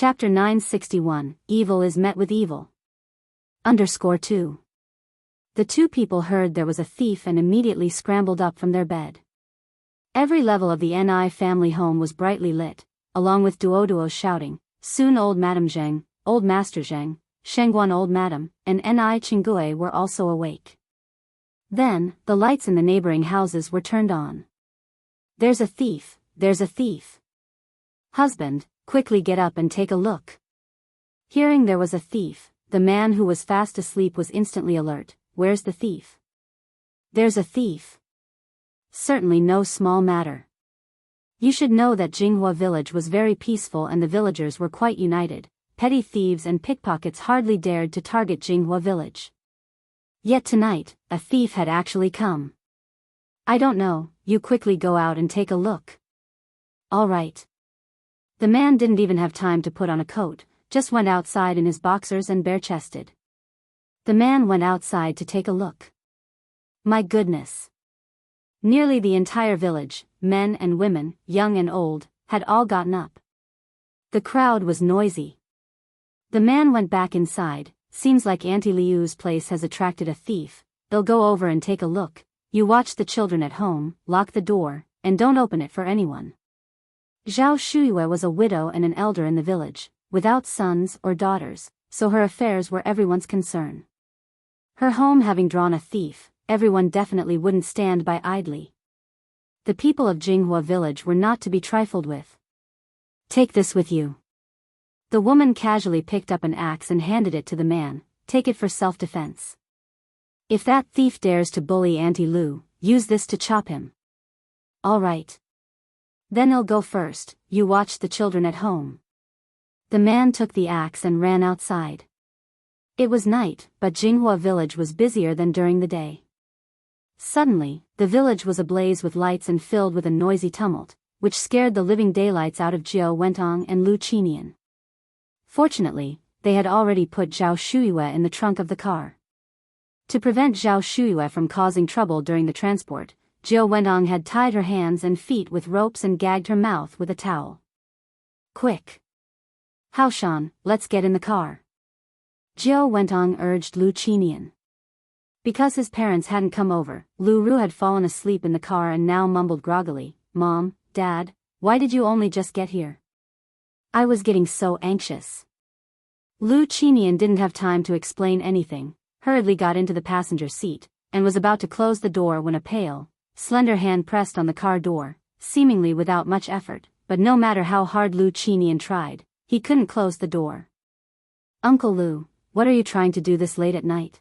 Chapter 961, Evil is Met with Evil. _2. The two people heard there was a thief and immediately scrambled up from their bed. Every level of the Ni family home was brightly lit, along with duoduos shouting, soon old Madame Zheng, old Master Zheng, Shengguan old Madam, and Ni Chingue were also awake. Then, the lights in the neighboring houses were turned on. There's a thief, there's a thief. Husband, quickly get up and take a look. Hearing there was a thief, the man who was fast asleep was instantly alert. Where's the thief? There's a thief. Certainly no small matter. You should know that Jianghu village was very peaceful and the villagers were quite united. Petty thieves and pickpockets hardly dared to target Jianghu village. Yet tonight, a thief had actually come. I don't know, you quickly go out and take a look. All right. The man didn't even have time to put on a coat, just went outside in his boxers and bare-chested. The man went outside to take a look. My goodness. Nearly the entire village, men and women, young and old, had all gotten up. The crowd was noisy. The man went back inside. Seems like Auntie Liu's place has attracted a thief. They'll go over and take a look. You watch the children at home, lock the door, and don't open it for anyone. Zhao Shuyue was a widow and an elder in the village, without sons or daughters, so her affairs were everyone's concern. Her home having drawn a thief, everyone definitely wouldn't stand by idly. The people of Jianghu village were not to be trifled with. Take this with you. The woman casually picked up an axe and handed it to the man. Take it for self-defense. If that thief dares to bully Auntie Lu, use this to chop him. All right. Then I'll go first, you watch the children at home. The man took the axe and ran outside. It was night, but Jianghu village was busier than during the day. Suddenly, the village was ablaze with lights and filled with a noisy tumult, which scared the living daylights out of Jiao Wentong and Lu Qinian. Fortunately, they had already put Zhao Shuyue in the trunk of the car. To prevent Zhao Shuyue from causing trouble during the transport, Jiao Wentong had tied her hands and feet with ropes and gagged her mouth with a towel. Quick! Haoshan, let's get in the car. Jiao Wentong urged Lu Qinian. Because his parents hadn't come over, Lu Ru had fallen asleep in the car and now mumbled groggily, Mom, Dad, why did you only just get here? I was getting so anxious. Lu Qinian didn't have time to explain anything, hurriedly got into the passenger seat, and was about to close the door when a pale, slender hand pressed on the car door, seemingly without much effort, but no matter how hard Lu Qinian tried, he couldn't close the door. Uncle Lu, what are you trying to do this late at night?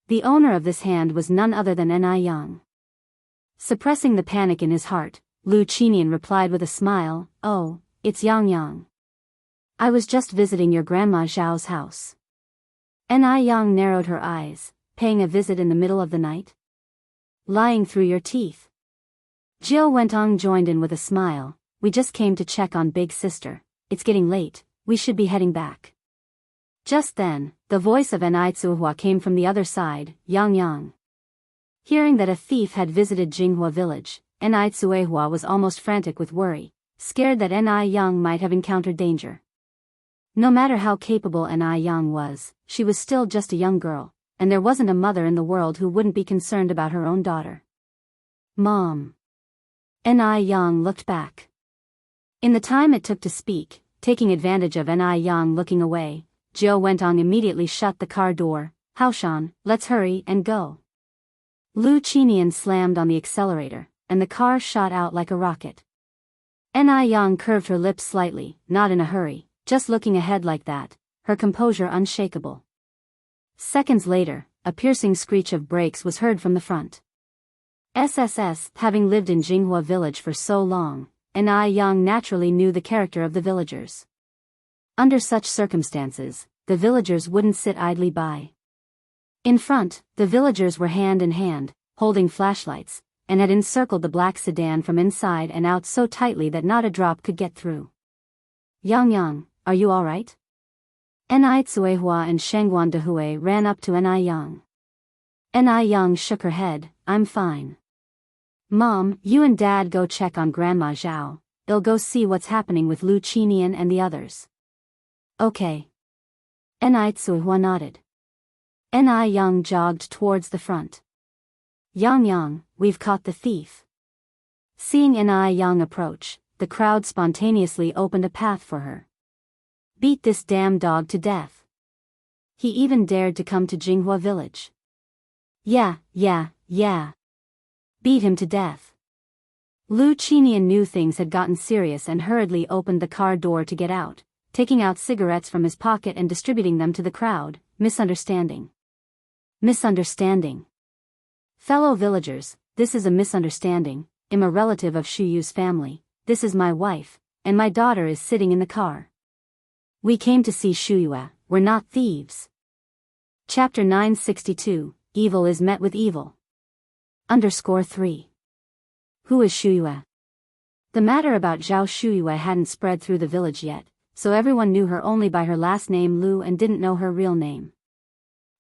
The owner of this hand was none other than Ni Yang. Suppressing the panic in his heart, Lu Qinian replied with a smile, Oh, it's Yang Yang. I was just visiting your grandma Zhao's house. Ni Yang narrowed her eyes, paying a visit in the middle of the night? Lying through your teeth. Jiao Wentong joined in with a smile, we just came to check on big sister, it's getting late, we should be heading back. Just then, the voice of Ni Tsuhua came from the other side, Yang Yang. Hearing that a thief had visited Jianghu village, Ni Tsuhua was almost frantic with worry, scared that Ni Yang might have encountered danger. No matter how capable Ni Yang was, she was still just a young girl, and there wasn't a mother in the world who wouldn't be concerned about her own daughter. Mom. Ni Yang looked back. In the time it took to speak, taking advantage of Ni Yang looking away, Jiao Wentong immediately shut the car door. Haoshan, let's hurry and go. Lu Qinian slammed on the accelerator, and the car shot out like a rocket. Ni Yang curved her lips slightly, not in a hurry, just looking ahead like that, her composure unshakable. Seconds later, a piercing screech of brakes was heard from the front. SSS, having lived in Jianghu village for so long, Ni Yang naturally knew the character of the villagers. Under such circumstances, the villagers wouldn't sit idly by. In front, the villagers were hand in hand, holding flashlights, and had encircled the black sedan from inside and out so tightly that not a drop could get through. Yang Yang, are you all right? Ni Tsuehua and Shengguan Dehui ran up to Ni Yang. Ni Yang shook her head, I'm fine. Mom, you and Dad go check on Grandma Zhao, they'll go see what's happening with Lu Qinian and the others. Okay. Ni Tsuhua nodded. Ni Yang jogged towards the front. Yang, we've caught the thief. Seeing Ni Yang approach, the crowd spontaneously opened a path for her. Beat this damn dog to death. He even dared to come to Jinghua village. Yeah. Beat him to death. Lu Qinian knew things had gotten serious and hurriedly opened the car door to get out, taking out cigarettes from his pocket and distributing them to the crowd. Misunderstanding. Fellow villagers, this is a misunderstanding. I'm a relative of Shu Yu's family. This is my wife, and my daughter is sitting in the car. We came to see Shu Yu. We're not thieves. Chapter 962, Evil is met with evil. _3. Who is Shu Yu? The matter about Zhao Shu Yu hadn't spread through the village yet, so everyone knew her only by her last name Lu and didn't know her real name.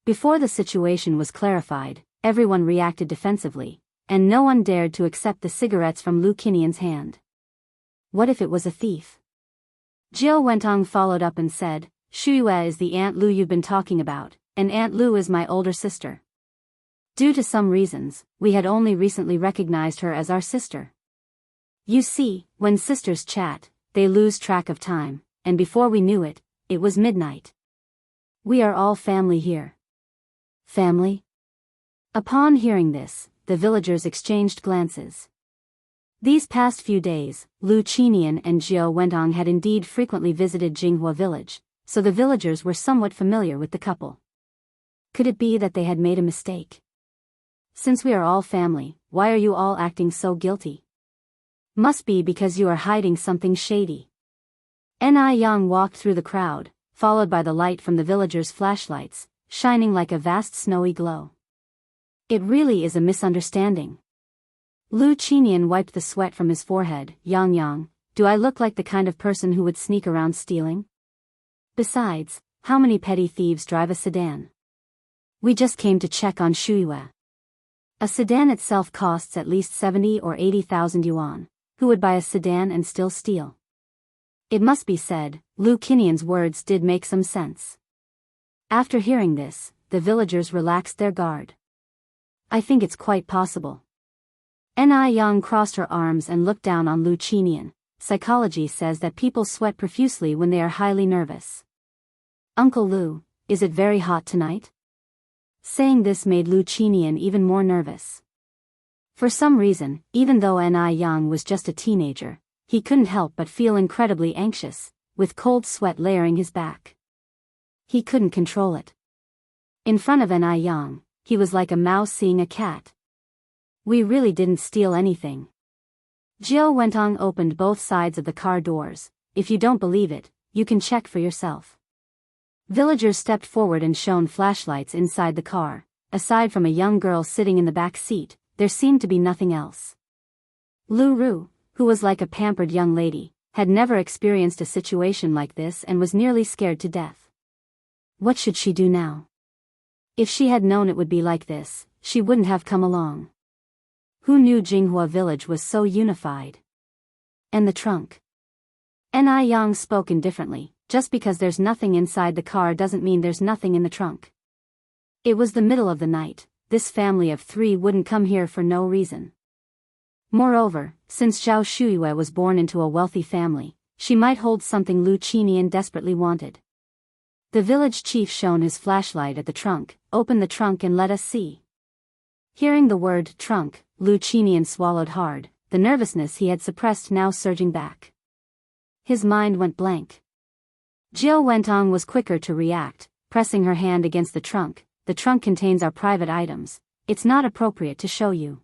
Before the situation was clarified, everyone reacted defensively, and no one dared to accept the cigarettes from Lu Qinian's hand. What if it was a thief? Jiao Wentong followed up and said, Shu Yu is the Aunt Lu you've been talking about, and Aunt Lu is my older sister. Due to some reasons, we had only recently recognized her as our sister. You see, when sisters chat, they lose track of time, and before we knew it, it was midnight. We are all family here. Family? Upon hearing this, the villagers exchanged glances. These past few days, Lu Qinian and Jiao Wentong had indeed frequently visited Jinghua village, so the villagers were somewhat familiar with the couple. Could it be that they had made a mistake? Since we are all family, why are you all acting so guilty? Must be because you are hiding something shady. Ni Yang walked through the crowd, followed by the light from the villagers' flashlights, shining like a vast snowy glow. It really is a misunderstanding. Lu Qinian wiped the sweat from his forehead. Yang, do I look like the kind of person who would sneak around stealing? Besides, how many petty thieves drive a sedan? We just came to check on Shu Yu. A sedan itself costs at least 70 or 80,000 yuan. Who would buy a sedan and still steal? It must be said, Lu Qinian's words did make some sense. After hearing this, the villagers relaxed their guard. I think it's quite possible. Ni Yang crossed her arms and looked down on Lu Qinian. Psychology says that people sweat profusely when they are highly nervous. Uncle Lu, is it very hot tonight? Saying this made Lu Qinian even more nervous. For some reason, even though Ni Yang was just a teenager, he couldn't help but feel incredibly anxious, with cold sweat layering his back. He couldn't control it. In front of Ni Yang, he was like a mouse seeing a cat. We really didn't steal anything. Jiao Wentong opened both sides of the car doors. If you don't believe it, you can check for yourself. Villagers stepped forward and shone flashlights inside the car. Aside from a young girl sitting in the back seat, there seemed to be nothing else. Lu Ru, who was like a pampered young lady, had never experienced a situation like this and was nearly scared to death. What should she do now? If she had known it would be like this, she wouldn't have come along. Who knew Jinghua village was so unified? And the trunk? Ni Yang spoke indifferently. Just because there's nothing inside the car doesn't mean there's nothing in the trunk. It was the middle of the night. This family of three wouldn't come here for no reason. Moreover, since Zhao Shuyue was born into a wealthy family, she might hold something Lu Qinian desperately wanted. The village chief shone his flashlight at the trunk. Open the trunk and let us see. Hearing the word trunk, Lu Qinian swallowed hard, the nervousness he had suppressed now surging back. His mind went blank. Jiao Wentong was quicker to react, pressing her hand against the trunk. The trunk contains our private items. It's not appropriate to show you.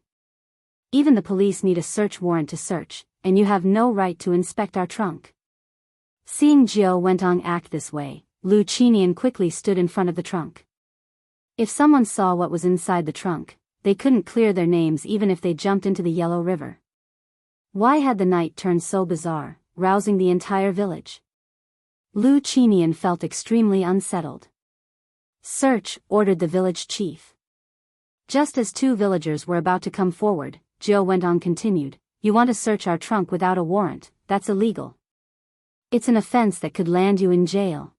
Even the police need a search warrant to search, and you have no right to inspect our trunk. Seeing Jiao Wentong act this way, Lu Qinian quickly stood in front of the trunk. If someone saw what was inside the trunk, they couldn't clear their names even if they jumped into the Yellow River. Why had the night turned so bizarre, rousing the entire village? Lu Qinian felt extremely unsettled. Search, ordered the village chief. Just as two villagers were about to come forward, Jiao Wentong continued, you want to search our trunk without a warrant, that's illegal. It's an offense that could land you in jail.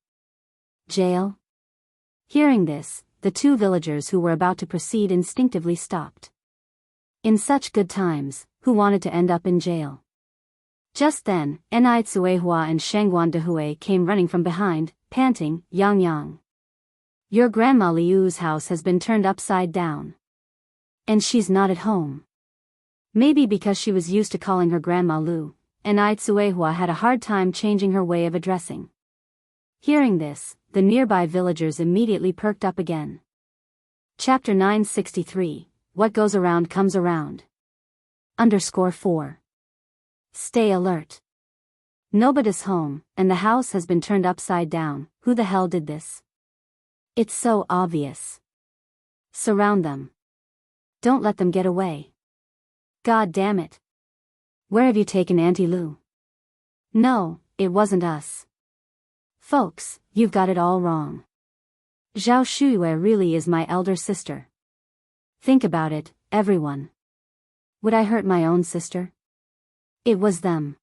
Jail? Hearing this, the two villagers who were about to proceed instinctively stopped. In such good times, who wanted to end up in jail? Just then, Enai Tsuehua and Shangguan Dehui came running from behind, panting, "Yang Yang. Your Grandma Liu's house has been turned upside down. And she's not at home." Maybe because she was used to calling her Grandma Liu, Enai Tsuehua had a hard time changing her way of addressing. Hearing this, the nearby villagers immediately perked up again. Chapter 963, What Goes Around Comes Around. _4. Stay alert. Nobody's home, and the house has been turned upside down. Who the hell did this? It's so obvious. Surround them. Don't let them get away. God damn it. Where have you taken Auntie Lou? No, it wasn't us. Folks, you've got it all wrong. Zhao Shuyue really is my elder sister. Think about it, everyone. Would I hurt my own sister? It was them.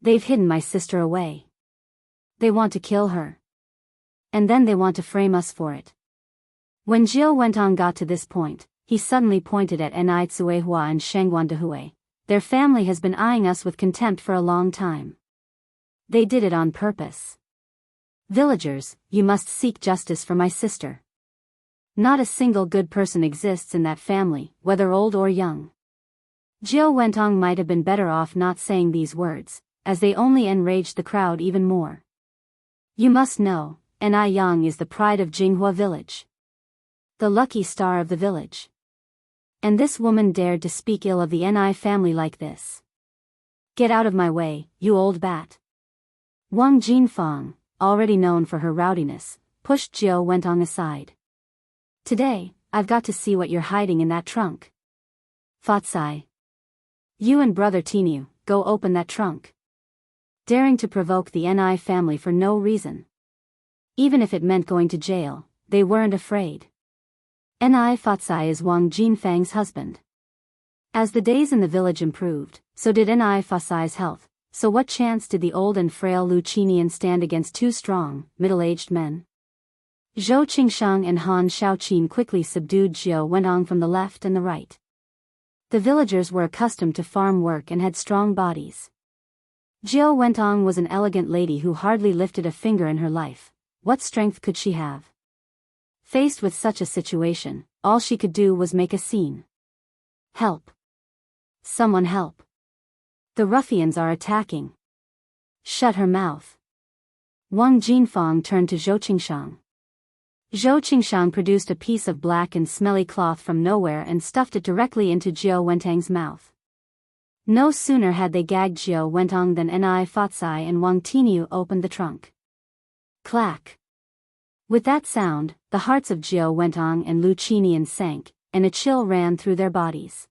They've hidden my sister away. They want to kill her. And then they want to frame us for it. When Jiao Wentong got to this point, he suddenly pointed at Enai Tsuehua and Shangguan Dehui. Their family has been eyeing us with contempt for a long time. They did it on purpose. Villagers, you must seek justice for my sister. Not a single good person exists in that family, whether old or young. Jiao Wentong might have been better off not saying these words, as they only enraged the crowd even more. You must know, Enai Yang is the pride of Jinghua village. The lucky star of the village. And this woman dared to speak ill of the Enai family like this. Get out of my way, you old bat. Wang Jinfang, already known for her rowdiness, pushed Jiao Wentong aside. Today, I've got to see what you're hiding in that trunk. Fatsai. You and Brother Tinu, go open that trunk. Daring to provoke the Enai family for no reason. Even if it meant going to jail, they weren't afraid. Enai Fatsai is Wang Jinfang's husband. As the days in the village improved, so did Enai Fatsai's health, so what chance did the old and frail Lu Qinian stand against two strong, middle-aged men? Zhou Qingshang and Han Shaoqin quickly subdued Jiao Wentong from the left and the right. The villagers were accustomed to farm work and had strong bodies. Jiao Wentong was an elegant lady who hardly lifted a finger in her life. What strength could she have? Faced with such a situation, all she could do was make a scene. Help. Someone help. The ruffians are attacking. Shut her mouth. Wang Jinfang turned to Zhou Qingshang. Zhou Qingshang produced a piece of black and smelly cloth from nowhere and stuffed it directly into Jiao Wentong's mouth. No sooner had they gagged Jiao Wentong than Enai Fatsai and Wang Tinu opened the trunk. Clack. With that sound, the hearts of Jiao Wentong and Lu Qinian sank, and a chill ran through their bodies.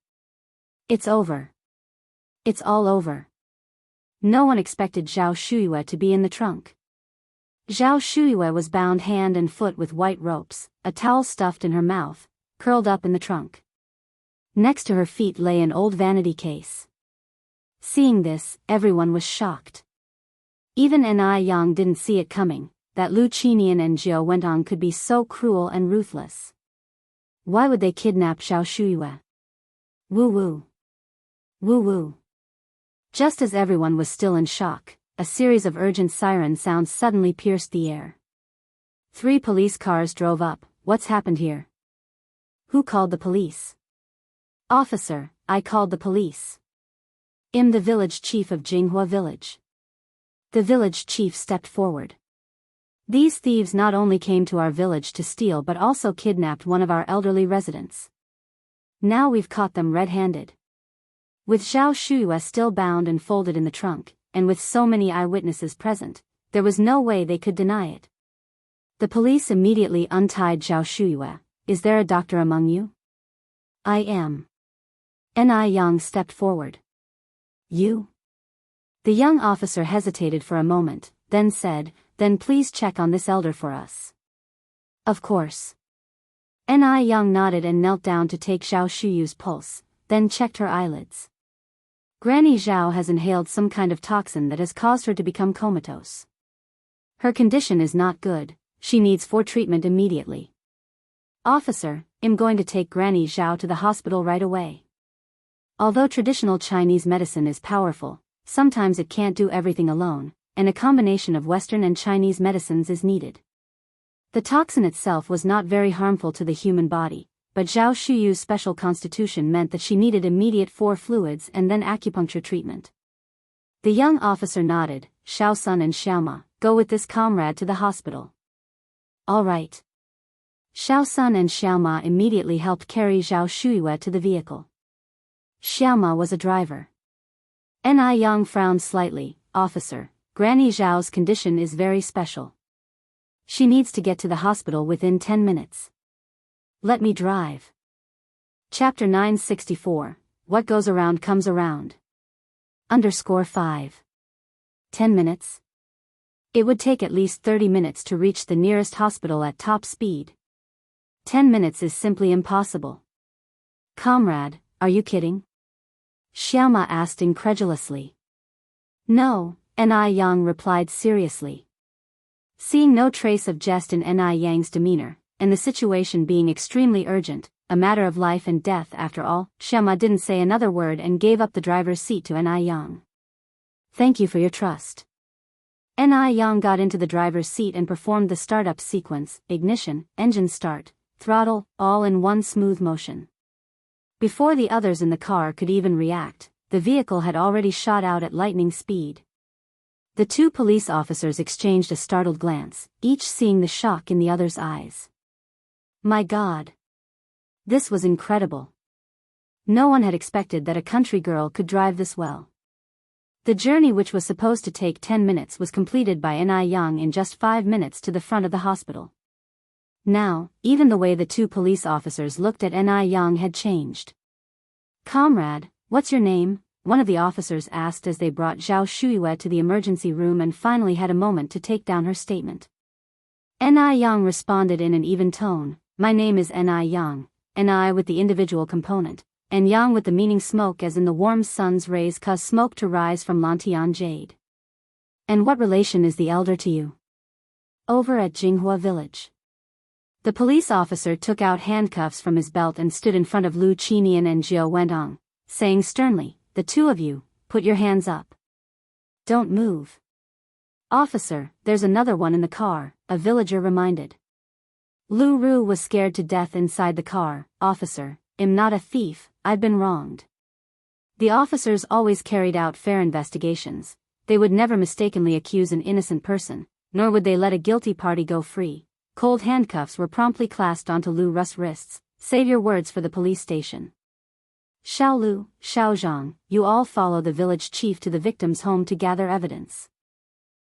It's over. It's all over. No one expected Zhao Shuyue to be in the trunk. Zhao Shuyue was bound hand and foot with white ropes, a towel stuffed in her mouth, curled up in the trunk. Next to her feet lay an old vanity case. Seeing this, everyone was shocked. Even Enai Yang didn't see it coming, that Lu Qinian and Jiao Wentong could be so cruel and ruthless. Why would they kidnap Zhao Shuyue? Woo woo. Woo woo. Just as everyone was still in shock, a series of urgent siren sounds suddenly pierced the air. 3 police cars drove up. What's happened here? Who called the police? Officer, I called the police. I'm the village chief of Jinghua village. The village chief stepped forward. These thieves not only came to our village to steal but also kidnapped one of our elderly residents. Now we've caught them red-handed. With Zhao Shuyue still bound and folded in the trunk, and with so many eyewitnesses present, there was no way they could deny it. The police immediately untied Zhao Shuyue. Is there a doctor among you? I am. Enai Yang stepped forward. You? The young officer hesitated for a moment, then said, then please check on this elder for us. Of course. Enai Yang nodded and knelt down to take Zhao Shuyue's pulse, then checked her eyelids. Granny Zhao has inhaled some kind of toxin that has caused her to become comatose. Her condition is not good, she needs for treatment immediately. Officer, I'm going to take Granny Zhao to the hospital right away. Although traditional Chinese medicine is powerful, sometimes it can't do everything alone, and a combination of Western and Chinese medicines is needed. The toxin itself was not very harmful to the human body, but Zhao Shuyu's special constitution meant that she needed immediate fluids and then acupuncture treatment. The young officer nodded. Xiao Sun and Xiaoma, go with this comrade to the hospital. All right. Xiao Sun and Xiaoma immediately helped carry Zhao Shuyue to the vehicle. Xiaoma was a driver. Ni Yang frowned slightly. Officer, Granny Zhao's condition is very special. She needs to get to the hospital within 10 minutes. Let me drive. Chapter 964, What Goes Around Comes Around. _5. 10 minutes? It would take at least 30 minutes to reach the nearest hospital at top speed. 10 minutes is simply impossible. Comrade, are you kidding? Xiaoma asked incredulously. No, Ni Yang replied seriously. Seeing no trace of jest in Ni Yang's demeanor, and the situation being extremely urgent, a matter of life and death after all, Xiaoma didn't say another word and gave up the driver's seat to Ni Yang. Thank you for your trust. Ni Yang got into the driver's seat and performed the startup sequence, ignition, engine start, throttle, all in one smooth motion. Before the others in the car could even react, the vehicle had already shot out at lightning speed. The two police officers exchanged a startled glance, each seeing the shock in the other's eyes. My God! This was incredible. No one had expected that a country girl could drive this well. The journey, which was supposed to take 10 minutes, was completed by Ni Yang in just 5 minutes to the front of the hospital. Now, even the way the two police officers looked at Ni Yang had changed. Comrade, what's your name? One of the officers asked as they brought Zhao Shuyue to the emergency room and finally had a moment to take down her statement. Ni Yang responded in an even tone, my name is Ni Yang, Ni with the individual component, and Yang with the meaning smoke as in the warm sun's rays cause smoke to rise from Lantian jade. And what relation is the elder to you? Over at Jinghua village. The police officer took out handcuffs from his belt and stood in front of Lu Qinian and Jiao Wentong, saying sternly, the two of you, put your hands up. Don't move. Officer, there's another one in the car, a villager reminded. Lu Ru was scared to death inside the car. Officer, I'm not a thief, I've been wronged. The officers always carried out fair investigations. They would never mistakenly accuse an innocent person, nor would they let a guilty party go free. Cold handcuffs were promptly clasped onto Lu Ru's wrists. Save your words for the police station. Xiao Lu, Xiao Zhang, you all follow the village chief to the victim's home to gather evidence.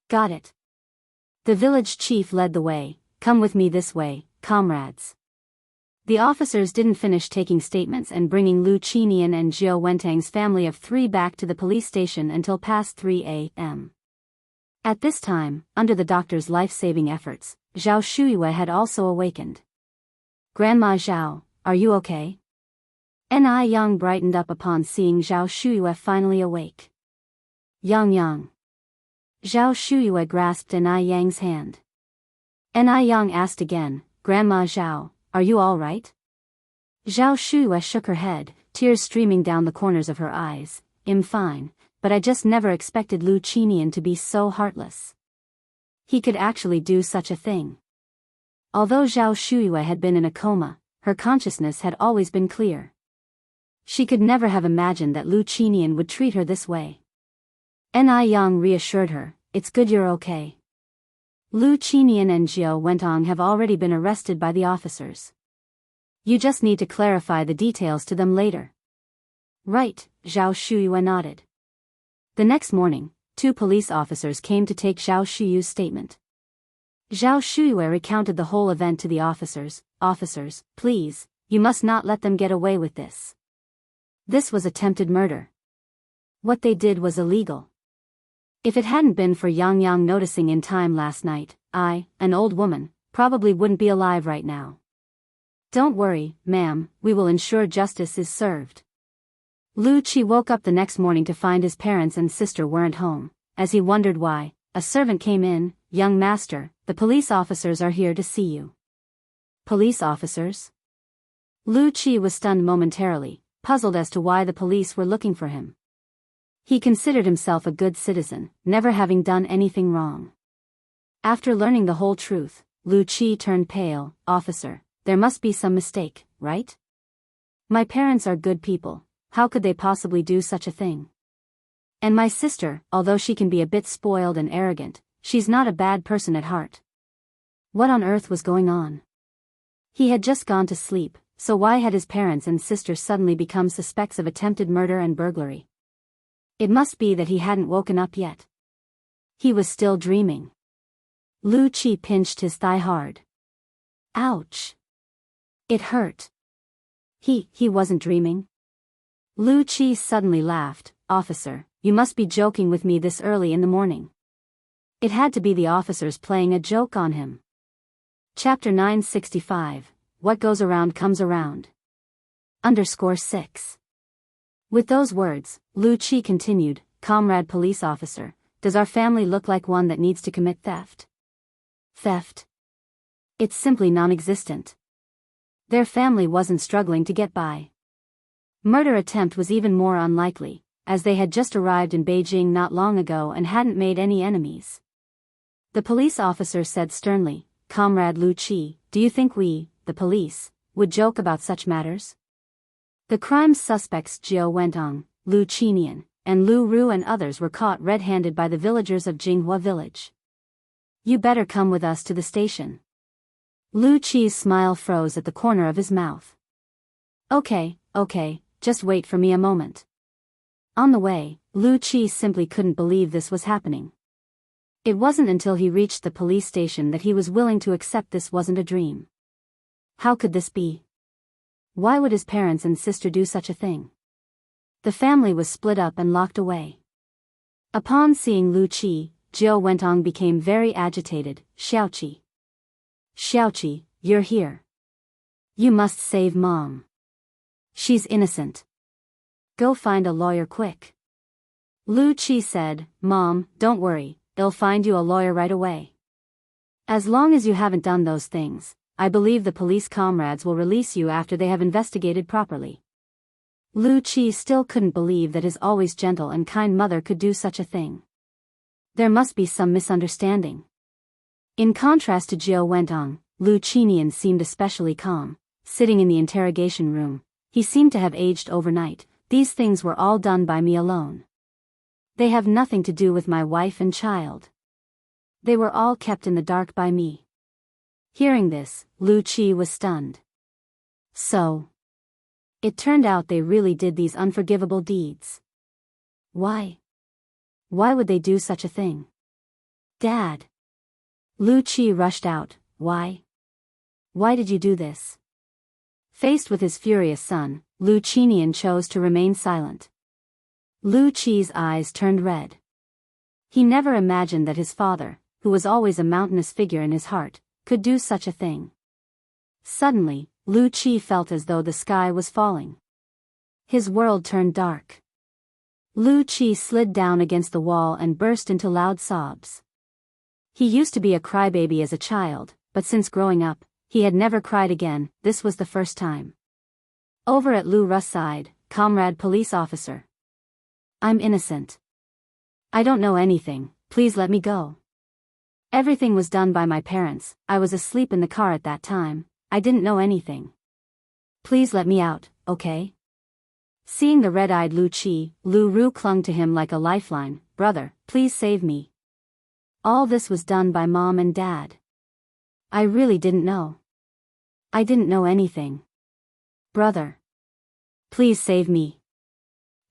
Got it. The village chief led the way. Come with me this way, comrades. The officers didn't finish taking statements and bringing Lu Qinian and Jiao Wentang's family of 3 back to the police station until past 3 a.m. At this time, under the doctor's life-saving efforts, Zhao Shuyue had also awakened. Grandma Zhao, are you okay? Ni Yang brightened up upon seeing Zhao Shuyue finally awake. Yang. Zhao Shuyue grasped Ni Yang's hand. Ni Yang asked again, Grandma Zhao, are you all right? Zhao Shuyue shook her head, tears streaming down the corners of her eyes. I'm fine, but I just never expected Lu Qinian to be so heartless. He could actually do such a thing. Although Zhao Shuyue had been in a coma, her consciousness had always been clear. She could never have imagined that Lu Qinian would treat her this way. Ni Yang reassured her, it's good you're okay. Lu Qinian and Jiao Wentong have already been arrested by the officers. You just need to clarify the details to them later. Right, Zhao Shuyue nodded. The next morning, 2 police officers came to take Zhao Shuyue's statement. Zhao Shuyue recounted the whole event to the officers. Officers, please, you must not let them get away with this. This was attempted murder. What they did was illegal. If it hadn't been for Yang noticing in time last night, I, an old woman, probably wouldn't be alive right now. Don't worry, ma'am, we will ensure justice is served. Lu Qi woke up the next morning to find his parents and sister weren't home. As he wondered why, a servant came in. young master, the police officers are here to see you. Police officers? Lu Qi was stunned momentarily, puzzled as to why the police were looking for him. He considered himself a good citizen, never having done anything wrong. After learning the whole truth, Lu Qi turned pale. Officer, there must be some mistake, right? My parents are good people, how could they possibly do such a thing? And my sister, although she can be a bit spoiled and arrogant, she's not a bad person at heart. What on earth was going on? He had just gone to sleep, so why had his parents and sister suddenly become suspects of attempted murder and burglary? It must be that he hadn't woken up yet. He was still dreaming. Lu Qi pinched his thigh hard. Ouch! It hurt. He wasn't dreaming. Lu Qi suddenly laughed. Officer, you must be joking with me this early in the morning. It had to be the officers playing a joke on him. Chapter 965, What Goes Around Comes Around. _6. With those words, Lu Qi continued, Comrade police officer, does our family look like one that needs to commit theft? Theft? It's simply non-existent. Their family wasn't struggling to get by. Murder attempt was even more unlikely, as they had just arrived in Beijing not long ago and hadn't made any enemies. The police officer said sternly, Comrade Lu Qi, do you think we, the police, would joke about such matters? The crime suspects Jiao Wentong, Lu Qinian, and Lu Ru and others were caught red-handed by the villagers of Jinghua village. You better come with us to the station. Lu Qi's smile froze at the corner of his mouth. Okay, just wait for me a moment. On the way, Lu Qi simply couldn't believe this was happening. It wasn't until he reached the police station that he was willing to accept this wasn't a dream. How could this be? Why would his parents and sister do such a thing? The family was split up and locked away. Upon seeing Lu Qi, Jiao Wentong became very agitated. Xiaoqi, you're here. You must save Mom. She's innocent. Go find a lawyer quick. Lu Qi said, Mom, don't worry, they'll find you a lawyer right away. As long as you haven't done those things, I believe the police comrades will release you after they have investigated properly. Lu Qi still couldn't believe that his always gentle and kind mother could do such a thing. There must be some misunderstanding. In contrast to Jiao Wentong, Lu Qinian seemed especially calm. Sitting in the interrogation room, he seemed to have aged overnight. These things were all done by me alone. They have nothing to do with my wife and child. They were all kept in the dark by me. Hearing this, Lu Qi was stunned. So, it turned out they really did these unforgivable deeds. Why? Why would they do such a thing? Dad! Lu Qi rushed out. Why? Why did you do this? Faced with his furious son, Lu Qinian chose to remain silent. Lu Qi's eyes turned red. He never imagined that his father, who was always a mountainous figure in his heart, could do such a thing. Suddenly, Lu Qi felt as though the sky was falling. His world turned dark. Lu Qi slid down against the wall and burst into loud sobs. He used to be a crybaby as a child, but since growing up, he had never cried again. This was the first time. Over at Lu Ru's side, Comrade police officer. I'm innocent. I don't know anything, please let me go. Everything was done by my parents, I was asleep in the car at that time, I didn't know anything. Please let me out, okay? Seeing the red-eyed Lu Qi, Lu Ru clung to him like a lifeline. Brother, please save me. All this was done by Mom and Dad. I really didn't know. I didn't know anything. Brother. Please save me.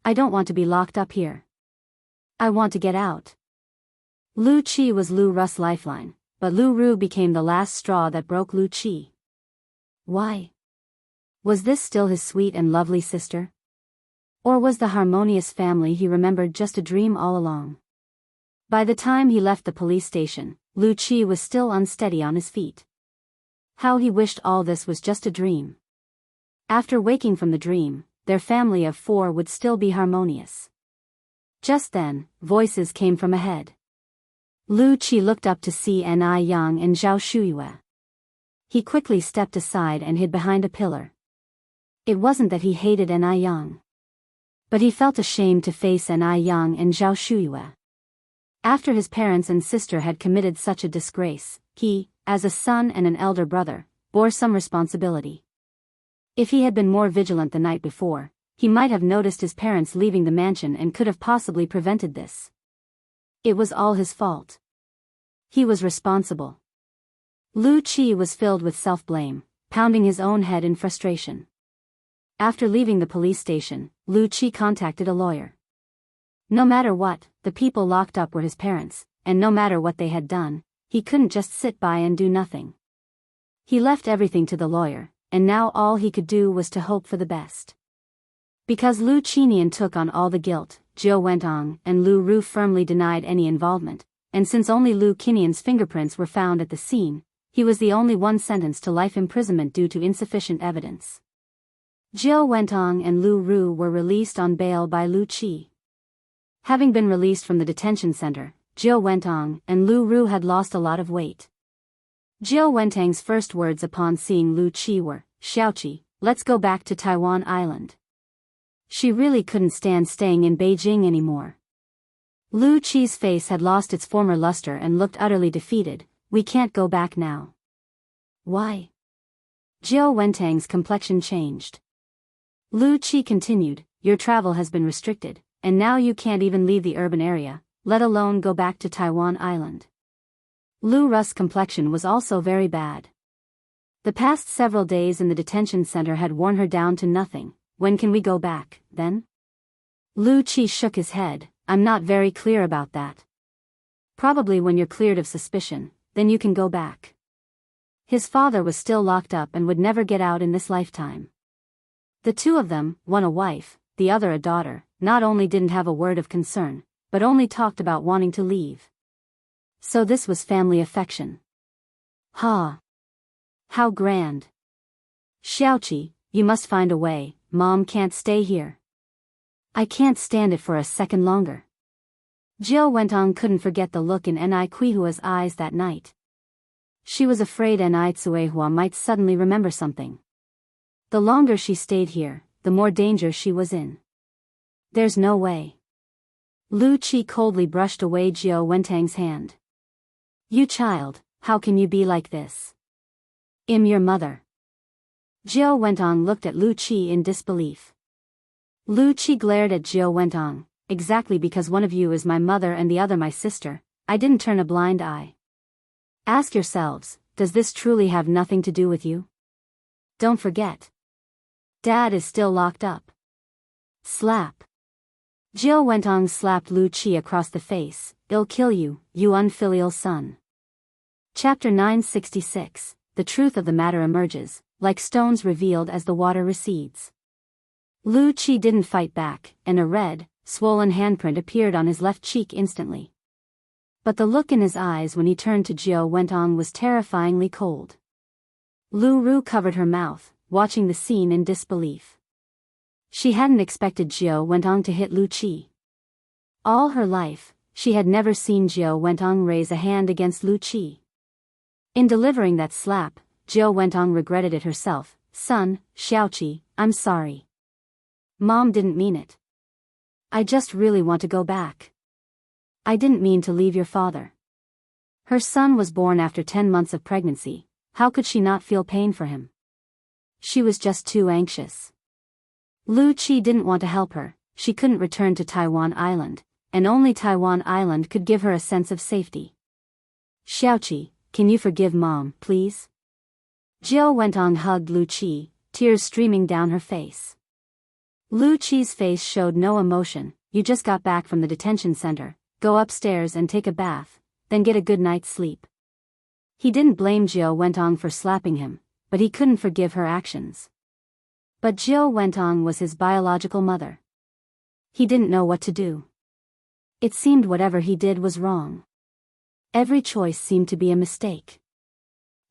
I don't want to be locked up here. I want to get out. Lu Qi was Lu Ru's lifeline, but Lu Ru became the last straw that broke Lu Qi. Why? Was this still his sweet and lovely sister? Or was the harmonious family he remembered just a dream all along? By the time he left the police station, Lu Qi was still unsteady on his feet. How he wished all this was just a dream. After waking from the dream, their family of 4 would still be harmonious. Just then, voices came from ahead. Lu Qi looked up to see Ni Yang and Zhao Shuyue. He quickly stepped aside and hid behind a pillar. It wasn't that he hated Ni Yang, but he felt ashamed to face Ni Yang and Zhao Shuyue. After his parents and sister had committed such a disgrace, he, as a son and an elder brother, bore some responsibility. If he had been more vigilant the night before, he might have noticed his parents leaving the mansion and could have possibly prevented this. It was all his fault. He was responsible. Lu Qi was filled with self-blame, pounding his own head in frustration. After leaving the police station, Lu Qi contacted a lawyer. No matter what, the people locked up were his parents, and no matter what they had done, he couldn't just sit by and do nothing. He left everything to the lawyer, and now all he could do was to hope for the best. Because Lu Qinian took on all the guilt, Zhou Wentong and Lu Ru firmly denied any involvement, and since only Lu Qinian's fingerprints were found at the scene, he was the only one sentenced to life imprisonment due to insufficient evidence. Zhou Wentong and Lu Ru were released on bail by Lu Qi. Having been released from the detention center, Zhou Wentong and Lu Ru had lost a lot of weight. Zhou Wentang's first words upon seeing Lu Qi were, "Xiaoqi, let's go back to Taiwan Island." She really couldn't stand staying in Beijing anymore. Lu Qi's face had lost its former luster and looked utterly defeated. "We can't go back now." "Why?" Zhou Wentang's complexion changed. Lu Qi continued, "Your travel has been restricted, and now you can't even leave the urban area, let alone go back to Taiwan Island." Lu Ru's complexion was also very bad. The past several days in the detention center had worn her down to nothing. "When can we go back, then?" Lu Qi shook his head. "I'm not very clear about that. Probably when you're cleared of suspicion, then you can go back." His father was still locked up and would never get out in this lifetime. The two of them, one a wife, the other a daughter, not only didn't have a word of concern, but only talked about wanting to leave. So this was family affection. Ha! How grand! "Xiaoqi, you must find a way, Mom can't stay here. I can't stand it for a second longer." Zhou Wentong couldn't forget the look in Ni Kuihua's eyes that night. She was afraid Ni Tsuehua might suddenly remember something. The longer she stayed here, the more danger she was in. "There's no way." Lu Qi coldly brushed away Zhou Wentang's hand. "You child, how can you be like this? I'm your mother." Zhou Wentong looked at Lu Qi in disbelief. Lu Qi glared at Zhou Wentong. "Exactly because one of you is my mother and the other my sister, I didn't turn a blind eye. Ask yourselves, does this truly have nothing to do with you? Don't forget. Dad is still locked up." Slap. Zhou Wentong slapped Lu Qi across the face. "I'll kill you, you unfilial son." Chapter 966. The truth of the matter emerges, like stones revealed as the water recedes. Lu Qi didn't fight back, and a red, swollen handprint appeared on his left cheek instantly. But the look in his eyes when he turned to Zhou Wentong was terrifyingly cold. Lu Ru covered her mouth, watching the scene in disbelief. She hadn't expected Zhou Wentong to hit Lu Qi. All her life, she had never seen Zhou Wentong raise a hand against Lu Qi. In delivering that slap, Zhou Wentong regretted it herself. "Son, Xiaoqi, I'm sorry. Mom didn't mean it. I just really want to go back. I didn't mean to leave your father." Her son was born after 10 months of pregnancy. How could she not feel pain for him? She was just too anxious. Lu Qi didn't want to help her. She couldn't return to Taiwan Island, and only Taiwan Island could give her a sense of safety. "Xiaoqi, can you forgive Mom, please?" Zhou Wentong hugged Lu Qi, tears streaming down her face. Lu Qi's face showed no emotion. "You just got back from the detention center, go upstairs and take a bath, then get a good night's sleep." He didn't blame Zhou Wentong for slapping him, but he couldn't forgive her actions. But Zhou Wentong was his biological mother. He didn't know what to do. It seemed whatever he did was wrong. Every choice seemed to be a mistake.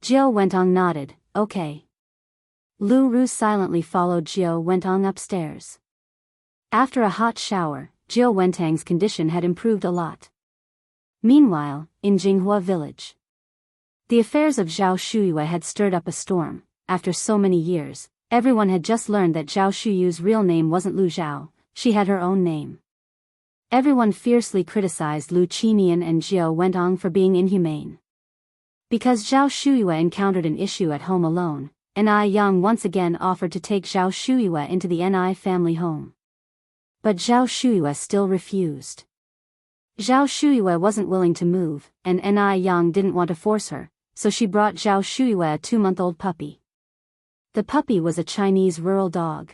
Zhou Wentong nodded. "Okay." Lu Ru silently followed Zhou Wentong upstairs. After a hot shower, Zhou Wentang's condition had improved a lot. Meanwhile, in Jinghua village, the affairs of Zhao Shuyue had stirred up a storm. After so many years, everyone had just learned that Zhao Shuyue's real name wasn't Lu Zhao, she had her own name. Everyone fiercely criticized Lu Qinian and Zhao Wentong for being inhumane. Because Zhao Shuyue encountered an issue at home alone, Ni Yang once again offered to take Zhao Shuyue into the Ni family home. But Zhao Shuyue still refused. Zhao Shuyue wasn't willing to move, and Ni Yang didn't want to force her, so she brought Zhao Shuyue a 2-month-old puppy. The puppy was a Chinese rural dog.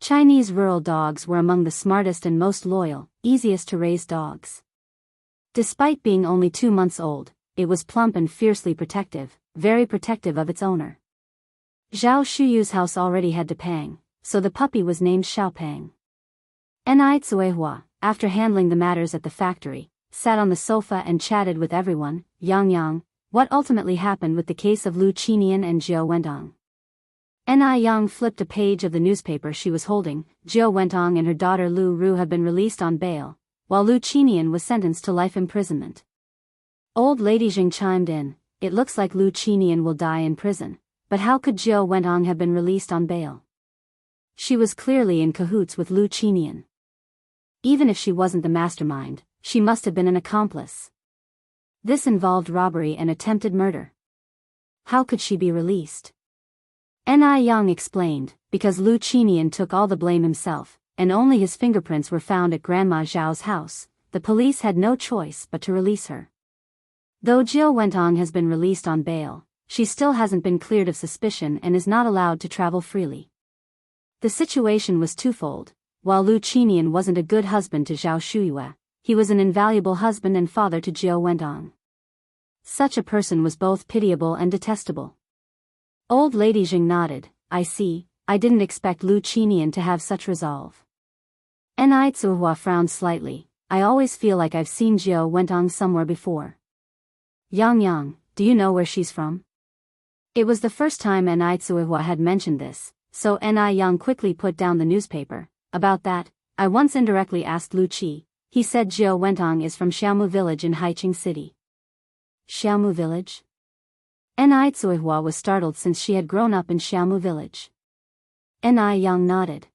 Chinese rural dogs were among the smartest and most loyal, easiest to raise dogs. Despite being only 2 months old, it was plump and fiercely protective, very protective of its owner. Zhao Shuyu's house already had Depang, so the puppy was named Xiaopang. Ni Cuehua, after handling the matters at the factory, sat on the sofa and chatted with everyone. Yang, what ultimately happened with the case of Lu Qinian and Zhao Wentong? Ni Yang flipped a page of the newspaper she was holding. Zhao Wentong and her daughter Lu Ru have been released on bail, while Lu Qinian was sentenced to life imprisonment. Old Lady Jing chimed in, it looks like Lu Qinian will die in prison, but how could Zhao Wentong have been released on bail? She was clearly in cahoots with Lu Qinian. Even if she wasn't the mastermind, she must have been an accomplice. This involved robbery and attempted murder. How could she be released? Ni Yang explained, because Lu Qinian took all the blame himself, and only his fingerprints were found at Grandma Zhao's house, the police had no choice but to release her. Though Zhao Wentong has been released on bail, she still hasn't been cleared of suspicion and is not allowed to travel freely. The situation was twofold. While Lu Qinian wasn't a good husband to Zhao Shuyue, he was an invaluable husband and father to Zhao Wentong. Such a person was both pitiable and detestable. Old Lady Jing nodded, I see, I didn't expect Lu Qinian to have such resolve. Ni Cuehua frowned slightly, I always feel like I've seen Zhao Wentong somewhere before. Yang, do you know where she's from? It was the first time Ni Cuehua had mentioned this, so Ni Yang quickly put down the newspaper. About that, I once indirectly asked Lu Qi. He said Zhao Wentong is from Xiaomu village in Haiqing City. Xiaomu village? Ni Cuehua was startled since she had grown up in Xiaomu village. Ni Yang nodded.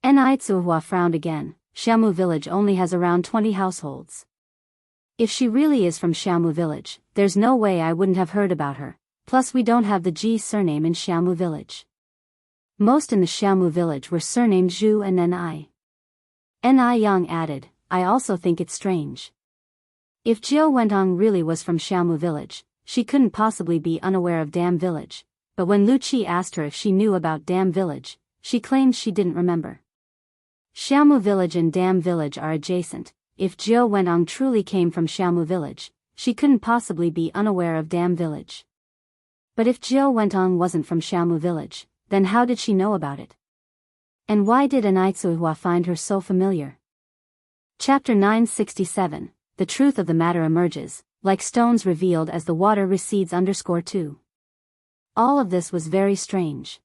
Ni Cuehua frowned again. Xiaomu village only has around 20 households. If she really is from Xiaomu village, there's no way I wouldn't have heard about her, plus we don't have the Ji surname in Xiaomu village. Most in the Xiaomu village were surnamed Zhu and Ni. Ni Yang added, I also think it's strange. If Zhao Wentong really was from Xiaomu village, she couldn't possibly be unaware of Dam village, but when Lu Qi asked her if she knew about Dam village, she claimed she didn't remember. Xiaomu village and Dam village are adjacent. If Zhao Wentong truly came from Xiaomu village, she couldn't possibly be unaware of Dam village. But if Zhao Wentong wasn't from Xiaomu village, then how did she know about it? And why did Ni Cuehua find her so familiar? Chapter 967, The truth of the matter emerges, like stones revealed as the water recedes. 2. All of this was very strange.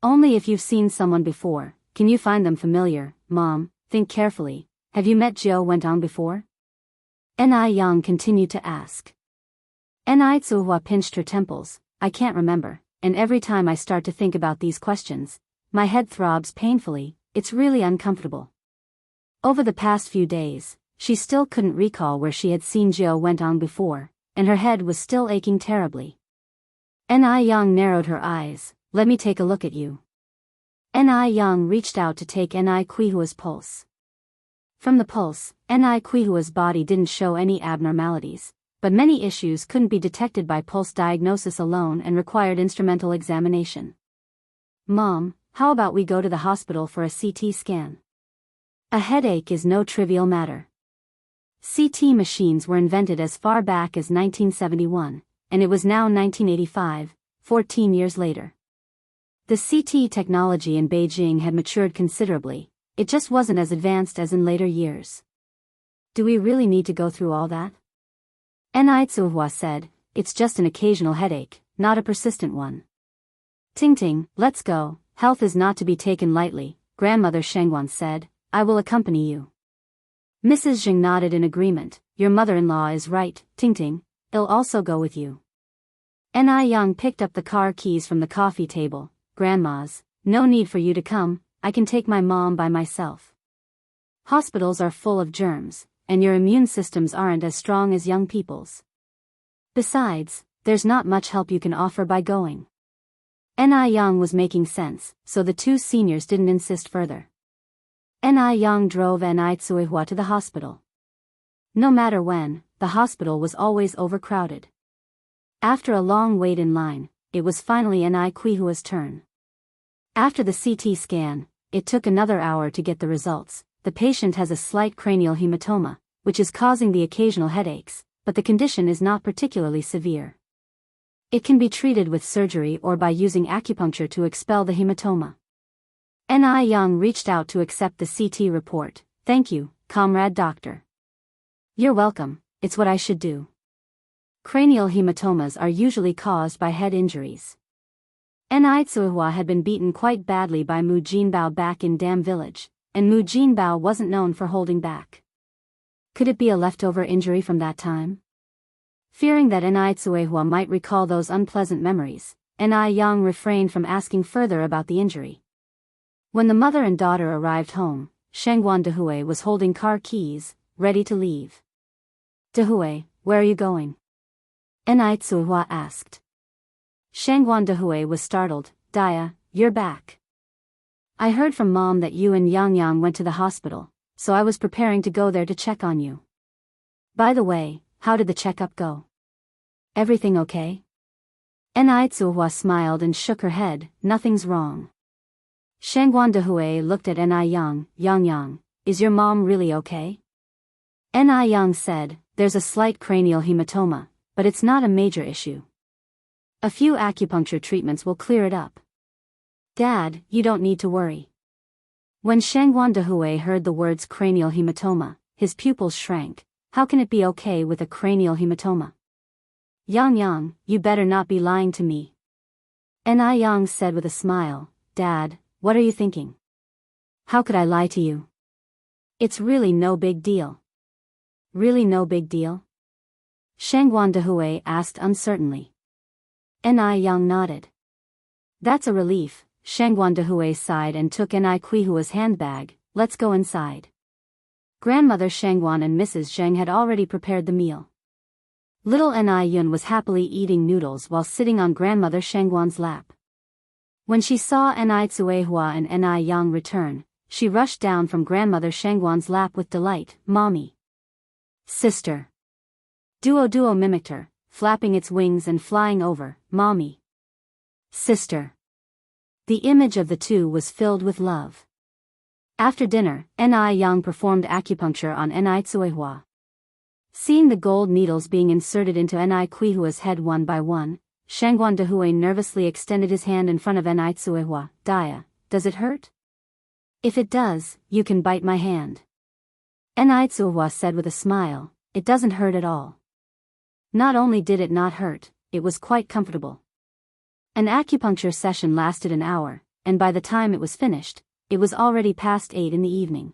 Only if you've seen someone before, can you find them familiar. Mom, think carefully, have you met Zhao Wentong before? Ni Yang continued to ask. Ni Cuehua pinched her temples, I can't remember, and every time I start to think about these questions, my head throbs painfully, it's really uncomfortable. Over the past few days, she still couldn't recall where she had seen Zhao Wentong before, and her head was still aching terribly. Ni Yang narrowed her eyes, let me take a look at you. Ni Yang reached out to take Ni Cuehua's pulse. From the pulse, Ni Cuehua's body didn't show any abnormalities, but many issues couldn't be detected by pulse diagnosis alone and required instrumental examination. Mom, how about we go to the hospital for a CT scan? A headache is no trivial matter. CT machines were invented as far back as 1971, and it was now 1985, 14 years later. The CT technology in Beijing had matured considerably, it just wasn't as advanced as in later years. Do we really need to go through all that? Ni Cuehua said, it's just an occasional headache, not a persistent one. Ting, let's go, health is not to be taken lightly, Grandmother Shengguan said, I will accompany you. Mrs. Jing nodded in agreement, your mother-in-law is right, Ting, I'll also go with you. Ni Yang picked up the car keys from the coffee table. Grandma's, no need for you to come, I can take my mom by myself. Hospitals are full of germs, and your immune systems aren't as strong as young people's. Besides, there's not much help you can offer by going. Ni Yang was making sense, so the two seniors didn't insist further. Ni Yang drove Ni Tsuehua to the hospital. No matter when, the hospital was always overcrowded. After a long wait in line, it was finally Ni Kuihua's turn. After the CT scan, it took another hour to get the results. The patient has a slight cranial hematoma, which is causing the occasional headaches, but the condition is not particularly severe. It can be treated with surgery or by using acupuncture to expel the hematoma. Ni Yang reached out to accept the CT report. Thank you, comrade doctor. You're welcome, it's what I should do. Cranial hematomas are usually caused by head injuries. Ni Tsuehua had been beaten quite badly by Mu Jinbao back in Dam Village, and Mu Jinbao wasn't known for holding back. Could it be a leftover injury from that time? Fearing that Ni Tsuehua might recall those unpleasant memories, Ni Yang refrained from asking further about the injury. When the mother and daughter arrived home, Shengguan Dehui was holding car keys, ready to leave. Dehui, where are you going? Ni Tsuehua asked. Shengguan Dehui was startled. Dia, you're back. I heard from Mom that you and Yang went to the hospital, so I was preparing to go there to check on you. By the way, how did the checkup go? Everything okay? Ni Tsuehua smiled and shook her head. Nothing's wrong. Shengguan Dehui looked at Ni Yang. Yang, is your mom really okay? Ni Yang said, there's a slight cranial hematoma, but it's not a major issue. A few acupuncture treatments will clear it up. Dad, you don't need to worry. When Shengguan Dehui heard the words cranial hematoma, his pupils shrank. How can it be okay with a cranial hematoma? Yang, you better not be lying to me. Ni Yang said with a smile, Dad, what are you thinking? How could I lie to you? It's really no big deal. Really no big deal? Shengguan Dehui asked uncertainly. Ni Yang nodded. That's a relief. Shengguan Dehui sighed and took Ni Kuihua's handbag. Let's go inside. Grandmother Shengguan and Mrs. Zheng had already prepared the meal. Little Ni Yun was happily eating noodles while sitting on grandmother Shengguan's lap. When she saw Ni Tsuehua and Ni Yang return, she rushed down from grandmother Shengguan's lap with delight. Mommy. Sister. Duo mimicked her, flapping its wings and flying over. Mommy. Sister. The image of the two was filled with love. After dinner, Ni Yang performed acupuncture on Ni Tsuehua. Seeing the gold needles being inserted into Ni Kuihua's head one by one, Shengguan Dehui nervously extended his hand in front of Ni Tsuehua. Dia, does it hurt? If it does, you can bite my hand. Ni Tsuehua said with a smile, it doesn't hurt at all. Not only did it not hurt, it was quite comfortable. An acupuncture session lasted an hour, and by the time it was finished, it was already past 8 in the evening.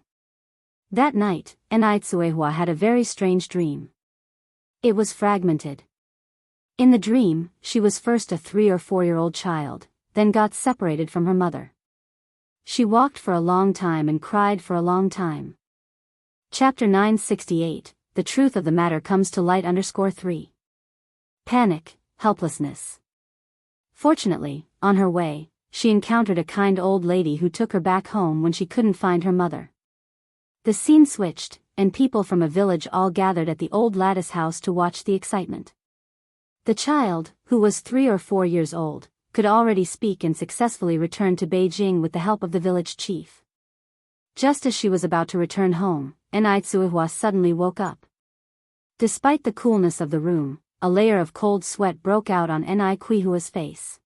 That night, Ni Tsuehua had a very strange dream. It was fragmented. In the dream, she was first a 3 or 4-year-old child, then got separated from her mother. She walked for a long time and cried for a long time. Chapter 968, The Truth of the Matter Comes to Light _3. Panic, helplessness. Fortunately, on her way, she encountered a kind old lady who took her back home when she couldn't find her mother. The scene switched, and people from a village all gathered at the old lattice house to watch the excitement. The child, who was 3 or 4 years old, could already speak and successfully returned to Beijing with the help of the village chief. Just as she was about to return home, Ni Tsuehua suddenly woke up. Despite the coolness of the room, a layer of cold sweat broke out on Ni Kuihua's face.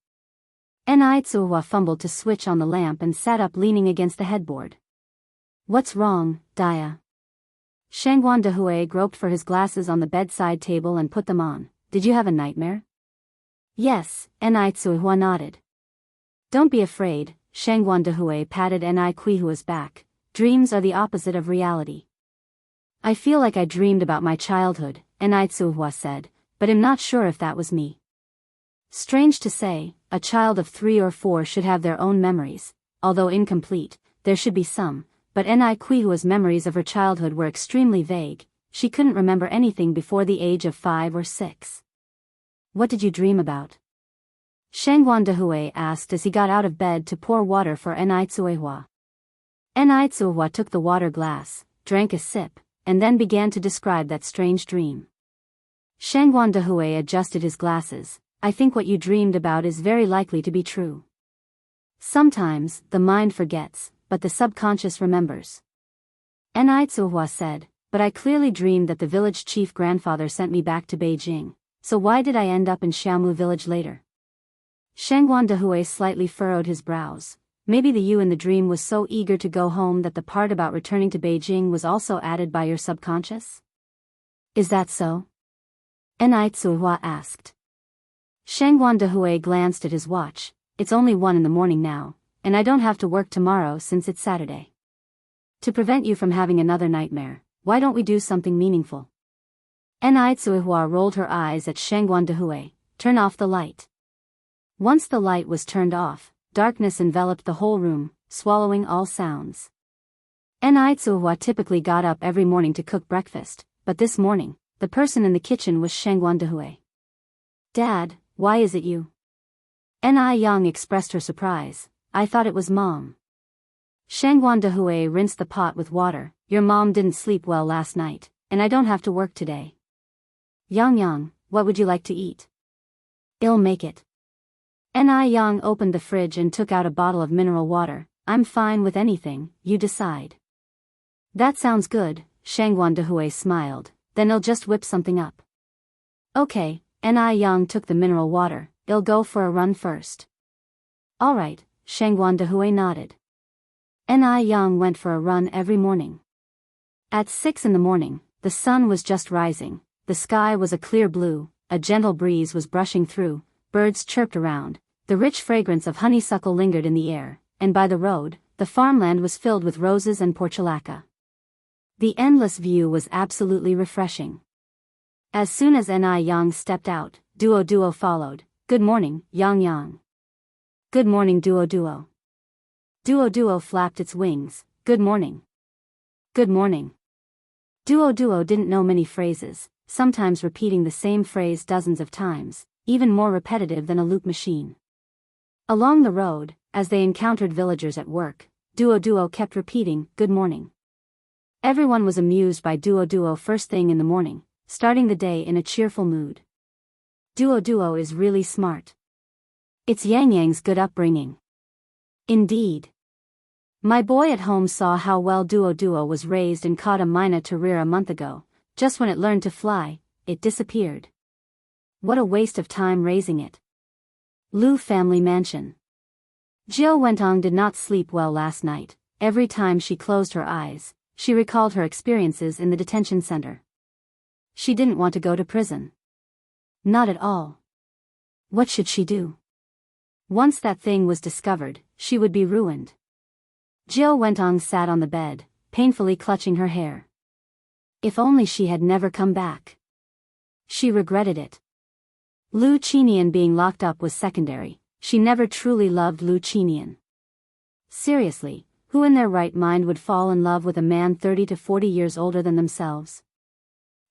Ni Tsuehua fumbled to switch on the lamp and sat up leaning against the headboard. What's wrong, Dia? Shengguan Dehui groped for his glasses on the bedside table and put them on. Did you have a nightmare? Yes, Ni Tsuehua nodded. Don't be afraid, Shengguan Dehui patted Ni Kuihua's back. Dreams are the opposite of reality. I feel like I dreamed about my childhood, Enai said, but am not sure if that was me. Strange to say, a child of 3 or 4 should have their own memories, although incomplete, there should be some, but Enai memories of her childhood were extremely vague. She couldn't remember anything before the age of 5 or 6. What did you dream about? Shangguan Dehui asked as he got out of bed to pour water for Enai Tsuehua. Enai Tsuehua took the water glass, drank a sip, and then began to describe that strange dream. Shangguan Dehui adjusted his glasses. I think what you dreamed about is very likely to be true. Sometimes, the mind forgets, but the subconscious remembers. Enai Tsuehua said, but I clearly dreamed that the village chief grandfather sent me back to Beijing, so why did I end up in Xiaomu village later? Shangguan Dehui slightly furrowed his brows. Maybe the you in the dream was so eager to go home that the part about returning to Beijing was also added by your subconscious? Is that so? Enai Tsuehua asked. Shangguan Dehui glanced at his watch. It's only 1 in the morning now, and I don't have to work tomorrow since it's Saturday. To prevent you from having another nightmare, why don't we do something meaningful? Enai Tsuehua rolled her eyes at Shangguan Dehui. Turn off the light. Once the light was turned off, darkness enveloped the whole room, swallowing all sounds. Enai Tsuehua typically got up every morning to cook breakfast, but this morning, the person in the kitchen was Shangguan Dehui. Dad, why is it you? Enai Yang expressed her surprise. I thought it was Mom. Shangguan Dehui rinsed the pot with water. Your mom didn't sleep well last night, and I don't have to work today. Yang, what would you like to eat? I'll make it. Enai Yang opened the fridge and took out a bottle of mineral water. I'm fine with anything, you decide. That sounds good, Shangguan Dehui smiled. Then I'll just whip something up. Okay, Enai Yang took the mineral water. I'll go for a run first. Alright, Shangguan Dehui nodded. Enai Yang went for a run every morning. At 6 in the morning, the sun was just rising, the sky was a clear blue, a gentle breeze was brushing through, birds chirped around, the rich fragrance of honeysuckle lingered in the air, and by the road, the farmland was filled with roses and portulaca. The endless view was absolutely refreshing. As soon as Enai Yang stepped out, Duo followed. Good morning, Yang. Good morning, Duo. Duo flapped its wings. Good morning. Good morning. Duo didn't know many phrases, sometimes repeating the same phrase dozens of times, even more repetitive than a loop machine. Along the road, as they encountered villagers at work, Duo kept repeating, good morning. Everyone was amused by Duo first thing in the morning, starting the day in a cheerful mood. Duo is really smart. It's Yang's good upbringing. Indeed. My boy at home saw how well Duo was raised and caught a mina tarir a month ago. Just when it learned to fly, it disappeared. What a waste of time raising it. Lu family mansion. Jiao Wentong did not sleep well last night. Every time she closed her eyes, she recalled her experiences in the detention center. She didn't want to go to prison. Not at all. What should she do? Once that thing was discovered, she would be ruined. Jiao Wentong sat on the bed, painfully clutching her hair. If only she had never come back. She regretted it. Lu Qinian being locked up was secondary. She never truly loved Lu Qinian. Seriously, who in their right mind would fall in love with a man 30 to 40 years older than themselves?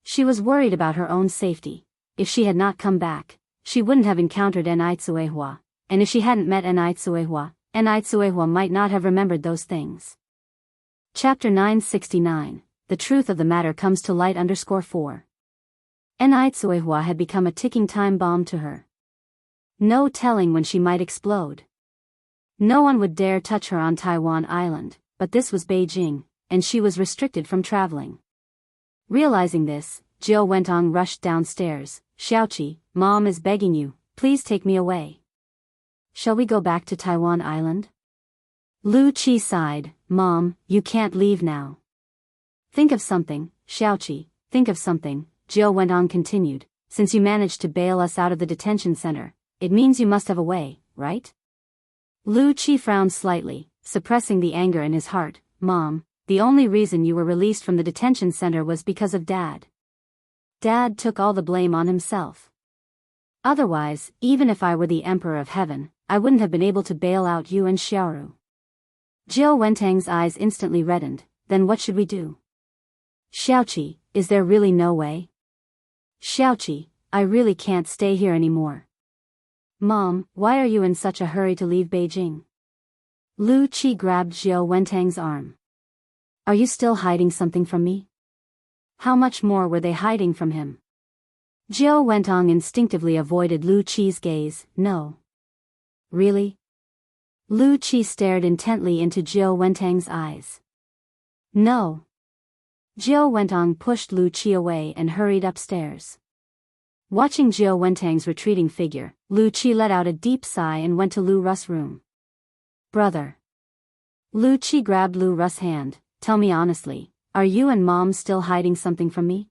She was worried about her own safety. If she had not come back, she wouldn't have encountered Enai Tsuehua, and if she hadn't met Enai Tsuehua might not have remembered those things. Chapter 969, The Truth of the Matter Comes to Light _4. Enai Tsuehua had become a ticking time bomb to her. No telling when she might explode. No one would dare touch her on Taiwan Island, but this was Beijing, and she was restricted from traveling. Realizing this, Jiao Wentong rushed downstairs. Xiaoqi, Mom is begging you, please take me away. Shall we go back to Taiwan Island? Lu Qi sighed. Mom, you can't leave now. Think of something, Xiaoqi, think of something, Jiao Wentong continued. Since you managed to bail us out of the detention center, it means you must have a way, right? Lu Qi frowned slightly, suppressing the anger in his heart. Mom, the only reason you were released from the detention center was because of Dad. Dad took all the blame on himself. Otherwise, even if I were the Emperor of Heaven, I wouldn't have been able to bail out you and Xiaoru. Jiao Wentang's eyes instantly reddened. Then what should we do? Xiaoqi, is there really no way? Xiaoqi, I really can't stay here anymore. Mom, why are you in such a hurry to leave Beijing? Lu Qi grabbed Jiao Wentang's arm. Are you still hiding something from me? How much more were they hiding from him? Jiao Wentang instinctively avoided Lu Qi's gaze. No. Really? Lu Qi stared intently into Jiao Wentang's eyes. No. Jiao Wentang pushed Lu Qi away and hurried upstairs. Watching Jiao Wentang's retreating figure, Lu Qi let out a deep sigh and went to Lu Ru's room. Brother. Lu Qi grabbed Lu Ru's hand. Tell me honestly, are you and Mom still hiding something from me?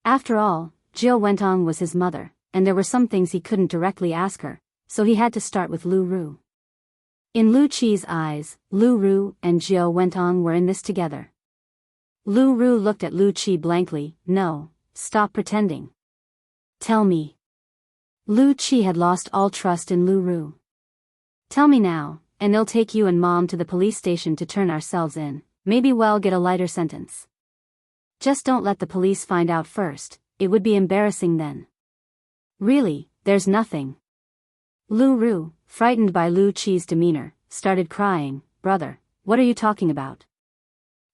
After all, Jiao Wentang was his mother, and there were some things he couldn't directly ask her, so he had to start with Lu Ru. In Lu Qi's eyes, Lu Ru and Jiao Wentang were in this together. Lu Ru looked at Lu Qi blankly. No, stop pretending. Tell me. Lu Qi had lost all trust in Lu Ru. Tell me now, and they'll take you and Mom to the police station to turn ourselves in, maybe we'll get a lighter sentence. Just don't let the police find out first, it would be embarrassing then. Really, there's nothing. Lu Ru, frightened by Lu Qi's demeanor, started crying. Brother, what are you talking about?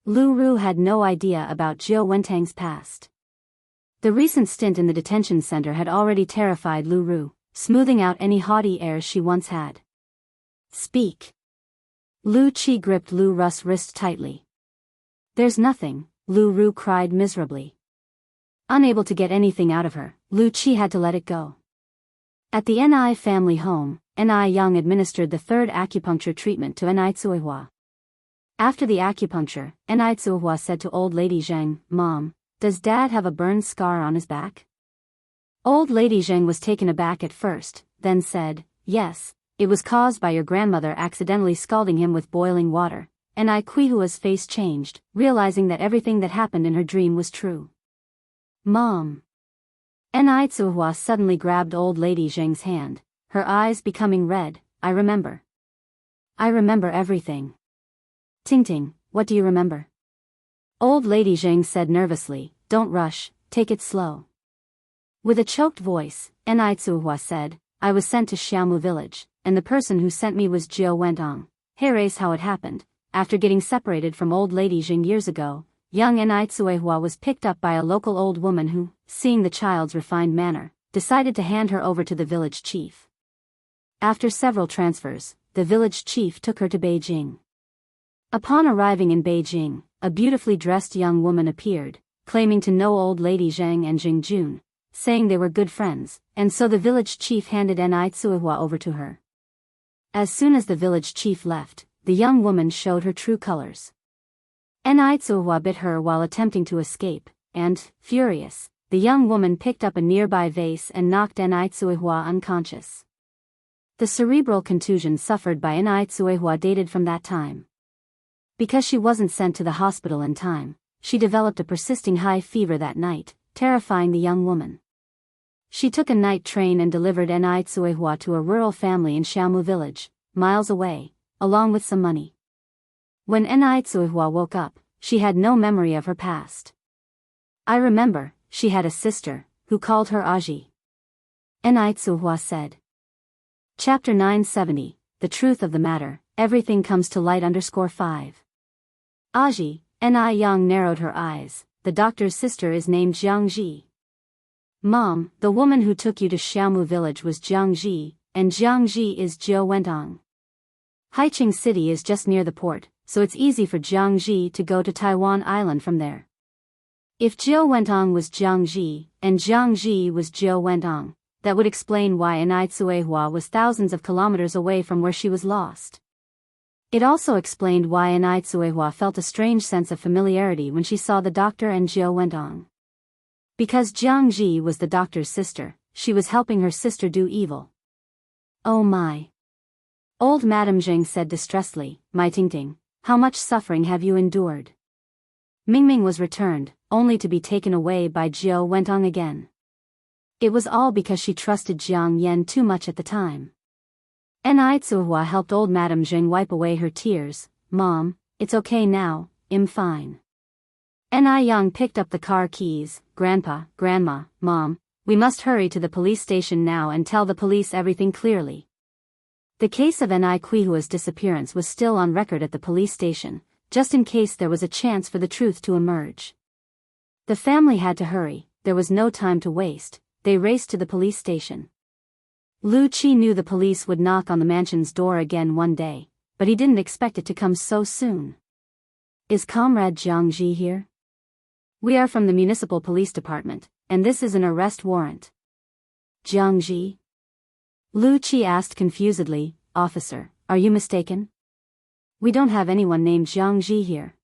Lu Ru had no idea about Jiao Wentang's past. The recent stint in the detention center had already terrified Lu Ru, smoothing out any haughty airs she once had. Speak. Lu Qi gripped Lu Ru's wrist tightly. There's nothing, Lu Ru cried miserably. Unable to get anything out of her, Lu Qi had to let it go. At the Ni family home, Ni Yang administered the third acupuncture treatment to Ni Tsuihua. After the acupuncture, Ni Tsuihua said to old lady Zheng, Mom, does Dad have a burned scar on his back? Old lady Zheng was taken aback at first, then said, yes, it was caused by your grandmother accidentally scalding him with boiling water. Ni Quihua's face changed, realizing that everything that happened in her dream was true. Mom. Ni Tsuihua suddenly grabbed old lady Zheng's hand, her eyes becoming red. I remember. I remember everything. Tingting, what do you remember? Old lady Zheng said nervously, don't rush, take it slow. With a choked voice, Ni Tsuihua said, I was sent to Xiamu village, and the person who sent me was Jiao Wentang. Here's how it happened. After getting separated from old lady Zheng years ago, young Ni Tsuihua was picked up by a local old woman who, seeing the child's refined manner, decided to hand her over to the village chief. After several transfers, the village chief took her to Beijing. Upon arriving in Beijing, a beautifully dressed young woman appeared, claiming to know old lady Zheng and Jing Jun, saying they were good friends, and so the village chief handed Ni Tsuihua over to her. As soon as the village chief left, the young woman showed her true colors. Ni Tsuihua bit her while attempting to escape, and, furious, the young woman picked up a nearby vase and knocked Ni Tsuihua unconscious. The cerebral contusion suffered by Ni Tsuihua dated from that time. Because she wasn't sent to the hospital in time, she developed a persisting high fever that night, terrifying the young woman. She took a night train and delivered Ni Tsuihua to a rural family in Xiamu village, miles away, along with some money. When Ni Tsuihua woke up, she had no memory of her past. I remember, she had a sister, who called her Aji. Ni Tsuihua said. Chapter 970, The Truth of the Matter, Everything Comes to Light _5. Aji, Ni Yang narrowed her eyes. The doctor's sister is named Jiangji. Mom, the woman who took you to Xiamu village was Jiangji, and Jiangji is Jiao Wentang. Haiqing City is just near the port, so it's easy for Jiangji to go to Taiwan Island from there. If Jiao Wentang was Jiangji, and Jiangji was Jiao Wentang, that would explain why Ni Tsuihua was thousands of kilometers away from where she was lost. It also explained why Ni Tsuihua felt a strange sense of familiarity when she saw the doctor and Jiao Wentang. Because Jiangji was the doctor's sister, she was helping her sister do evil. Oh my. Old Madame Zheng said distressedly, my Tingting, how much suffering have you endured? Mingming was returned, only to be taken away by Jiao Wentong again. It was all because she trusted Jiang Yan too much at the time. Ni Tsuhua helped old Madame Zheng wipe away her tears. Mom, it's okay now, I'm fine. Ni Yang picked up the car keys. Grandpa, Grandma, Mom, we must hurry to the police station now and tell the police everything clearly. The case of Ni Kuihua's disappearance was still on record at the police station, just in case there was a chance for the truth to emerge. The family had to hurry, there was no time to waste. They raced to the police station. Lu Qi knew the police would knock on the mansion's door again one day, but he didn't expect it to come so soon. Is Comrade Jiang Ji here? We are from the municipal police department, and this is an arrest warrant. Jiang Ji? Lu Qi asked confusedly. Officer, are you mistaken? We don't have anyone named Jiang Ji here.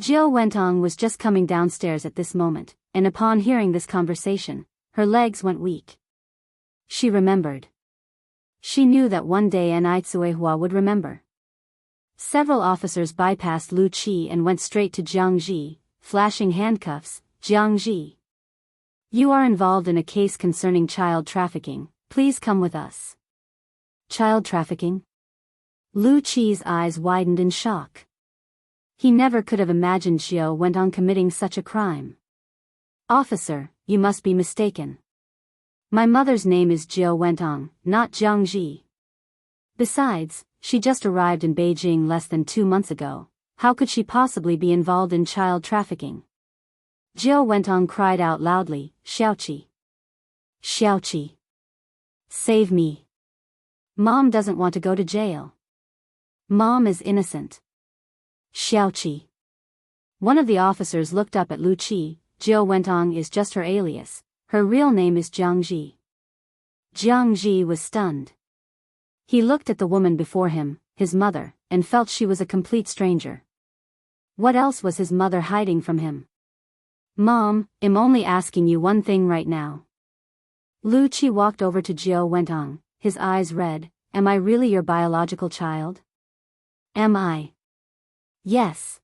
Jiao Wentong was just coming downstairs at this moment, and upon hearing this conversation, her legs went weak. She remembered. She knew that one day Ni Tsuehua would remember. Several officers bypassed Lu Qi and went straight to Jiang Ji, flashing handcuffs. Jiang Ji, you are involved in a case concerning child trafficking, please come with us. Child trafficking? Lu Qi's eyes widened in shock. He never could have imagined Jiao Wentong committing such a crime. Officer, you must be mistaken. My mother's name is Jiao Wentong, not Jiang Ji. Besides, she just arrived in Beijing less than 2 months ago. How could she possibly be involved in child trafficking? Jiao Wentong cried out loudly, Xiaoqi. Xiaoqi. Save me. Mom doesn't want to go to jail. Mom is innocent. Xiaoqi. One of the officers looked up at Lu Qi. Jiao Wentong is just her alias. Her real name is Jiang Ji. Jiang Ji was stunned. He looked at the woman before him, his mother, and felt she was a complete stranger. What else was his mother hiding from him? Mom, I'm only asking you one thing right now. Lu Qi walked over to Jiao Wentong, his eyes red. Am I really your biological child? Am I? Yes.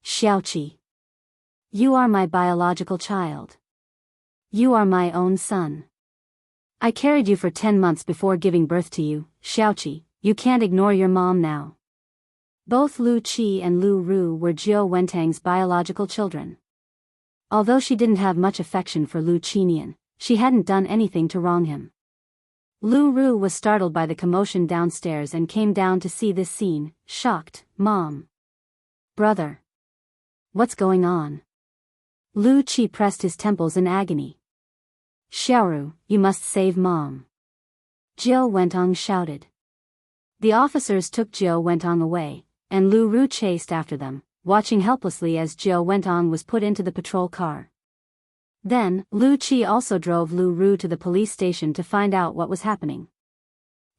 Xiaoqi. You are my biological child. You are my own son. I carried you for 10 months before giving birth to you, Xiaoqi, you can't ignore your mom now. Both Lu Qi and Lu Ru were Jiao Wentong's biological children. Although she didn't have much affection for Lu Qinian, she hadn't done anything to wrong him. Lu Ru was startled by the commotion downstairs and came down to see this scene, shocked. Mom. Brother. What's going on? Lu Qi pressed his temples in agony. Xiaoru, you must save Mom. Jiao Wentong shouted. The officers took Jiao Wentong away, and Lu Ru chased after them, watching helplessly as Jiao Wentong was put into the patrol car. Then, Lu Qi also drove Lu Ru to the police station to find out what was happening.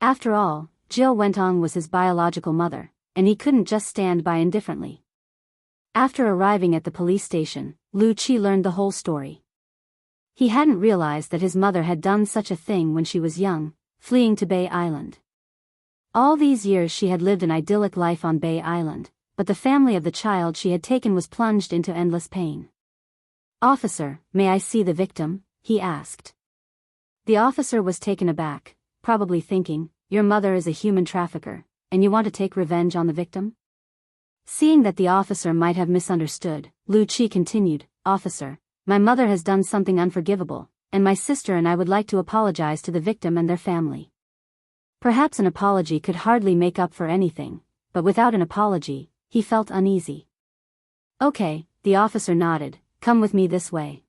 After all, Jiao Wentong was his biological mother, and he couldn't just stand by indifferently. After arriving at the police station, Lu Qi learned the whole story. He hadn't realized that his mother had done such a thing when she was young, fleeing to Bay Island. All these years she had lived an idyllic life on Bay Island, but the family of the child she had taken was plunged into endless pain. Officer, may I see the victim? He asked. The officer was taken aback, probably thinking, your mother is a human trafficker, and you want to take revenge on the victim? Seeing that the officer might have misunderstood, Lu Qi continued, Officer, my mother has done something unforgivable, and my sister and I would like to apologize to the victim and their family. Perhaps an apology could hardly make up for anything, but without an apology, he felt uneasy. Okay, the officer nodded, come with me this way.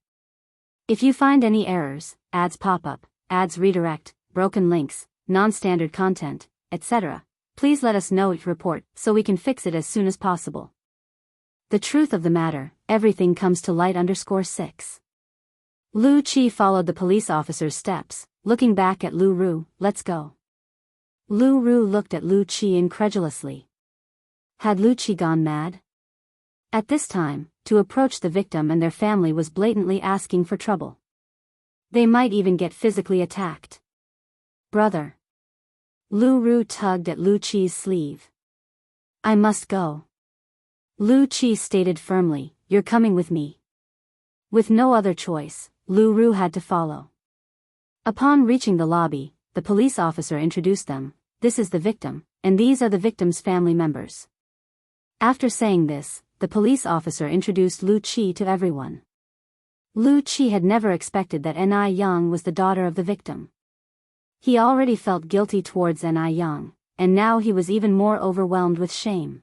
If you find any errors, ads pop up, ads redirect, broken links, non-standard content, etc., please let us know each report so we can fix it as soon as possible. The truth of the matter, everything comes to light _6. Lu Qi followed the police officer's steps, looking back at Lu Ru, let's go. Lu Ru looked at Lu Qi incredulously. Had Lu Qi gone mad? At this time, to approach the victim and their family was blatantly asking for trouble. They might even get physically attacked. Brother. Lu Ru tugged at Lu Qi's sleeve. I must go. Lu Qi stated firmly, you're coming with me. With no other choice, Lu Ru had to follow. Upon reaching the lobby, the police officer introduced them, this is the victim, and these are the victim's family members. After saying this, the police officer introduced Lu Qi to everyone. Lu Qi had never expected that Ni Yang was the daughter of the victim. He already felt guilty towards Ni Yang, and now he was even more overwhelmed with shame.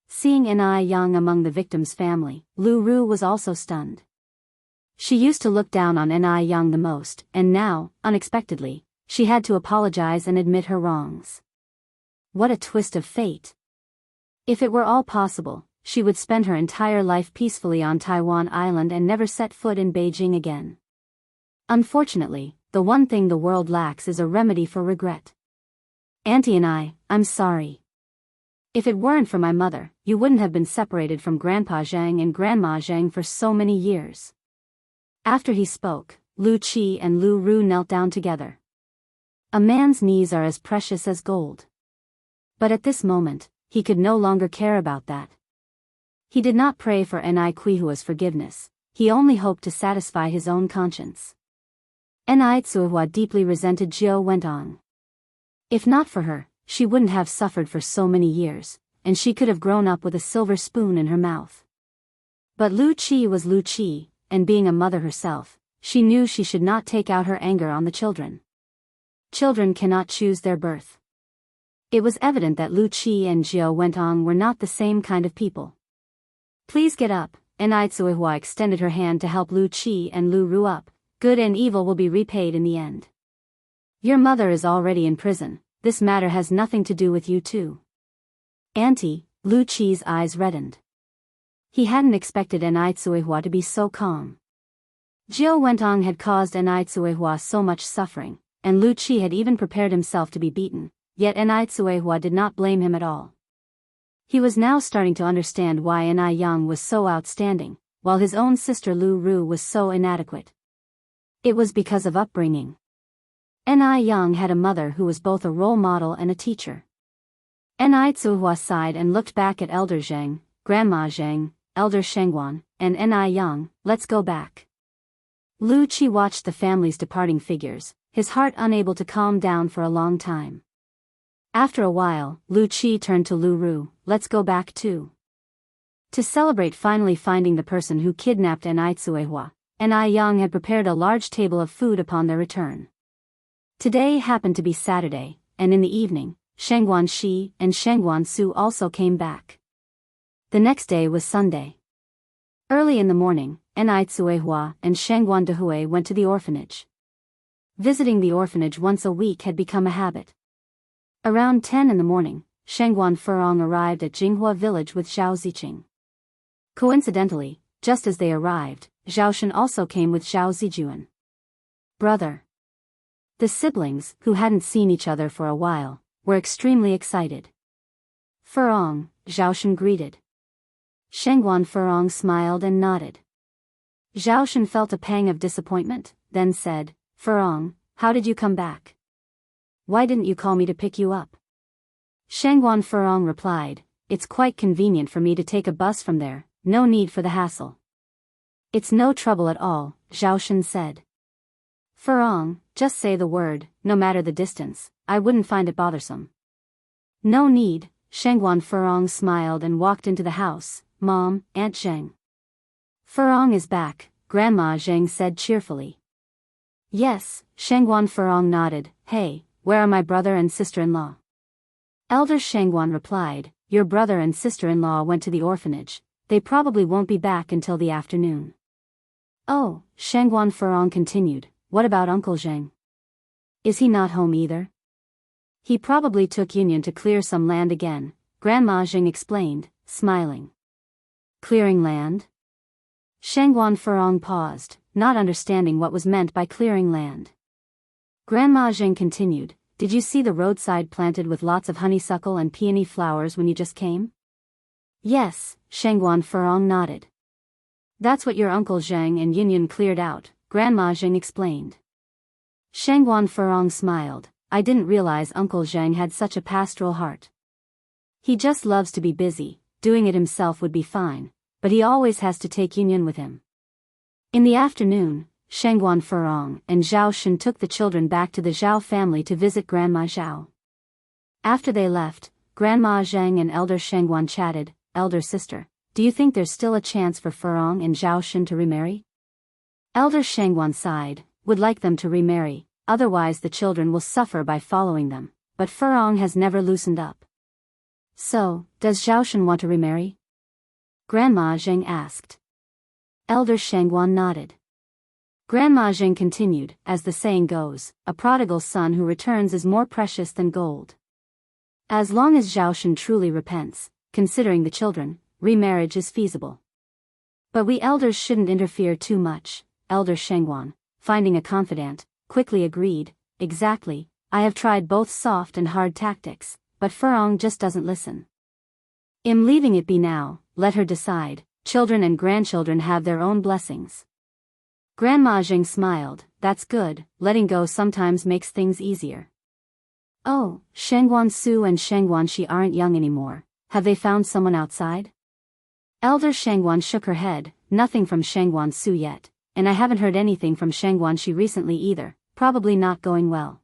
Seeing Ni Yang among the victim's family, Lu Ru was also stunned. She used to look down on Ni Yang the most, and now, unexpectedly, she had to apologize and admit her wrongs. What a twist of fate. If it were all possible, she would spend her entire life peacefully on Taiwan Island and never set foot in Beijing again. Unfortunately, the one thing the world lacks is a remedy for regret. Auntie and I'm sorry. If it weren't for my mother, you wouldn't have been separated from Grandpa Zhang and Grandma Zhang for so many years. After he spoke, Lu Qi and Lu Ru knelt down together. A man's knees are as precious as gold. But at this moment, he could no longer care about that. He did not pray for Ni Kuihua's forgiveness, he only hoped to satisfy his own conscience. Ni Tsuihua deeply resented Jiao Wentong. If not for her, she wouldn't have suffered for so many years, and she could have grown up with a silver spoon in her mouth. But Lu Qi was Lu Qi, and being a mother herself, she knew she should not take out her anger on the children. Children cannot choose their birth. It was evident that Lu Qi and Jiao Wentong were not the same kind of people. Please get up, Ni Tsuihua extended her hand to help Lu Qi and Lu Ru up. Good and evil will be repaid in the end. Your mother is already in prison, this matter has nothing to do with you too. Auntie, Lu Qi's eyes reddened. He hadn't expected Ni Tsuihua to be so calm. Jiao Wentong had caused Ni Tsuihua so much suffering, and Lu Qi had even prepared himself to be beaten, yet Ni Tsuihua did not blame him at all. He was now starting to understand why Ni Yang was so outstanding, while his own sister Lu Ru was so inadequate. It was because of upbringing. Ni Yang had a mother who was both a role model and a teacher. Ni Tsuihua sighed and looked back at Elder Zhang, Grandma Zhang, Elder Shengguan, and Ni Yang, let's go back. Lu Qi watched the family's departing figures, his heart unable to calm down for a long time. After a while, Lu Qi turned to Lu Ru, let's go back too. To celebrate finally finding the person who kidnapped Ni Tsuihua, Ni Yang had prepared a large table of food upon their return. Today happened to be Saturday, and in the evening, Shengguan Shi and Shengguan Su also came back. The next day was Sunday. Early in the morning, Ni Tsuihua and Shengguan Dehui went to the orphanage. Visiting the orphanage once a week had become a habit. Around 10 in the morning, Shengguan Furong arrived at Jinghua village with Zhao Ziqing. Coincidentally, just as they arrived, Zhao Shen also came with Zhao Zijuan. Brother. The siblings, who hadn't seen each other for a while, were extremely excited. Furong, Zhao Shen greeted. Shengguan Furong smiled and nodded. Zhao Shen felt a pang of disappointment, then said, Furong, how did you come back? Why didn't you call me to pick you up? Shengguan Furong replied, it's quite convenient for me to take a bus from there, no need for the hassle. It's no trouble at all, Zhao Shen said. Furong, just say the word, no matter the distance, I wouldn't find it bothersome. No need, Shengguan Furong smiled and walked into the house, Mom, Aunt Zheng. Furong is back, Grandma Zheng said cheerfully. Yes, Shengguan Furong nodded, hey, where are my brother and sister-in-law? Elder Shengguan replied, your brother and sister-in-law went to the orphanage, they probably won't be back until the afternoon. Oh, Shengguan Furong continued, what about Uncle Zheng? Is he not home either? He probably took Union to clear some land again, Grandma Zheng explained, smiling. Clearing land? Shengguan Furong paused, not understanding what was meant by clearing land. Grandma Zheng continued, did you see the roadside planted with lots of honeysuckle and peony flowers when you just came? Yes, Shengguan Furong nodded. That's what your Uncle Zheng and Yin cleared out, Grandma Zheng explained. Shengguan Furong smiled, I didn't realize Uncle Zheng had such a pastoral heart. He just loves to be busy, doing it himself would be fine, but he always has to take Yunyan with him. In the afternoon, Shengguan Furong and Zhao Shen took the children back to the Zhao family to visit Grandma Zhao. After they left, Grandma Zheng and Elder Shengguan chatted. Elder sister, do you think there's still a chance for Furong and Zhao Shen to remarry? Elder Shengguan sighed, would like them to remarry, otherwise the children will suffer by following them, but Furong has never loosened up. So, does Zhao Shen want to remarry? Grandma Zheng asked. Elder Shengguan nodded. Grandma Zheng continued, as the saying goes, a prodigal son who returns is more precious than gold. As long as Zhao Shen truly repents, considering the children, remarriage is feasible. But we elders shouldn't interfere too much, Elder Shengguan, finding a confidant, quickly agreed, exactly, I have tried both soft and hard tactics, but Furong just doesn't listen. I'm leaving it be now, let her decide, children and grandchildren have their own blessings. Grandma Zheng smiled, that's good, letting go sometimes makes things easier. Oh, Shengguan Su and Shengguan Shi aren't young anymore, have they found someone outside? Elder Shengguan shook her head, nothing from Shengguan Su yet, and I haven't heard anything from Shengguan Shi recently either, probably not going well.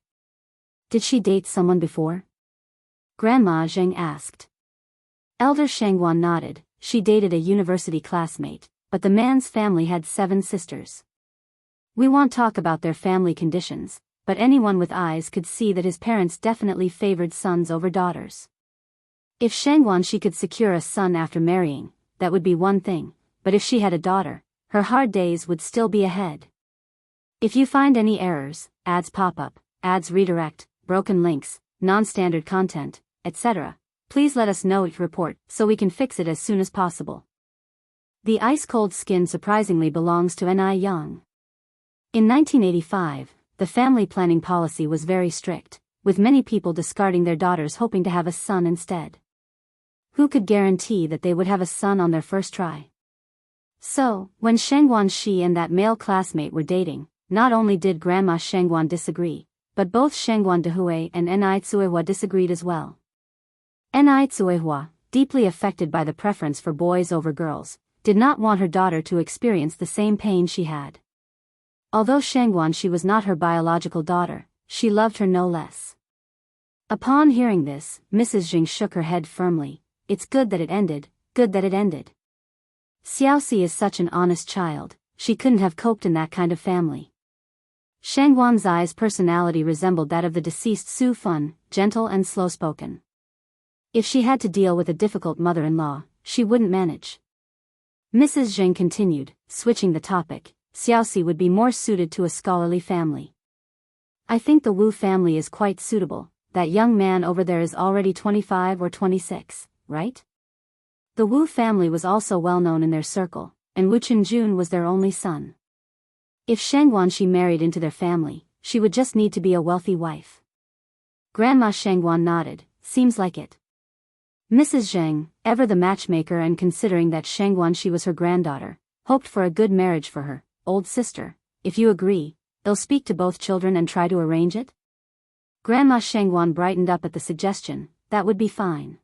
Did she date someone before? Grandma Zheng asked. Elder Shengguan nodded, she dated a university classmate, but the man's family had 7 sisters. We won't talk about their family conditions, but anyone with eyes could see that his parents definitely favored sons over daughters. If Shengguan Shi could secure a son after marrying, that would be one thing, but if she had a daughter, her hard days would still be ahead. If you find any errors, ads pop up, ads redirect, broken links, non-standard content, etc., please let us know it report so we can fix it as soon as possible. The ice-cold skin surprisingly belongs to Ni Yang. In 1985, the family planning policy was very strict, with many people discarding their daughters hoping to have a son instead. Who could guarantee that they would have a son on their first try? So, when Shengguan Shi and that male classmate were dating, not only did Grandma Shengguan disagree, but both Shengguan Dehui and Ni Tsuehua disagreed as well. Ni Tsuehua, deeply affected by the preference for boys over girls, did not want her daughter to experience the same pain she had. Although Shengguan Shi was not her biological daughter, she loved her no less. Upon hearing this, Mrs. Jing shook her head firmly. It's good that it ended, good that it ended. Xiaoxi is such an honest child, she couldn't have coped in that kind of family. Shengguan Zai's personality resembled that of the deceased Su Fun, gentle and slow-spoken. If she had to deal with a difficult mother-in-law, she wouldn't manage. Mrs. Jing continued, switching the topic. Xiaoxi would be more suited to a scholarly family. I think the Wu family is quite suitable, that young man over there is already 25 or 26, right? The Wu family was also well known in their circle, and Wu Chenjun was their only son. If Shengguan Shi married into their family, she would just need to be a wealthy wife. Grandma Shengguan nodded, seems like it. Mrs. Zheng, ever the matchmaker and considering that Shengguan Shi was her granddaughter, hoped for a good marriage for her. Old sister, if you agree, they'll speak to both children and try to arrange it? Grandma Shengguan brightened up at the suggestion, that would be fine.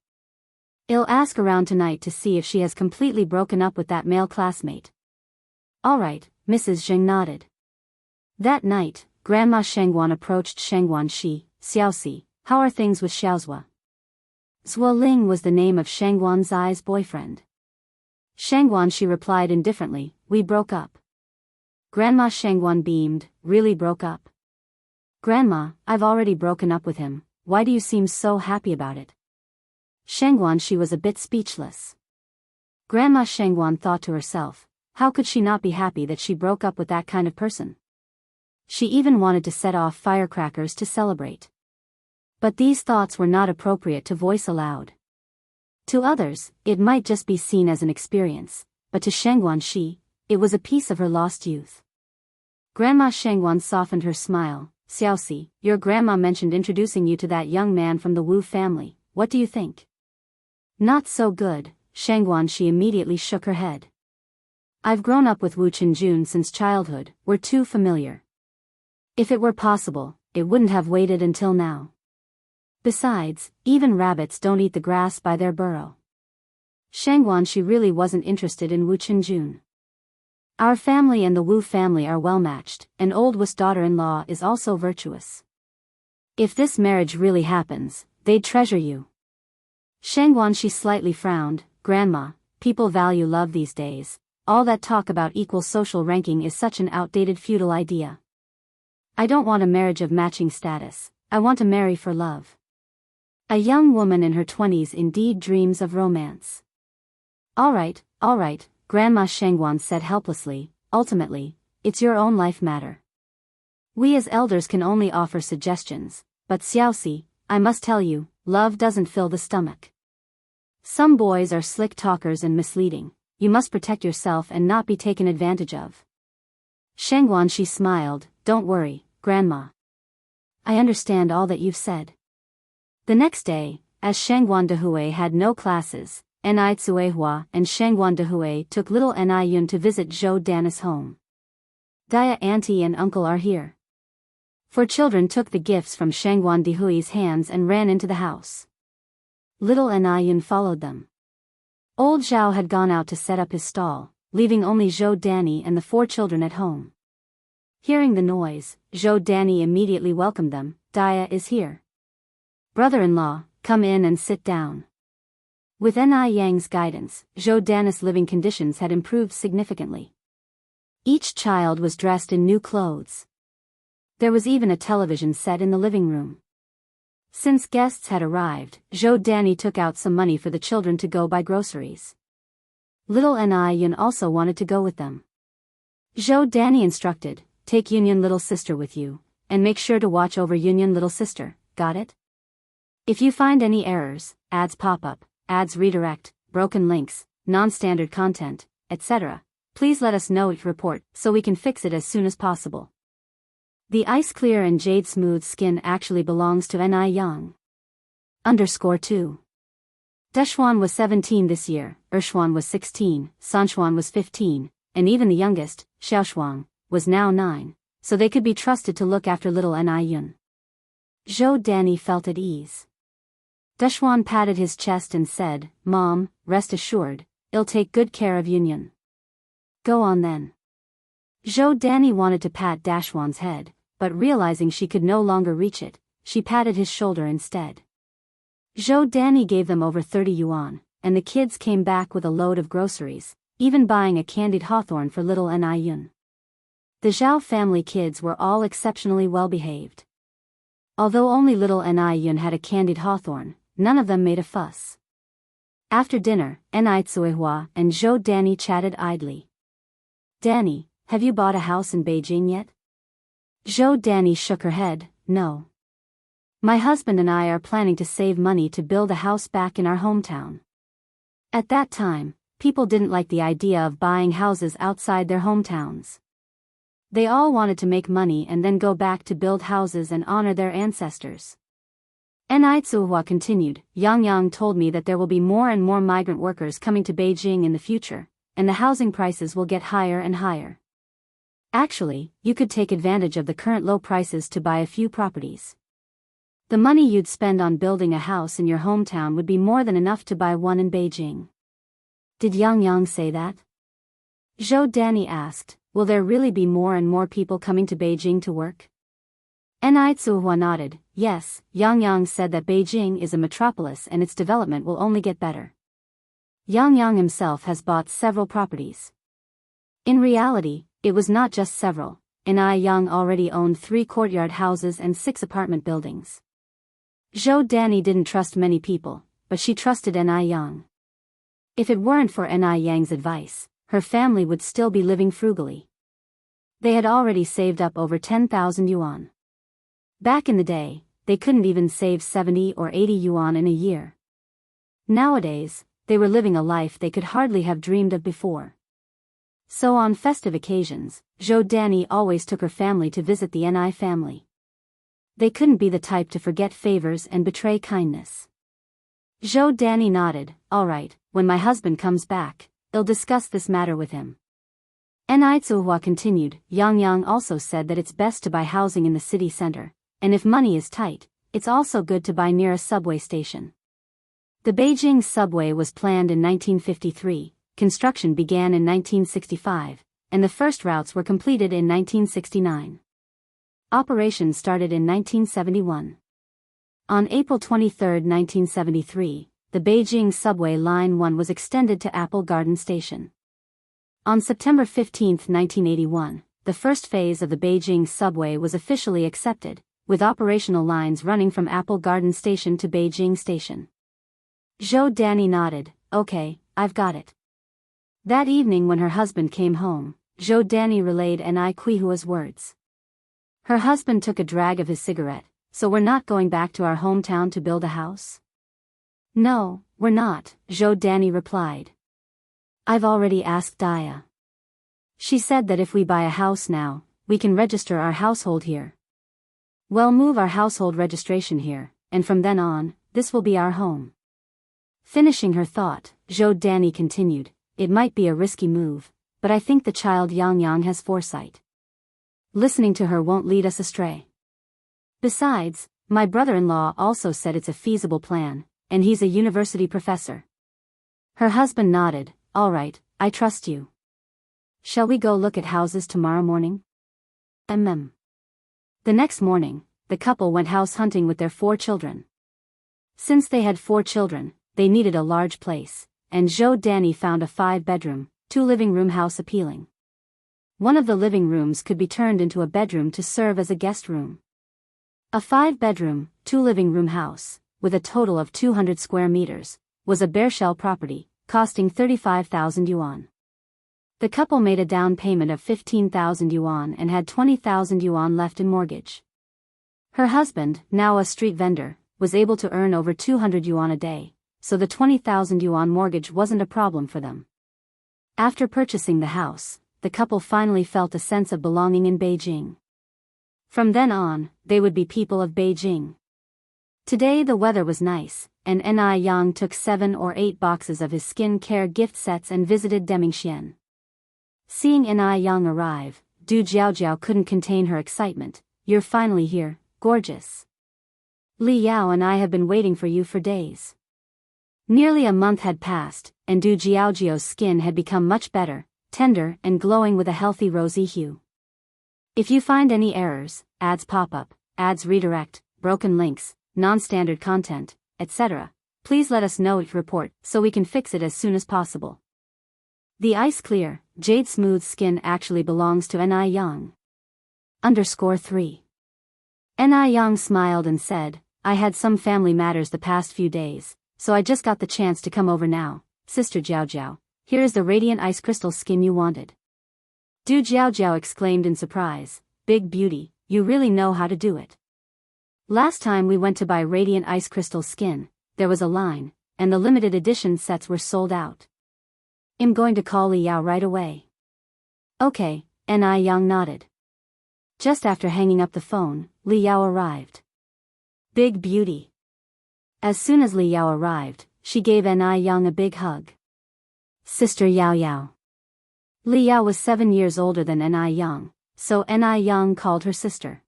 I'll ask around tonight to see if she has completely broken up with that male classmate. All right, Mrs. Zheng nodded. That night, Grandma Shengguan approached Shengguan Shi, Xiaoxi, how are things with Xiaozhua? Zhuo Ling was the name of Shengguan Zai's boyfriend. Shengguan Shi replied indifferently, we broke up. Grandma Shengguan beamed, really broke up? Grandma, I've already broken up with him, why do you seem so happy about it? Shengguan Shi was a bit speechless. Grandma Shengguan thought to herself, how could she not be happy that she broke up with that kind of person? She even wanted to set off firecrackers to celebrate. But these thoughts were not appropriate to voice aloud. To others, it might just be seen as an experience, but to Shengguan Shi, it was a piece of her lost youth. Grandma Shengguan softened her smile. Xiaoxi, your grandma mentioned introducing you to that young man from the Wu family, what do you think? Not so good, Shengguan Shi immediately shook her head. I've grown up with Wu Chenjun since childhood, we're too familiar. If it were possible, it wouldn't have waited until now. Besides, even rabbits don't eat the grass by their burrow. Xianxia really wasn't interested in Wu Chenjun. Our family and the Wu family are well matched, and old Wu's daughter-in-law is also virtuous. If this marriage really happens, they'd treasure you. Xianxia slightly frowned. Grandma, people value love these days. All that talk about equal social ranking is such an outdated feudal idea. I don't want a marriage of matching status, I want to marry for love. A young woman in her 20s indeed dreams of romance. All right, Grandma Xianxia said helplessly, ultimately, it's your own life matter. We as elders can only offer suggestions, but Xiaoxi, I must tell you, love doesn't fill the stomach. Some boys are slick talkers and misleading. You must protect yourself and not be taken advantage of. Xianxia smiled. Don't worry, Grandma. I understand all that you've said. The next day, as Xianxia Dehui had no classes, Ni Tsuehua and Xianxia Dehui took little Ni Yun to visit Zhou Dan's home. Dia auntie and uncle are here. Four children took the gifts from Xianxia Dehui's hands and ran into the house. Little Ni Yun followed them. Old Zhao had gone out to set up his stall, leaving only Zhou Danny and the four children at home. Hearing the noise, Zhou Danny immediately welcomed them. Dia is here. Brother-in-law, come in and sit down. With Ni Yang's guidance, Zhou Dan's living conditions had improved significantly. Each child was dressed in new clothes. There was even a television set in the living room. Since guests had arrived, Zhou Danny took out some money for the children to go buy groceries. Little Ni Yun also wanted to go with them. Zhou Danny instructed, take Yun little sister with you, and make sure to watch over Yun little sister, got it? If you find any errors, ads pop up, ads redirect, broken links, non-standard content, etc., please let us know it report so we can fix it as soon as possible. The ice-clear and jade-smooth skin actually belongs to Ni Yang. _2. Deshuan was 17 this year, Ershuan was 16, Sanshuan was 15, and even the youngest, Xiaoshuang, was now 9, so they could be trusted to look after little Ni Yun. Zhou Danny felt at ease. Deshuan patted his chest and said, Mom, rest assured, I'll take good care of Yun. Go on then. Zhou Danny wanted to pat Dashuan's head, but realizing she could no longer reach it, she patted his shoulder instead. Zhou Danny gave them over 30 yuan, and the kids came back with a load of groceries, even buying a candied hawthorn for little Ni Yun. The Zhao family kids were all exceptionally well behaved. Although only little Ni Yun had a candied hawthorn, none of them made a fuss. After dinner, Ni Tsuehua and Zhou Danny chatted idly. Danny, have you bought a house in Beijing yet? Zhou Danny shook her head, no. My husband and I are planning to save money to build a house back in our hometown. At that time, people didn't like the idea of buying houses outside their hometowns. They all wanted to make money and then go back to build houses and honor their ancestors. Ni Tsuehua continued, Yang told me that there will be more and more migrant workers coming to Beijing in the future, and the housing prices will get higher and higher. Actually, you could take advantage of the current low prices to buy a few properties. The money you'd spend on building a house in your hometown would be more than enough to buy one in Beijing. Did Yang say that? Zhou Danny asked, will there really be more and more people coming to Beijing to work? Ni Tsuehua nodded, yes, Yang said that Beijing is a metropolis and its development will only get better. Yang himself has bought several properties. In reality, it was not just several. Ni Yang already owned 3 courtyard houses and 6 apartment buildings. Zhou Danny didn't trust many people, but she trusted Ni Yang. If it weren't for Ni Yang's advice, her family would still be living frugally. They had already saved up over 10,000 yuan. Back in the day, they couldn't even save 70 or 80 yuan in a year. Nowadays, they were living a life they could hardly have dreamed of before. So on festive occasions, Zhou Danny always took her family to visit the Ni family. They couldn't be the type to forget favors and betray kindness. Zhou Danny nodded, all right, when my husband comes back, I'll discuss this matter with him. Ni Tsuehua continued, Yang also said that it's best to buy housing in the city center, and if money is tight, it's also good to buy near a subway station. The Beijing subway was planned in 1953, construction began in 1965, and the first routes were completed in 1969. Operations started in 1971. On April 23, 1973, the Beijing Subway Line 1 was extended to Apple Garden Station. On September 15, 1981, the first phase of the Beijing subway was officially accepted, with operational lines running from Apple Garden Station to Beijing Station. Zhou Danny nodded, "Okay, I've got it." That evening when her husband came home, Zhou Danny relayed Ni Kuihua's words. Her husband took a drag of his cigarette. "So we're not going back to our hometown to build a house?" "No, we're not," Zhou Danny replied. "I've already asked Daya. She said that if we buy a house now, we can register our household here. We'll move our household registration here, and from then on, this will be our home." Finishing her thought, Zhou Danny continued, "It might be a risky move, but I think the child Yang Yang has foresight. Listening to her won't lead us astray. Besides, my brother-in-law also said it's a feasible plan, and he's a university professor." Her husband nodded, "All right, I trust you. Shall we go look at houses tomorrow morning?" The next morning, the couple went house hunting with their 4 children. Since they had 4 children, they needed a large place, and Zhou Danny found a 5-bedroom, 2-living-room house appealing. One of the living rooms could be turned into a bedroom to serve as a guest room. A 5-bedroom, 2-living-room house, with a total of 200 square meters, was a bare shell property, costing 35,000 yuan. The couple made a down payment of 15,000 yuan and had 20,000 yuan left in mortgage. Her husband, now a street vendor, was able to earn over 200 yuan a day, so the 20,000 yuan mortgage wasn't a problem for them. After purchasing the house, the couple finally felt a sense of belonging in Beijing. From then on, they would be people of Beijing. Today the weather was nice, and Ni Yang took 7 or 8 boxes of his skin care gift sets and visited Demingxian. Seeing Ni Yang arrive, Du Jiaojiao couldn't contain her excitement. "You're finally here, gorgeous. Li Yao and I have been waiting for you for days." Nearly a month had passed, and Du Jiaojiao's skin had become much better, tender and glowing with a healthy rosy hue. If you find any errors, ads pop up, ads redirect, broken links, non-standard content, etc., please let us know it report so we can fix it as soon as possible. The ice-clear, jade-smooth skin actually belongs to Ni Yang. _3. Ni Yang smiled and said, "I had some family matters the past few days, so I just got the chance to come over now. Sister Jiaojiao, here is the radiant ice crystal skin you wanted." Du Jiaojiao exclaimed in surprise, "Big beauty, you really know how to do it. Last time we went to buy radiant ice crystal skin, there was a line, and the limited edition sets were sold out. I'm going to call Li Yao right away." "Okay," Ni Yang nodded. Just after hanging up the phone, Li Yao arrived. Big beauty. As soon as Li Yao arrived, she gave Ni Yang a big hug. "Sister Yao Yao." Li Yao was 7 years older than Ni Yang, so Ni Yang called her sister.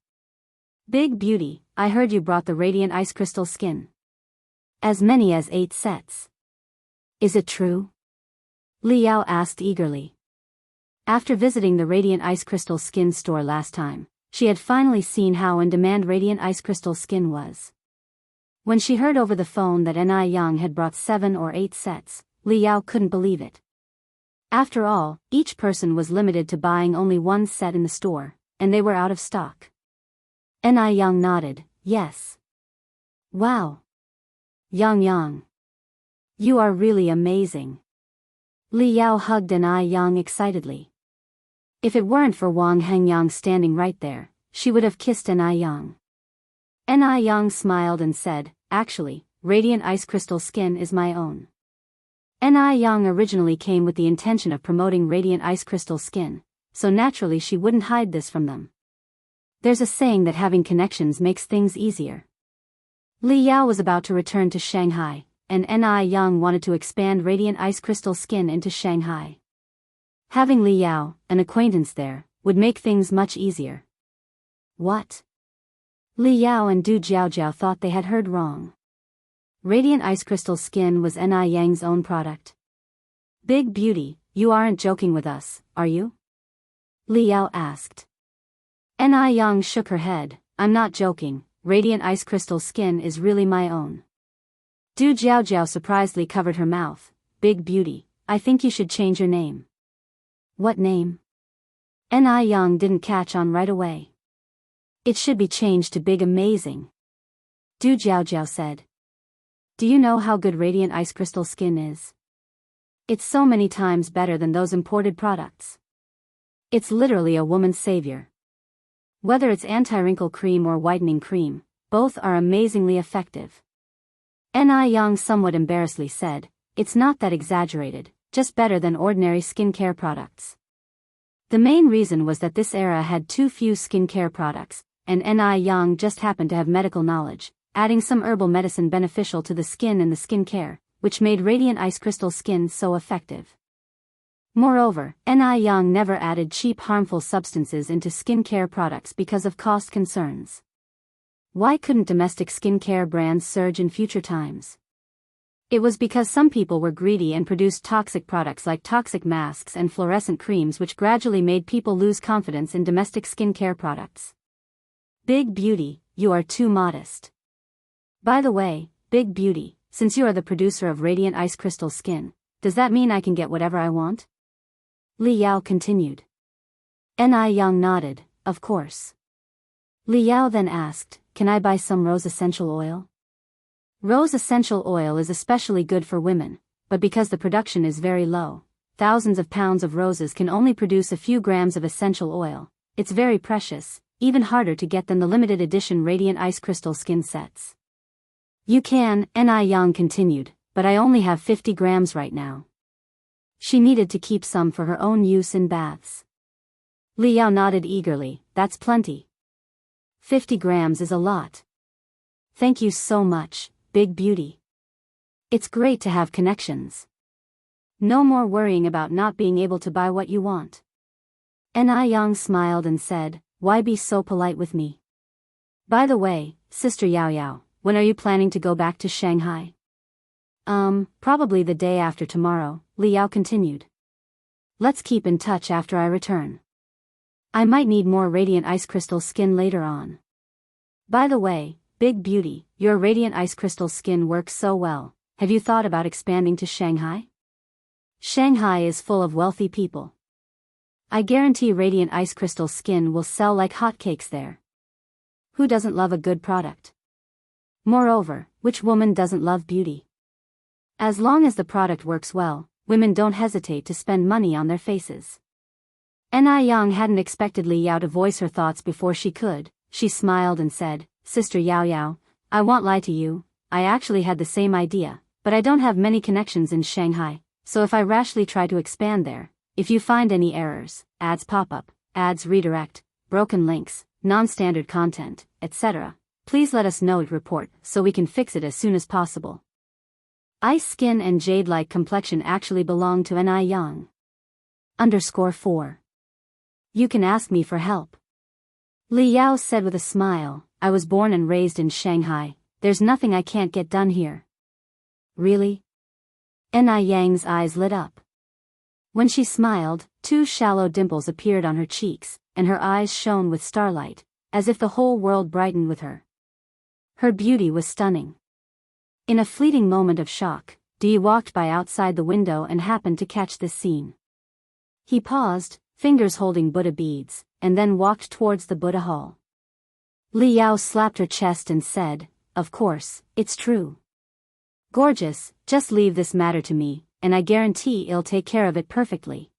"Big beauty, I heard you brought the radiant ice crystal skin. As many as 8 sets. Is it true?" Li Yao asked eagerly. After visiting the radiant ice crystal skin store last time, she had finally seen how in demand radiant ice crystal skin was. When she heard over the phone that Ni Yang had brought 7 or 8 sets, Li Yao couldn't believe it. After all, each person was limited to buying only 1 set in the store, and they were out of stock. Ni Yang nodded, "Yes." "Wow. Yang Yang. You are really amazing." Li Yao hugged Ni Yang excitedly. If it weren't for Wang Hengyang standing right there, she would have kissed Ni Yang. Ni Yang smiled and said, "Actually, radiant ice crystal skin is my own." Ni Yang originally came with the intention of promoting radiant ice crystal skin, so naturally she wouldn't hide this from them. There's a saying that having connections makes things easier. Li Yao was about to return to Shanghai, and Ni Yang wanted to expand radiant ice crystal skin into Shanghai. Having Li Yao, an acquaintance there, would make things much easier. "What? Li Yao and Du Jiaojiao thought they had heard wrong. Radiant Ice Crystal Skin was Ni Yang's own product. Big Beauty, you aren't joking with us, are you? Li Yao asked. Ni Yang shook her head. I'm not joking, Radiant Ice Crystal Skin is really my own. Du Jiaojiao surprisingly covered her mouth. Big Beauty, I think you should change your name. What name? Ni Yang didn't catch on right away. It should be changed to Big Amazing. Du Jiaojiao said. Do you know how good Radiant Ice Crystal Skin is? It's so many times better than those imported products. It's literally a woman's savior. Whether it's anti-wrinkle cream or whitening cream, both are amazingly effective. Ni Yang somewhat embarrassedly said, it's not that exaggerated, just better than ordinary skincare products. The main reason was that this era had too few skincare products, and Ni Yang just happened to have medical knowledge, adding some herbal medicine beneficial to the skin and the skincare, which made Radiant Ice Crystal Skin so effective. Moreover, Ni Yang never added cheap harmful substances into skincare products because of cost concerns. Why couldn't domestic skincare brands surge in future times? It was because some people were greedy and produced toxic products like toxic masks and fluorescent creams, which gradually made people lose confidence in domestic skincare products. Big Beauty, you are too modest. By the way, Big Beauty, since you are the producer of Radiant Ice Crystal Skin, does that mean I can get whatever I want? Li Yao continued. Ni Yang nodded, of course. Li Yao then asked, can I buy some rose essential oil? Rose essential oil is especially good for women, but because the production is very low, thousands of pounds of roses can only produce a few grams of essential oil. It's very precious, even harder to get than the limited edition Radiant Ice Crystal Skin sets. You can, Ni Yang continued, but I only have 50 grams right now. She needed to keep some for her own use in baths. Li Yao nodded eagerly, that's plenty. 50 grams is a lot. Thank you so much, Big Beauty. It's great to have connections. No more worrying about not being able to buy what you want. Ni Yang smiled and said, why be so polite with me? By the way, Sister Yao Yao, when are you planning to go back to Shanghai? Probably the day after tomorrow, Li Yao continued. Let's keep in touch after I return. I might need more Radiant Ice Crystal Skin later on. By the way, Big Beauty, your Radiant Ice Crystal Skin works so well, have you thought about expanding to Shanghai? Shanghai is full of wealthy people. I guarantee Radiant Ice Crystal Skin will sell like hotcakes there. Who doesn't love a good product? Moreover, which woman doesn't love beauty? As long as the product works well, women don't hesitate to spend money on their faces. Ni Yang hadn't expected Li Yao to voice her thoughts before she could. She smiled and said, Sister Yao Yao, I won't lie to you, I actually had the same idea, but I don't have many connections in Shanghai, so if I rashly try to expand there, if you find any errors, ads pop up, ads redirect, broken links, non-standard content, etc., please let us know it report so we can fix it as soon as possible. Ice skin and jade-like complexion actually belong to Ni Yang. _4. You can ask me for help. Li Yao said with a smile, I was born and raised in Shanghai, there's nothing I can't get done here. Really? Ni Yang's eyes lit up. When she smiled, 2 shallow dimples appeared on her cheeks, and her eyes shone with starlight, as if the whole world brightened with her. Her beauty was stunning. In a fleeting moment of shock, Dee walked by outside the window and happened to catch this scene. He paused, fingers holding Buddha beads, and then walked towards the Buddha hall. Li Yao slapped her chest and said, of course, it's true. Gorgeous, just leave this matter to me, and I guarantee I'll take care of it perfectly.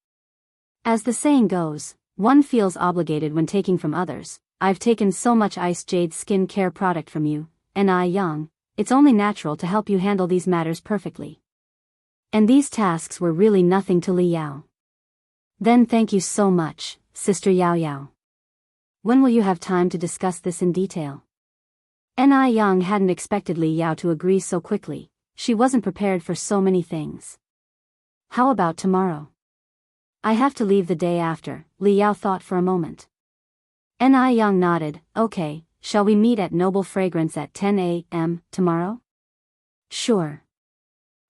As the saying goes, one feels obligated when taking from others. I've taken so much Ice Jade skin care product from you, Ni Yang, it's only natural to help you handle these matters perfectly. And these tasks were really nothing to Li Yao. Then thank you so much, Sister Yao Yao. When will you have time to discuss this in detail? Ni Yang hadn't expected Li Yao to agree so quickly, she wasn't prepared for so many things. How about tomorrow? I have to leave the day after, Li Yao thought for a moment. Ni Yang nodded, okay, shall we meet at Noble Fragrance at 10 a.m. tomorrow? Sure.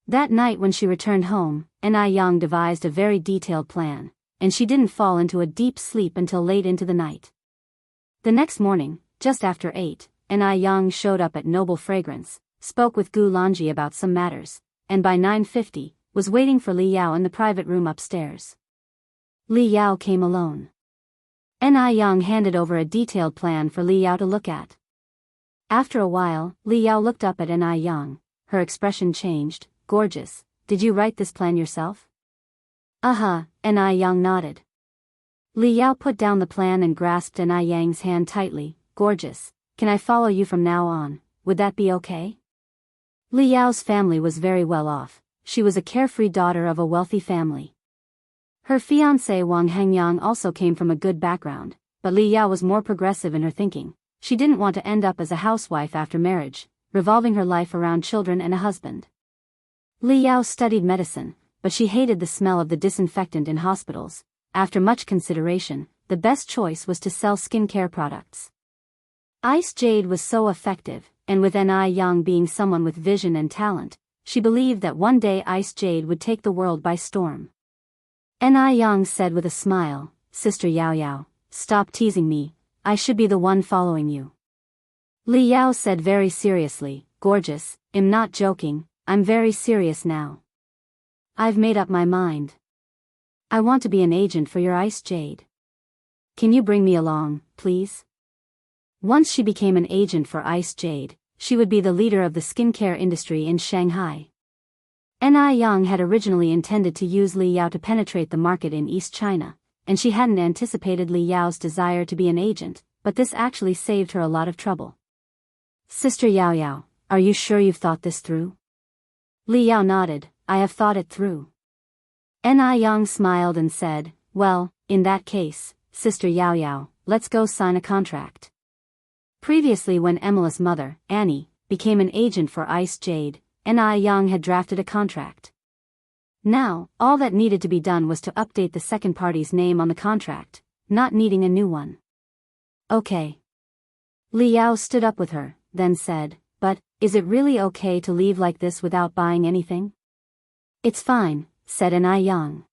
That night when she returned home, Yang devised a very detailed plan, and she didn't fall into a deep sleep until late into the night. The next morning, just after 8, Yang showed up at Noble Fragrance, spoke with Gu Lanji about some matters, and by 9:50, was waiting for Li Yao in the private room upstairs. Li Yao came alone. Yang handed over a detailed plan for Li Yao to look at. After a while, Li Yao looked up at Yang. Her expression changed. Gorgeous, did you write this plan yourself? Yang nodded. Li Yao put down the plan and grasped Yang's hand tightly. Gorgeous, can I follow you from now on, would that be okay? Li Yao's family was very well off. She was a carefree daughter of a wealthy family. Her fiancé Wang Hengyang also came from a good background, but Li Yao was more progressive in her thinking. She didn't want to end up as a housewife after marriage, revolving her life around children and a husband. Li Yao studied medicine, but she hated the smell of the disinfectant in hospitals. After much consideration, the best choice was to sell skincare products. Ice Jade was so effective, and with Yang being someone with vision and talent, she believed that one day Ice Jade would take the world by storm. Yang said with a smile, Sister Yao Yao, stop teasing me, I should be the one following you. Li Yao said very seriously, Gorgeous, I'm not joking, I'm very serious now. I've made up my mind. I want to be an agent for your Ice Jade. Can you bring me along, please? Once she became an agent for Ice Jade, she would be the leader of the skincare industry in Shanghai. Yang had originally intended to use Li Yao to penetrate the market in East China, and she hadn't anticipated Li Yao's desire to be an agent, but this actually saved her a lot of trouble. Sister Yao Yao, are you sure you've thought this through? Li Yao nodded, I have thought it through. Yang smiled and said, well, in that case, Sister Yao Yao, let's go sign a contract. Previously when Emily's mother, Annie, became an agent for Ice Jade, Yang had drafted a contract. Now, all that needed to be done was to update the second party's name on the contract, not needing a new one. Okay. Li Yao stood up with her, then said, but, is it really okay to leave like this without buying anything? It's fine, said Yang.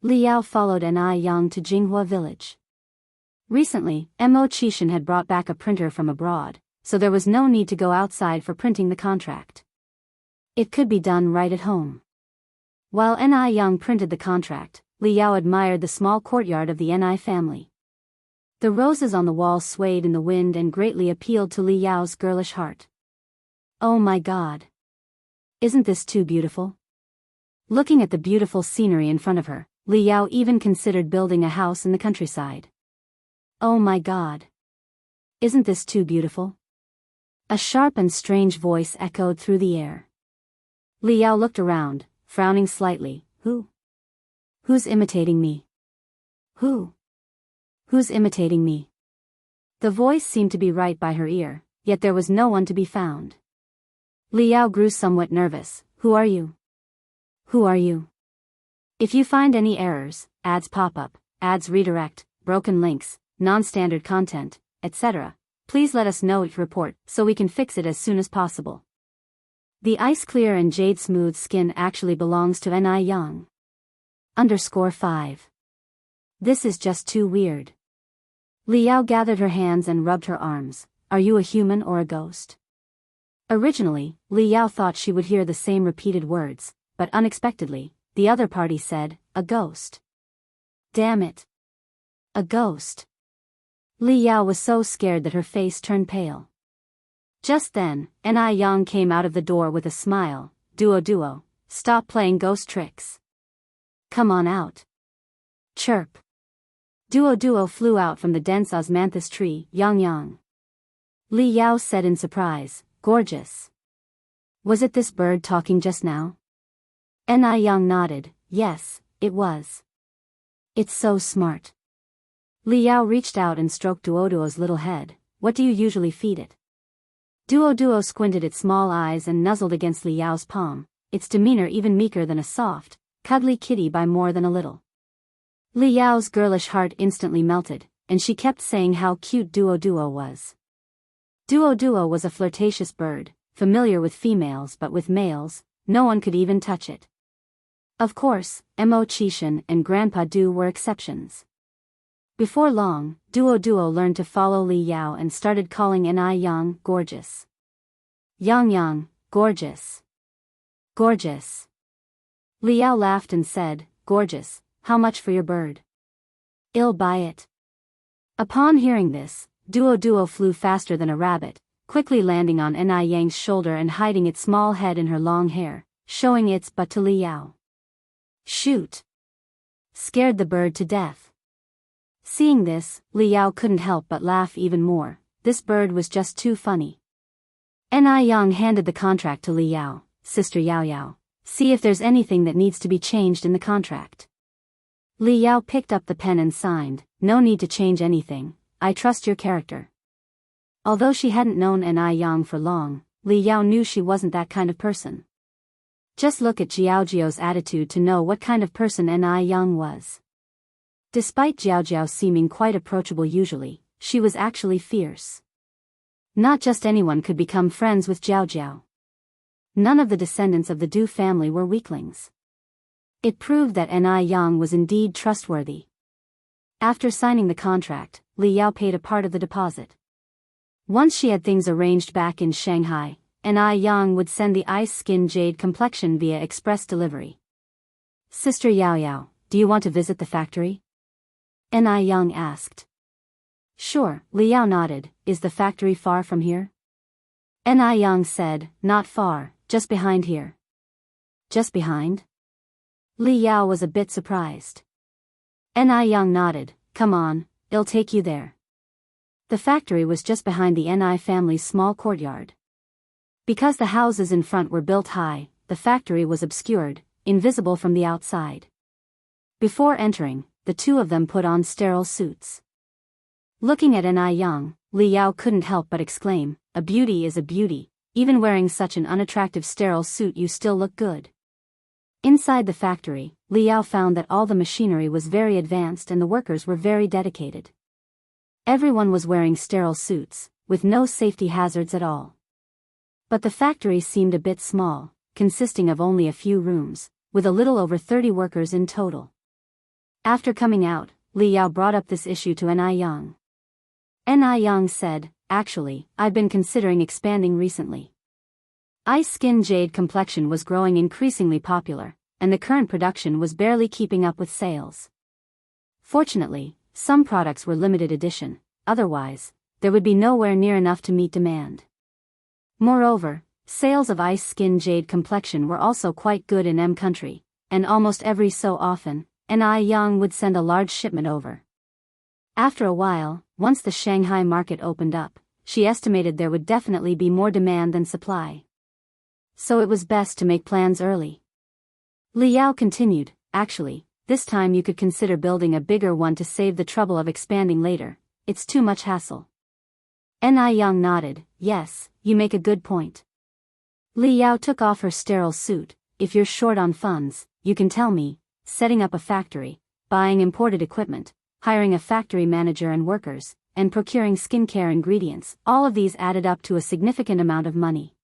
Li Yao followed Yang to Jinghua village. Recently, Mo Qishan had brought back a printer from abroad, so there was no need to go outside for printing the contract. It could be done right at home. While Yang printed the contract, Li Yao admired the small courtyard of the Ni family. The roses on the wall swayed in the wind and greatly appealed to Li Yao's girlish heart. Oh my God! Isn't this too beautiful? Looking at the beautiful scenery in front of her, Li Yao even considered building a house in the countryside. Oh my God! Isn't this too beautiful? A sharp and strange voice echoed through the air. Li Yao looked around, frowning slightly. Who's imitating me? Who's imitating me? The voice seemed to be right by her ear, yet there was no one to be found. Li Yao grew somewhat nervous. Who are you? Who are you? If you find any errors, ads pop up, ads redirect, broken links, non-standard content, etc., please let us know each report so we can fix it as soon as possible. The ice clear and jade smooth skin actually belongs to Yang. _5. This is just too weird. Li Yao gathered her hands and rubbed her arms. Are you a human or a ghost? Originally, Li Yao thought she would hear the same repeated words, but unexpectedly, the other party said, a ghost. Damn it. A ghost. Li Yao was so scared that her face turned pale. Just then, Yang came out of the door with a smile. Duo, stop playing ghost tricks. Come on out. Chirp. Duo flew out from the dense osmanthus tree. Yang. Li Yao said in surprise, gorgeous. Was it this bird talking just now? Yang nodded, yes, it was. It's so smart. Li Yao reached out and stroked Duo's little head. What do you usually feed it? Duo squinted its small eyes and nuzzled against Li Yao's palm, its demeanor even meeker than a soft, cuddly kitty by more than a little. Li Yao's girlish heart instantly melted, and she kept saying how cute Duo was. Duo was a flirtatious bird, familiar with females but with males, no one could even touch it. Of course, Mo Qishan and Grandpa Du were exceptions. Before long, Duo learned to follow Li Yao and started calling Yang gorgeous. Yang, gorgeous. Gorgeous. Li Yao laughed and said, gorgeous, how much for your bird? I'll buy it. Upon hearing this, Duo flew faster than a rabbit, quickly landing on Yang's shoulder and hiding its small head in her long hair, showing its butt to Li Yao. Shoot! Scared the bird to death. Seeing this, Li Yao couldn't help but laugh even more. This bird was just too funny. Yang handed the contract to Li Yao. Sister Yao, see if there's anything that needs to be changed in the contract. Li Yao picked up the pen and signed, no need to change anything, I trust your character. Although she hadn't known Yang for long, Li Yao knew she wasn't that kind of person. Just look at Jiao's attitude to know what kind of person Yang was. Despite Jiao seeming quite approachable usually, she was actually fierce. Not just anyone could become friends with Jiao. None of the descendants of the Du family were weaklings. It proved that Yang was indeed trustworthy. After signing the contract, Li Yao paid a part of the deposit. Once she had things arranged back in Shanghai, Yang would send the ice-skin jade complexion via express delivery. Sister Yao, do you want to visit the factory? Yang asked. Sure, Li Yao nodded, is the factory far from here? Yang said, not far, just behind here. Just behind? Li Yao was a bit surprised. Yang nodded, come on, I'll take you there. The factory was just behind the Ni family's small courtyard. Because the houses in front were built high, the factory was obscured, invisible from the outside. Before entering, the two of them put on sterile suits. Looking at Yang, Li Yao couldn't help but exclaim, a beauty is a beauty, even wearing such an unattractive sterile suit you still look good. Inside the factory, Li Yao found that all the machinery was very advanced and the workers were very dedicated. Everyone was wearing sterile suits, with no safety hazards at all. But the factory seemed a bit small, consisting of only a few rooms, with a little over 30 workers in total. After coming out, Li Yao brought up this issue to Yang. Yang said, actually, I've been considering expanding recently. Ice-skin jade complexion was growing increasingly popular, and the current production was barely keeping up with sales. Fortunately, some products were limited edition, otherwise, there would be nowhere near enough to meet demand. Moreover, sales of ice-skin jade complexion were also quite good in M country, and almost every so often, Yang would send a large shipment over. After a while, once the Shanghai market opened up, she estimated there would definitely be more demand than supply. So it was best to make plans early. Li Yao continued, actually, this time you could consider building a bigger one to save the trouble of expanding later, it's too much hassle. Yang nodded, yes, you make a good point. Li Yao took off her sterile suit, if you're short on funds, you can tell me, setting up a factory, buying imported equipment, hiring a factory manager and workers, and procuring skincare ingredients, all of these added up to a significant amount of money.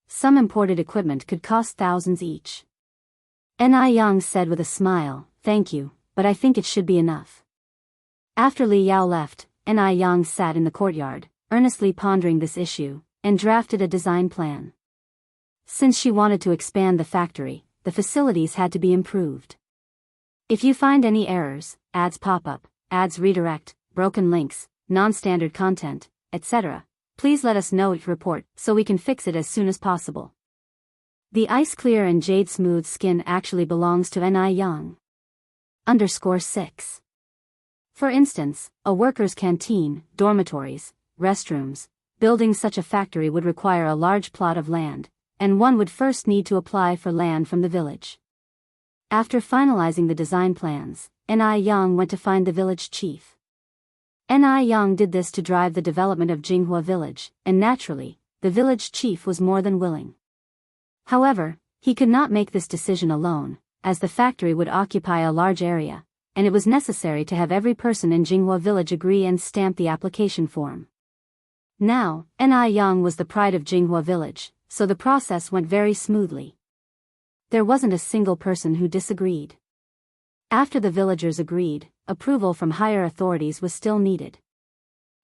Some imported equipment could cost thousands each. Yang said with a smile, thank you, but I think it should be enough. After Li Yao left, Yang sat in the courtyard, earnestly pondering this issue, and drafted a design plan. Since she wanted to expand the factory, the facilities had to be improved. If you find any errors, ads pop up, ads redirect, broken links, non-standard content, etc., please let us know it report so we can fix it as soon as possible. The ice clear and jade smooth skin actually belongs to Yang. _6. For instance, a worker's canteen, dormitories, restrooms, building such a factory would require a large plot of land, and one would first need to apply for land from the village. After finalizing the design plans, Yang went to find the village chief. Yang did this to drive the development of Jianghu village, and naturally, the village chief was more than willing. However, he could not make this decision alone, as the factory would occupy a large area, and it was necessary to have every person in Jianghu village agree and stamp the application form. Now, Ni Yang was the pride of Jinghua village, so the process went very smoothly. There wasn't a single person who disagreed. After the villagers agreed, approval from higher authorities was still needed.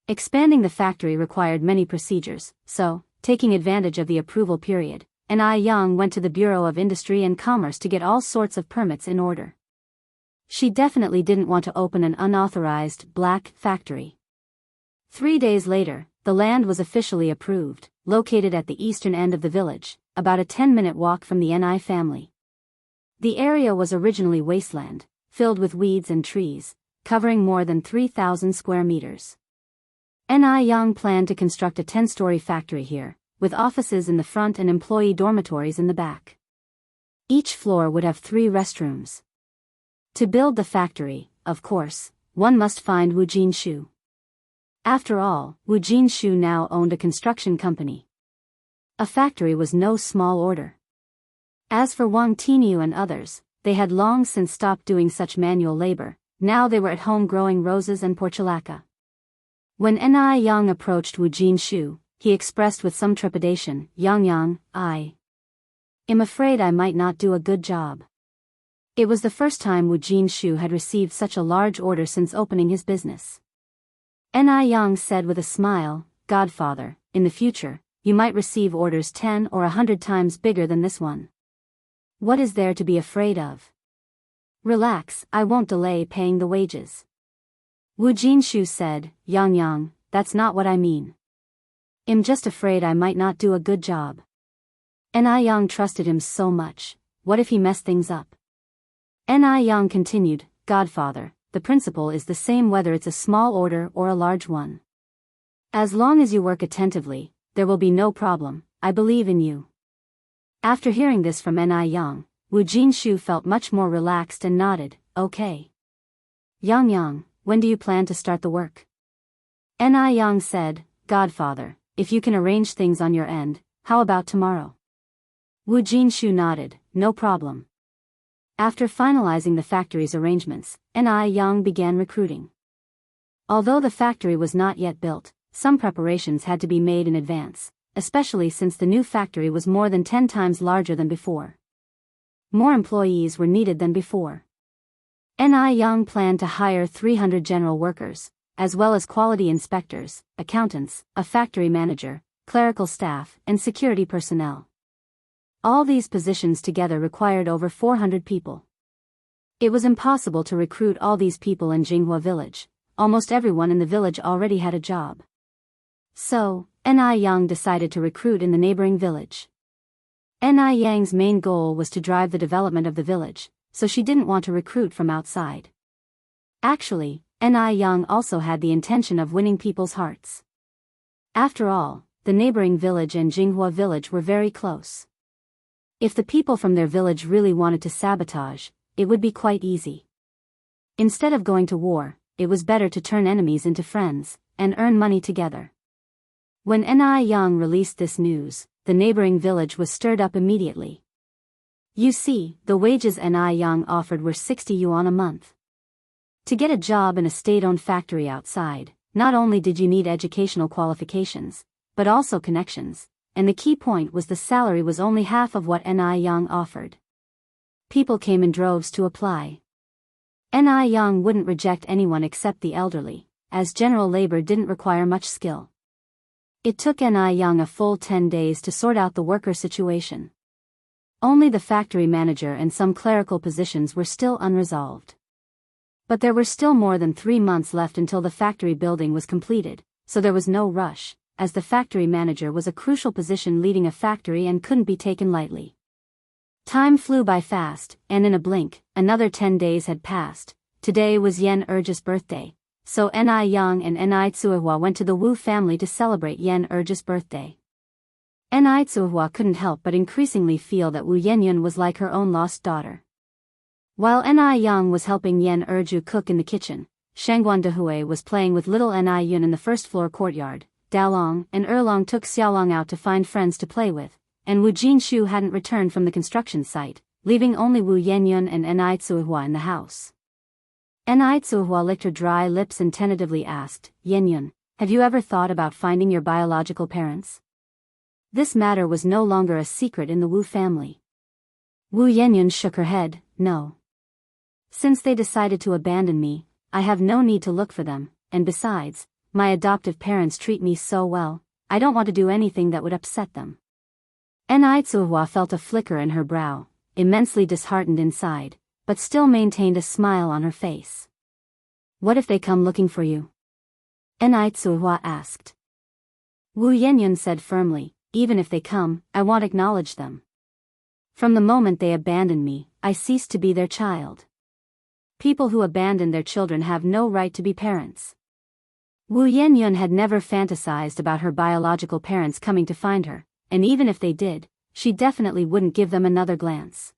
Expanding the factory required many procedures, so, taking advantage of the approval period, Ni Yang went to the Bureau of Industry and Commerce to get all sorts of permits in order. She definitely didn't want to open an unauthorized, black factory. 3 days later, the land was officially approved, located at the eastern end of the village, about a 10-minute walk from the Ni family. The area was originally wasteland, filled with weeds and trees, covering more than 3,000 square meters. Ni Yang planned to construct a 10-story factory here, with offices in the front and employee dormitories in the back. Each floor would have 3 restrooms. To build the factory, of course, one must find Wu Jinshu. After all, Wu Jinshu now owned a construction company. A factory was no small order. As for Wang Tinyu and others, they had long since stopped doing such manual labor. Now they were at home growing roses and portulaca. When Ni Yang approached Wu Jinshu, he expressed with some trepidation, "Yang, I am afraid I might not do a good job." It was the first time Wu Jinshu had received such a large order since opening his business. Ni Yang said with a smile, "Godfather, in the future, you might receive orders 10 or 100 times bigger than this one. What is there to be afraid of? Relax, I won't delay paying the wages." Wu Jinshu said, Yang, that's not what I mean. I'm just afraid I might not do a good job." Ni Yang trusted him so much. What if he messed things up? Ni Yang continued, "Godfather, the principle is the same whether it's a small order or a large one. As long as you work attentively, there will be no problem. I believe in you." After hearing this from Ni Yang, Wu Jinshu felt much more relaxed and nodded, "Okay. Yang, when do you plan to start the work?" Ni Yang said, "Godfather, if you can arrange things on your end, how about tomorrow?" Wu Jinshu nodded, "No problem." After finalizing the factory's arrangements, Ni Yang began recruiting. Although the factory was not yet built, some preparations had to be made in advance, especially since the new factory was more than 10 times larger than before. More employees were needed than before. Ni Yang planned to hire 300 general workers, as well as quality inspectors, accountants, a factory manager, clerical staff, and security personnel. All these positions together required over 400 people. It was impossible to recruit all these people in Jinghua village. Almost everyone in the village already had a job. So, Ni Yang decided to recruit in the neighboring village. Ni Yang's main goal was to drive the development of the village, so she didn't want to recruit from outside. Actually, Ni Yang also had the intention of winning people's hearts. After all, the neighboring village and Jinghua village were very close. If the people from their village really wanted to sabotage, it would be quite easy. Instead of going to war, it was better to turn enemies into friends, and earn money together. When Ni Yang released this news, the neighboring village was stirred up immediately. You see, the wages Ni Yang offered were 60 yuan a month. To get a job in a state-owned factory outside, not only did you need educational qualifications, but also connections. And the key point was the salary was only half of what Ni Yang offered. People came in droves to apply. Ni Yang wouldn't reject anyone except the elderly, as general labor didn't require much skill. It took Ni Yang a full 10 days to sort out the worker situation. Only the factory manager and some clerical positions were still unresolved. But there were still more than 3 months left until the factory building was completed, so there was no rush, as the factory manager was a crucial position leading a factory and couldn't be taken lightly. Time flew by fast, and in a blink, another 10 days had passed. Today was Yan Erge's birthday, so Ni Yang and Ni Tsuihua went to the Wu family to celebrate Yan Erge's birthday. Ni Tsuihua couldn't help but increasingly feel that Wu Yenyun was like her own lost daughter. While Ni Yang was helping Yan Erju cook in the kitchen, Shangguan Dehui was playing with little Ni Yun in the first-floor courtyard. Daolong and Erlong took Xiaolong out to find friends to play with, and Wu Jinshu hadn't returned from the construction site, leaving only Wu Yenyun and Ni Tsuihua in the house. Ni Tsuihua licked her dry lips and tentatively asked, Yenyun, have you ever thought about finding your biological parents? This matter was no longer a secret in the Wu family. Wu Yanyan shook her head, no. Since they decided to abandon me, I have no need to look for them, and besides, my adoptive parents treat me so well, I don't want to do anything that would upset them. Nai Tsuhua felt a flicker in her brow, immensely disheartened inside, but still maintained a smile on her face. What if they come looking for you? Nai Tsuhua asked. Wu Yanyan said firmly, even if they come, I won't acknowledge them. From the moment they abandoned me, I ceased to be their child. People who abandon their children have no right to be parents. Wu Yanyan had never fantasized about her biological parents coming to find her, and even if they did, she definitely wouldn't give them another glance.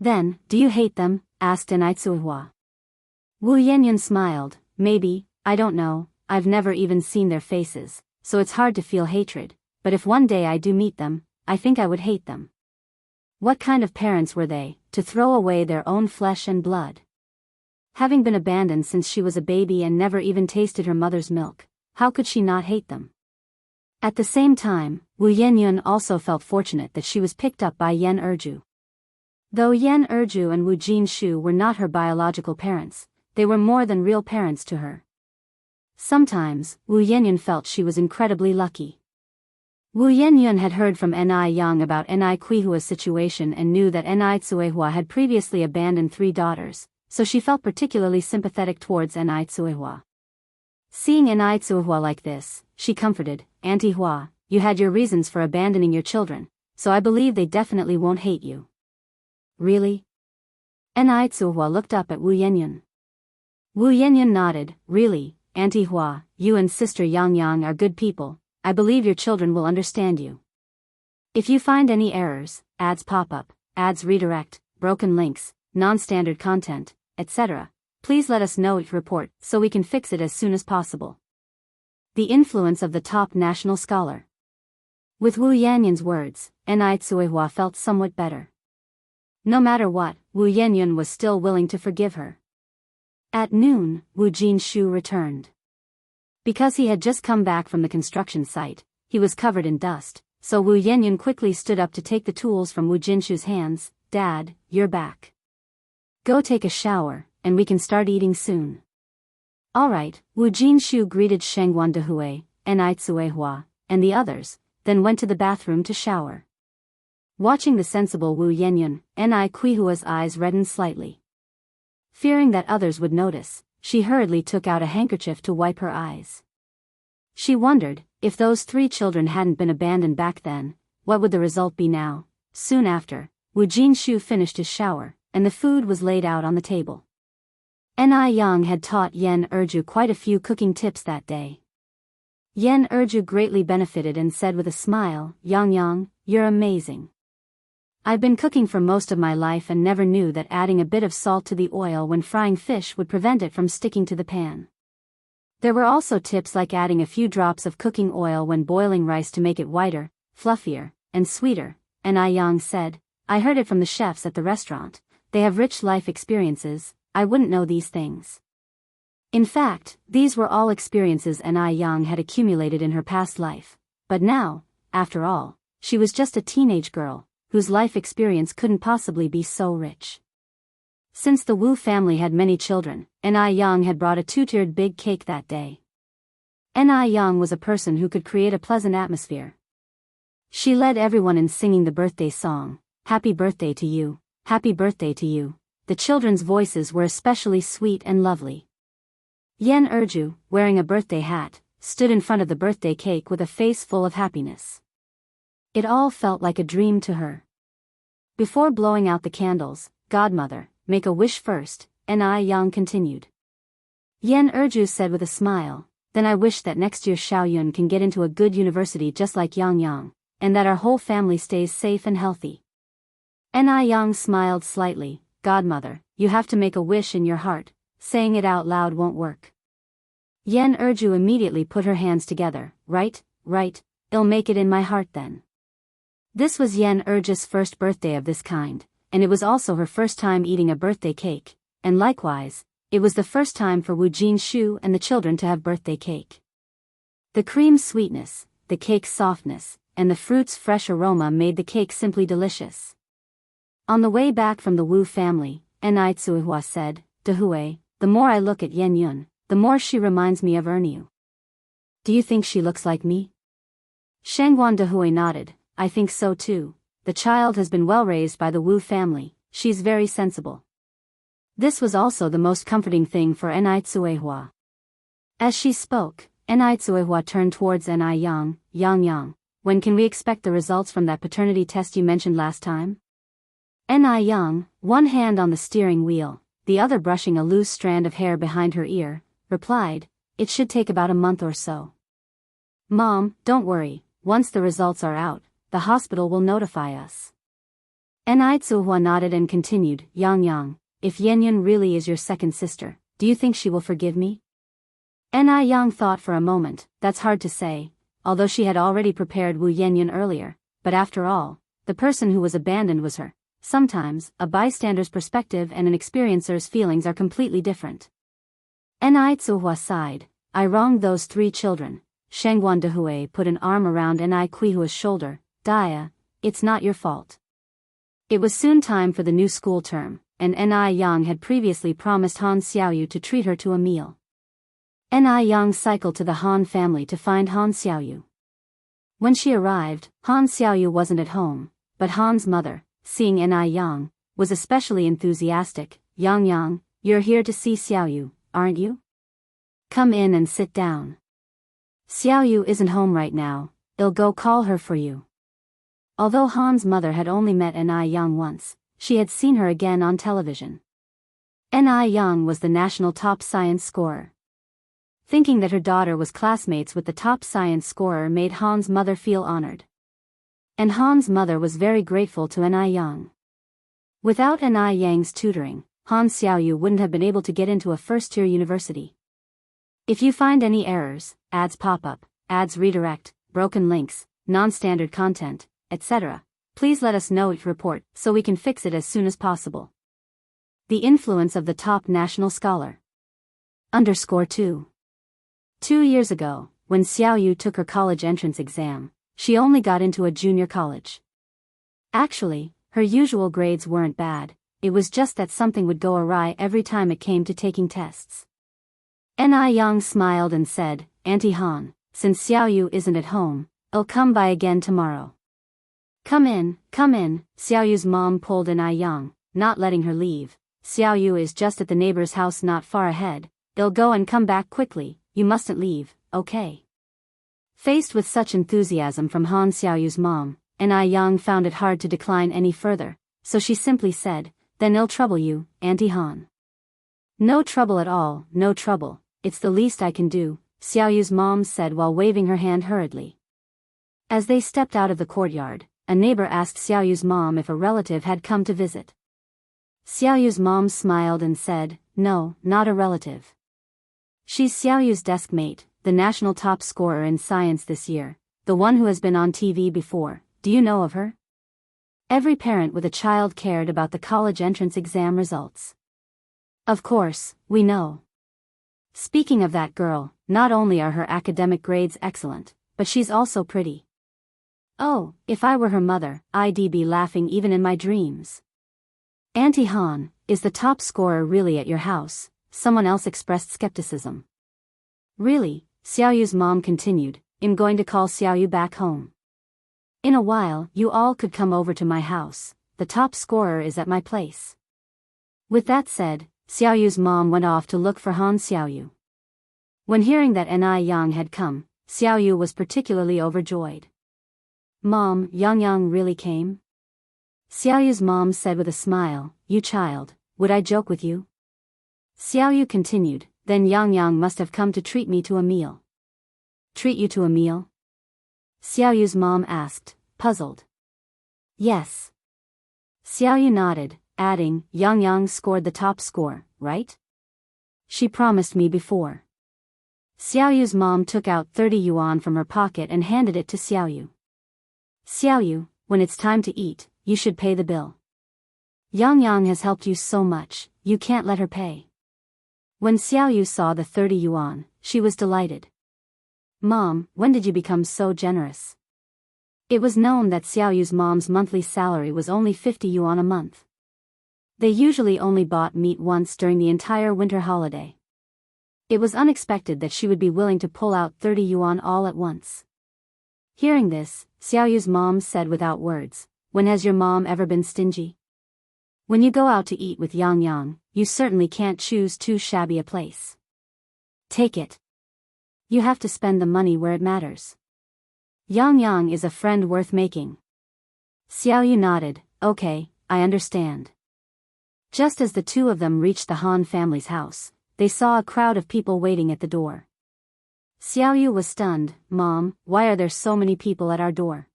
Then, do you hate them? Asked Nai Tsuhua. Wu Yanyan smiled, maybe, I don't know, I've never even seen their faces, so it's hard to feel hatred, but if one day I do meet them, I think I would hate them. What kind of parents were they, to throw away their own flesh and blood? Having been abandoned since she was a baby and never even tasted her mother's milk, how could she not hate them? At the same time, Wu Yanyan also felt fortunate that she was picked up by Yan Erju. Though Yan Erju and Wu Jinshu were not her biological parents, they were more than real parents to her. Sometimes, Wu Yanyan felt she was incredibly lucky. Wu Yanyan had heard from Nai Yang about Nai Qihua's situation and knew that Nai Tsuehua had previously abandoned 3 daughters, so she felt particularly sympathetic towards Nai Tsuehua. Seeing Nai Tsuehua like this, she comforted, Auntie Hua, you had your reasons for abandoning your children, so I believe they definitely won't hate you. Really? Nai Tsuehua looked up at Wu Yanyan. Wu Yanyan nodded, really, Auntie Hua, you and Sister Yang Yang are good people. I believe your children will understand you. If you find any errors, ads pop up, ads redirect, broken links, non-standard content, etc., please let us know each report so we can fix it as soon as possible. The influence of the top national scholar. With Wu Yanyan's words, Nai Tsuehua felt somewhat better. No matter what, Wu Yanyan was still willing to forgive her. At noon, Wu Jinshu returned. Because he had just come back from the construction site, he was covered in dust, so Wu Yanyan quickly stood up to take the tools from Wu Jinshu's hands. Dad, you're back. Go take a shower, and we can start eating soon. Alright, Wu Jinshu greeted Shengguan Dehue, Nai Tsuehua, and the others, then went to the bathroom to shower. Watching the sensible Wu Yanyan, Nai Qihua's eyes reddened slightly. Fearing that others would notice, she hurriedly took out a handkerchief to wipe her eyes. She wondered, if those 3 children hadn't been abandoned back then, what would the result be now? Soon after, Wu Jinshu finished his shower, and the food was laid out on the table. Nai Yang had taught Yan Erju quite a few cooking tips that day. Yan Erju greatly benefited and said with a smile, Yang Yang, you're amazing. I've been cooking for most of my life and never knew that adding a bit of salt to the oil when frying fish would prevent it from sticking to the pan. There were also tips like adding a few drops of cooking oil when boiling rice to make it whiter, fluffier, and sweeter, Nai Yang said, I heard it from the chefs at the restaurant, they have rich life experiences, I wouldn't know these things. In fact, these were all experiences Nai Yang had accumulated in her past life, but now, after all, she was just a teenage girl, whose life experience couldn't possibly be so rich. Since the Wu family had many children, Nai Yang had brought a 2-tiered big cake that day. Nai Yang was a person who could create a pleasant atmosphere. She led everyone in singing the birthday song, Happy Birthday to You, Happy Birthday to You. The children's voices were especially sweet and lovely. Yan Erju, wearing a birthday hat, stood in front of the birthday cake with a face full of happiness. It all felt like a dream to her. Before blowing out the candles, Godmother, make a wish first, Nai Yang continued. Yan Erju said with a smile, then I wish that next year Xiaoyun can get into a good university just like Yang Yang, and that our whole family stays safe and healthy. Nai Yang smiled slightly, Godmother, you have to make a wish in your heart, saying it out loud won't work. Yan Erju immediately put her hands together, right, I'll make it in my heart then. This was Yan Erju's first birthday of this kind, and it was also her first time eating a birthday cake, and likewise, it was the first time for Wu Jinshu and the children to have birthday cake. The cream's sweetness, the cake's softness, and the fruit's fresh aroma made the cake simply delicious. On the way back from the Wu family, Nai Tsuihua said, "Dehui, the more I look at Yen Yun, the more she reminds me of Erniu. Do you think she looks like me?" Shangguan Dehui nodded. "I think so too. The child has been well raised by the Wu family, she's very sensible." This was also the most comforting thing for Nai Tsuihua. As she spoke, Nai Tsuihua turned towards Nai Yang. "Yang, when can we expect the results from that paternity test you mentioned last time?" Nai Yang, one hand on the steering wheel, the other brushing a loose strand of hair behind her ear, replied, "It should take about a month or so." "Mom, don't worry, once the results are out, the hospital will notify us." Nai Tsuihua nodded and continued, Yang, if Yenyun really is your second sister, do you think she will forgive me?" Nai Yang thought for a moment. That's hard to say, although she had already prepared Wu Yenyun earlier, but after all, the person who was abandoned was her. Sometimes, a bystander's perspective and an experiencer's feelings are completely different. Nai Tsuihua sighed. "I wronged those 3 children." Shangguan Dehui put an arm around Nai Kuihua's shoulder. "Dia, it's not your fault." It was soon time for the new school term, and Nai Yang had previously promised Han Xiaoyu to treat her to a meal. Nai Yang cycled to the Han family to find Han Xiaoyu. When she arrived, Han Xiaoyu wasn't at home, but Han's mother, seeing Nai Yang, was especially enthusiastic. Yang, you're here to see Xiaoyu, aren't you? Come in and sit down. Xiaoyu isn't home right now, I'll go call her for you." Although Han's mother had only met Nai Yang once, she had seen her again on television. Nai Yang was the national top science scorer. Thinking that her daughter was classmates with the top science scorer made Han's mother feel honored. And Han's mother was very grateful to Nai Yang. Without Nai Yang's tutoring, Han Xiaoyu wouldn't have been able to get into a first-tier university. If you find any errors, ads pop up, ads redirect, broken links, non-standard content, etc., please let us know each report so we can fix it as soon as possible. The influence of the top national scholar. _2. 2 years ago, when Xiaoyu took her college entrance exam, she only got into a junior college. Actually, her usual grades weren't bad, it was just that something would go awry every time it came to taking tests. Nai Yang smiled and said, "Auntie Han, since Xiaoyu isn't at home, I'll come by again tomorrow." Come in, Xiaoyu's mom pulled Nai Yang, not letting her leave. "Xiaoyu is just at the neighbor's house not far ahead, they'll go and come back quickly, you mustn't leave, okay?" Faced with such enthusiasm from Han Xiaoyu's mom, Nai Yang found it hard to decline any further, so she simply said, "Then I'll trouble you, Auntie Han." "No trouble at all, no trouble, it's the least I can do," Xiaoyu's mom said while waving her hand hurriedly. As they stepped out of the courtyard, a neighbor asked Xiaoyu's mom if a relative had come to visit. Xiaoyu's mom smiled and said, "No, not a relative. She's Xiaoyu's desk mate, the national top scorer in science this year, the one who has been on TV before. Do you know of her?" Every parent with a child cared about the college entrance exam results. "Of course, we know. Speaking of that girl, not only are her academic grades excellent, but she's also pretty. Oh, if I were her mother, I'd be laughing even in my dreams." "Auntie Han, is the top scorer really at your house?" someone else expressed skepticism. "Really," Xiaoyu's mom continued, "I'm going to call Xiaoyu back home. In a while, you all could come over to my house, the top scorer is at my place." With that said, Xiaoyu's mom went off to look for Han Xiaoyu. When hearing that Nai Yang had come, Xiaoyu was particularly overjoyed. "Mom, Yang really came?" Xiaoyu's mom said with a smile, "You child, would I joke with you?" Xiaoyu continued, "Then Yang must have come to treat me to a meal." "Treat you to a meal?" Xiaoyu's mom asked, puzzled. "Yes." Xiaoyu nodded, adding, Yang scored the top score, right? She promised me before." Xiaoyu's mom took out 30 yuan from her pocket and handed it to Xiaoyu. "Xiaoyu, when it's time to eat, you should pay the bill. Yang has helped you so much, you can't let her pay." When Xiaoyu saw the 30 yuan, she was delighted. Mom, when did you become so generous? It was known that Xiaoyu's mom's monthly salary was only 50 yuan a month. They usually only bought meat once during the entire winter holiday. It was unexpected that she would be willing to pull out 30 yuan all at once. Hearing this, Xiaoyu's mom said without words, "When has your mom ever been stingy? When you go out to eat with Yang Yang, you certainly can't choose too shabby a place. Take it. You have to spend the money where it matters. Yang Yang is a friend worth making." Xiaoyu nodded, "Okay, I understand." Just as the two of them reached the Han family's house, they saw a crowd of people waiting at the door. Xiaoyu was stunned. "Mom, why are there so many people at our door?"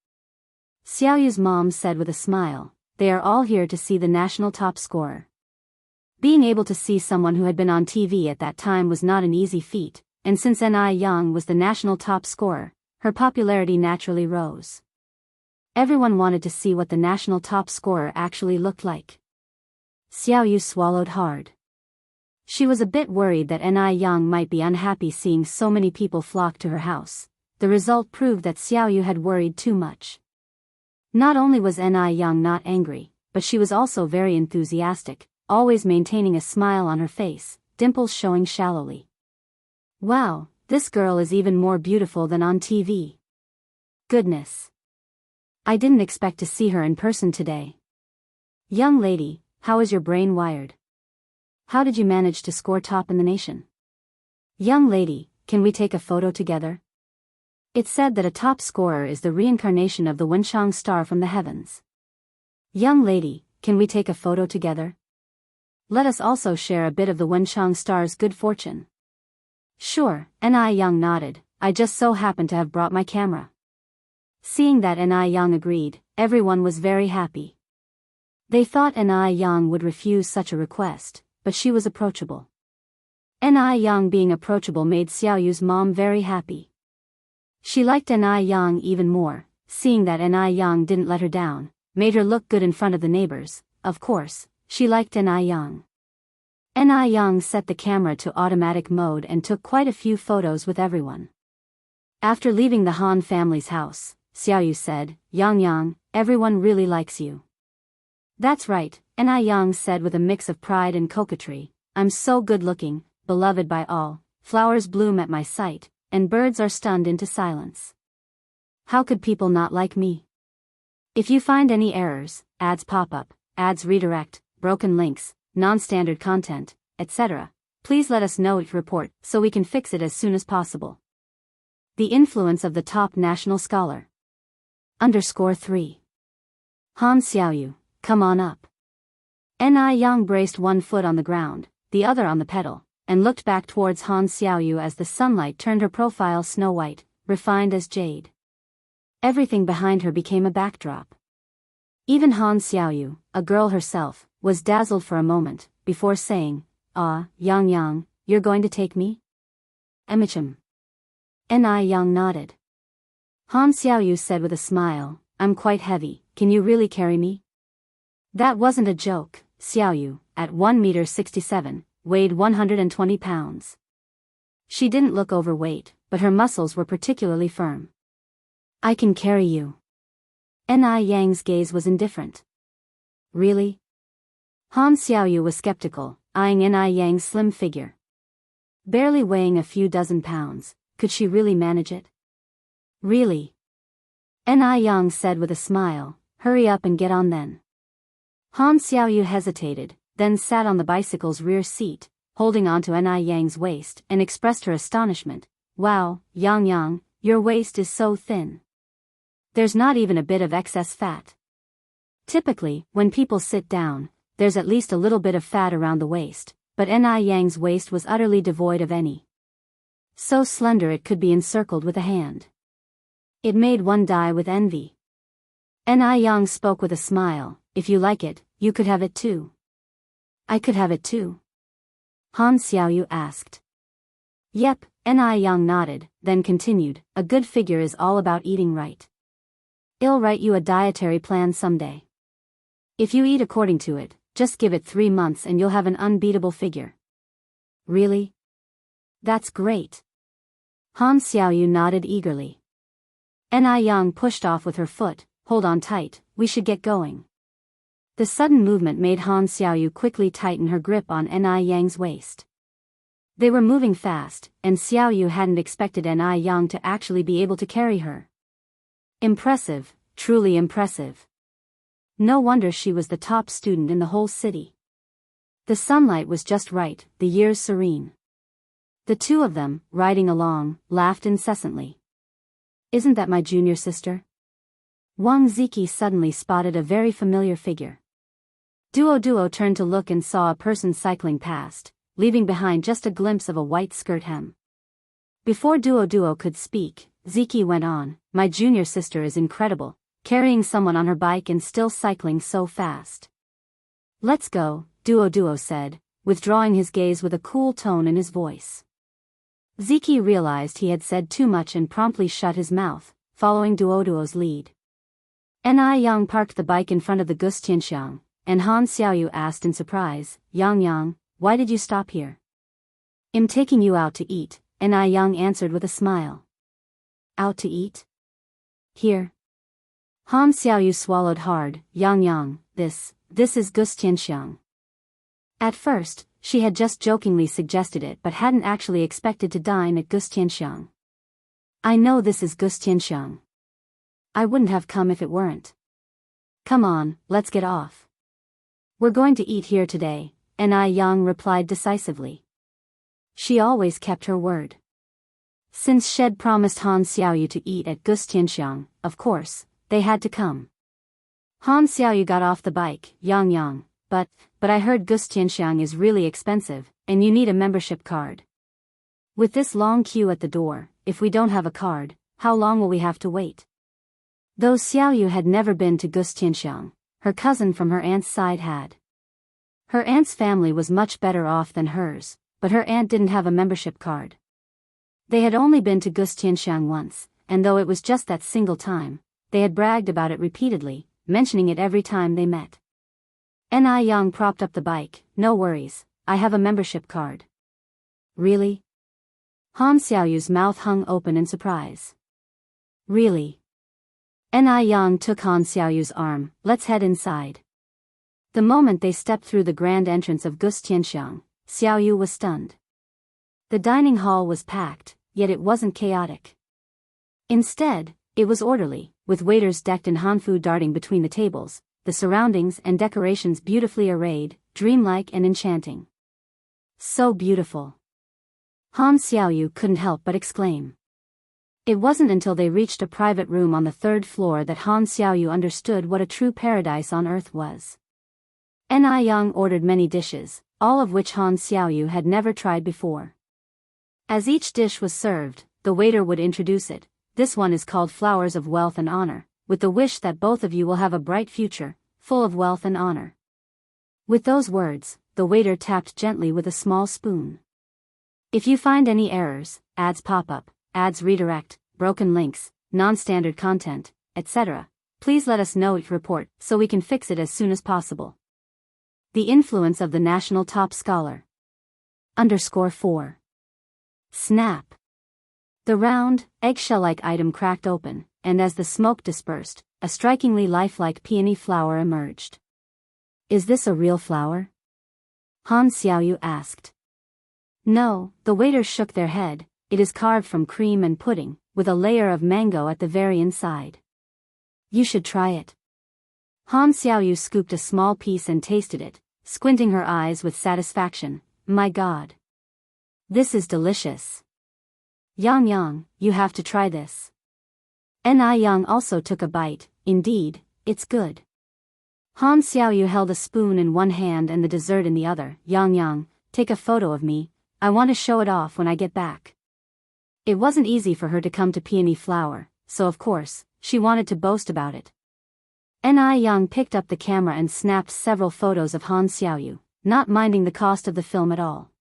Xiaoyu's mom said with a smile, "They are all here to see the national top scorer." Being able to see someone who had been on TV at that time was not an easy feat, and since Ni Yang was the national top scorer, her popularity naturally rose. Everyone wanted to see what the national top scorer actually looked like. Xiaoyu swallowed hard. She was a bit worried that Ni Yang might be unhappy seeing so many people flock to her house. The result proved that Xiaoyu had worried too much. Not only was Ni Yang not angry, but she was also very enthusiastic, always maintaining a smile on her face, dimples showing shallowly. "Wow, this girl is even more beautiful than on TV. Goodness. I didn't expect to see her in person today. Young lady, how is your brain wired? How did you manage to score top in the nation? Young lady, can we take a photo together?" It's said that a top scorer is the reincarnation of the Wenshang star from the heavens. "Young lady, can we take a photo together? Let us also share a bit of the Wenshang star's good fortune." "Sure," Ni Yang nodded, "I just so happen to have brought my camera." Seeing that Ni Yang agreed, everyone was very happy. They thought Ni Yang would refuse such a request, but she was approachable. Ni Yang being approachable made Xiaoyu's mom very happy. She liked Ni Yang even more, seeing that Ni Yang didn't let her down, made her look good in front of the neighbors. Of course, she liked Ni Yang. Ni Yang set the camera to automatic mode and took quite a few photos with everyone. After leaving the Han family's house, Xiaoyu said, "Yang Yang, everyone really likes you." "That's right," Ni Yang said with a mix of pride and coquetry, "I'm so good-looking, beloved by all, flowers bloom at my sight, and birds are stunned into silence. How could people not like me? If you find any errors, ads pop up, ads redirect, broken links, non-standard content, etc., please let us know each report so we can fix it as soon as possible." The influence of the top national scholar. _3. Han Xiaoyu, come on up. Ni Yang braced one foot on the ground, the other on the pedal, and looked back towards Han Xiaoyu as the sunlight turned her profile snow-white, refined as jade. Everything behind her became a backdrop. Even Han Xiaoyu, a girl herself, was dazzled for a moment, before saying, "Ah, Yang Yang, you're going to take me?" "Emichim." Ni Yang nodded. Han Xiaoyu said with a smile, "I'm quite heavy, can you really carry me?" That wasn't a joke. Xiaoyu, at 1.67 meters, weighed 120 pounds. She didn't look overweight, but her muscles were particularly firm. "I can carry you." Ni Yang's gaze was indifferent. "Really?" Han Xiaoyu was skeptical, eyeing Ni Yang's slim figure. Barely weighing a few dozen pounds, could she really manage it? "Really?" Ni Yang said with a smile, "Hurry up and get on then." Han Xiaoyu hesitated, then sat on the bicycle's rear seat, holding onto Ni Yang's waist, and expressed her astonishment. "Wow, Yang Yang, your waist is so thin. There's not even a bit of excess fat." Typically, when people sit down, there's at least a little bit of fat around the waist, but Ni Yang's waist was utterly devoid of any. So slender it could be encircled with a hand. It made one die with envy. Ni Yang spoke with a smile, "If you like it, you could have it too." "I could have it too?" Han Xiaoyu asked. "Yep," Ni Yang nodded, then continued, "A good figure is all about eating right. I'll write you a dietary plan someday. If you eat according to it, just give it 3 months and you'll have an unbeatable figure." "Really? That's great." Han Xiaoyu nodded eagerly. Ni Yang pushed off with her foot. Hold on tight, we should get going. The sudden movement made Han Xiaoyu quickly tighten her grip on Ni Yang's waist. They were moving fast, and Xiaoyu hadn't expected Ni Yang to actually be able to carry her. Impressive, truly impressive. No wonder she was the top student in the whole city. The sunlight was just right, the years serene. The two of them, riding along, laughed incessantly. Isn't that my junior sister? Wang Ziki suddenly spotted a very familiar figure. Duo turned to look and saw a person cycling past, leaving behind just a glimpse of a white skirt hem. Before Duo could speak, Ziki went on, my junior sister is incredible, carrying someone on her bike and still cycling so fast. Let's go, Duo said, withdrawing his gaze with a cool tone in his voice. Ziki realized he had said too much and promptly shut his mouth, following Duo's lead. Ni Yang parked the bike in front of the Wuxia Xianxia, and Han Xiaoyu asked in surprise, Yang, why did you stop here? I'm taking you out to eat, Ni Yang answered with a smile. Out to eat? Here? Han Xiaoyu swallowed hard, Yang, this is Wuxia Xianxia. At first, she had just jokingly suggested it but hadn't actually expected to dine at Wuxia Xianxia. I know this is Wuxia Xianxia. I wouldn't have come if it weren't. Come on, let's get off. We're going to eat here today, Ni Yang replied decisively. She always kept her word. Since Shed promised Han Xiaoyu to eat at Wuxia Xianxia, of course, they had to come. Han Xiaoyu got off the bike, Yang, but I heard Wuxia Xianxia is really expensive, and you need a membership card. With this long queue at the door, if we don't have a card, how long will we have to wait? Though Xiaoyu had never been to Wuxia Xianxia, her cousin from her aunt's side had. Her aunt's family was much better off than hers, but her aunt didn't have a membership card. They had only been to Wuxia Xianxia once, and though it was just that single time, they had bragged about it repeatedly, mentioning it every time they met. Ni Yang propped up the bike, no worries, I have a membership card. Really? Han Xiaoyu's mouth hung open in surprise. Really? Ni Yang took Han Xiaoyu's arm, let's head inside. The moment they stepped through the grand entrance of Wuxia Xianxia, Xiaoyu was stunned. The dining hall was packed, yet it wasn't chaotic. Instead, it was orderly, with waiters decked in hanfu darting between the tables, the surroundings and decorations beautifully arrayed, dreamlike and enchanting. So beautiful. Han Xiaoyu couldn't help but exclaim. It wasn't until they reached a private room on the third floor that Han Xiaoyu understood what a true paradise on earth was. Ni Yang ordered many dishes, all of which Han Xiaoyu had never tried before. As each dish was served, the waiter would introduce it. This one is called Flowers of Wealth and Honor, with the wish that both of you will have a bright future, full of wealth and honor. With those words, the waiter tapped gently with a small spoon. If you find any errors, ads pop up, ads redirect, broken links, non-standard content, etc., please let us know your report so we can fix it as soon as possible. The influence of the national top scholar. _4. Snap. The round, eggshell-like item cracked open, and as the smoke dispersed, a strikingly lifelike peony flower emerged. Is this a real flower? Han Xiaoyu asked. No, the waiters shook their head, it is carved from cream and pudding, with a layer of mango at the very inside. You should try it. Han Xiaoyu scooped a small piece and tasted it, squinting her eyes with satisfaction. My God. This is delicious. Yang, you have to try this. Ni Yang also took a bite, indeed, it's good. Han Xiaoyu held a spoon in one hand and the dessert in the other. Yang, take a photo of me, I want to show it off when I get back. It wasn't easy for her to come to peony flower, so of course, she wanted to boast about it. Ni Yang picked up the camera and snapped several photos of Han Xiaoyu, not minding the cost of the film at all.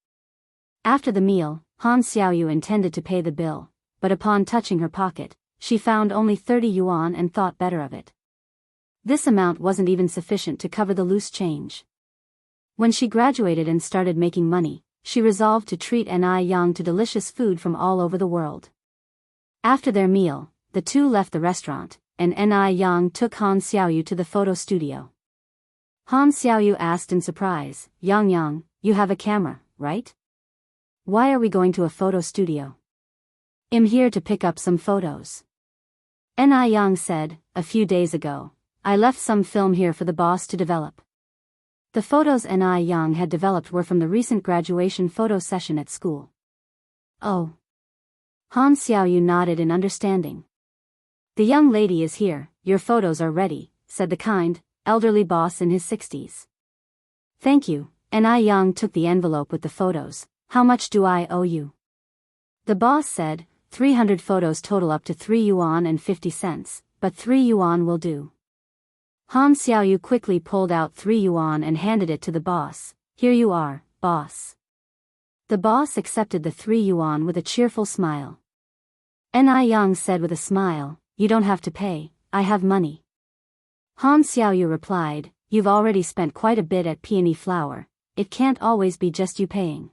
After the meal, Han Xiaoyu intended to pay the bill, but upon touching her pocket, she found only 30 yuan and thought better of it. This amount wasn't even sufficient to cover the loose change. When she graduated and started making money, she resolved to treat Ni Yang to delicious food from all over the world. After their meal, the two left the restaurant, and Ni Yang took Han Xiaoyu to the photo studio. Han Xiaoyu asked in surprise, Yang, you have a camera, right? Why are we going to a photo studio? I'm here to pick up some photos. Ni Yang said, a few days ago, I left some film here for the boss to develop. The photos Ni Yang had developed were from the recent graduation photo session at school. Oh. Han Xiaoyu nodded in understanding. The young lady is here, your photos are ready, said the kind, elderly boss in his 60s. Thank you, Ni Yang took the envelope with the photos. How much do I owe you? The boss said, 300 photos total up to 3 yuan and 50 cents, but 3 yuan will do. Han Xiaoyu quickly pulled out 3 yuan and handed it to the boss. Here you are, boss. The boss accepted the 3 yuan with a cheerful smile. Ni Yang said with a smile, you don't have to pay, I have money. Han Xiaoyu replied, you've already spent quite a bit at Peony Flower, it can't always be just you paying.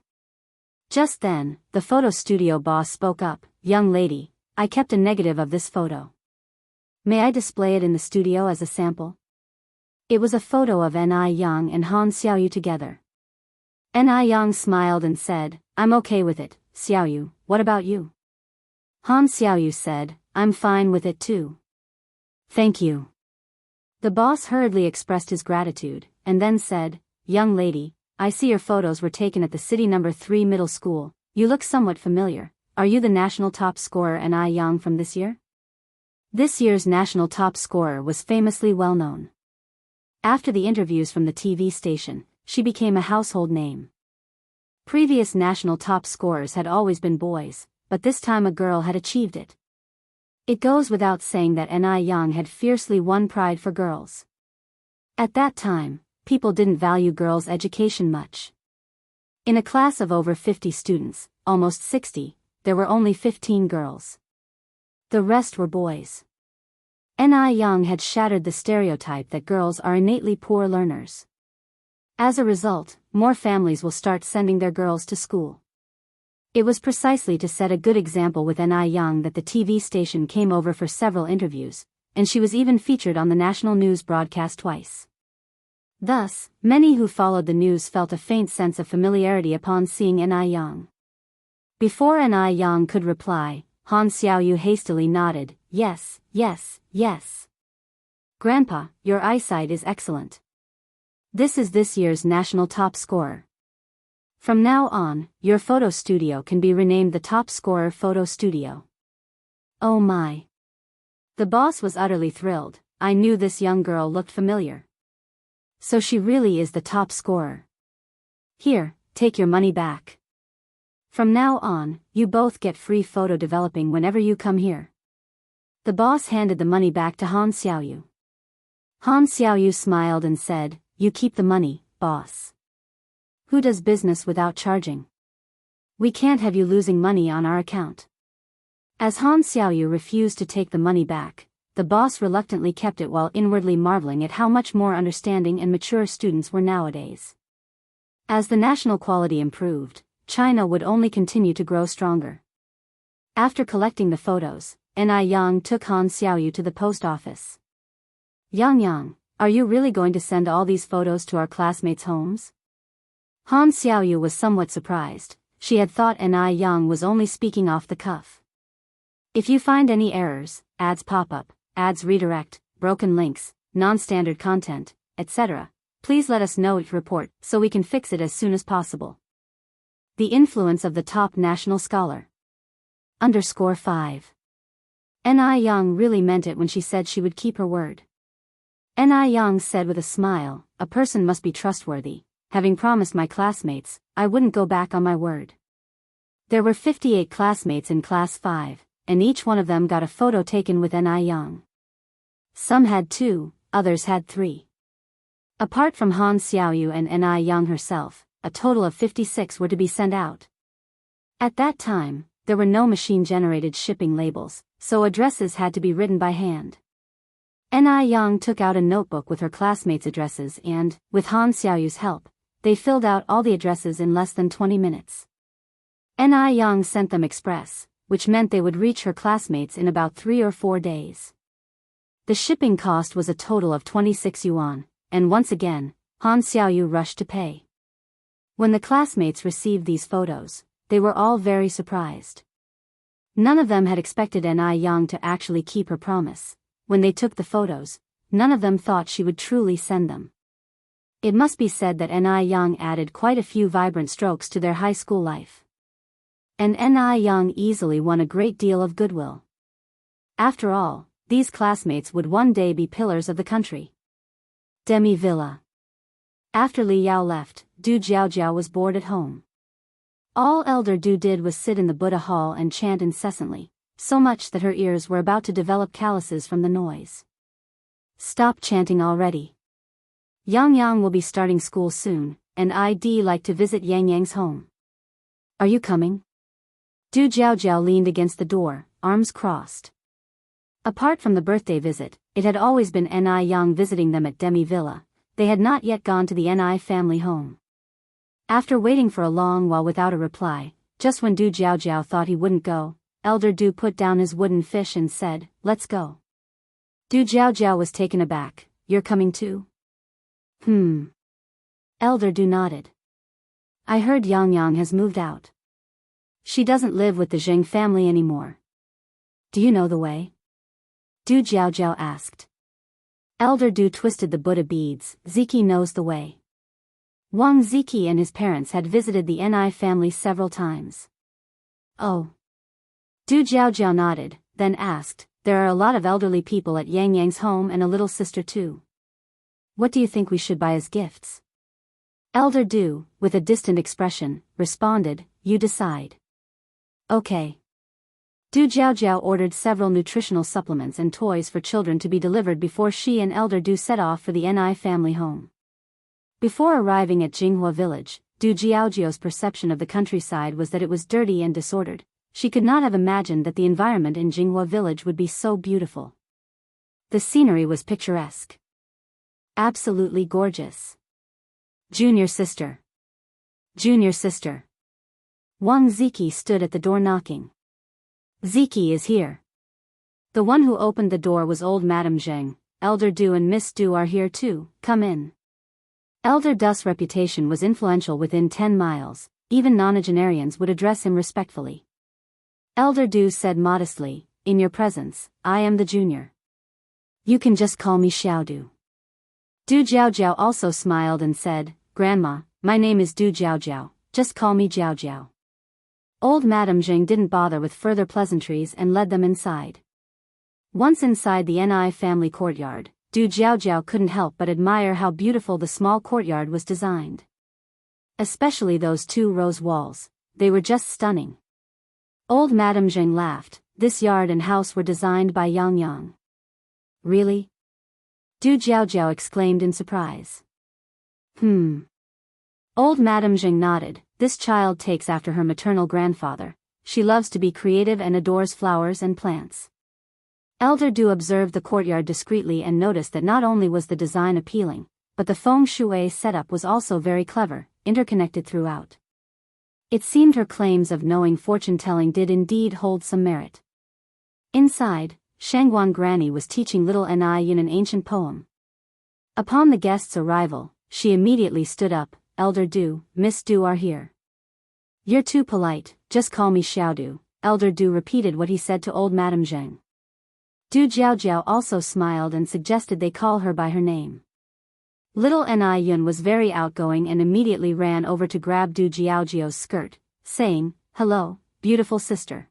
Just then, the photo studio boss spoke up, young lady, I kept a negative of this photo. May I display it in the studio as a sample? It was a photo of Ni Yang and Han Xiaoyu together. Ni Yang smiled and said, I'm okay with it, Xiaoyu, what about you? Han Xiaoyu said, I'm fine with it too. Thank you. The boss hurriedly expressed his gratitude, and then said, young lady, I see your photos were taken at the City No. 3 Middle School, you look somewhat familiar, are you the national top scorer Ni Yang from this year? This year's national top scorer was famously well known. After the interviews from the TV station, she became a household name. Previous national top scorers had always been boys, but this time a girl had achieved it. It goes without saying that Ni Yang had fiercely won pride for girls. At that time, people didn't value girls' education much. In a class of over 50 students, almost 60, there were only 15 girls. The rest were boys. Ni Yang had shattered the stereotype that girls are innately poor learners. As a result, more families will start sending their girls to school. It was precisely to set a good example with Ni Yang that the TV station came over for several interviews, and she was even featured on the national news broadcast twice. Thus, many who followed the news felt a faint sense of familiarity upon seeing Ni Yang. Before Ni Yang could reply, Han Xiaoyu hastily nodded, yes, yes, yes. Grandpa, your eyesight is excellent. This is this year's national top scorer. From now on, your photo studio can be renamed the Top Scorer Photo Studio. Oh my. The boss was utterly thrilled, I knew this young girl looked familiar. So she really is the top scorer. Here, take your money back. From now on, you both get free photo developing whenever you come here. The boss handed the money back to Han Xiaoyu. Han Xiaoyu smiled and said, you keep the money, boss. Who does business without charging? We can't have you losing money on our account. As Han Xiaoyu refused to take the money back, the boss reluctantly kept it while inwardly marveling at how much more understanding and mature students were nowadays. As the national quality improved, China would only continue to grow stronger. After collecting the photos, Ni Yang took Han Xiaoyu to the post office. Yang, are you really going to send all these photos to our classmates' homes? Han Xiaoyu was somewhat surprised. She had thought Ni Yang was only speaking off the cuff. If you find any errors, ads pop up, ads redirect, broken links, non-standard content, etc., please let us know each report so we can fix it as soon as possible. The influence of the top national scholar. _5. Ni Yang really meant it when she said she would keep her word. Ni Yang said with a smile, a person must be trustworthy. Having promised my classmates, I wouldn't go back on my word. There were 58 classmates in class 5, and each one of them got a photo taken with Ni Yang. Some had 2, others had 3. Apart from Han Xiaoyu and Ni Yang herself, a total of 56 were to be sent out. At that time, there were no machine-generated shipping labels, so addresses had to be written by hand. Ni Yang took out a notebook with her classmates' addresses and, with Han Xiaoyu's help, they filled out all the addresses in less than 20 minutes. Ni Yang sent them express, which meant they would reach her classmates in about 3 or 4 days. The shipping cost was a total of 26 yuan, and once again, Han Xiaoyu rushed to pay. When the classmates received these photos, they were all very surprised. None of them had expected Ni Yang to actually keep her promise. When they took the photos, none of them thought she would truly send them. It must be said that Ni Yang added quite a few vibrant strokes to their high school life. And Ni Yang easily won a great deal of goodwill. After all, these classmates would one day be pillars of the country. Demi Villa. After Li Yao left, Du Jiaojiao was bored at home. All Elder Du did was sit in the Buddha hall and chant incessantly, so much that her ears were about to develop calluses from the noise. Stop chanting already. Yang Yang will be starting school soon, and I'd like to visit Yang Yang's home. Are you coming? Du Jiaojiao leaned against the door, arms crossed. Apart from the birthday visit, it had always been Ni Yang visiting them at Demi Villa. They had not yet gone to the Ni family home. After waiting for a long while without a reply, just when Du Jiaojiao thought he wouldn't go, Elder Du put down his wooden fish and said, "Let's go." Du Jiaojiao was taken aback. "You're coming too?" Elder Du nodded. "I heard Yang Yang has moved out. She doesn't live with the Zheng family anymore. Do you know the way?" Du Jiaojiao asked. Elder Du twisted the Buddha beads. "Ziki knows the way." Wang Ziki and his parents had visited the Ni family several times. "Oh." Du Jiaojiao nodded, then asked, "There are a lot of elderly people at Yang Yang's home and a little sister too. What do you think we should buy as gifts?" Elder Du, with a distant expression, responded, "You decide." "Okay." Du Jiaojiao ordered several nutritional supplements and toys for children to be delivered before she and Elder Du set off for the Ni family home. Before arriving at Jinghua village, Du Jiaojiao's perception of the countryside was that it was dirty and disordered. She could not have imagined that the environment in Jinghua village would be so beautiful. The scenery was picturesque. Absolutely gorgeous. Junior sister. Junior sister. Wang Ziki stood at the door knocking. "Ziki is here." The one who opened the door was old Madame Zheng. "Elder Du and Miss Du are here too, come in." Elder Du's reputation was influential within 10 miles, even nonagenarians would address him respectfully. Elder Du said modestly, "In your presence, I am the junior. You can just call me Xiaodu." Du Jiaojiao also smiled and said, "Grandma, my name is Du Jiaojiao, just call me Jiaojiao." Old Madame Zheng didn't bother with further pleasantries and led them inside. Once inside the Ni family courtyard, Du Jiaojiao couldn't help but admire how beautiful the small courtyard was designed. Especially those 2 rose walls, they were just stunning. Old Madame Zheng laughed. "This yard and house were designed by Yang Yang." "Really?" Du Jiaojiao exclaimed in surprise. Old Madame Zheng nodded. "This child takes after her maternal grandfather. She loves to be creative and adores flowers and plants." Elder Du observed the courtyard discreetly and noticed that not only was the design appealing, but the feng shui setup was also very clever, interconnected throughout. It seemed her claims of knowing fortune-telling did indeed hold some merit. Inside, Shangguan Granny was teaching little Ni Yun an ancient poem. Upon the guest's arrival, she immediately stood up. "Elder Du, Miss Du are here." "You're too polite, just call me Xiaodu." Elder Du repeated what he said to old Madame Zheng. Du Jiaojiao also smiled and suggested they call her by her name. Little Ni Yun was very outgoing and immediately ran over to grab Du Jiaojiao's skirt, saying, "Hello, beautiful sister."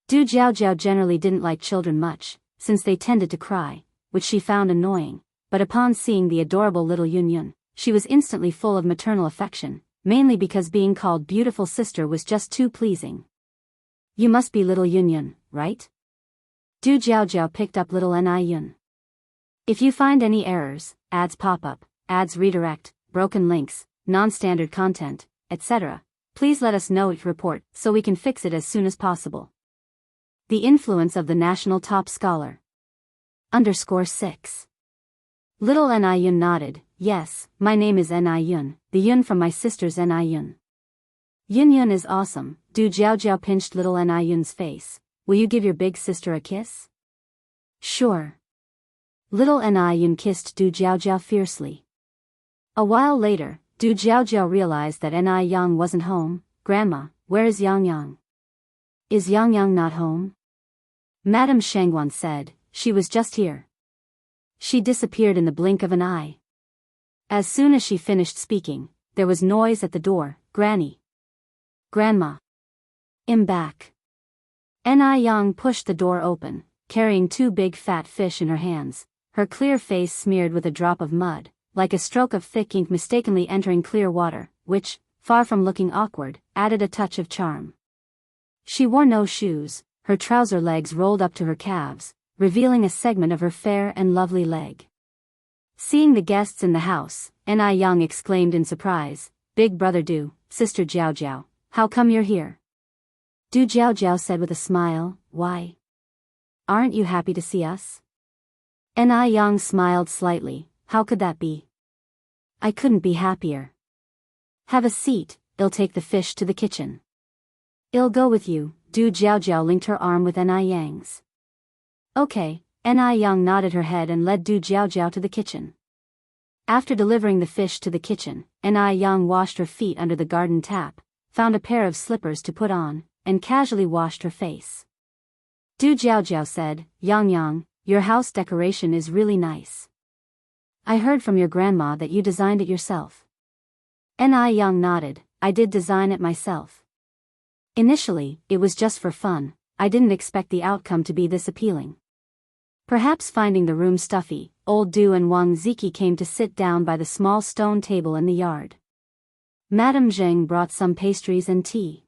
Du Jiaojiao generally didn't like children much, since they tended to cry, which she found annoying, but upon seeing the adorable little Yun Yun, she was instantly full of maternal affection, mainly because being called beautiful sister was just too pleasing. "You must be little Yun Yun, right?" Du Jiaojiao picked up little Ni Yun. "If you find any errors, ads pop up, ads redirect, broken links, non-standard content, etc., please let us know each report so we can fix it as soon as possible." The influence of the national top scholar. _6. Little Ni Yun nodded. "Yes, my name is Ni Yun, the Yun from my sister's Ni Yun." "Yun Yun is awesome." Du Du Jiaojiao pinched little Ni Yun's face. Will you give your big sister a kiss? Sure. Little Ni Yun kissed Du Jiaojiao fiercely. A while later, Du Jiaojiao realized that Ni Yang wasn't home. Grandma, where is Yang Yang? Is Yang Yang not home? Madame Shangguan said, she was just here. She disappeared in the blink of an eye. As soon as she finished speaking, there was noise at the door. Granny. Grandma. I'm back. Ni Yang pushed the door open, carrying 2 big fat fish in her hands, her clear face smeared with a drop of mud, like a stroke of thick ink mistakenly entering clear water, which, far from looking awkward, added a touch of charm. She wore no shoes, her trouser legs rolled up to her calves, revealing a segment of her fair and lovely leg. Seeing the guests in the house, Ni Yang exclaimed in surprise, Big brother Du, sister Jiaojiao, how come you're here? Du Jiaojiao said with a smile, why? Aren't you happy to see us? Ni Yang smiled slightly, how could that be? I couldn't be happier. Have a seat, I'll take the fish to the kitchen. I'll go with you. Du Jiaojiao linked her arm with Ni Yang's. Okay, Ni Yang nodded her head and led Du Jiaojiao to the kitchen. After delivering the fish to the kitchen, Ni Yang washed her feet under the garden tap, found a pair of slippers to put on, and casually washed her face. Du Jiaojiao said, Yang Yang, your house decoration is really nice. I heard from your grandma that you designed it yourself. Ni Yang nodded, I did design it myself. Initially, it was just for fun, I didn't expect the outcome to be this appealing. Perhaps finding the room stuffy, old Du and Wang Ziki came to sit down by the small stone table in the yard. Madame Zheng brought some pastries and tea.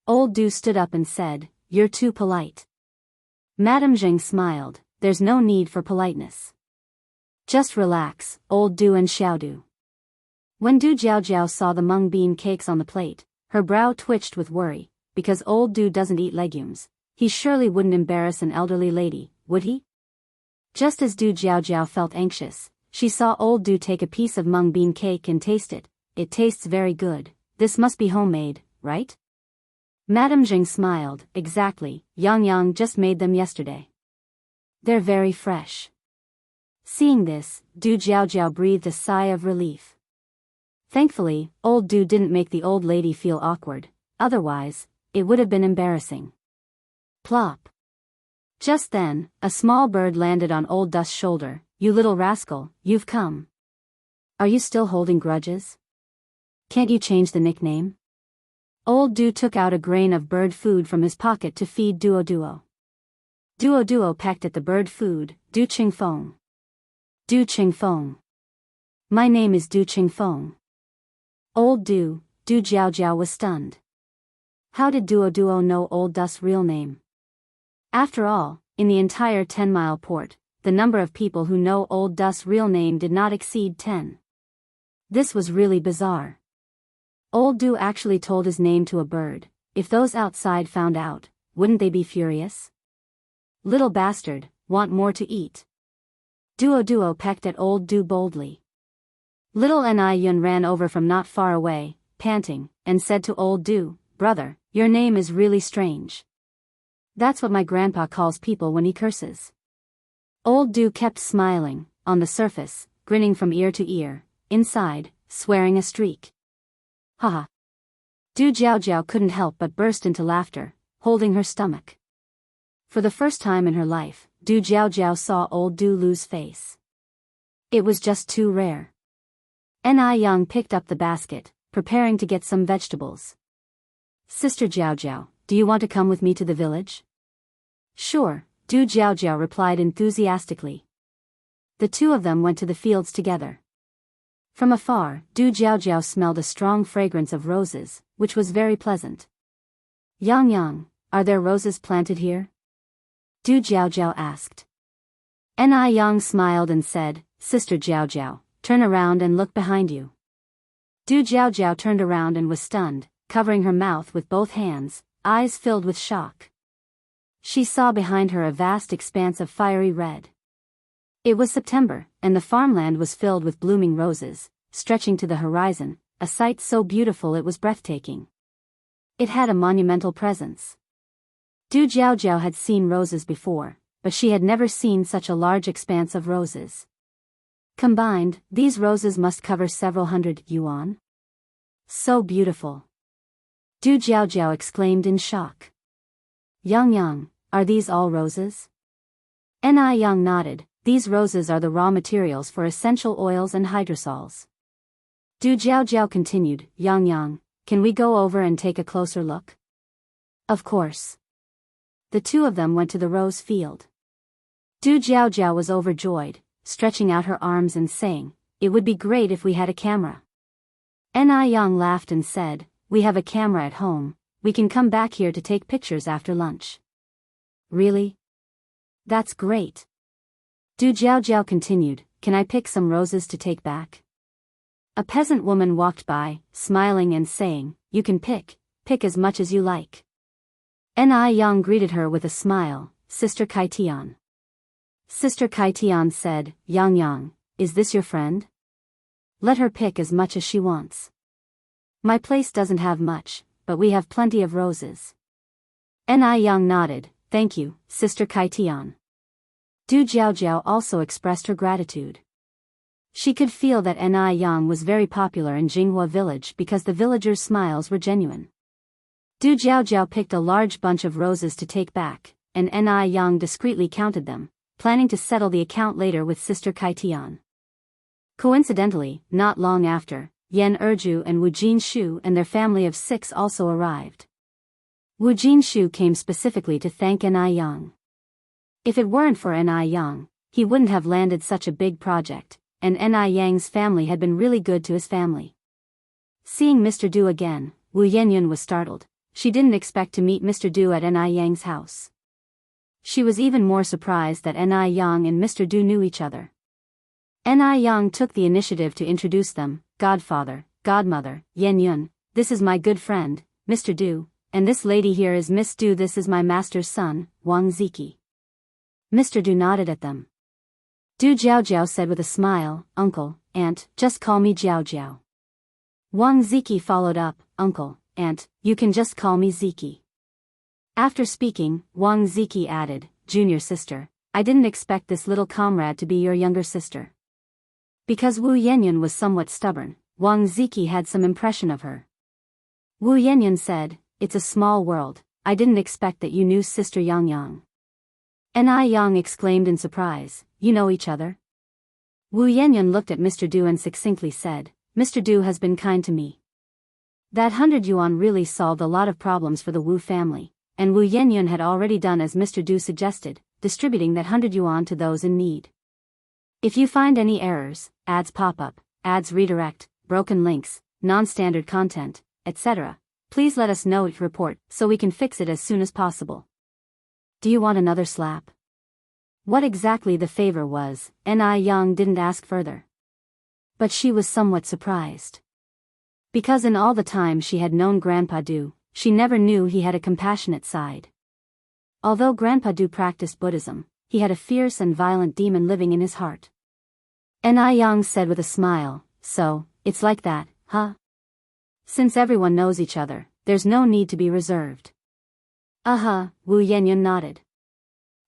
Old Du stood up and said, You're too polite. Madame Zheng smiled, there's no need for politeness. Just relax, old Du and Xiaodu. When Du Jiaojiao saw the mung bean cakes on the plate, her brow twitched with worry, because old Du doesn't eat legumes. He surely wouldn't embarrass an elderly lady, would he? Just as Du Jiaojiao felt anxious, she saw old Du take a piece of mung bean cake and taste it. It tastes very good, this must be homemade, right? Madame Zheng smiled, exactly, Yang Yang just made them yesterday. They're very fresh. Seeing this, Du Jiaojiao breathed a sigh of relief. Thankfully, old Du didn't make the old lady feel awkward, otherwise, it would have been embarrassing. Plop. Just then, a small bird landed on old Du's shoulder. You little rascal, you've come. Are you still holding grudges? Can't you change the nickname? Old Du took out a grain of bird food from his pocket to feed Duo Duo. Duo Duo pecked at the bird food. Du Qingfeng. Du Qingfeng. My name is Du Qingfeng. Old Du Jiaojiao was stunned. How did Duo Duo know old Du's real name? After all, in the entire 10-mile port, the number of people who know old Du's real name did not exceed 10. This was really bizarre. Old Du actually told his name to a bird. If those outside found out, wouldn't they be furious? Little bastard, want more to eat? Duo Duo pecked at old Du boldly. Little Ni Yun ran over from not far away, panting, and said to old Du, Brother, your name is really strange. That's what my grandpa calls people when he curses. Old Du kept smiling, on the surface, grinning from ear to ear, inside, swearing a streak. Haha. Du Jiaojiao couldn't help but burst into laughter, holding her stomach. For the first time in her life, Du Jiaojiao saw old Du lose face. It was just too rare. Ni Yang picked up the basket, preparing to get some vegetables. Sister Jiaojiao, do you want to come with me to the village? Sure, Du Jiaojiao replied enthusiastically. The two of them went to the fields together. From afar, Du Jiaojiao smelled a strong fragrance of roses, which was very pleasant. Yang Yang, are there roses planted here? Du Jiaojiao asked. Ni Yang smiled and said, Sister Jiaojiao, turn around and look behind you. Du Jiaojiao turned around and was stunned, covering her mouth with both hands, eyes filled with shock. She saw behind her a vast expanse of fiery red. It was September, and the farmland was filled with blooming roses, stretching to the horizon, a sight so beautiful it was breathtaking. It had a monumental presence. Du Jiaojiao had seen roses before, but she had never seen such a large expanse of roses. Combined, these roses must cover several hundred yuan. So beautiful. Du Jiaojiao exclaimed in shock. Yang, are these all roses? Yang nodded. These roses are the raw materials for essential oils and hydrosols. Du Jiaojiao continued, Yang, can we go over and take a closer look? Of course. The two of them went to the rose field. Du Jiaojiao was overjoyed, stretching out her arms and saying, it would be great if we had a camera. Yang laughed and said, we have a camera at home, we can come back here to take pictures after lunch. Really? That's great. Du Jiaojiao continued, can I pick some roses to take back? A peasant woman walked by, smiling and saying, you can pick as much as you like. Yang greeted her with a smile, Sister Kaitian. Sister Kaitian said, Yang, is this your friend? Let her pick as much as she wants. My place doesn't have much, but we have plenty of roses. Yang nodded, thank you, Sister Kaitian. Du Jiaojiao also expressed her gratitude. She could feel that Yang was very popular in Jinghua village because the villagers' smiles were genuine. Du Jiaojiao picked a large bunch of roses to take back, and Yang discreetly counted them, planning to settle the account later with Sister Kaitian. Coincidentally, not long after, Yan Erju and Wu Jinshu and their family of 6 also arrived. Wu Jinshu came specifically to thank Yang. If it weren't for Yang, he wouldn't have landed such a big project, and Yang's family had been really good to his family. Seeing Mr. Du again, Wu Yenyun was startled. She didn't expect to meet Mr. Du at Yang's house. She was even more surprised that Yang and Mr. Du knew each other. Yang took the initiative to introduce them, godfather, godmother, Yenyun, this is my good friend, Mr. Du, and this lady here is Miss Du, this is my master's son, Wang Ziki. Mr. Du nodded at them. Du Jiaojiao said with a smile, uncle, aunt, just call me Jiaojiao. Wang Ziki followed up, uncle, aunt, you can just call me Ziki. After speaking, Wang Ziki added, junior sister, I didn't expect this little comrade to be your younger sister. Because Wu Yenyun was somewhat stubborn, Wang Ziki had some impression of her. Wu Yenyun said, it's a small world, I didn't expect that you knew Sister Yang. Yang exclaimed in surprise, you know each other? Wu Yenyun looked at Mr. Du and succinctly said, Mr. Du has been kind to me. That 100 yuan really solved a lot of problems for the Wu family, and Wu Yenyun had already done as Mr. Du suggested, distributing that 100 yuan to those in need. If you find any errors, ads pop up, ads redirect, broken links, non-standard content, etc., please let us know it report so we can fix it as soon as possible. Do you want another slap? What exactly the favor was, Yang didn't ask further. But she was somewhat surprised. Because in all the time she had known Grandpa Du, she never knew he had a compassionate side. Although Grandpa Du practiced Buddhism, he had a fierce and violent demon living in his heart. Yang said with a smile, so, it's like that, huh? Since everyone knows each other, there's no need to be reserved. Wu Yenyun nodded.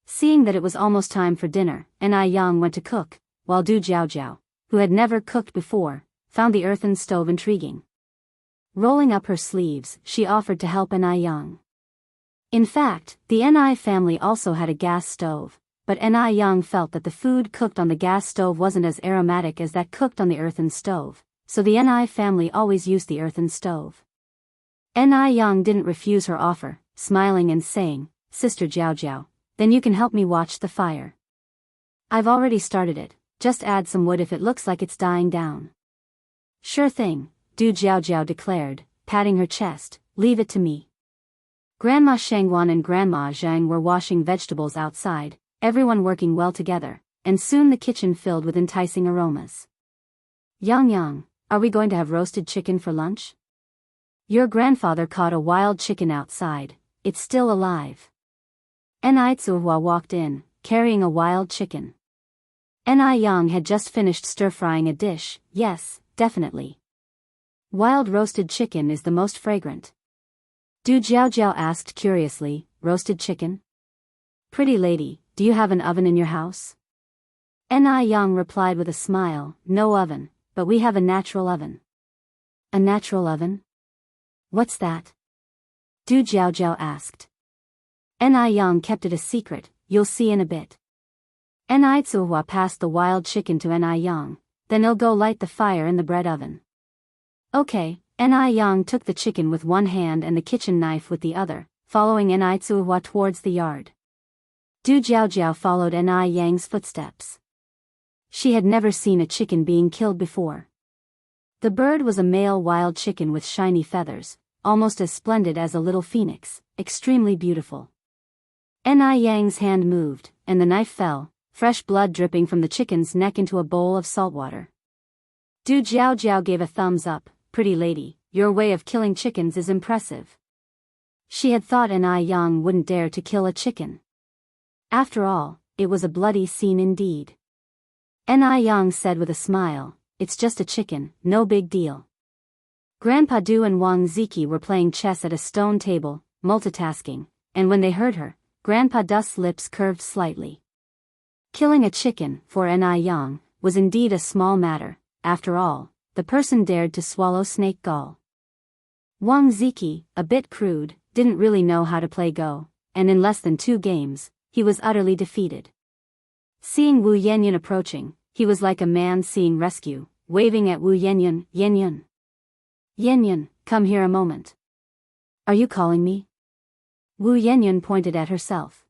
Seeing that it was almost time for dinner, Yang went to cook, while Du Jiaojiao, who had never cooked before, found the earthen stove intriguing. Rolling up her sleeves, she offered to help Yang. In fact, the Ni family also had a gas stove, but Yang felt that the food cooked on the gas stove wasn't as aromatic as that cooked on the earthen stove, so the Ni family always used the earthen stove. Yang didn't refuse her offer, smiling and saying, Sister Jiaojiao, then you can help me watch the fire. I've already started it, just add some wood if it looks like it's dying down. Sure thing, Du Jiaojiao declared, patting her chest, leave it to me. Grandma Shangwan and Grandma Zhang were washing vegetables outside, everyone working well together, and soon the kitchen filled with enticing aromas. Yang, are we going to have roasted chicken for lunch? Your grandfather caught a wild chicken outside, it's still alive. Tsuhua walked in, carrying a wild chicken. Yang had just finished stir-frying a dish, yes, definitely. Wild roasted chicken is the most fragrant. Du Jiaojiao asked curiously. Roasted chicken? Pretty lady, do you have an oven in your house? Ni Yang replied with a smile, no oven, but we have a natural oven. A natural oven? What's that? Du Jiaojiao asked. Ni Yang kept it a secret, you'll see in a bit. Ni Tsuhua passed the wild chicken to Ni Yang, then he'll go light the fire in the bread oven. Okay, Ni Yang took the chicken with one hand and the kitchen knife with the other, following Ni Tsuhua towards the yard. Du Jiaojiao followed Ni Yang's footsteps. She had never seen a chicken being killed before. The bird was a male wild chicken with shiny feathers, almost as splendid as a little phoenix, extremely beautiful. Ni Yang's hand moved, and the knife fell, fresh blood dripping from the chicken's neck into a bowl of salt water. Du Jiaojiao gave a thumbs up. Pretty lady, your way of killing chickens is impressive. She had thought Ni Yang wouldn't dare to kill a chicken. After all, it was a bloody scene indeed. Ni Yang said with a smile, it's just a chicken, no big deal. Grandpa Du and Wang Ziki were playing chess at a stone table, multitasking, and when they heard her, Grandpa Du's lips curved slightly. Killing a chicken, for Ni Yang, was indeed a small matter. After all, the person dared to swallow snake gall. Wang Ziki, a bit crude, didn't really know how to play Go, and in less than 2 games, he was utterly defeated. Seeing Wu Yanyan approaching, he was like a man seeing rescue, waving at Wu Yanyan. Yanyan. Yanyan, come here a moment. Are you calling me? Wu Yanyan pointed at herself.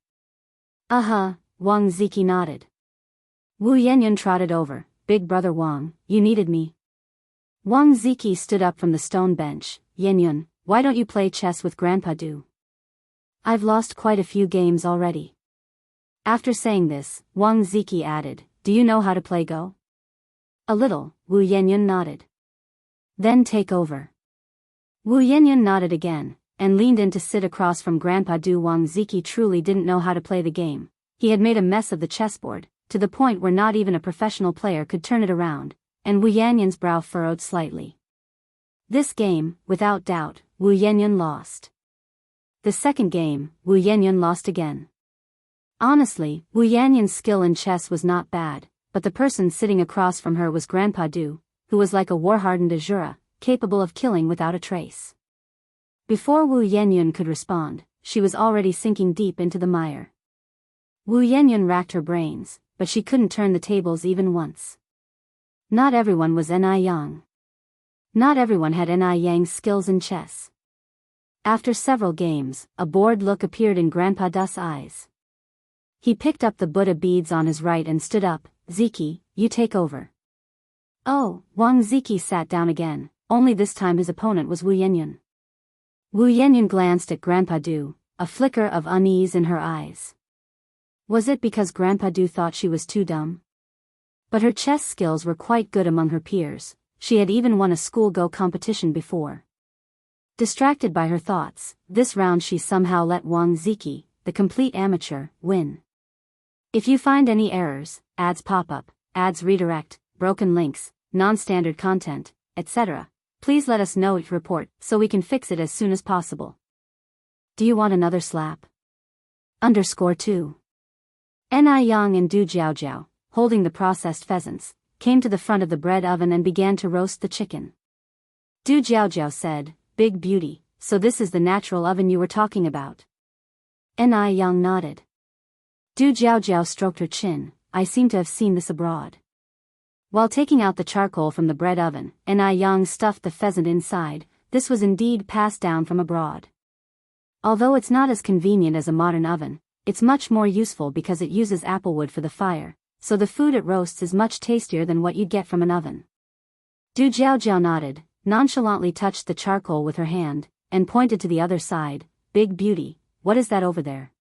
Wang Ziki nodded. Wu Yanyan trotted over. Big brother Wang, you needed me. Wang Ziki stood up from the stone bench. Yanyan, why don't you play chess with Grandpa Du? I've lost quite a few games already. After saying this, Wang Ziki added, do you know how to play Go? A little, Wu Yanyan nodded. Then take over. Wu Yanyan nodded again, and leaned in to sit across from Grandpa Du. Wang Ziki truly didn't know how to play the game. He had made a mess of the chessboard, to the point where not even a professional player could turn it around, and Wu Yanyan's brow furrowed slightly. This game, without doubt, Wu Yanyan lost. The second game, Wu Yanyan lost again. Honestly, Wu Yanyan's skill in chess was not bad, but the person sitting across from her was Grandpa Du, who was like a war-hardened Azura, capable of killing without a trace. Before Wu Yanyan could respond, she was already sinking deep into the mire. Wu Yanyan racked her brains, but she couldn't turn the tables even once. Not everyone was Ni Yang. Not everyone had Ni Yang's skills in chess. After several games, a bored look appeared in Grandpa Du's eyes. He picked up the Buddha beads on his right and stood up. Ziki, you take over. Oh, Wang Ziki sat down again, only this time his opponent was Wu Yanyan. Wu Yanyan glanced at Grandpa Du, a flicker of unease in her eyes. Was it because Grandpa Du thought she was too dumb? But her chess skills were quite good among her peers. She had even won a school Go competition before. Distracted by her thoughts, this round she somehow let Wang Ziki, the complete amateur, win. If you find any errors, ads pop up, ads redirect, broken links, non-standard content, etc., please let us know each report so we can fix it as soon as possible. Do you want another slap? _2. Ni Yang and Du Jiaojiao, holding the processed pheasants, came to the front of the bread oven and began to roast the chicken. Du Jiaojiao said, Big beauty, so this is the natural oven you were talking about. Ni Yang nodded. Du Jiaojiao stroked her chin. I seem to have seen this abroad. While taking out the charcoal from the bread oven, Ni Yang stuffed the pheasant inside. This was indeed passed down from abroad. Although it's not as convenient as a modern oven, it's much more useful because it uses applewood for the fire, so the food it roasts is much tastier than what you'd get from an oven. Du Jiaojiao nodded, nonchalantly touched the charcoal with her hand, and pointed to the other side. Big beauty, what is that over there?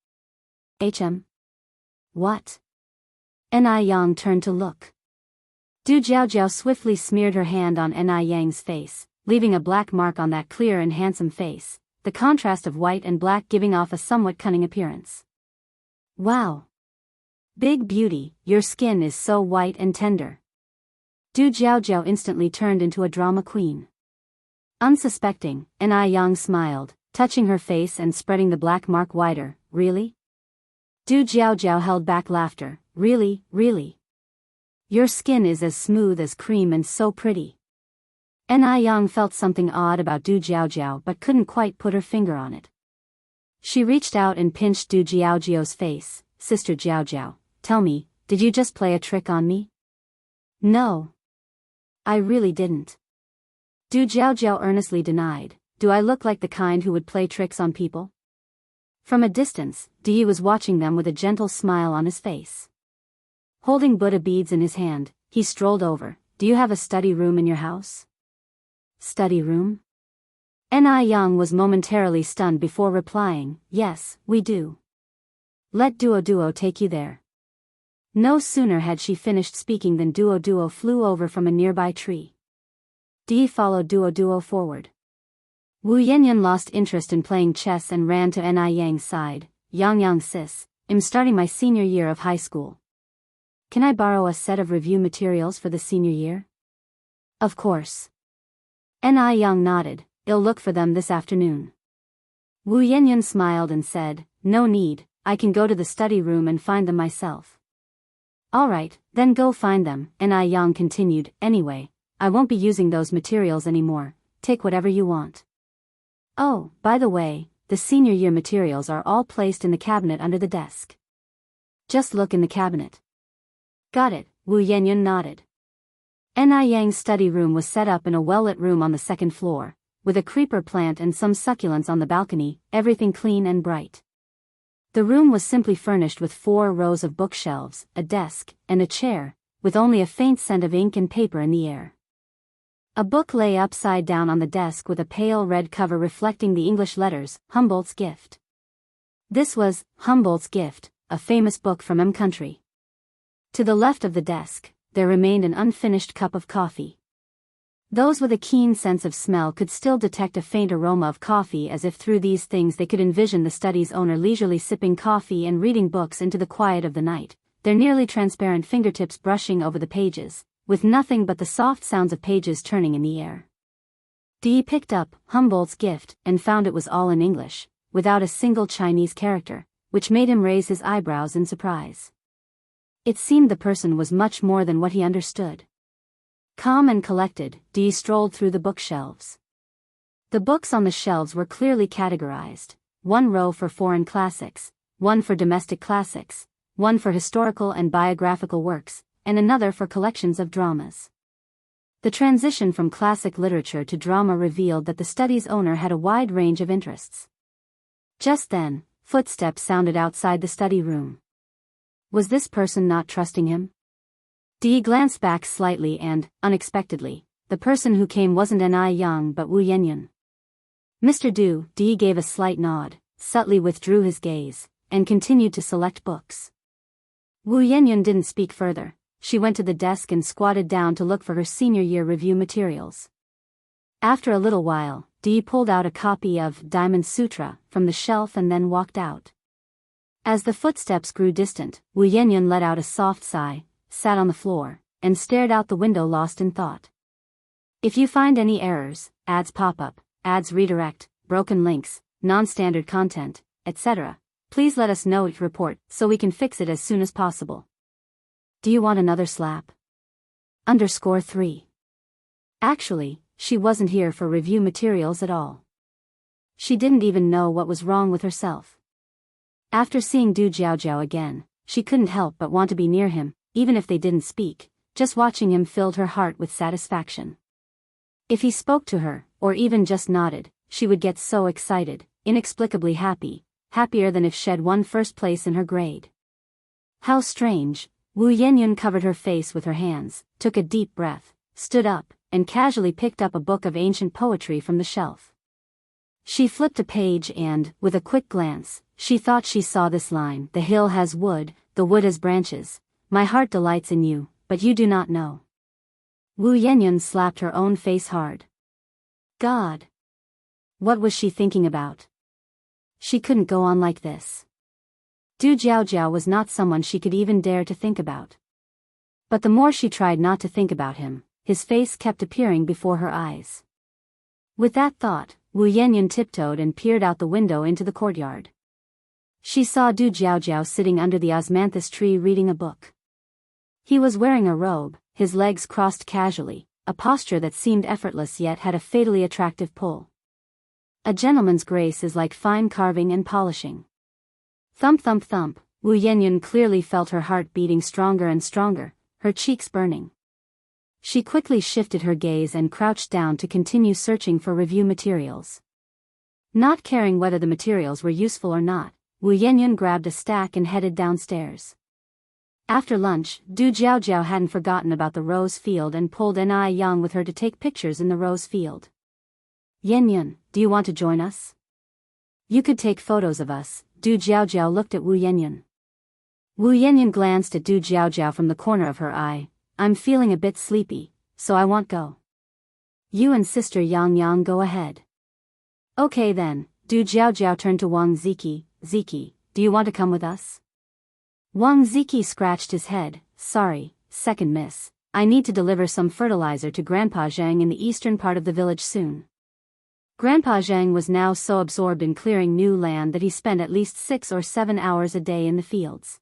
What? Ni Yang turned to look. Du Jiaojiao swiftly smeared her hand on Ni Yang's face, leaving a black mark on that clear and handsome face, the contrast of white and black giving off a somewhat cunning appearance. Wow! Big beauty, your skin is so white and tender. Du Jiaojiao instantly turned into a drama queen. Unsuspecting, Ni Yang smiled. touching her face and spreading the black mark wider. Really? Du Jiaojiao held back laughter. Really, really? Your skin is as smooth as cream and so pretty. Yang felt something odd about Du Jiaojiao but couldn't quite put her finger on it. She reached out and pinched Du Jiaojiao's face. Sister Jiaojiao, tell me, did you just play a trick on me? No. I really didn't. Du Jiaojiao earnestly denied. Do I look like the kind who would play tricks on people? From a distance, Di was watching them with a gentle smile on his face. Holding Buddha beads in his hand, he strolled over. Do you have a study room in your house? Study room? Yang was momentarily stunned before replying, yes, we do. Let Duo take you there. No sooner had she finished speaking than Duo flew over from a nearby tree. Di followed Duo forward. Wu Yanyan lost interest in playing chess and ran to Yang's side. Yang sis, I'm starting my senior year of high school. Can I borrow a set of review materials for the senior year? Of course. Yang nodded. I'll look for them this afternoon. Wu Yanyan smiled and said, no need, I can go to the study room and find them myself. Alright, then go find them, Yang continued. Anyway, I won't be using those materials anymore, take whatever you want. Oh, by the way, the senior year materials are all placed in the cabinet under the desk. Just look in the cabinet. Got it, Wu Yanyan nodded. Yang's study room was set up in a well-lit room on the second floor, with a creeper plant and some succulents on the balcony, everything clean and bright. The room was simply furnished with 4 rows of bookshelves, a desk, and a chair, with only a faint scent of ink and paper in the air. A book lay upside down on the desk with a pale red cover reflecting the English letters, Humboldt's Gift. This was Humboldt's Gift, a famous book from country. To the left of the desk, there remained an unfinished cup of coffee. Those with a keen sense of smell could still detect a faint aroma of coffee, as if through these things they could envision the study's owner leisurely sipping coffee and reading books into the quiet of the night, their nearly transparent fingertips brushing over the pages, with nothing but the soft sounds of pages turning in the air. Di picked up Humboldt's Gift and found it was all in English, without a single Chinese character, which made him raise his eyebrows in surprise. It seemed the person was much more than what he understood. Calm and collected, Di strolled through the bookshelves. The books on the shelves were clearly categorized, 1 row for foreign classics, 1 for domestic classics, 1 for historical and biographical works, and another for collections of dramas. The transition from classic literature to drama revealed that the study's owner had a wide range of interests. Just then, footsteps sounded outside the study room. Was this person not trusting him? Di glanced back slightly and, unexpectedly, the person who came wasn't Yang but Wu Yanyan. Mr. Du, Di gave a slight nod, subtly withdrew his gaze, and continued to select books. Wu Yanyan didn't speak further. She went to the desk and squatted down to look for her senior year review materials. After a little while, Di pulled out a copy of Diamond Sutra from the shelf and then walked out. As the footsteps grew distant, Wu Yanyan let out a soft sigh, sat on the floor, and stared out the window lost in thought. If you find any errors, ads pop up, ads redirect, broken links, non-standard content, etc., please let us know each report so we can fix it as soon as possible. Do you want another slap? _3. Actually, she wasn't here for review materials at all. She didn't even know what was wrong with herself. After seeing Du Jiaojiao again, she couldn't help but want to be near him, even if they didn't speak. Just watching him filled her heart with satisfaction. If he spoke to her, or even just nodded, she would get so excited, inexplicably happy, happier than if she'd won first place in her grade. How strange. Wu Yanyan covered her face with her hands, took a deep breath, stood up, and casually picked up a book of ancient poetry from the shelf. She flipped a page and, with a quick glance, she thought she saw this line: "The hill has wood, the wood has branches. My heart delights in you, but you do not know." Wu Yanyan slapped her own face hard. God! What was she thinking about? She couldn't go on like this. Du Jiaojiao was not someone she could even dare to think about. But the more she tried not to think about him, his face kept appearing before her eyes. With that thought, Wu Yanyan tiptoed and peered out the window into the courtyard. She saw Du Jiaojiao sitting under the osmanthus tree reading a book. He was wearing a robe, his legs crossed casually, a posture that seemed effortless yet had a fatally attractive pull. A gentleman's grace is like fine carving and polishing. Thump thump thump, Wu Yanyan clearly felt her heart beating stronger and stronger, her cheeks burning. She quickly shifted her gaze and crouched down to continue searching for review materials. Not caring whether the materials were useful or not, Wu Yanyan grabbed a stack and headed downstairs. After lunch, Du Jiaojiao hadn't forgotten about the rose field and pulled Ni Yang with her to take pictures in the rose field. Yanyan, do you want to join us? You could take photos of us. Du Jiaojiao looked at Wu Yanyan. Wu Yanyan glanced at Du Jiaojiao from the corner of her eye. I'm feeling a bit sleepy, so I won't go. You and Sister Yang Yang go ahead. Okay then, Du Jiaojiao turned to Wang Ziki. Ziki, do you want to come with us? Wang Ziki scratched his head. Sorry, second miss. I need to deliver some fertilizer to Grandpa Zhang in the eastern part of the village soon. Grandpa Zhang was now so absorbed in clearing new land that he spent at least 6 or 7 hours a day in the fields.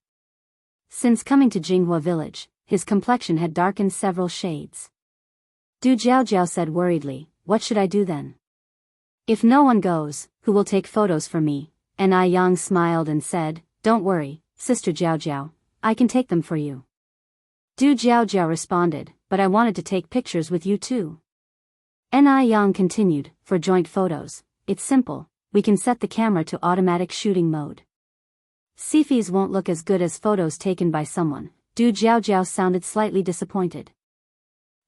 Since coming to Jinghua village, his complexion had darkened several shades. Du Jiaojiao said worriedly, what should I do then? If no one goes, who will take photos for me? Ni Yang smiled and said, don't worry, Sister Jiaojiao, I can take them for you. Du Jiaojiao responded, but I wanted to take pictures with you too. Ni Yang continued, for joint photos, it's simple, we can set the camera to automatic shooting mode. Selfies won't look as good as photos taken by someone. Du Jiaojiao sounded slightly disappointed.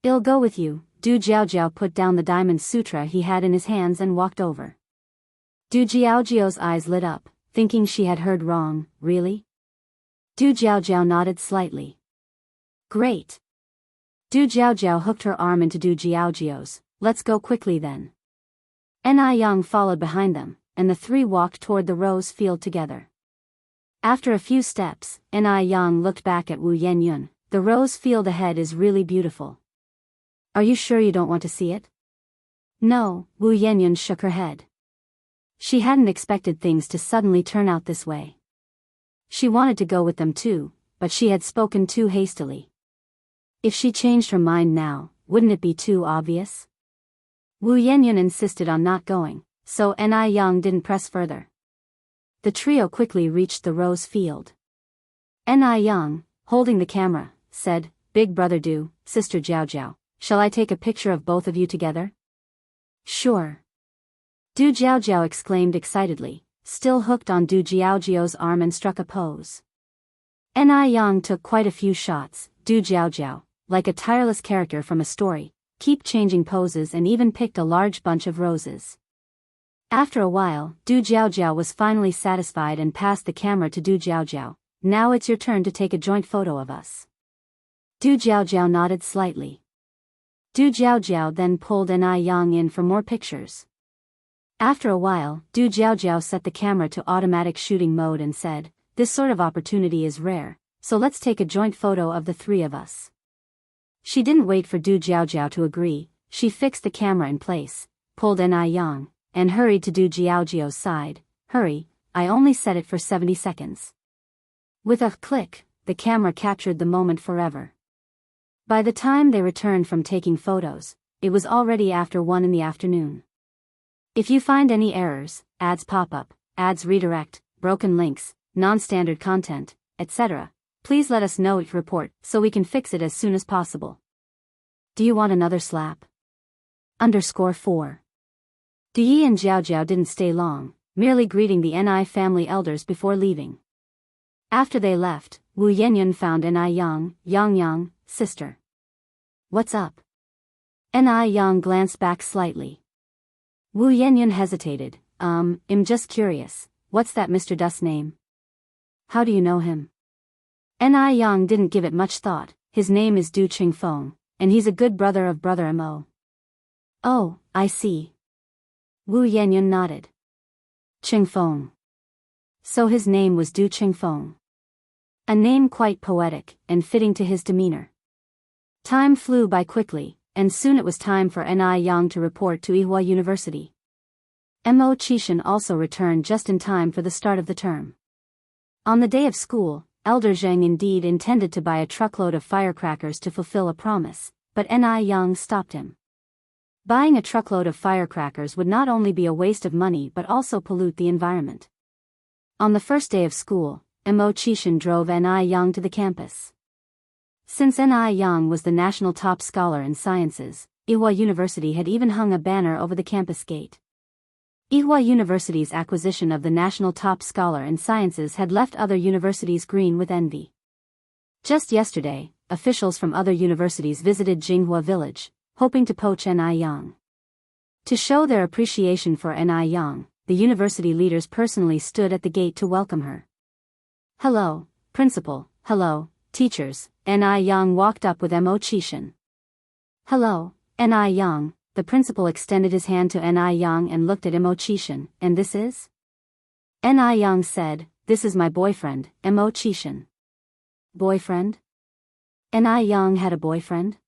I'll go with you. Du Jiaojiao put down the diamond sutra he had in his hands and walked over. Du Jiaojiao's eyes lit up, thinking she had heard wrong. Really? Du Jiaojiao nodded slightly. Great. Du Jiaojiao hooked her arm into Du Jiaojiao's. Let's go quickly then. Ni Yang followed behind them, and the three walked toward the rose field together. After a few steps, Ni Yang looked back at Wu Yanyan. The rose field ahead is really beautiful. Are you sure you don't want to see it? No, Wu Yanyan shook her head. She hadn't expected things to suddenly turn out this way. She wanted to go with them too, but she had spoken too hastily. If she changed her mind now, wouldn't it be too obvious? Wu Yanyan insisted on not going, so Ni Yang didn't press further. The trio quickly reached the rose field. Ni Yang, holding the camera, said, Big brother Du, Sister Jiaojiao, shall I take a picture of both of you together? Sure. Du Jiaojiao exclaimed excitedly, still hooked on Du Jiaojiao's arm and struck a pose. Ni Yang took quite a few shots. Du Jiaojiao, like a tireless character from a story, kept changing poses and even picked a large bunch of roses. After a while, Du Jiaojiao was finally satisfied and passed the camera to Du Jiaojiao. Now it's your turn to take a joint photo of us. Du Jiaojiao nodded slightly. Du Jiaojiao then pulled Ni Yang in for more pictures. After a while, Du Jiaojiao set the camera to automatic shooting mode and said, this sort of opportunity is rare, so let's take a joint photo of the three of us. She didn't wait for Du Jiaojiao to agree. She fixed the camera in place, pulled Ni Yang, and hurried to Du Jiaojiao's side. Hurry, I only set it for 70 seconds. With a click, the camera captured the moment forever. By the time they returned from taking photos, it was already after 1 in the afternoon. If you find any errors, ads pop up, ads redirect, broken links, non-standard content, etc., please let us know each report so we can fix it as soon as possible. Do you want another slap? _4. Du Yi and Jiaojiao didn't stay long, merely greeting the Ni family elders before leaving. After they left, Wu Yanyan found Ni Yang, Yang, sister. What's up? Ni Yang glanced back slightly. Wu Yanyan hesitated. I'm just curious, what's that Mr. Dust's name? How do you know him? Ni Yang didn't give it much thought. His name is Du Qingfeng, and he's a good brother of brother Mo. Oh, I see. Wu Yanyan nodded. Qingfeng. So his name was Du Qingfeng. A name quite poetic and fitting to his demeanor. Time flew by quickly, and soon it was time for Ni Yang to report to Yihua University. Mo Qishan also returned just in time for the start of the term. On the day of school, Elder Zheng indeed intended to buy a truckload of firecrackers to fulfill a promise, but Ni Yang stopped him. Buying a truckload of firecrackers would not only be a waste of money but also pollute the environment. On the first day of school, Mo Qishan drove Ni Yang to the campus. Since Ni Yang was the national top scholar in sciences, Yihua University had even hung a banner over the campus gate. Yihua University's acquisition of the national top scholar in sciences had left other universities green with envy. Just yesterday, officials from other universities visited Jinghua village, hoping to poach Ni Yang. To show their appreciation for Ni Yang, the university leaders personally stood at the gate to welcome her. "Hello, principal, hello, teachers," Ni Yang walked up with Mo Qishan. "Hello, Ni Yang," the principal extended his hand to Ni Yang and looked at Mo Qishan, "And this is?" Ni Yang said, "This is my boyfriend, Mo Qishan." Boyfriend? Ni Yang had a boyfriend?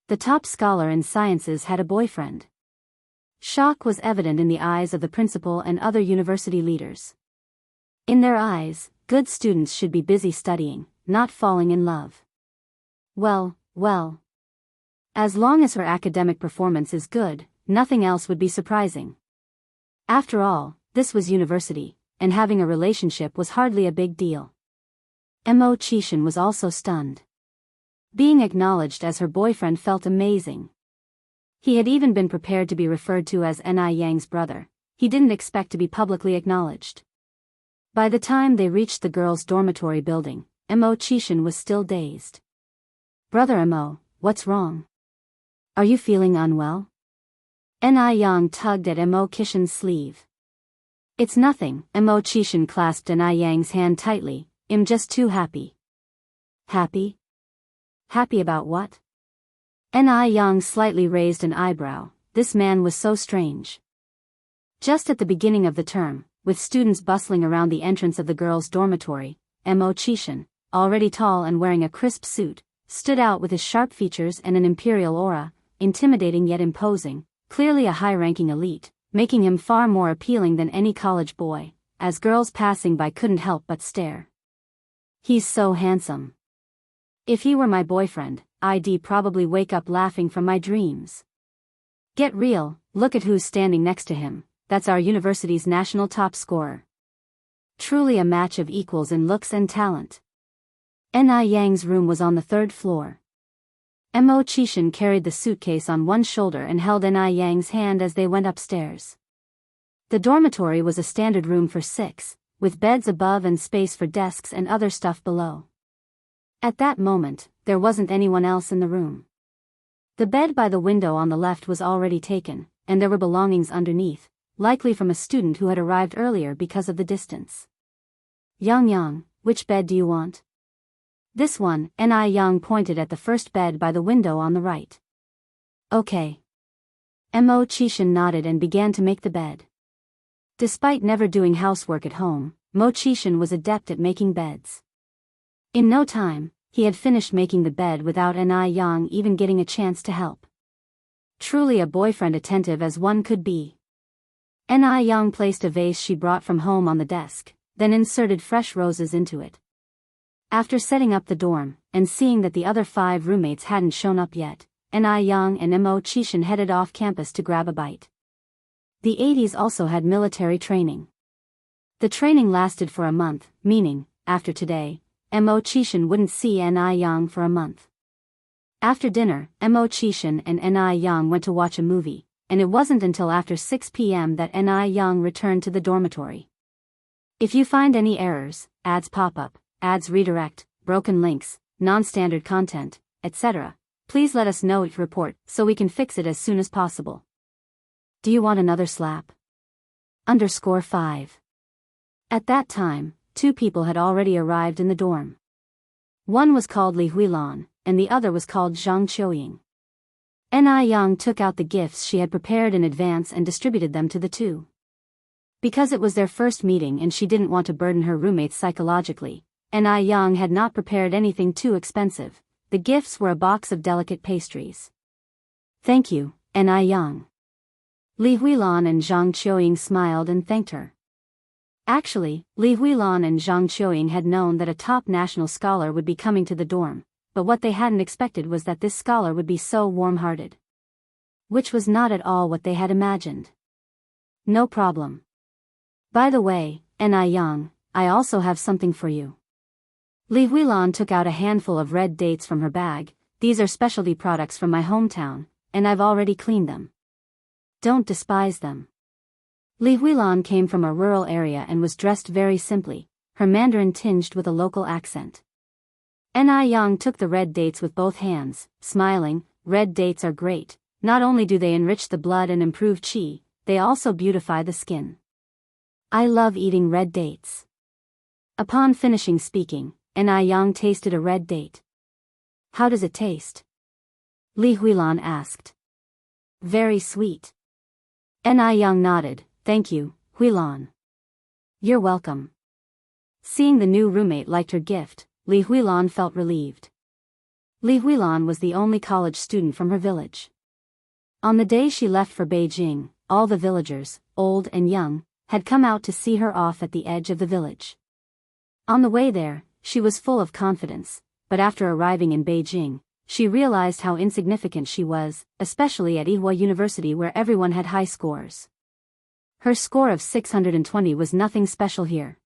The top scholar in sciences had a boyfriend. Shock was evident in the eyes of the principal and other university leaders. In their eyes, good students should be busy studying, not falling in love. Well. As long as her academic performance is good, nothing else would be surprising. After all, this was university, and having a relationship was hardly a big deal. Mo Qishan was also stunned. Being acknowledged as her boyfriend felt amazing. He had even been prepared to be referred to as Ni Yang's brother. He didn't expect to be publicly acknowledged. By the time they reached the girls' dormitory building, Mo Qishan was still dazed. "Brother Mo, what's wrong? Are you feeling unwell?" Ni Yang tugged at Mo Qishan's sleeve. "It's nothing," Mo Qishan clasped Ni Yang's hand tightly. "I'm just too happy." "Happy? Happy about what?" Ni Yang slightly raised an eyebrow. This man was so strange. Just at the beginning of the term, with students bustling around the entrance of the girls' dormitory, Mo Qishan, already tall and wearing a crisp suit, stood out with his sharp features and an imperial aura, intimidating yet imposing, clearly a high-ranking elite, making him far more appealing than any college boy, as girls passing by couldn't help but stare. "He's so handsome. If he were my boyfriend, I'd probably wake up laughing from my dreams. Get real, look at who's standing next to him. That's our university's national top scorer. Truly a match of equals in looks and talent." Ni Yang's room was on the 3rd floor. Mo Qishan carried the suitcase on one shoulder and held Ni Yang's hand as they went upstairs. The dormitory was a standard room for 6, with beds above and space for desks and other stuff below. At that moment, there wasn't anyone else in the room. The bed by the window on the left was already taken, and there were belongings underneath, likely from a student who had arrived earlier because of the distance. "Yang, which bed do you want?" "This one," Ni Yang pointed at the first bed by the window on the right. "Okay." Mo Qishan nodded and began to make the bed. Despite never doing housework at home, Mo Qishan was adept at making beds. In no time, he had finished making the bed without Ni Yang even getting a chance to help. Truly a boyfriend attentive as one could be. Ni Yang placed a vase she brought from home on the desk, then inserted fresh roses into it. After setting up the dorm, and seeing that the other 5 roommates hadn't shown up yet, Ni Yang and Mo Qishan headed off campus to grab a bite. The 80s also had military training. The training lasted for a month, meaning, after today, Mo Qishan wouldn't see Ni Yang for a month. After dinner, Mo Qishan and Ni Yang went to watch a movie, and it wasn't until after 6 p.m. that Ni Yang returned to the dormitory. "If you find any errors, ads pop up, ads redirect, broken links, non-standard content, etc., please let us know each report so we can fix it as soon as possible. Do you want another slap? _5. At that time, 2 people had already arrived in the dorm. One was called Li Huilan, and the other was called Zhang Qiuying. Ni Yang took out the gifts she had prepared in advance and distributed them to the 2. Because it was their first meeting and she didn't want to burden her roommates psychologically, Ni Yang had not prepared anything too expensive. The gifts were a box of delicate pastries. "Thank you, Ni Yang." Li Huilan and Zhang Qiuying smiled and thanked her. Actually, Li Huilan and Zhang Qiuying had known that a top national scholar would be coming to the dorm, but what they hadn't expected was that this scholar would be so warm-hearted. Which was not at all what they had imagined. No problem. By the way, Ni Yang, I also have something for you. Li Huilan took out a handful of red dates from her bag. These are specialty products from my hometown, and I've already cleaned them. Don't despise them. Li Huilan came from a rural area and was dressed very simply, her Mandarin tinged with a local accent. Ni Yang took the red dates with both hands, smiling. Red dates are great. Not only do they enrich the blood and improve qi, they also beautify the skin. I love eating red dates. Upon finishing speaking, Ni Yang tasted a red date. How does it taste? Li Huilan asked. Very sweet. Ni Yang nodded. Thank you, Huilan. You're welcome. Seeing the new roommate liked her gift, Li Huilan felt relieved. Li Huilan was the only college student from her village. On the day she left for Beijing, all the villagers, old and young, had come out to see her off at the edge of the village. On the way there, she was full of confidence, but after arriving in Beijing, she realized how insignificant she was, especially at Yihua University where everyone had high scores. Her score of 620 was nothing special here.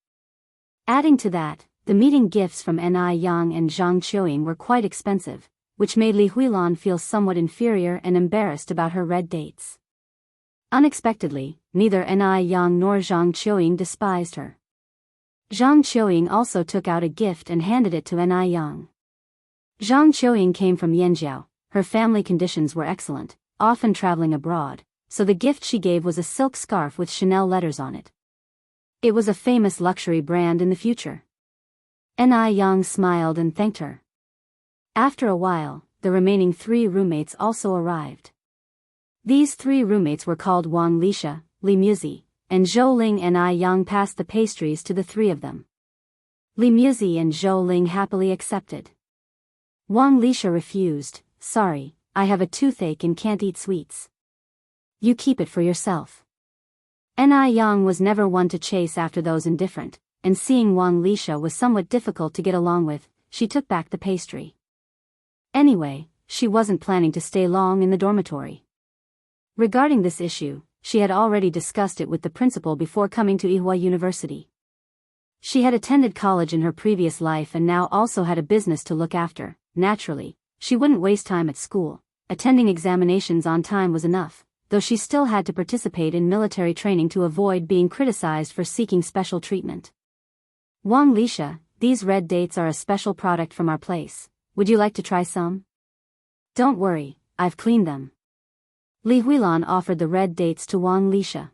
Adding to that, the meeting gifts from Ni Yang and Zhang Qiuying were quite expensive, which made Li Huilan feel somewhat inferior and embarrassed about her red dates. Unexpectedly, neither Ni Yang nor Zhang Qiuying despised her. Zhang Qiuying also took out a gift and handed it to Ni Yang. Zhang Qiuying came from Yanjiao, her family conditions were excellent, often traveling abroad, so the gift she gave was a silk scarf with Chanel letters on it. It was a famous luxury brand in the future. Ni Yang smiled and thanked her. After a while, the remaining 3 roommates also arrived. These 3 roommates were called Wang Lixia, Li Muzi, and Zhou Ling. Ni Yang passed the pastries to the 3 of them. Li Muzi and Zhou Ling happily accepted. Wang Lixia refused. Sorry, I have a toothache and can't eat sweets. You keep it for yourself. Ni Yang was never one to chase after those indifferent, and seeing Wang Lixia was somewhat difficult to get along with, she took back the pastry. Anyway, she wasn't planning to stay long in the dormitory. Regarding this issue, she had already discussed it with the principal before coming to Yihua University. She had attended college in her previous life and now also had a business to look after. Naturally, she wouldn't waste time at school. Attending examinations on time was enough, though she still had to participate in military training to avoid being criticized for seeking special treatment. Wang Lixia, these red dates are a special product from our place. Would you like to try some? Don't worry, I've cleaned them. Li Huilan offered the red dates to Wang Lixia.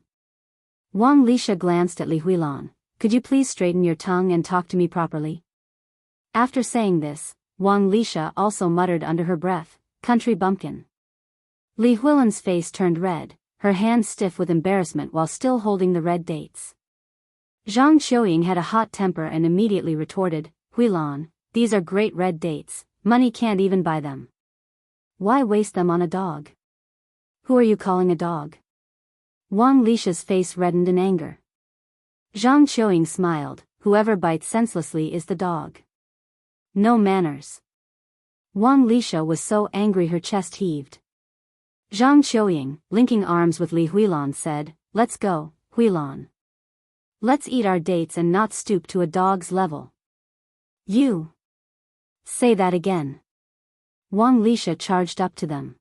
Wang Lixia glanced at Li Huilan. Could you please straighten your tongue and talk to me properly? After saying this, Wang Lixia also muttered under her breath, country bumpkin. Li Huilan's face turned red, her hands stiff with embarrassment while still holding the red dates. Zhang Qiuying had a hot temper and immediately retorted, Huilan, these are great red dates, money can't even buy them. Why waste them on a dog? Who are you calling a dog? Wang Lixia's face reddened in anger. Zhang Qiuying smiled, whoever bites senselessly is the dog. No manners. Wang Lixia was so angry her chest heaved. Zhang Qiuying, linking arms with Li Huilan, said, Let's go, Huilan. Let's eat our dates and not stoop to a dog's level. You. Say that again. Wang Lixia charged up to them.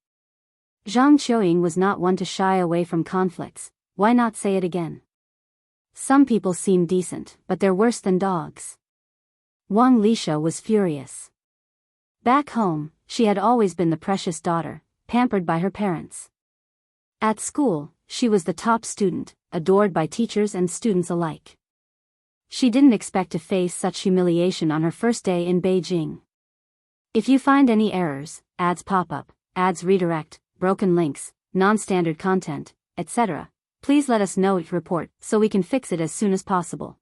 Zhang Qiuying was not one to shy away from conflicts. Why not say it again? Some people seem decent, but they're worse than dogs. Wang Lixia was furious. Back home, she had always been the precious daughter, pampered by her parents. At school, she was the top student, adored by teachers and students alike. She didn't expect to face such humiliation on her first day in Beijing. If you find any errors, ads pop up, ads redirect, broken links, non-standard content, etc., please let us know each report so we can fix it as soon as possible.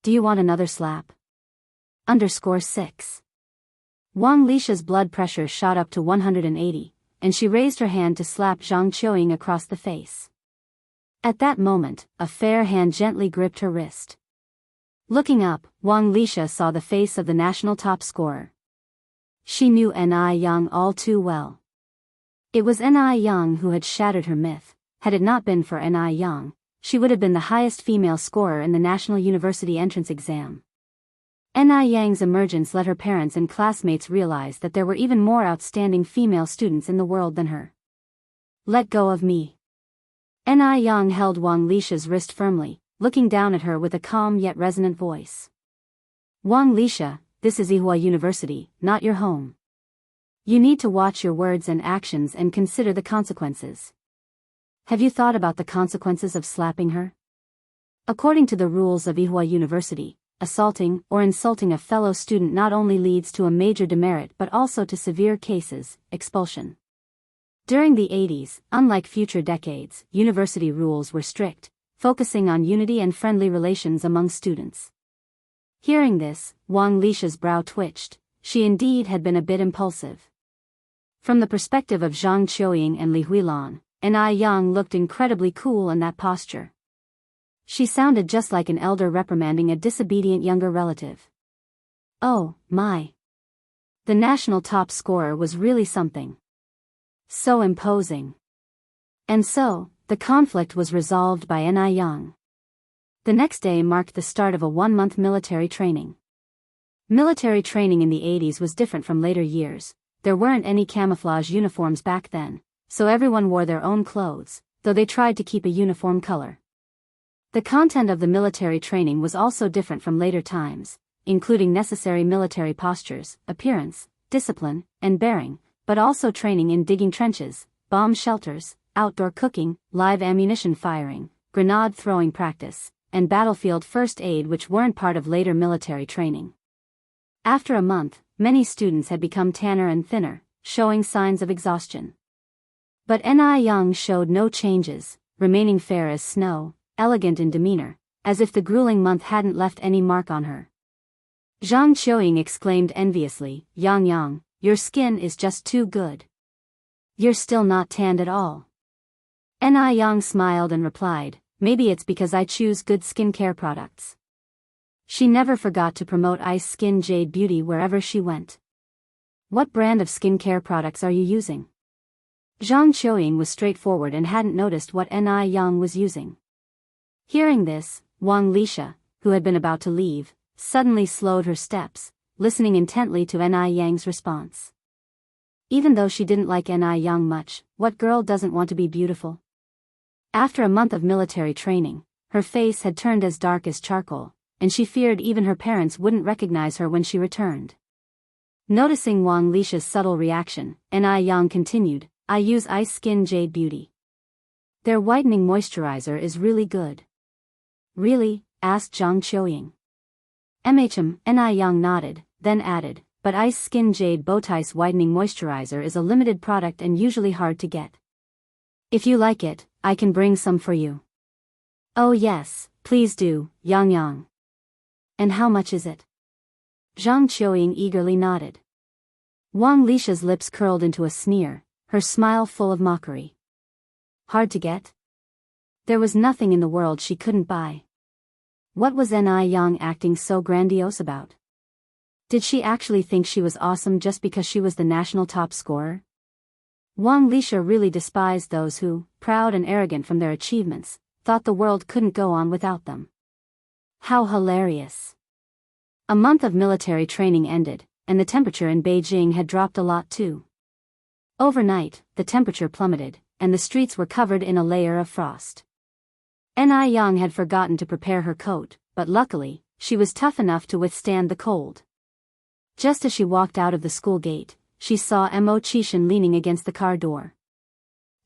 Do you want another slap? _6. Wang Lixia's blood pressure shot up to 180, and she raised her hand to slap Zhang Qiuying across the face. At that moment, a fair hand gently gripped her wrist. Looking up, Wuxia saw the face of the national top scorer. She knew Ni Yang all too well. It was Ni Yang who had shattered her myth. Had it not been for Ni Yang, she would have been the highest female scorer in the National University entrance exam. Ni Yang's emergence let her parents and classmates realize that there were even more outstanding female students in the world than her. Let go of me. Ni Yang held Wuxia's wrist firmly, looking down at her with a calm yet resonant voice. Wuxia, this is Wuxia University, not your home. You need to watch your words and actions and consider the consequences. Have you thought about the consequences of slapping her? According to the rules of Wuxia University, assaulting or insulting a fellow student not only leads to a major demerit but also to severe cases, expulsion. During the 80s, unlike future decades, university rules were strict, focusing on unity and friendly relations among students. Hearing this, Wuxia's brow twitched. She indeed had been a bit impulsive. From the perspective of Zhang Qiuying and Li Huilan, Ni Yang looked incredibly cool in that posture. She sounded just like an elder reprimanding a disobedient younger relative. Oh, my. The national top scorer was really something. So imposing. And so, the conflict was resolved by Ni Yang. The next day marked the start of a 1-month military training. Military training in the 80s was different from later years. There weren't any camouflage uniforms back then, so everyone wore their own clothes, though they tried to keep a uniform color. The content of the military training was also different from later times, including necessary military postures, appearance, discipline, and bearing, but also training in digging trenches, bomb shelters, outdoor cooking, live ammunition firing, grenade throwing practice, and battlefield first aid, which weren't part of later military training. After a month, many students had become tanner and thinner, showing signs of exhaustion. But Ni Yang showed no changes, remaining fair as snow, elegant in demeanor, as if the grueling month hadn't left any mark on her. Zhang Qiuying exclaimed enviously, Yang, your skin is just too good. You're still not tanned at all. Ni Yang smiled and replied, maybe it's because I choose good skincare products. She never forgot to promote Ice Skin Jade Beauty wherever she went. What brand of skincare products are you using? Zhang Qiuying was straightforward and hadn't noticed what Ni Yang was using. Hearing this, Wuxia, who had been about to leave, suddenly slowed her steps, listening intently to Ni Yang's response. Even though she didn't like Ni Yang much, what girl doesn't want to be beautiful? After a month of military training, her face had turned as dark as charcoal, and she feared even her parents wouldn't recognize her when she returned. Noticing Wuxia's subtle reaction, Ni Yang continued, I use Ice Skin Jade Beauty. Their whitening moisturizer is really good. Really? Asked Zhang Qiuying. Ni Yang nodded, then added, but Ice Skin Jade Bowtie's whitening moisturizer is a limited product and usually hard to get. If you like it, I can bring some for you. Oh yes, please do, Yang. And how much is it? Zhang Qiuying eagerly nodded. Wuxia's lips curled into a sneer, her smile full of mockery. Hard to get? There was nothing in the world she couldn't buy. What was Ni Yang acting so grandiose about? Did she actually think she was awesome just because she was the national top scorer? Wuxia really despised those who, proud and arrogant from their achievements, thought the world couldn't go on without them. How hilarious. A month of military training ended, and the temperature in Beijing had dropped a lot too. Overnight, the temperature plummeted, and the streets were covered in a layer of frost. Ni Yang had forgotten to prepare her coat, but luckily, she was tough enough to withstand the cold. Just as she walked out of the school gate, she saw Mo Qishan leaning against the car door.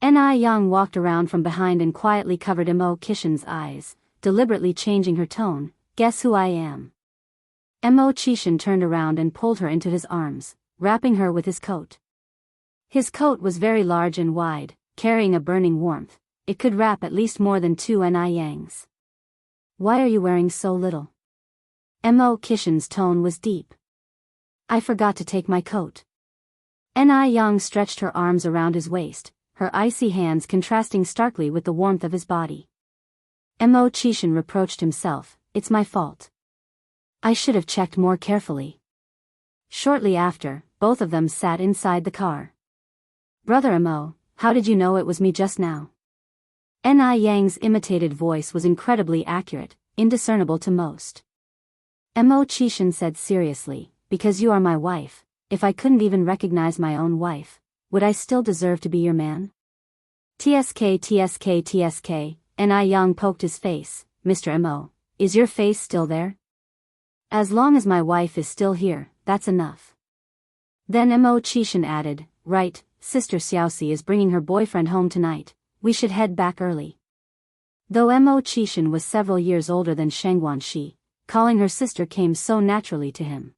Ni Yang walked around from behind and quietly covered Mo Qishan's eyes, deliberately changing her tone, guess who I am? Mo Qishan turned around and pulled her into his arms, wrapping her with his coat. His coat was very large and wide, carrying a burning warmth. It could wrap at least more than 2 Ni Yangs. Why are you wearing so little? Mo Qishan's tone was deep. I forgot to take my coat. Ni Yang stretched her arms around his waist, her icy hands contrasting starkly with the warmth of his body. Mo Qishan reproached himself, it's my fault. I should have checked more carefully. Shortly after, both of them sat inside the car. Brother Mo, how did you know it was me just now? Ni Yang's imitated voice was incredibly accurate, indiscernible to most. Mo Qishan said seriously, because you are my wife. If I couldn't even recognize my own wife, would I still deserve to be your man? TSK. Ni Yang poked his face. Mr. Mo, is your face still there? As long as my wife is still here, that's enough. Then Mo Qishan added, right, Sister Xiaoxi is bringing her boyfriend home tonight, we should head back early. Though Mo Qishan was several years older than Shengguan Shi, calling her sister came so naturally to him.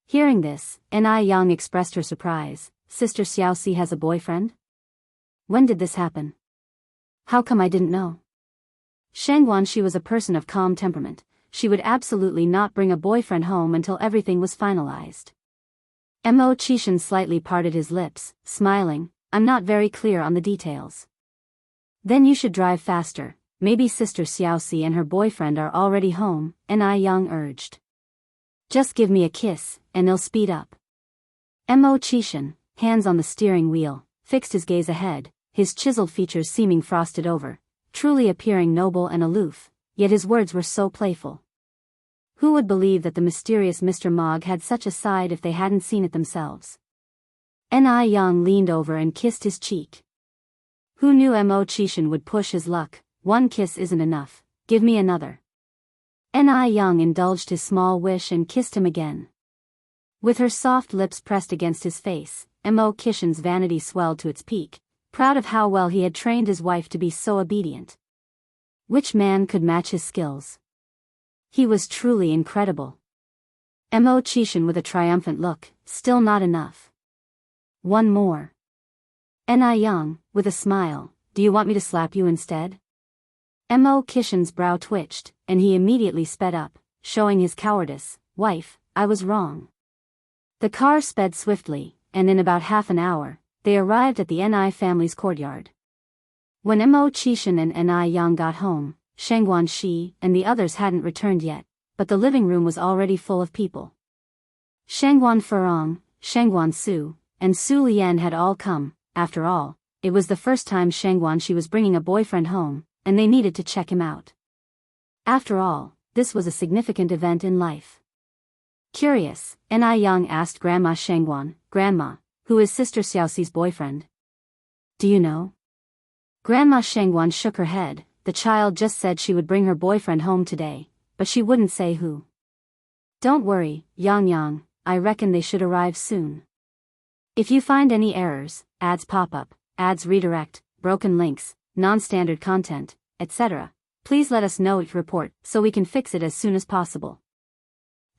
Hearing this, Ni Yang expressed her surprise. Sister Xiaoxi has a boyfriend? When did this happen? How come I didn't know? Shengguan Shi was a person of calm temperament. She would absolutely not bring a boyfriend home until everything was finalized. Mo Qishan slightly parted his lips, smiling, I'm not very clear on the details. Then you should drive faster, maybe Sister Xiaoxi and her boyfriend are already home, Ni Yang urged. Just give me a kiss, and they'll speed up. Mo Qishan, hands on the steering wheel, fixed his gaze ahead, his chiseled features seeming frosted over, truly appearing noble and aloof, yet his words were so playful. Who would believe that the mysterious Mr. Mog had such a side if they hadn't seen it themselves? Ni Yang leaned over and kissed his cheek. Who knew Mo Qishan would push his luck? One kiss isn't enough, give me another. Ni Yang indulged his small wish and kissed him again. With her soft lips pressed against his face, Mo Qishan's vanity swelled to its peak, proud of how well he had trained his wife to be so obedient. Which man could match his skills? He was truly incredible. Mo Qishan with a triumphant look, still not enough. One more. Ni Yang, with a smile, do you want me to slap you instead? Mo Qishan's brow twitched, and he immediately sped up, showing his cowardice. Wife, I was wrong. The car sped swiftly, and in about half an hour, they arrived at the Ni family's courtyard. When Mo Qishan and Ni Yang got home, Shengguan Shi and the others hadn't returned yet, but the living room was already full of people. Shengguan Furong, Shengguan Su, and Su Lian had all come. After all, it was the first time Shengguan Shi was bringing a boyfriend home, and they needed to check him out. After all, this was a significant event in life. Curious, Ni Yang asked Grandma Shengguan, Grandma, who is Sister Xiaoxi's boyfriend? Do you know? Grandma Shengguan shook her head. The child just said she would bring her boyfriend home today, but she wouldn't say who. Don't worry, Yang, I reckon they should arrive soon. If you find any errors, ads pop up, ads redirect, broken links, non-standard content, etc., please let us know it report so we can fix it as soon as possible.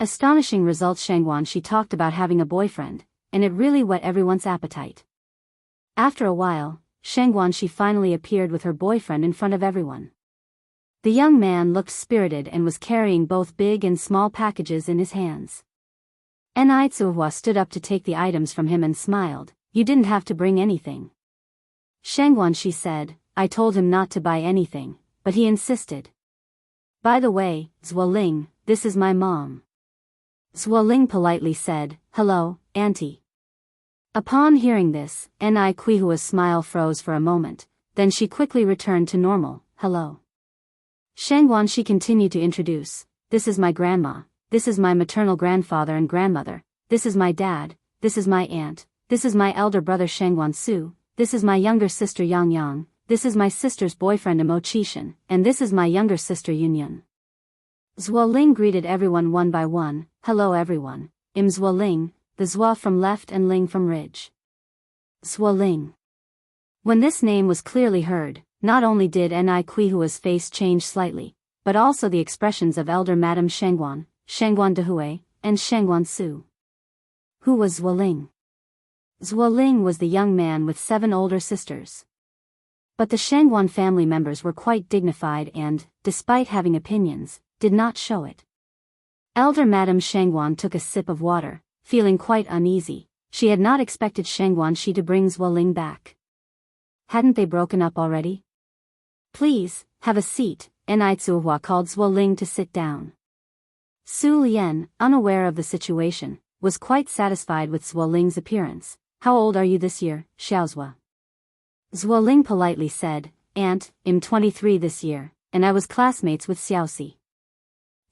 Astonishing results. Shengguan Shi talked about having a boyfriend, and it really whet everyone's appetite. After a while, Shengguan Shi finally appeared with her boyfriend in front of everyone. The young man looked spirited and was carrying both big and small packages in his hands. Ni Tsuhua stood up to take the items from him and smiled. You didn't have to bring anything. Shengguan Shi said, I told him not to buy anything, but he insisted. By the way, Zuoling, this is my mom. Zuoling politely said, hello, auntie. Upon hearing this, Ni Qihua's smile froze for a moment, then she quickly returned to normal, hello. Shengguan Shi continued to introduce, this is my grandma, this is my maternal grandfather and grandmother, this is my dad, this is my aunt, this is my elder brother Shengguan Su, this is my younger sister Yang, this is my sister's boyfriend Mo Qishan, and this is my younger sister Yunyun. Zuoling greeted everyone one by one, hello everyone, I'm Zuoling, the Zua from left and Ling from ridge. Zuoling. When this name was clearly heard, not only did Ni Qihua's face change slightly, but also the expressions of elder Madame Shengguan, Shengguan Dehui, and Shengguan Su. Who was Zuoling? Zuoling was the young man with 7 older sisters. But the Shengguan family members were quite dignified and, despite having opinions, did not show it. Elder Madame Shengguan took a sip of water, feeling quite uneasy. She had not expected Shengguan Shi to bring Zuoling back. Hadn't they broken up already? Please, have a seat, Enai called Zuo Ling to sit down. Su Lian, unaware of the situation, was quite satisfied with Zuo Ling's appearance. How old are you this year, Xiaozhua? Zuo Ling politely said, Aunt, I'm 23 this year, and I was classmates with Xiaoxi.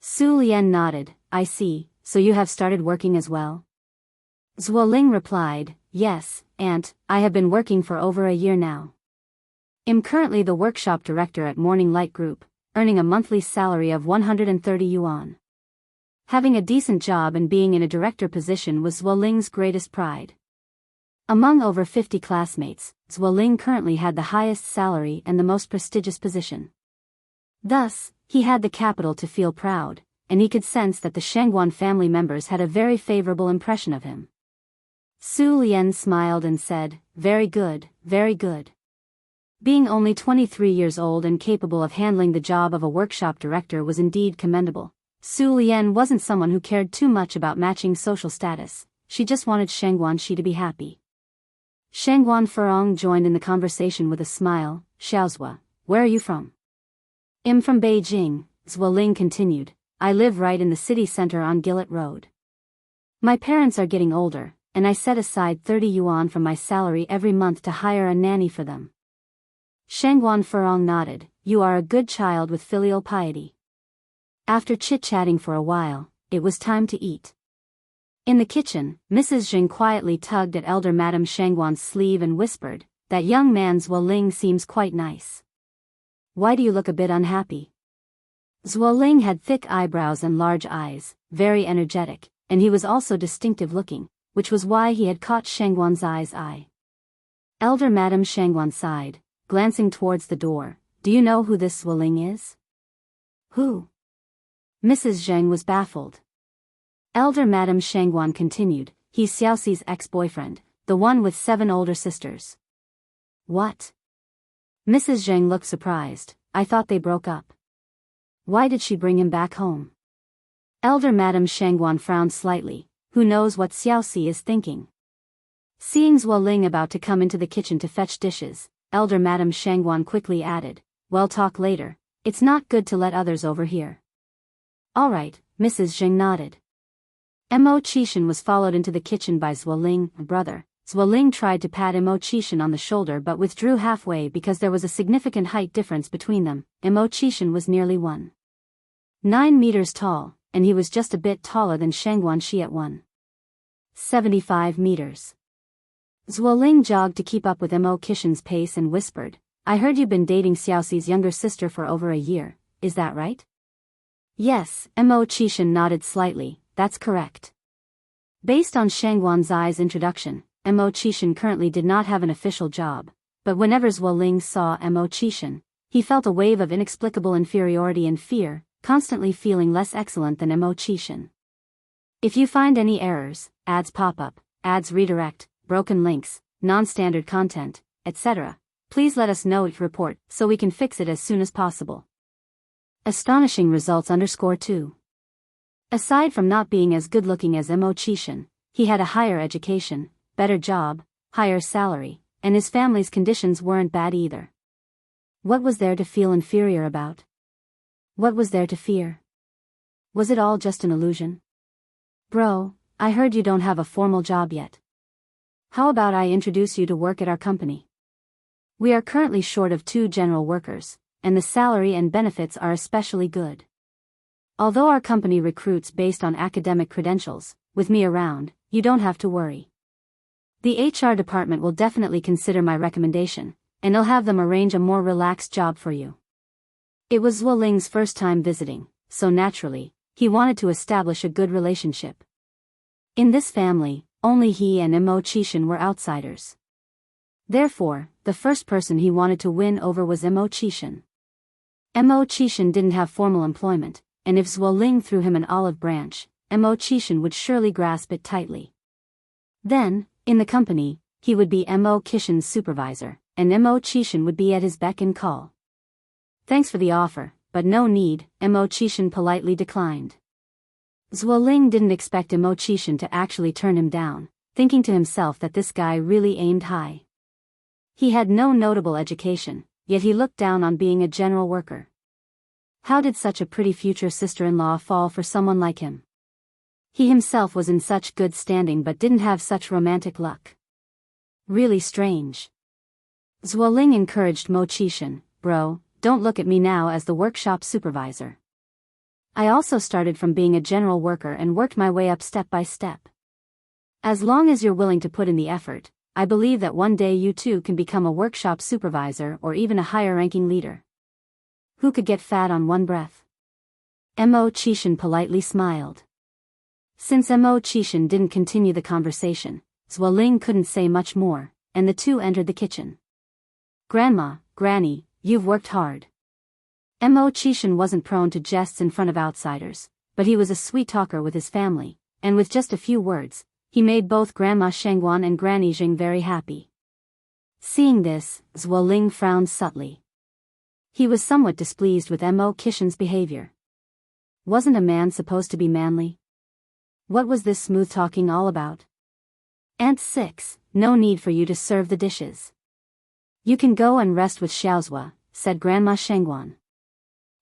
Su Lian nodded, I see, so you have started working as well? Zuo Ling replied, Yes, Aunt, I have been working for over a year now. I'm currently the workshop director at Morning Light Group, earning a monthly salary of 130 yuan. Having a decent job and being in a director position was Zuo Ling's greatest pride. Among over 50 classmates, Zuo Ling currently had the highest salary and the most prestigious position. Thus, he had the capital to feel proud, and he could sense that the Shangguan family members had a very favorable impression of him. Su Lian smiled and said, Very good, very good. Being only 23 years old and capable of handling the job of a workshop director was indeed commendable. Su Lian wasn't someone who cared too much about matching social status, she just wanted Shangguan Shi to be happy. Shangguan Furong joined in the conversation with a smile, Xiaozhua, where are you from? I'm from Beijing, Zuo Ling continued, I live right in the city center on Gillet Road. My parents are getting older, and I set aside 30 yuan from my salary every month to hire a nanny for them. Shangguan Furong nodded, you are a good child with filial piety. After chit-chatting for a while, it was time to eat. In the kitchen, Mrs. Jing quietly tugged at elder Madame Shangguan's sleeve and whispered, that young man Zuo Ling seems quite nice. Why do you look a bit unhappy? Zuo Ling had thick eyebrows and large eyes, very energetic, and he was also distinctive looking, which was why he had caught Shangguan's eye. Elder Madame Shangguan sighed, glancing towards the door, do you know who this Zuo Ling is? Who? Mrs. Zheng was baffled. Elder Madame Shangguan continued, he's Xiaoxi's ex-boyfriend, the one with 7 older sisters. What? Mrs. Zheng looked surprised, I thought they broke up. Why did she bring him back home? Elder Madame Shangguan frowned slightly, who knows what Xiaoxi is thinking. Seeing Zuo Ling about to come into the kitchen to fetch dishes, Elder Madame Shangguan quickly added, well, talk later, it's not good to let others overhear. All right, Mrs. Zheng nodded. Mo Qishan was followed into the kitchen by Zuo Ling, brother. Zuo Ling tried to pat Mo Qishan on the shoulder but withdrew halfway because there was a significant height difference between them. Mo Qishan was nearly 1.9 meters tall, and he was just a bit taller than Shangguan Shi at 1.75 meters. Zuo Ling jogged to keep up with Mo Qishan's pace and whispered, I heard you've been dating Xiaoxi's younger sister for over a year, is that right? Yes, Mo Qishan nodded slightly, that's correct. Based on Shangguan Zai's introduction, Mo Qishan currently did not have an official job, but whenever Zuo Ling saw Mo Qishan, he felt a wave of inexplicable inferiority and fear, constantly feeling less excellent than Mo Qishan. If you find any errors, ads pop up, ads redirect, broken links, non-standard content, etc., please let us know if report so we can fix it as soon as possible. Astonishing results _2. Aside from not being as good-looking as Mo Qishan, he had a higher education, better job, higher salary, and his family's conditions weren't bad either. What was there to feel inferior about? What was there to fear? Was it all just an illusion? Bro, I heard you don't have a formal job yet. How about I introduce you to work at our company? We are currently short of 2 general workers, and the salary and benefits are especially good. Although our company recruits based on academic credentials, with me around, you don't have to worry. The HR department will definitely consider my recommendation, and they'll have them arrange a more relaxed job for you. It was Zuo Ling's first time visiting, so naturally, he wanted to establish a good relationship. In this family, only he and Mo Qishan were outsiders. Therefore, the first person he wanted to win over was Mo Qishan. Mo Qishan didn't have formal employment, and if Zuo Ling threw him an olive branch, Mo Qishan would surely grasp it tightly. Then, in the company, he would be Mo Qishan's supervisor, and Mo Qishan would be at his beck and call. Thanks for the offer, but no need, Mo Qishan politely declined. Zuo Ling didn't expect Mo Qishan to actually turn him down, thinking to himself that this guy really aimed high. He had no notable education, yet he looked down on being a general worker. How did such a pretty future sister-in-law fall for someone like him? He himself was in such good standing but didn't have such romantic luck. Really strange. Zuoling encouraged Mo Qishan, bro, don't look at me now as the workshop supervisor. I also started from being a general worker and worked my way up step by step. As long as you're willing to put in the effort, I believe that one day you too can become a workshop supervisor or even a higher-ranking leader. Who could get fat on one breath? Mo Qishan politely smiled. Since Mo Qishan didn't continue the conversation, Zuoling couldn't say much more, and the two entered the kitchen. Grandma, Granny, you've worked hard. Mo Qishan wasn't prone to jests in front of outsiders, but he was a sweet talker with his family, and with just a few words, he made both Grandma Shengguan and Granny Jing very happy. Seeing this, Zuoling frowned subtly. He was somewhat displeased with Mo Qishan's behavior. Wasn't a man supposed to be manly? What was this smooth talking all about? Aunt 6, no need for you to serve the dishes. You can go and rest with Xiaozhua, said Grandma Shengguan.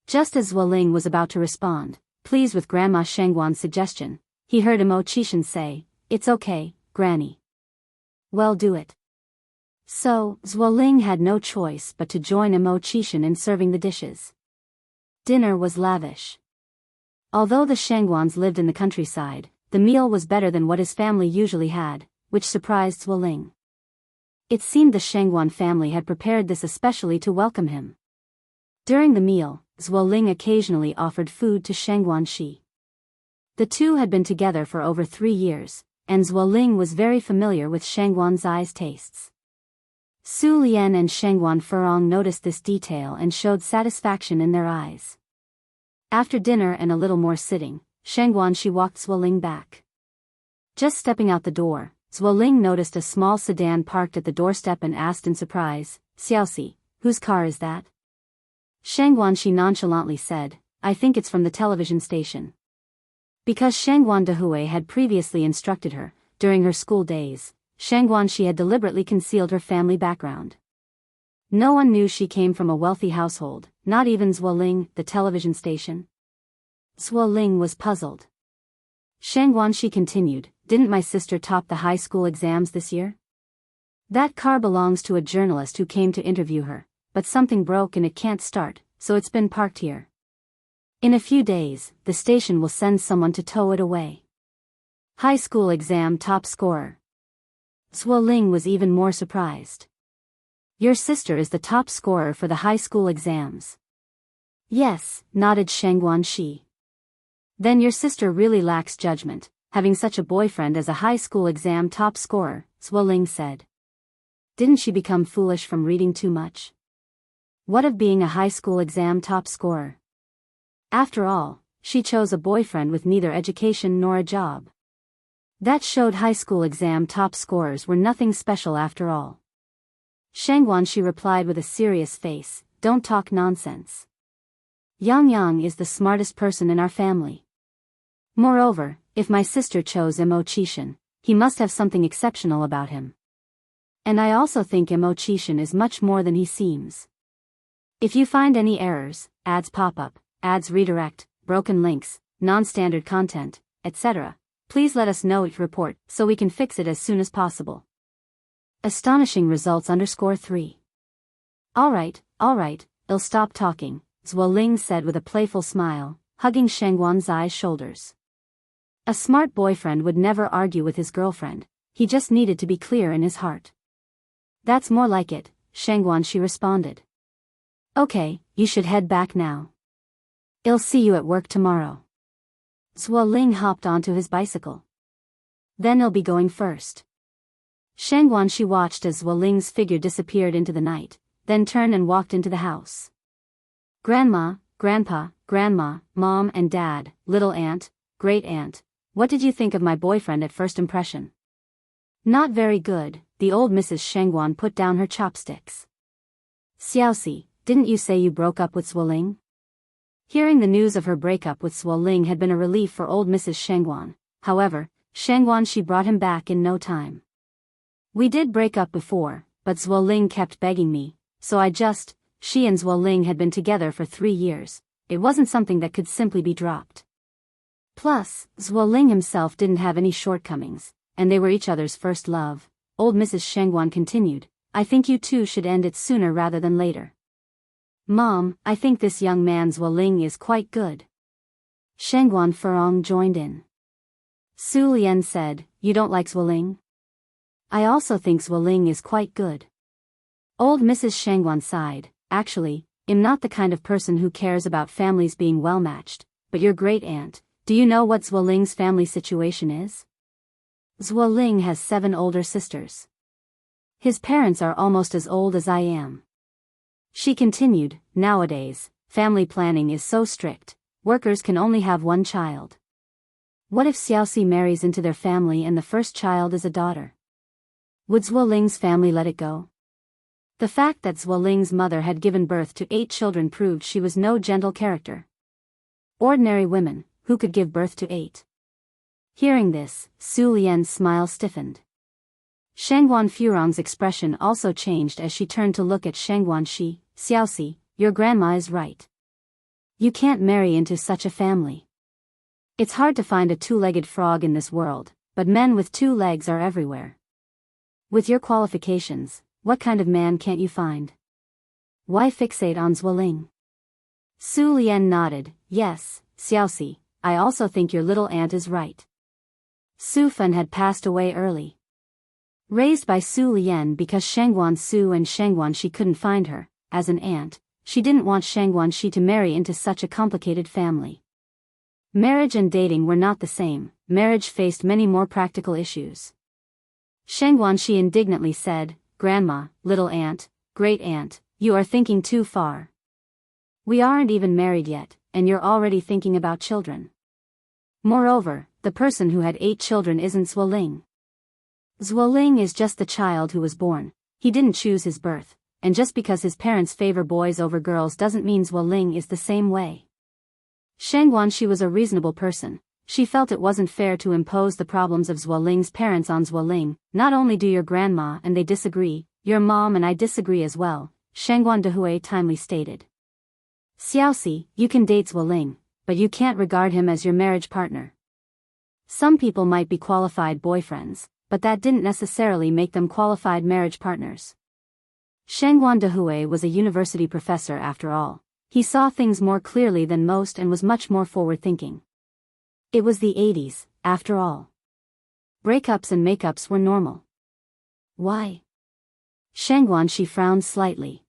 Just as Zuoling was about to respond, pleased with Grandma Shengguan's suggestion, he heard Mo Qishan say, "It's okay, Granny. Well, do it." So, Zuoling had no choice but to join Mo Qishan in serving the dishes. Dinner was lavish. Although the Shengguans lived in the countryside, the meal was better than what his family usually had, which surprised Zuoling. It seemed the Shengguan family had prepared this especially to welcome him. During the meal, Zuoling occasionally offered food to Shengguan Shi. The two had been together for over 3 years, and Zuoling was very familiar with Shengguan Zai's tastes. Su Lian and Shengguan Furong noticed this detail and showed satisfaction in their eyes. After dinner and a little more sitting, Shengguan Shi walked Zuoling back. Just stepping out the door, Zuoling noticed a small sedan parked at the doorstep and asked in surprise, "Xiaoxi, whose car is that?" Shengguan Shi nonchalantly said, "I think it's from the television station." Because Shengguan Dehui had previously instructed her, during her school days, Shengguan Shi had deliberately concealed her family background. No one knew she came from a wealthy household, not even Zuoling, the television station. Zuoling was puzzled. Shengguan Shi continued, "Didn't my sister top the high school exams this year? That car belongs to a journalist who came to interview her, but something broke and it can't start, so it's been parked here. In a few days, the station will send someone to tow it away." High school exam top scorer. Zuoling was even more surprised. "Your sister is the top scorer for the high school exams." "Yes," nodded Shengguan Shi. "Then your sister really lacks judgment, having such a boyfriend as a high school exam top scorer," Zuoling said. "Didn't she become foolish from reading too much? What of being a high school exam top scorer? After all, she chose a boyfriend with neither education nor a job. That showed high school exam top scorers were nothing special after all." Shengguan Shi replied with a serious face, "Don't talk nonsense. Yang is the smartest person in our family. Moreover, if my sister chose Mo Qishan, he must have something exceptional about him. And I also think Mo Qishan is much more than he seems. If you find any errors, ads pop up, ads redirect, broken links, non-standard content, etc., please let us know each report so we can fix it as soon as possible. Astonishing results _3. Alright, I'll stop talking," Zuoling said with a playful smile, hugging Shengguan Zai's shoulders. A smart boyfriend would never argue with his girlfriend, he just needed to be clear in his heart. "That's more like it," Shengguan Shi responded. "Okay, you should head back now. I'll see you at work tomorrow." Zuoling hopped onto his bicycle. "Then I'll be going first." Shengguan Shi watched as Zuoling's figure disappeared into the night, then turned and walked into the house. "Grandma, Grandpa, Grandma, Mom and Dad, little aunt, great aunt, what did you think of my boyfriend at first impression?" "Not very good," the old Mrs. Shengguan put down her chopsticks. "Xiaoxi, didn't you say you broke up with Zuoling?" Hearing the news of her breakup with Zuoling had been a relief for old Mrs. Shengguan, however, Shengguan Shi brought him back in no time. "We did break up before, but Zuoling kept begging me, so she and Zuoling had been together for 3 years, it wasn't something that could simply be dropped. Plus, Zuoling himself didn't have any shortcomings, and they were each other's first love. Old Mrs. Shengguan continued, I think you two should end it sooner rather than later. Mom, I think this young man Zuoling is quite good. Shengguan Furong joined in. Su Lian said, you don't like Zuoling? I also think Zuoling is quite good. Old Mrs. Shengguan sighed, actually, I'm not the kind of person who cares about families being well matched, but your great aunt, do you know what Zuoling's family situation is? Zuoling has 7 older sisters. His parents are almost as old as I am. She continued, nowadays, family planning is so strict, workers can only have 1 child. What if Xiaoxi marries into their family and the first child is a daughter? Would Zuoling's family let it go? The fact that Zuoling's mother had given birth to 8 children proved she was no gentle character. Ordinary women, who could give birth to 8? Hearing this, Su Lian's smile stiffened. Shengguan Furong's expression also changed as she turned to look at Shengguan Shi. Xiaoxi, your grandma is right. You can't marry into such a family. It's hard to find a 2-legged frog in this world, but men with 2 legs are everywhere. With your qualifications, what kind of man can't you find? Why fixate on Zuoling? Su Lian nodded, yes, Xiaoxi, I also think your little aunt is right. Su Fen had passed away early. Raised by Su Lian because Shengguan Su and Shengguan Shi couldn't find her, as an aunt, she didn't want Shengguan Shi to marry into such a complicated family. Marriage and dating were not the same, marriage faced many more practical issues. Shengguan Shi indignantly said, Grandma, little aunt, great aunt, you are thinking too far. We aren't even married yet, and you're already thinking about children. Moreover, the person who had 8 children isn't Zuoling. Zuoling is just the child who was born, he didn't choose his birth, and just because his parents favor boys over girls doesn't mean Zuoling is the same way. Shengguan Shi was a reasonable person. She felt it wasn't fair to impose the problems of Zuoling's parents on Zuoling. Not only do your grandma and they disagree, your mom and I disagree as well, Shengguan Dehui timely stated. Xiaoxi, you can date Zuoling, but you can't regard him as your marriage partner. Some people might be qualified boyfriends, but that didn't necessarily make them qualified marriage partners. Shengguan Dehui was a university professor after all. He saw things more clearly than most and was much more forward-thinking. It was the 80s, after all. Breakups and makeups were normal. Why? Shengguan Shi frowned slightly.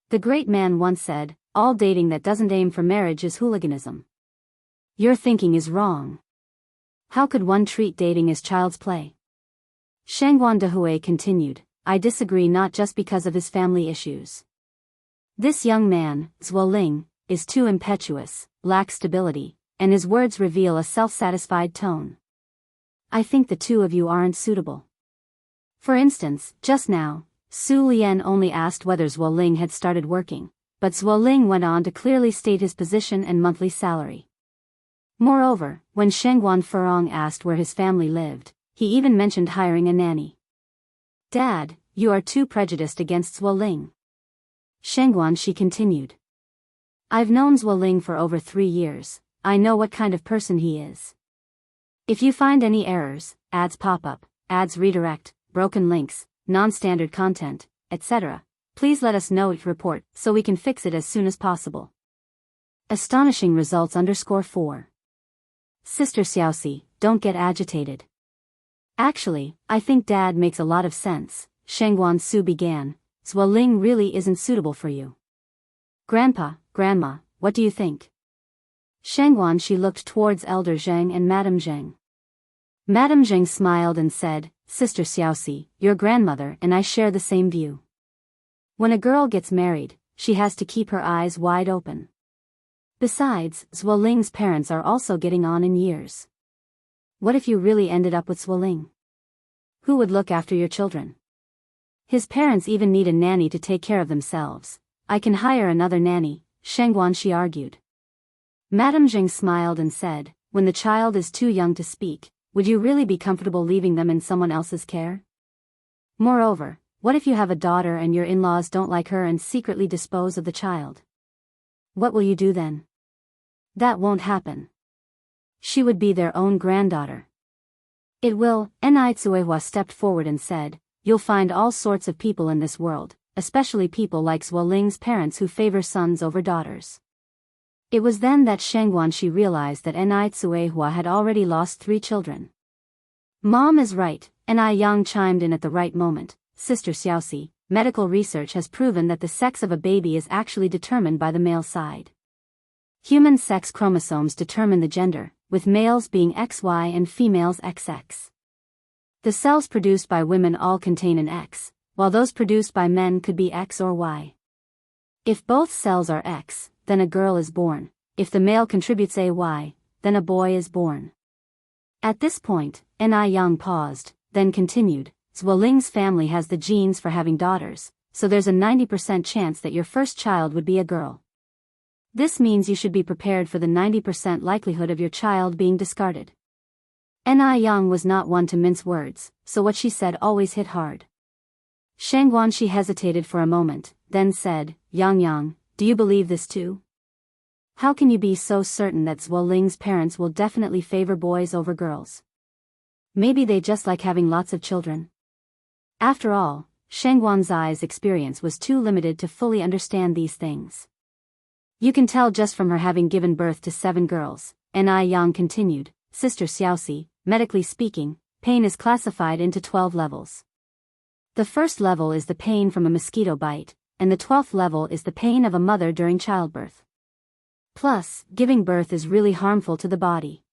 The great man once said, all dating that doesn't aim for marriage is hooliganism. Your thinking is wrong. How could one treat dating as child's play? Shengguan Dehui continued, I disagree not just because of his family issues. This young man, Zuoling, is too impetuous, lacks stability, and his words reveal a self-satisfied tone. I think the two of you aren't suitable. For instance, just now, Su Lian only asked whether Zuoling had started working, but Zuoling went on to clearly state his position and monthly salary. Moreover, when Shengguan Furong asked where his family lived, he even mentioned hiring a nanny. Dad, you are too prejudiced against Zuoling. Shengguan Shi continued. I've known Zuoling for over 3 years, I know what kind of person he is. If you find any errors, ads pop up, ads redirect, broken links, non-standard content, etc., please let us know it report so we can fix it as soon as possible. Astonishing results _4. Sister Xiaoxi, don't get agitated. Actually, I think Dad makes a lot of sense, Shengguan Su began. Zuoling really isn't suitable for you. Grandpa, Grandma, what do you think? Shengguan Shi looked towards Elder Zheng and Madame Zheng. Madame Zheng smiled and said, Sister Xiaoxi, your grandmother and I share the same view. When a girl gets married, she has to keep her eyes wide open. Besides, Zuoling's parents are also getting on in years. What if you really ended up with Zuoling? Who would look after your children? His parents even need a nanny to take care of themselves. I can hire another nanny, Shengguan Shi argued. Madame Zheng smiled and said, when the child is too young to speak, would you really be comfortable leaving them in someone else's care? Moreover, what if you have a daughter and your in-laws don't like her and secretly dispose of the child? What will you do then? That won't happen. She would be their own granddaughter. It will. Ni Tsuehua stepped forward and said, you'll find all sorts of people in this world, especially people like Zuoling's parents who favor sons over daughters. It was then that Shang Guanxi realized that Ni Tsuehua had already lost 3 children. Mom is right, Ni Yang chimed in at the right moment. Sister Xiaoxi, medical research has proven that the sex of a baby is actually determined by the male side. Human sex chromosomes determine the gender, with males being XY and females XX. The cells produced by women all contain an X, while those produced by men could be X or Y. If both cells are X, then a girl is born. If the male contributes a Y, then a boy is born. At this point, Ni Yang paused, then continued, Zuoling's family has the genes for having daughters, so there's a 90% chance that your first child would be a girl. This means you should be prepared for the 90% likelihood of your child being discarded. Ni Yang was not one to mince words, so what she said always hit hard. Shang Guanxi hesitated for a moment, then said, Yang, do you believe this too? How can you be so certain that Zuoling's parents will definitely favor boys over girls? Maybe they just like having lots of children. After all, Shang Guanxi's experience was too limited to fully understand these things. You can tell just from her having given birth to 7 girls, Ni Yang continued, Sister Xiaoxi, medically speaking, pain is classified into 12 levels. The first level is the pain from a mosquito bite, and the 12th level is the pain of a mother during childbirth. Plus, giving birth is really harmful to the body.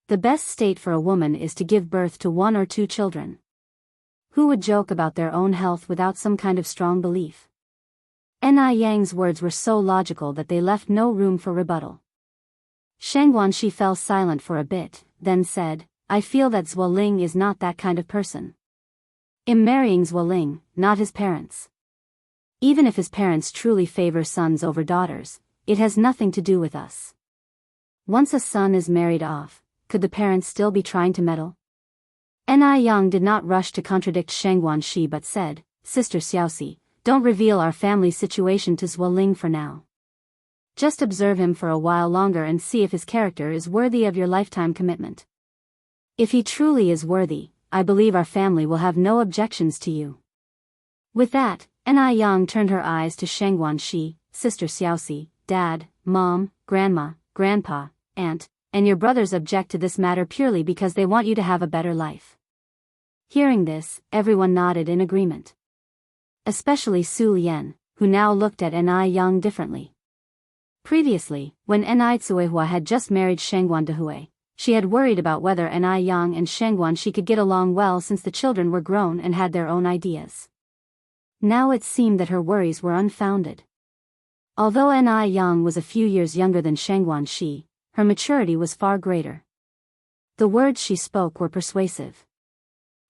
The best state for a woman is to give birth to 1 or 2 children. Who would joke about their own health without some kind of strong belief? Ni Yang's words were so logical that they left no room for rebuttal. Shang Guanxi fell silent for a bit, then said, I feel that Zuoling is not that kind of person. I'm marrying Zuoling, not his parents. Even if his parents truly favor sons over daughters, it has nothing to do with us. Once a son is married off, could the parents still be trying to meddle? Ni Yang did not rush to contradict Shang Guanxi but said, Sister Xiaoxi, don't reveal our family situation to Zuoling for now. Just observe him for a while longer and see if his character is worthy of your lifetime commitment. If he truly is worthy, I believe our family will have no objections to you. With that, Ni Yang turned her eyes to Shang Guanxi, Sister Xiaoxi, Dad, Mom, Grandma, Grandpa, Aunt, and your brothers object to this matter purely because they want you to have a better life. Hearing this, everyone nodded in agreement. Especially Su Lian, who now looked at Ni Yang differently. Previously, when Ni Tsuehua had just married Shang Guandehui, she had worried about whether Ni Yang and Shang Guanxi could get along well since the children were grown and had their own ideas. Now it seemed that her worries were unfounded. Although Ni Yang was a few years younger than Shang Guanxi, her maturity was far greater. The words she spoke were persuasive.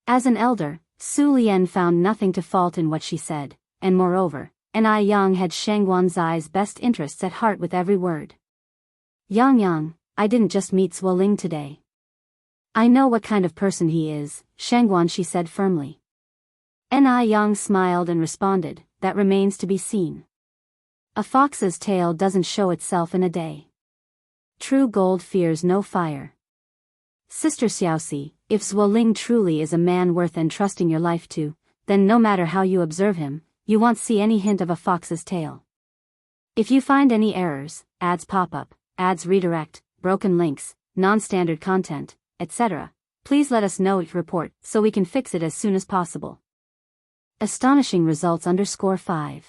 As an elder, Su Lian found nothing to fault in what she said, and moreover, Ni Yang had Shang Guanxi's best interests at heart with every word. Yang, I didn't just meet Zuoling today. I know what kind of person he is, Shang Guanxi said firmly. Ni Yang smiled and responded, that remains to be seen. A fox's tail doesn't show itself in a day. True gold fears no fire. Sister Xiaoxi, if Zuoling truly is a man worth entrusting your life to, then no matter how you observe him, you won't see any hint of a fox's tail. If you find any errors, ads pop up, ads redirect, broken links, non-standard content, etc., please let us know each report so we can fix it as soon as possible. Astonishing results _5.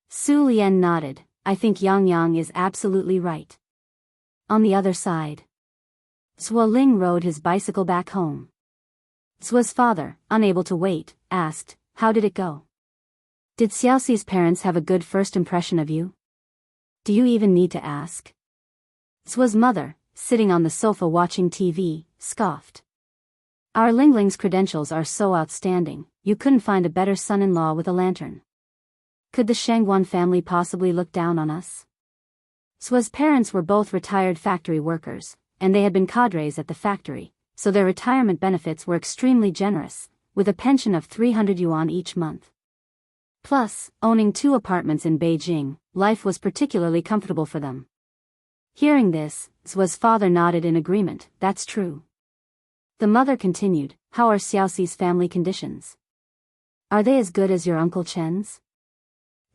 Su Lian nodded, I think Yang is absolutely right. On the other side, Zuoling rode his bicycle back home. Zuo's father, unable to wait, asked, how did it go? Did Xiaoxi's parents have a good first impression of you? Do you even need to ask? Zuo's mother, sitting on the sofa watching TV, scoffed. Our Lingling's credentials are so outstanding, you couldn't find a better son-in-law with a lantern. Could the Shangguan family possibly look down on us? Zuo's parents were both retired factory workers, and they had been cadres at the factory, so their retirement benefits were extremely generous, with a pension of 300 yuan each month. Plus, owning 2 apartments in Beijing, life was particularly comfortable for them. Hearing this, Zhuo's father nodded in agreement. That's true. The mother continued, how are Xiaoxi's family conditions? Are they as good as your Uncle Chen's?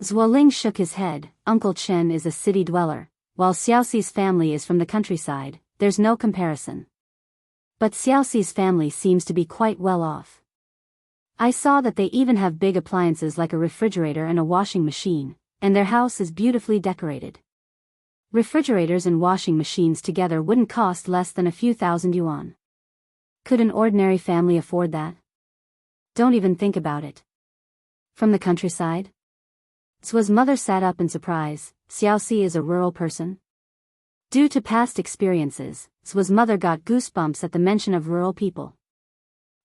Zhuo shook his head. Uncle Chen is a city dweller, while Xiaoxi's family is from the countryside. There's no comparison. But Xiaoxi's family seems to be quite well off. I saw that they even have big appliances like a refrigerator and a washing machine, and their house is beautifully decorated. Refrigerators and washing machines together wouldn't cost less than a few thousand yuan. Could an ordinary family afford that? Don't even think about it. From the countryside? Zhuo's mother sat up in surprise. Xiaoxi is a rural person? Due to past experiences, Zhuo's mother got goosebumps at the mention of rural people.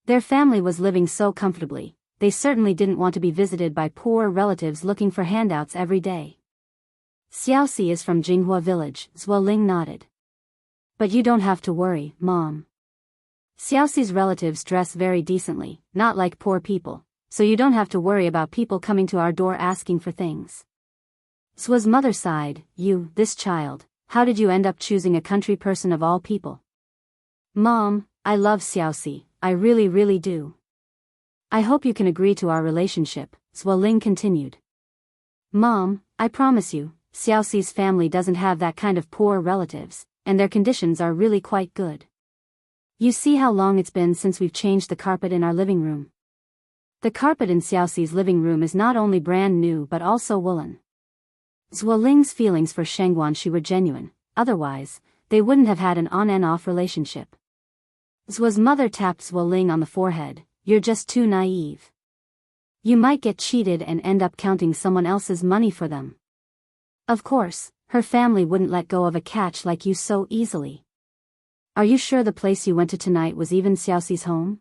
Their family was living so comfortably, they certainly didn't want to be visited by poor relatives looking for handouts every day. Xiaoxi is from Jinghua village, Zhuo nodded. But you don't have to worry, Mom. Xiaoxi's relatives dress very decently, not like poor people, so you don't have to worry about people coming to our door asking for things. Zhuo's mother sighed. This child, how did you end up choosing a country person of all people? Mom, I love Xiaoxi, I really do. I hope you can agree to our relationship, Zhuo continued. Mom, I promise you, Xiaoxi's family doesn't have that kind of poor relatives, and their conditions are really quite good. You see how long it's been since we've changed the carpet in our living room. The carpet in Xiaoxi's living room is not only brand new but also woolen. Zhuo feelings for Sheng Guanxi were genuine, otherwise, they wouldn't have had an on and off relationship. Zhuo's mother tapped Zhuo on the forehead. You're just too naive. You might get cheated and end up counting someone else's money for them. Of course, her family wouldn't let go of a catch like you so easily. Are you sure the place you went to tonight was even Xiaoxi's home?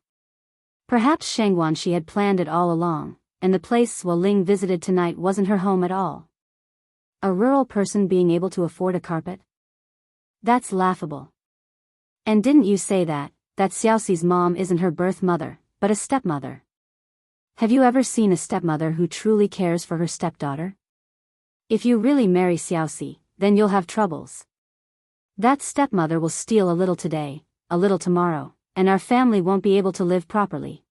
Perhaps Sheng Guanxi had planned it all along, and the place Zhuo visited tonight wasn't her home at all. A rural person being able to afford a carpet? That's laughable. And didn't you say that Xiaoxi's mom isn't her birth mother, but a stepmother? Have you ever seen a stepmother who truly cares for her stepdaughter? If you really marry Xiaoxi, then you'll have troubles. That stepmother will steal a little today, a little tomorrow, and our family won't be able to live properly.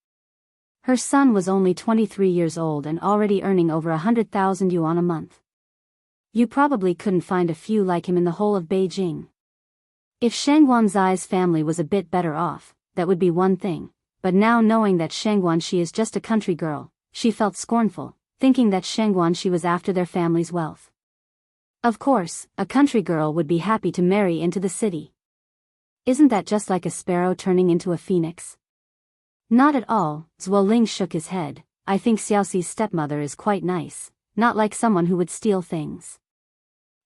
Her son was only 23 years old and already earning over 100,000 yuan a month. You probably couldn't find a few like him in the whole of Beijing. If Sheng Guanxi's family was a bit better off, that would be one thing, but now knowing that Sheng Guanxi is just a country girl, she felt scornful, thinking that Sheng Guanxi was after their family's wealth. Of course, a country girl would be happy to marry into the city. Isn't that just like a sparrow turning into a phoenix? Not at all, Zhuo shook his head. I think Xiaoxi's stepmother is quite nice, not like someone who would steal things.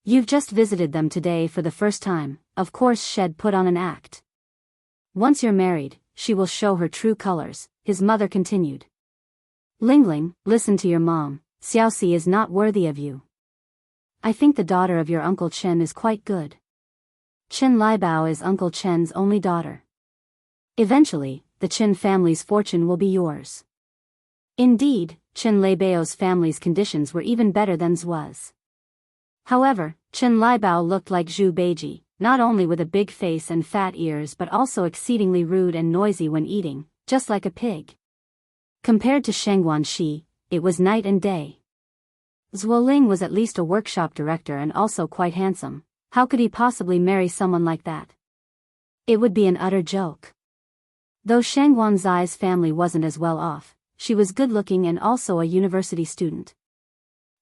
You've just visited them today for the first time, of course Shed put on an act. Once you're married, she will show her true colors, his mother continued. Lingling, listen to your mom, Xiaoxi is not worthy of you. I think the daughter of your Uncle Chen is quite good. Chen Liebao is Uncle Chen's only daughter. Eventually, the Chen family's fortune will be yours. Indeed, Chen Leibao's family's conditions were even better than Zhuo's. However, Chen Liebao looked like Zhu Beiji, not only with a big face and fat ears but also exceedingly rude and noisy when eating, just like a pig. Compared to Sheng Guanxi, it was night and day. Zhuo was at least a workshop director and also quite handsome. How could he possibly marry someone like that? It would be an utter joke. Though Sheng Guanxi's family wasn't as well off, she was good-looking and also a university student.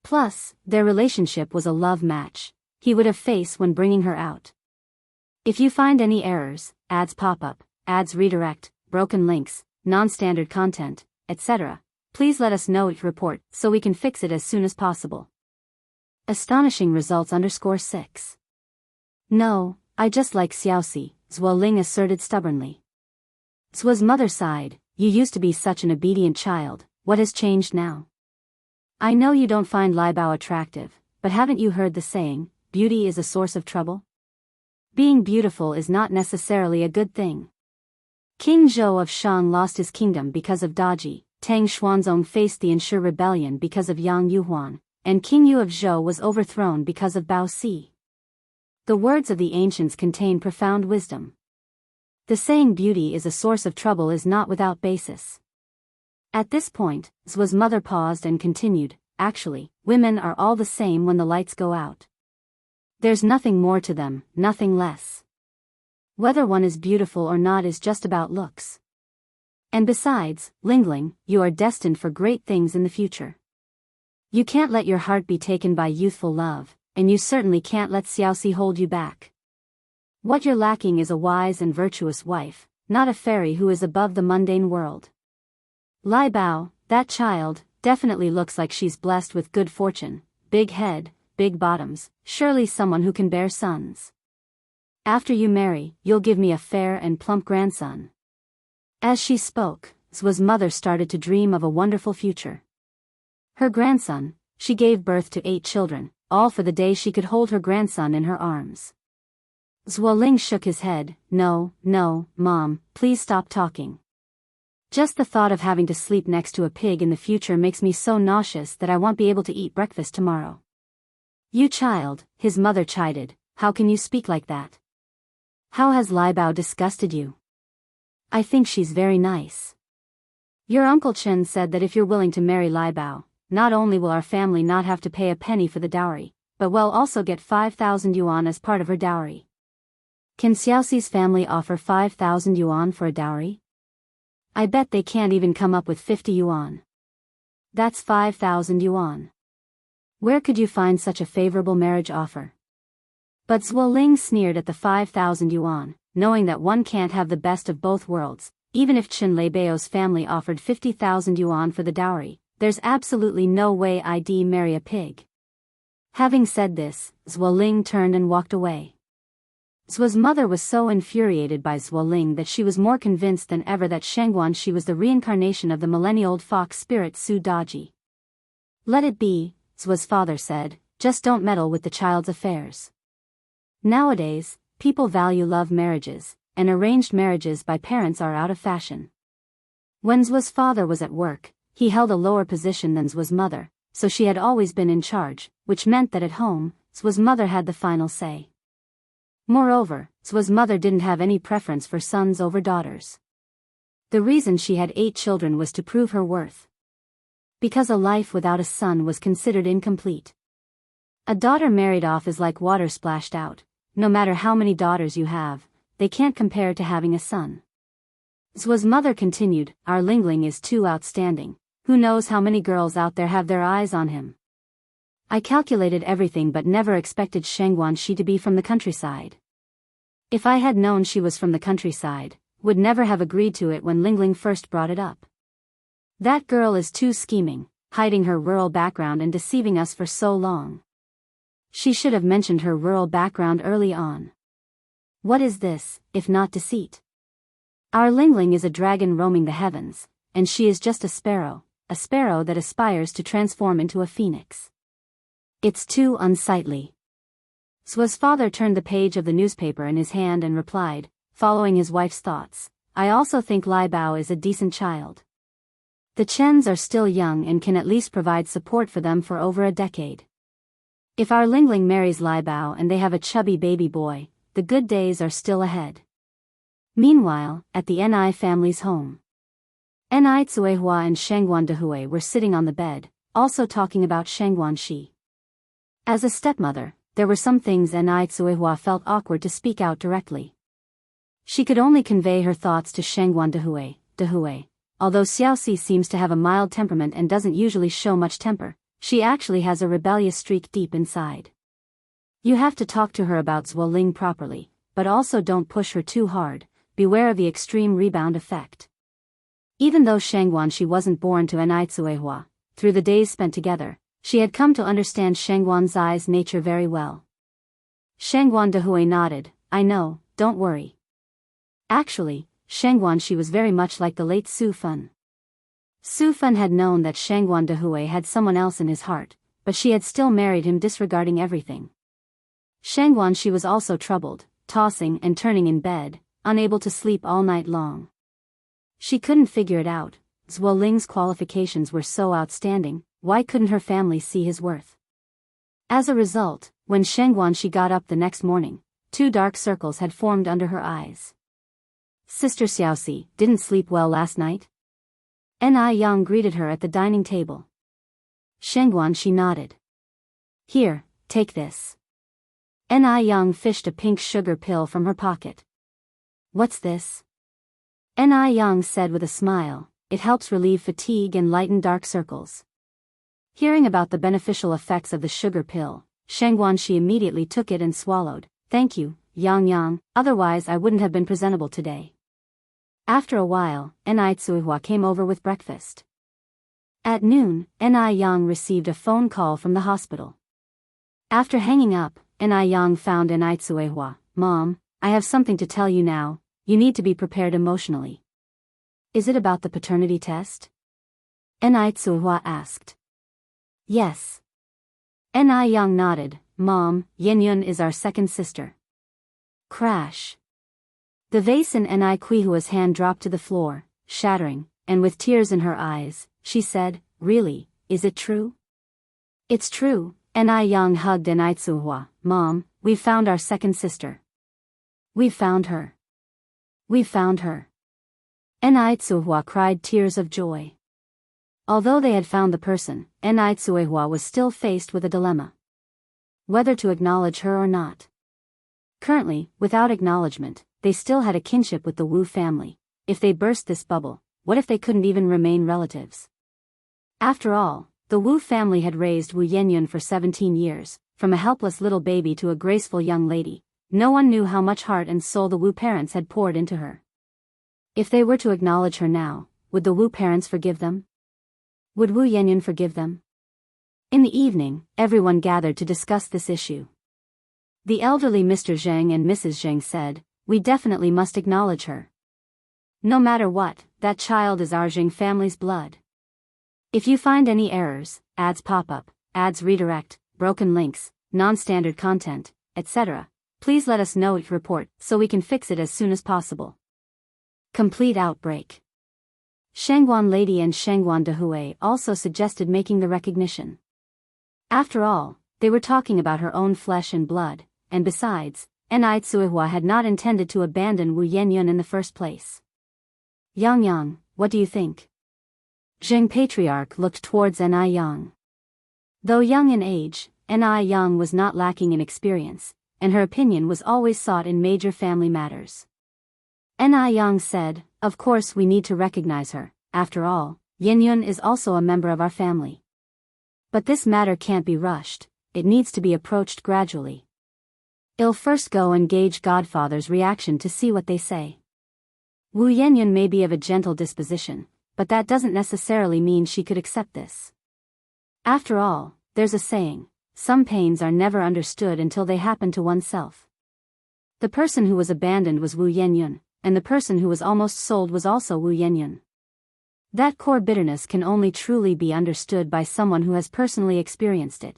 Plus, their relationship was a love match. He would have face when bringing her out. If you find any errors, ads pop up, ads redirect, broken links, non-standard content, etc., please let us know it report so we can fix it as soon as possible. Astonishing results _6. No, I just like Xiaoxi, Zhuo asserted stubbornly. Zhuo's mother sighed. You used to be such an obedient child, what has changed now? I know you don't find Liebao attractive, but haven't you heard the saying, beauty is a source of trouble? Being beautiful is not necessarily a good thing. King Zhou of Shang lost his kingdom because of Daji, Tang Xuanzong faced the Ensure rebellion because of Yang Yuhuan, and King Yu of Zhou was overthrown because of Bao Si. The words of the ancients contain profound wisdom. The saying beauty is a source of trouble is not without basis. At this point, Zhuo's mother paused and continued, actually, women are all the same when the lights go out. There's nothing more to them, nothing less. Whether one is beautiful or not is just about looks. And besides, Lingling, you are destined for great things in the future. You can't let your heart be taken by youthful love, and you certainly can't let Xiaoxi hold you back. What you're lacking is a wise and virtuous wife, not a fairy who is above the mundane world. Lai Bao, that child, definitely looks like she's blessed with good fortune, big head, big bottoms, surely someone who can bear sons. After you marry, you'll give me a fair and plump grandson. As she spoke, Zhuo's mother started to dream of a wonderful future. Her grandson, she gave birth to 8 children, all for the day she could hold her grandson in her arms. Zhuoling shook his head, no, Mom, please stop talking. Just the thought of having to sleep next to a pig in the future makes me so nauseous that I won't be able to eat breakfast tomorrow. You child, his mother chided, how can you speak like that? How has Lai Bao disgusted you? I think she's very nice. Your Uncle Chen said that if you're willing to marry Lai Bao, not only will our family not have to pay a penny for the dowry, but we'll also get 5,000 yuan as part of her dowry. Can Xiaoxi's family offer 5,000 yuan for a dowry? I bet they can't even come up with 50 yuan. That's 5,000 yuan. Where could you find such a favorable marriage offer? But Zhuoling sneered at the 5,000 yuan, knowing that one can't have the best of both worlds. Even if Chen Leibao's family offered 50,000 yuan for the dowry, there's absolutely no way I'd marry a pig. Having said this, Zhuoling turned and walked away. Zhuo's mother was so infuriated by Zhuoling that she was more convinced than ever that Shangguanxi was the reincarnation of the millennia-old fox spirit Su Daji. Let it be, Zhuo's father said, just don't meddle with the child's affairs. Nowadays, people value love marriages, and arranged marriages by parents are out of fashion. When Zhuo's father was at work, he held a lower position than Zhuo's mother, so she had always been in charge, which meant that at home, Zhuo's mother had the final say. Moreover, Zhuo's mother didn't have any preference for sons over daughters. The reason she had 8 children was to prove her worth. Because a life without a son was considered incomplete. A daughter married off is like water splashed out. No matter how many daughters you have, they can't compare to having a son. Zhuo's mother continued, our Lingling is too outstanding. Who knows how many girls out there have their eyes on him. I calculated everything but never expected Shangguanxi to be from the countryside. If I had known she was from the countryside, would never have agreed to it when Lingling first brought it up. That girl is too scheming, hiding her rural background and deceiving us for so long. She should have mentioned her rural background early on. What is this, if not deceit? Our Lingling is a dragon roaming the heavens, and she is just a sparrow that aspires to transform into a phoenix. It's too unsightly. Zhuo's father turned the page of the newspaper in his hand and replied, following his wife's thoughts, I also think Lai Bao is a decent child. The Chens are still young and can at least provide support for them for over a decade. If our Lingling marries Lai Bao and they have a chubby baby boy, the good days are still ahead. Meanwhile, at the Ni family's home, Ni Cuihua and Shangguan Dehui were sitting on the bed, also talking about Shangguanxi. As a stepmother, there were some things Ni Cuihua felt awkward to speak out directly. She could only convey her thoughts to Shangguan Dehui. Although Xiaoxi seems to have a mild temperament and doesn't usually show much temper, she actually has a rebellious streak deep inside. You have to talk to her about Zhuoling properly, but also don't push her too hard, beware of the extreme rebound effect. Even though Shangguanxi wasn't born to Ni Cuihua, through the days spent together, she had come to understand Shangguanxi's nature very well. Shangguan Dehui nodded, I know, don't worry. Actually, Shangguanxi was very much like the late Su Fun. Su Fun had known that Shangguan Dehui had someone else in his heart, but she had still married him disregarding everything. Shangguanxi was also troubled, tossing and turning in bed, unable to sleep all night long. She couldn't figure it out. Zhuoling's qualifications were so outstanding, why couldn't her family see his worth? As a result, when Shengguanxi got up the next morning, 2 dark circles had formed under her eyes. Sister Xiaoxi, didn't sleep well last night? Ni Yang greeted her at the dining table. Shengguanxi nodded. Here, take this. Ni Yang fished a pink sugar pill from her pocket. What's this? Ni Yang said with a smile, it helps relieve fatigue and lighten dark circles. Hearing about the beneficial effects of the sugar pill, Shengguanxi immediately took it and swallowed. Thank you, Yang, otherwise I wouldn't have been presentable today. After a while, Ni Tsuihua came over with breakfast. At noon, Ni Yang received a phone call from the hospital. After hanging up, Ni Yang found Ni Tsuihua. Mom, I have something to tell you now, you need to be prepared emotionally. Is it about the paternity test? Ni Tsuihua asked. Yes. Ni Yang nodded. Mom, Yenyun is our second sister. Crash. The vase in Ni Kuihua's hand dropped to the floor, shattering, and with tears in her eyes, she said, Really, is it true? It's true. Ni Yang hugged Ni Tsuihua. Mom, we've found our second sister. We've found her. We've found her. Ni Tsuihua cried tears of joy. Although they had found the person, Ni Tsuihua was still faced with a dilemma. Whether to acknowledge her or not. Currently, without acknowledgement, they still had a kinship with the Wu family. If they burst this bubble, what if they couldn't even remain relatives? After all, the Wu family had raised Wu Yenyun for 17 years, from a helpless little baby to a graceful young lady. No one knew how much heart and soul the Wu parents had poured into her. If they were to acknowledge her now, would the Wu parents forgive them? Would Wu Yenyun forgive them? In the evening, everyone gathered to discuss this issue. The elderly Mr. Zheng and Mrs. Zheng said, we definitely must acknowledge her. No matter what, that child is our Zheng family's blood. If you find any errors, ads pop up, ads redirect, broken links, non-standard content, etc., please let us know each report so we can fix it as soon as possible. Complete outbreak. Shengguan Lady and Shengguan Dehui also suggested making the recognition. After all, they were talking about her own flesh and blood, and besides, Ni Tsuihua had not intended to abandon Wu Yenyun in the first place. Yang, what do you think? Zheng Patriarch looked towards Ni Yang. Though young in age, Ni Yang was not lacking in experience, and her opinion was always sought in major family matters. Ni Yang said, of course we need to recognize her, after all, Yenyun is also a member of our family. But this matter can't be rushed, it needs to be approached gradually. I'll first go and gauge Godfather's reaction to see what they say. Wu Yenyun may be of a gentle disposition, but that doesn't necessarily mean she could accept this. After all, there's a saying, some pains are never understood until they happen to oneself. The person who was abandoned was Wu Yenyun, and the person who was almost sold was also Wu Yenyun. That core bitterness can only truly be understood by someone who has personally experienced it.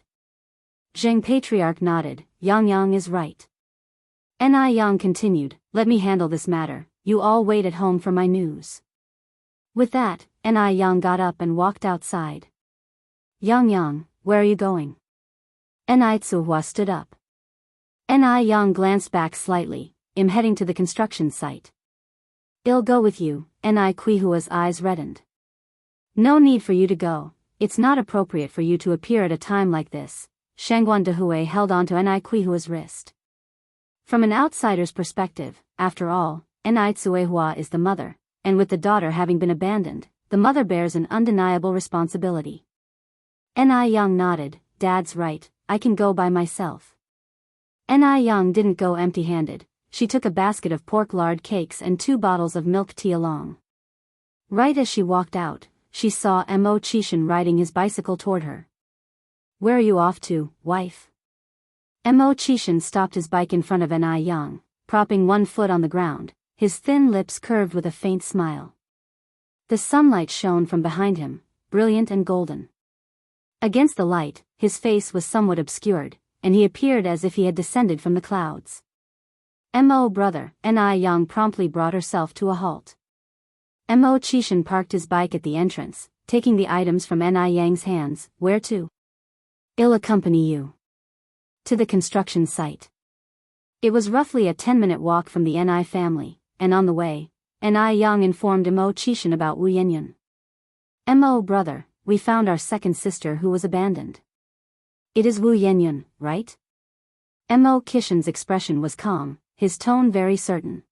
Zheng Patriarch nodded. Yang is right. Ni Yang continued, let me handle this matter, you all wait at home for my news. With that, Ni Yang got up and walked outside. Yang, where are you going? Ni Tsuihua stood up. Ni Yang glanced back slightly, I'm heading to the construction site. I'll go with you, Ni Kuihua's eyes reddened. No need for you to go, it's not appropriate for you to appear at a time like this. Shengguan Dehui held onto Ni Kuihua's wrist. From an outsider's perspective, after all, Ni Tsuihua is the mother, and with the daughter having been abandoned, the mother bears an undeniable responsibility. Ni Yang nodded, Dad's right, I can go by myself. Ni Yang didn't go empty-handed, she took a basket of pork lard cakes and 2 bottles of milk tea along. Right as she walked out, she saw Mo Qishan riding his bicycle toward her. Where are you off to, wife? Mo Qishan stopped his bike in front of Ni Yang, propping one foot on the ground, his thin lips curved with a faint smile. The sunlight shone from behind him, brilliant and golden. Against the light, his face was somewhat obscured, and he appeared as if he had descended from the clouds. Mo brother, Ni Yang promptly brought herself to a halt. Mo Qishan parked his bike at the entrance, taking the items from Ni Yang's hands. Where to? I'll accompany you. to the construction site. It was roughly a 10-minute walk from the Ni family, and on the way, Ni Yang informed Mo Qishan about Wu Yenyun. Mo brother, we found our second sister who was abandoned. It is Wu Yenyun, right? Mo Qishan's expression was calm, his tone very certain.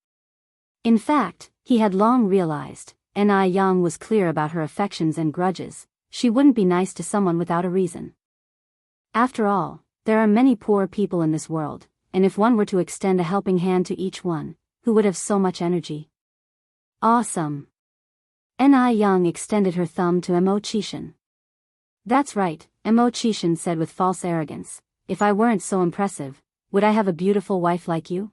In fact, he had long realized, Ni Yang was clear about her affections and grudges. She wouldn't be nice to someone without a reason. After all, there are many poor people in this world, and if one were to extend a helping hand to each one, who would have so much energy? Awesome. Ni Yang extended her thumb to Mo Qishan. That's right, Mo Qishan said with false arrogance. If I weren't so impressive, would I have a beautiful wife like you?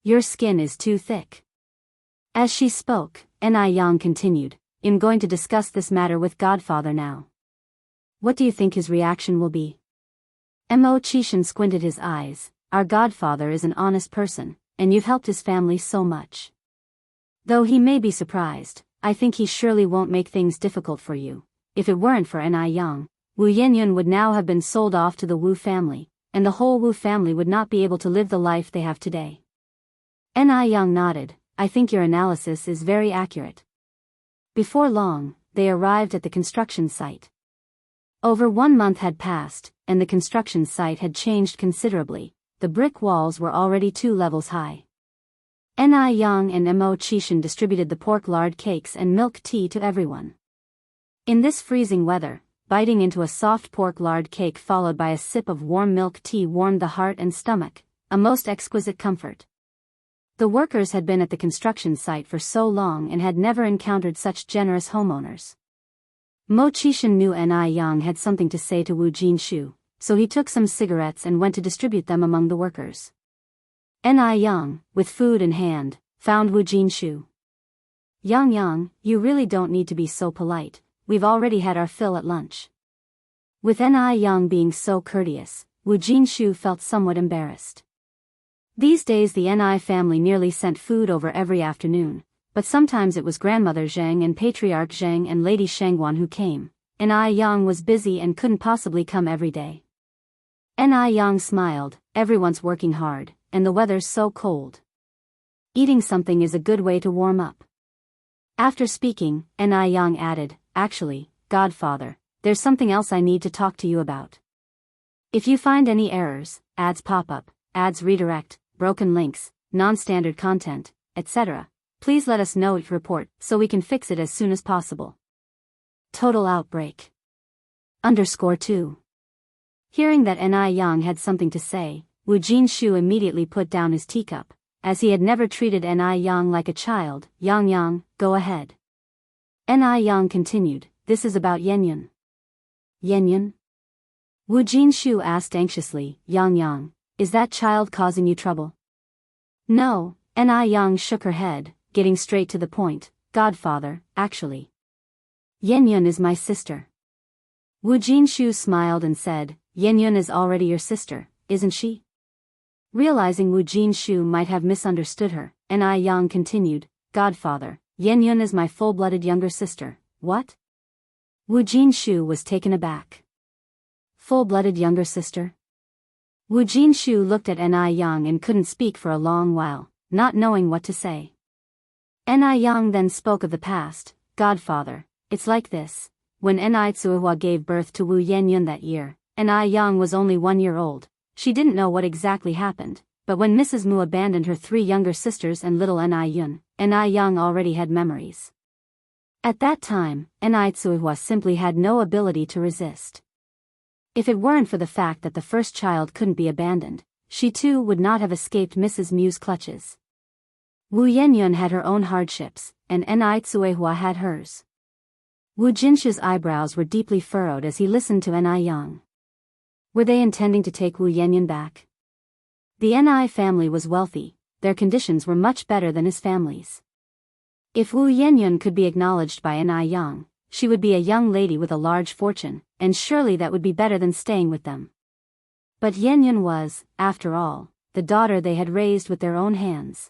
Your skin is too thick. As she spoke, Ni Yang continued, I'm going to discuss this matter with Godfather now. What do you think his reaction will be? Mo Qishan squinted his eyes. Our Godfather is an honest person, and you've helped his family so much. Though he may be surprised, I think he surely won't make things difficult for you. If it weren't for Ni Yang, Wu Yenyun would now have been sold off to the Wu family, and the whole Wu family would not be able to live the life they have today. Ni Yang nodded. I think your analysis is very accurate. Before long, they arrived at the construction site. Over 1 month had passed, and the construction site had changed considerably. The brick walls were already 2 levels high. Ni Yang and Mo Qishan distributed the pork lard cakes and milk tea to everyone. In this freezing weather, biting into a soft pork lard cake followed by a sip of warm milk tea warmed the heart and stomach, a most exquisite comfort. The workers had been at the construction site for so long and had never encountered such generous homeowners. Mo Qishan knew Ni Yang had something to say to Wu Jinshu, so he took some cigarettes and went to distribute them among the workers. Ni Yang, with food in hand, found Wu Jinshu. Yang, you really don't need to be so polite, we've already had our fill at lunch. With Ni Yang being so courteous, Wu Jinshu felt somewhat embarrassed. These days the Ni family nearly sent food over every afternoon, but sometimes it was Grandmother Zheng and Patriarch Zheng and Lady Shangguan who came. Ni Yang was busy and couldn't possibly come every day. Ni Yang smiled, everyone's working hard, and the weather's so cold. Eating something is a good way to warm up. After speaking, Ni Yang added, actually, Godfather, there's something else I need to talk to you about. If you find any errors, ads pop up, ads redirect, broken links, non-standard content, etc., please let us know each report so we can fix it as soon as possible. Total outbreak. _2. Hearing that Ni Yang had something to say, Wu Jinshu immediately put down his teacup, as he had never treated Ni Yang like a child. Yang, go ahead. Ni Yang continued, this is about Yenyun. Yenyun? Wu Jinshu asked anxiously, Yang, is that child causing you trouble? No, Ni Yang shook her head, getting straight to the point, Godfather, actually. Yenyun is my sister. Wu Jinshu smiled and said, Yenyun is already your sister, isn't she? Realizing Wu Jinshu might have misunderstood her, Ni Yang continued, Godfather, Yenyun is my full-blooded younger sister. What? Wu Jinshu was taken aback. Full-blooded younger sister? Wu Jinshu looked at Ni Yang and couldn't speak for a long while, not knowing what to say. Ni Yang then spoke of the past, Godfather, it's like this. When Ni Tsuihua gave birth to Wu Yenyun that year, Ni Yang was only 1 year old. She didn't know what exactly happened, but when Mrs. Mu abandoned her 3 younger sisters and little Ni Yang already had memories. At that time, Ni Tsuihua simply had no ability to resist. If it weren't for the fact that the first child couldn't be abandoned, she too would not have escaped Mrs. Mu's clutches. Wu Yenyun had her own hardships, and Ni Tsuihua had hers. Wu Jinshu's eyebrows were deeply furrowed as he listened to Ni Yang. Were they intending to take Wu Yenyun back? The Ni family was wealthy, their conditions were much better than his family's. If Wu Yenyun could be acknowledged by Ni Yang, she would be a young lady with a large fortune, and surely that would be better than staying with them. But Yenyun was, after all, the daughter they had raised with their own hands.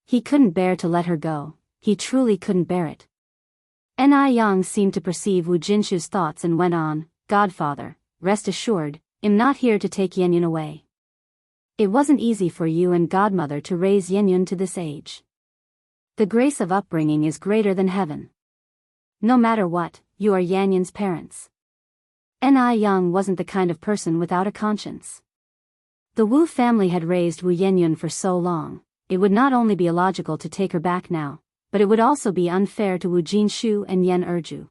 He couldn't bear to let her go, he truly couldn't bear it. Ni Yang seemed to perceive Wu Jinshu's thoughts and went on, Godfather, rest assured, I'm not here to take Yanyan away. It wasn't easy for you and godmother to raise Yanyan to this age. The grace of upbringing is greater than heaven. No matter what, you are Yanyan's parents. Ni Yang wasn't the kind of person without a conscience. The Wu family had raised Wu Yanyan for so long, it would not only be illogical to take her back now, but it would also be unfair to Wu Jinshu and Yan Erju.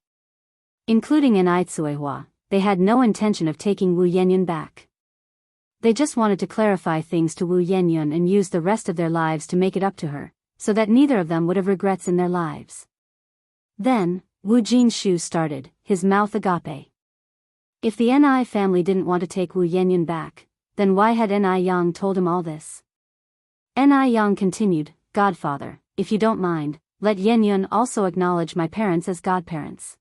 Including Ni Tsuehua, they had no intention of taking Wu Yanyan back. They just wanted to clarify things to Wu Yanyan and use the rest of their lives to make it up to her, so that neither of them would have regrets in their lives. Then, Wu Jinshu started, his mouth agape. If the Ni family didn't want to take Wu Yanyan back, then why had Ni Yang told him all this? Ni Yang continued, Godfather, if you don't mind, let Yanyan also acknowledge my parents as godparents.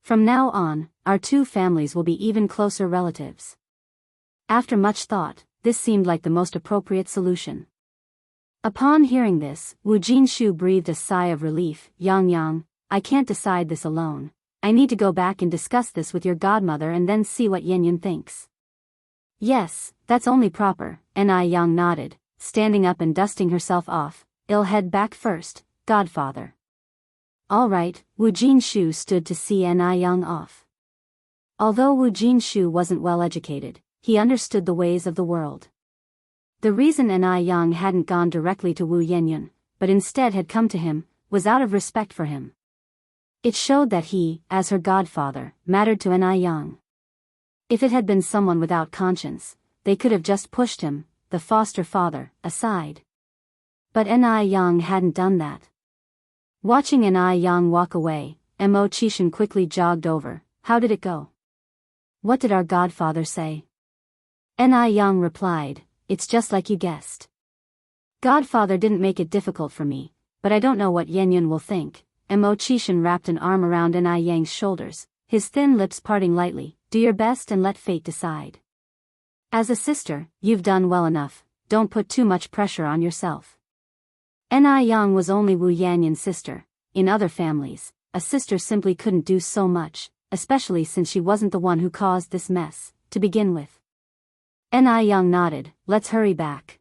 From now on, our two families will be even closer relatives. After much thought, this seemed like the most appropriate solution. Upon hearing this, Wu Jinshu breathed a sigh of relief. Yang, I can't decide this alone. I need to go back and discuss this with your godmother and then see what Yanyan thinks. Yes, that's only proper, Ni Yang nodded, standing up and dusting herself off. I'll head back first, godfather. All right, Wu Jinshu stood to see Ni Yang off. Although Wu Jinshu wasn't well educated, he understood the ways of the world. The reason Ni Yang hadn't gone directly to Wu Yanyan, but instead had come to him, was out of respect for him. It showed that he, as her godfather, mattered to Ni Yang. If it had been someone without conscience, they could have just pushed him, the foster father, aside. But Ni Yang hadn't done that. Watching Ni Yang walk away, Mo Chishan quickly jogged over. How did it go? What did our godfather say? Ni Yang replied, it's just like you guessed. Godfather didn't make it difficult for me, but I don't know what Yanyan will think. Mo Chishan wrapped an arm around Ni Yang's shoulders, his thin lips parting lightly. Do your best and let fate decide. As a sister, you've done well enough, don't put too much pressure on yourself. Ni Yang was only Wu Yanyan's sister. In other families, a sister simply couldn't do so much, especially since she wasn't the one who caused this mess, to begin with. Ni Yang nodded, let's hurry back.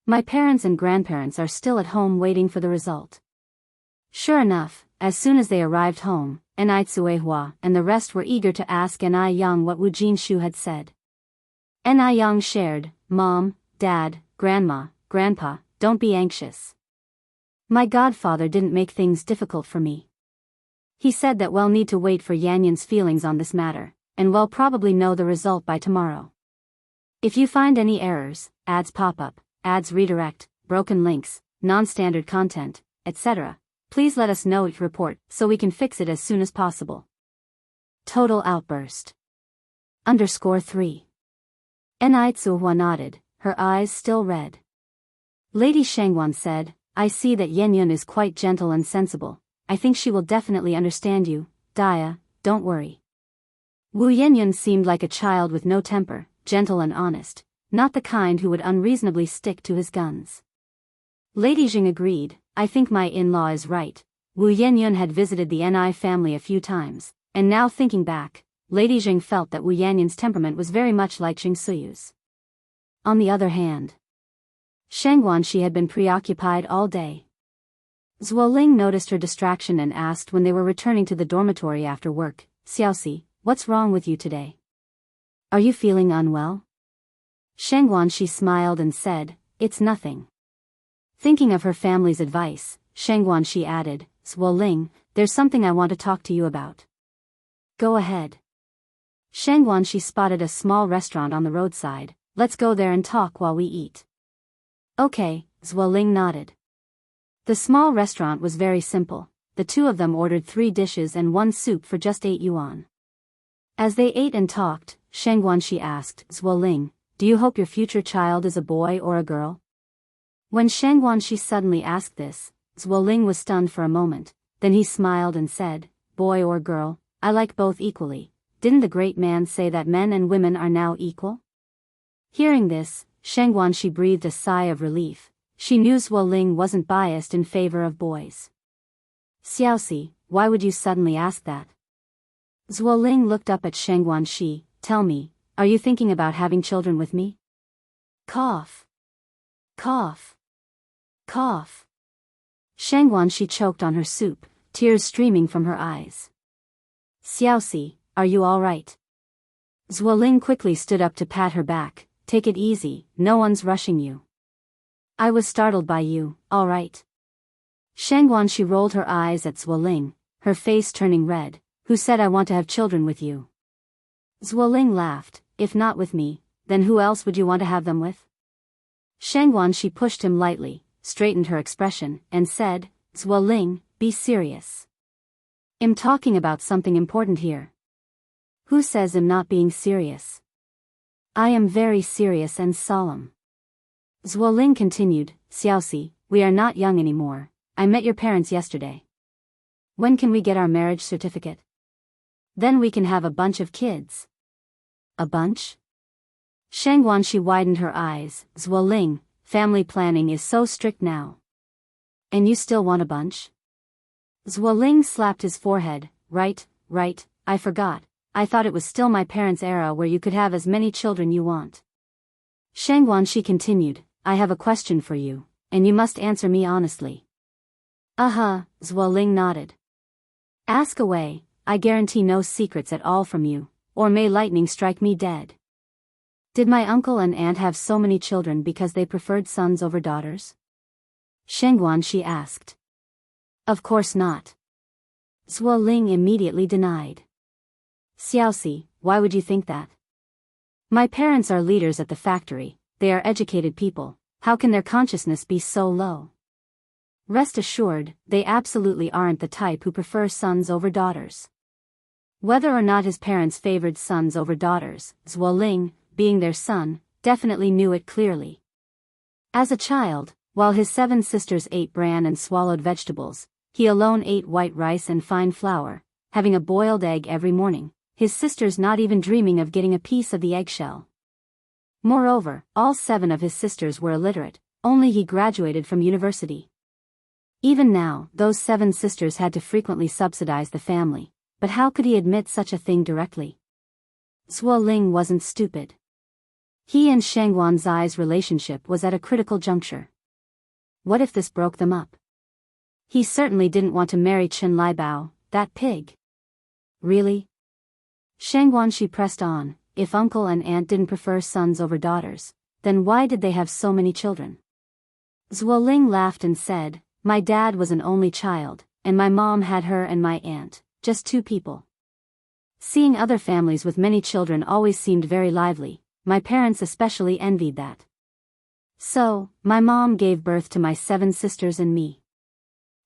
My parents and grandparents are still at home waiting for the result. Sure enough, as soon as they arrived home, Ni Tsuehua and the rest were eager to ask Ni Yang what Wu Jinshu had said. Ni Yang shared, Mom, Dad, Grandma, Grandpa, don't be anxious. My godfather didn't make things difficult for me. He said that we'll need to wait for Yanyan's feelings on this matter, and we'll probably know the result by tomorrow. If you find any errors, ads pop up, ads redirect, broken links, non-standard content, etc., please let us know each report so we can fix it as soon as possible. Total outburst. _3. Ni Tsuehua nodded, her eyes still red. Lady Shangwan said, I see that Yanyan is quite gentle and sensible. I think she will definitely understand you, Dia, don't worry. Wu Yanyan seemed like a child with no temper, gentle and honest, not the kind who would unreasonably stick to his guns. Lady Jing agreed, I think my in-law is right. Wu Yanyan had visited the Ni family a few times, and now thinking back, Lady Jing felt that Wu Yanyan's temperament was very much like Jing Suyu's. On the other hand, Shangguanxi had been preoccupied all day. Zuoling noticed her distraction and asked when they were returning to the dormitory after work, Xiaoxi, what's wrong with you today? Are you feeling unwell? Shangguanxi smiled and said, it's nothing. Thinking of her family's advice, Shangguanxi added, Zuoling, there's something I want to talk to you about. Go ahead. Shangguanxi spotted a small restaurant on the roadside, let's go there and talk while we eat. Okay, Zuoling nodded. The small restaurant was very simple, the two of them ordered 3 dishes and 1 soup for just 8 yuan. As they ate and talked, Shangguanxi asked, Zuoling, do you hope your future child is a boy or a girl? When Shangguanxi suddenly asked this, Zuoling was stunned for a moment, then he smiled and said, boy or girl, I like both equally. Didn't the great man say that men and women are now equal? Hearing this, Shangguanxi breathed a sigh of relief. She knew Zuoling wasn't biased in favor of boys. Xiaoxi, why would you suddenly ask that? Zuoling looked up at Shangguanxi, tell me, are you thinking about having children with me? Cough. Cough. Cough. Xianxia choked on her soup, tears streaming from her eyes. Xiaoxi, are you all right? Zuoling quickly stood up to pat her back. Take it easy, no one's rushing you. I was startled by you, all right. Xianxia rolled her eyes at Zuoling, her face turning red. Who said I want to have children with you? Zuoling laughed. If not with me, then who else would you want to have them with? Xianxia pushed him lightly, straightened her expression, and said, Zuoling, be serious. I'm talking about something important here. Who says I'm not being serious? I am very serious and solemn. Zuoling continued, Xiaoxi, we are not young anymore. I met your parents yesterday. When can we get our marriage certificate? Then we can have a bunch of kids. A bunch? Xianxia widened her eyes. Zuoling, family planning is so strict now. And you still want a bunch? Zuoling slapped his forehead. Right, I forgot. I thought it was still my parents' era where you could have as many children you want. Xianxia continued, I have a question for you, and you must answer me honestly. Zuoling nodded. Ask away, I guarantee no secrets at all from you, or may lightning strike me dead. Did my uncle and aunt have so many children because they preferred sons over daughters? Xianxia asked. Of course not. Zuoling immediately denied. Xiaoxi, why would you think that? My parents are leaders at the factory, they are educated people, how can their consciousness be so low? Rest assured, they absolutely aren't the type who prefer sons over daughters. Whether or not his parents favored sons over daughters, Zuoling, being their son, definitely knew it clearly. As a child, while his 7 sisters ate bran and swallowed vegetables, he alone ate white rice and fine flour, having a boiled egg every morning, his sisters not even dreaming of getting a piece of the eggshell. Moreover, all 7 of his sisters were illiterate, only he graduated from university. Even now, those 7 sisters had to frequently subsidize the family, but how could he admit such a thing directly? Zuoling wasn't stupid. He and Xianxuan's relationship was at a critical juncture. What if this broke them up? He certainly didn't want to marry Chen Liebao, that pig. Really? Xianxia pressed on, if uncle and aunt didn't prefer sons over daughters, then why did they have so many children? Zuoling laughed and said, my dad was an only child, and my mom had her and my aunt, just 2 people. Seeing other families with many children always seemed very lively, my parents especially envied that. So, my mom gave birth to my 7 sisters and me.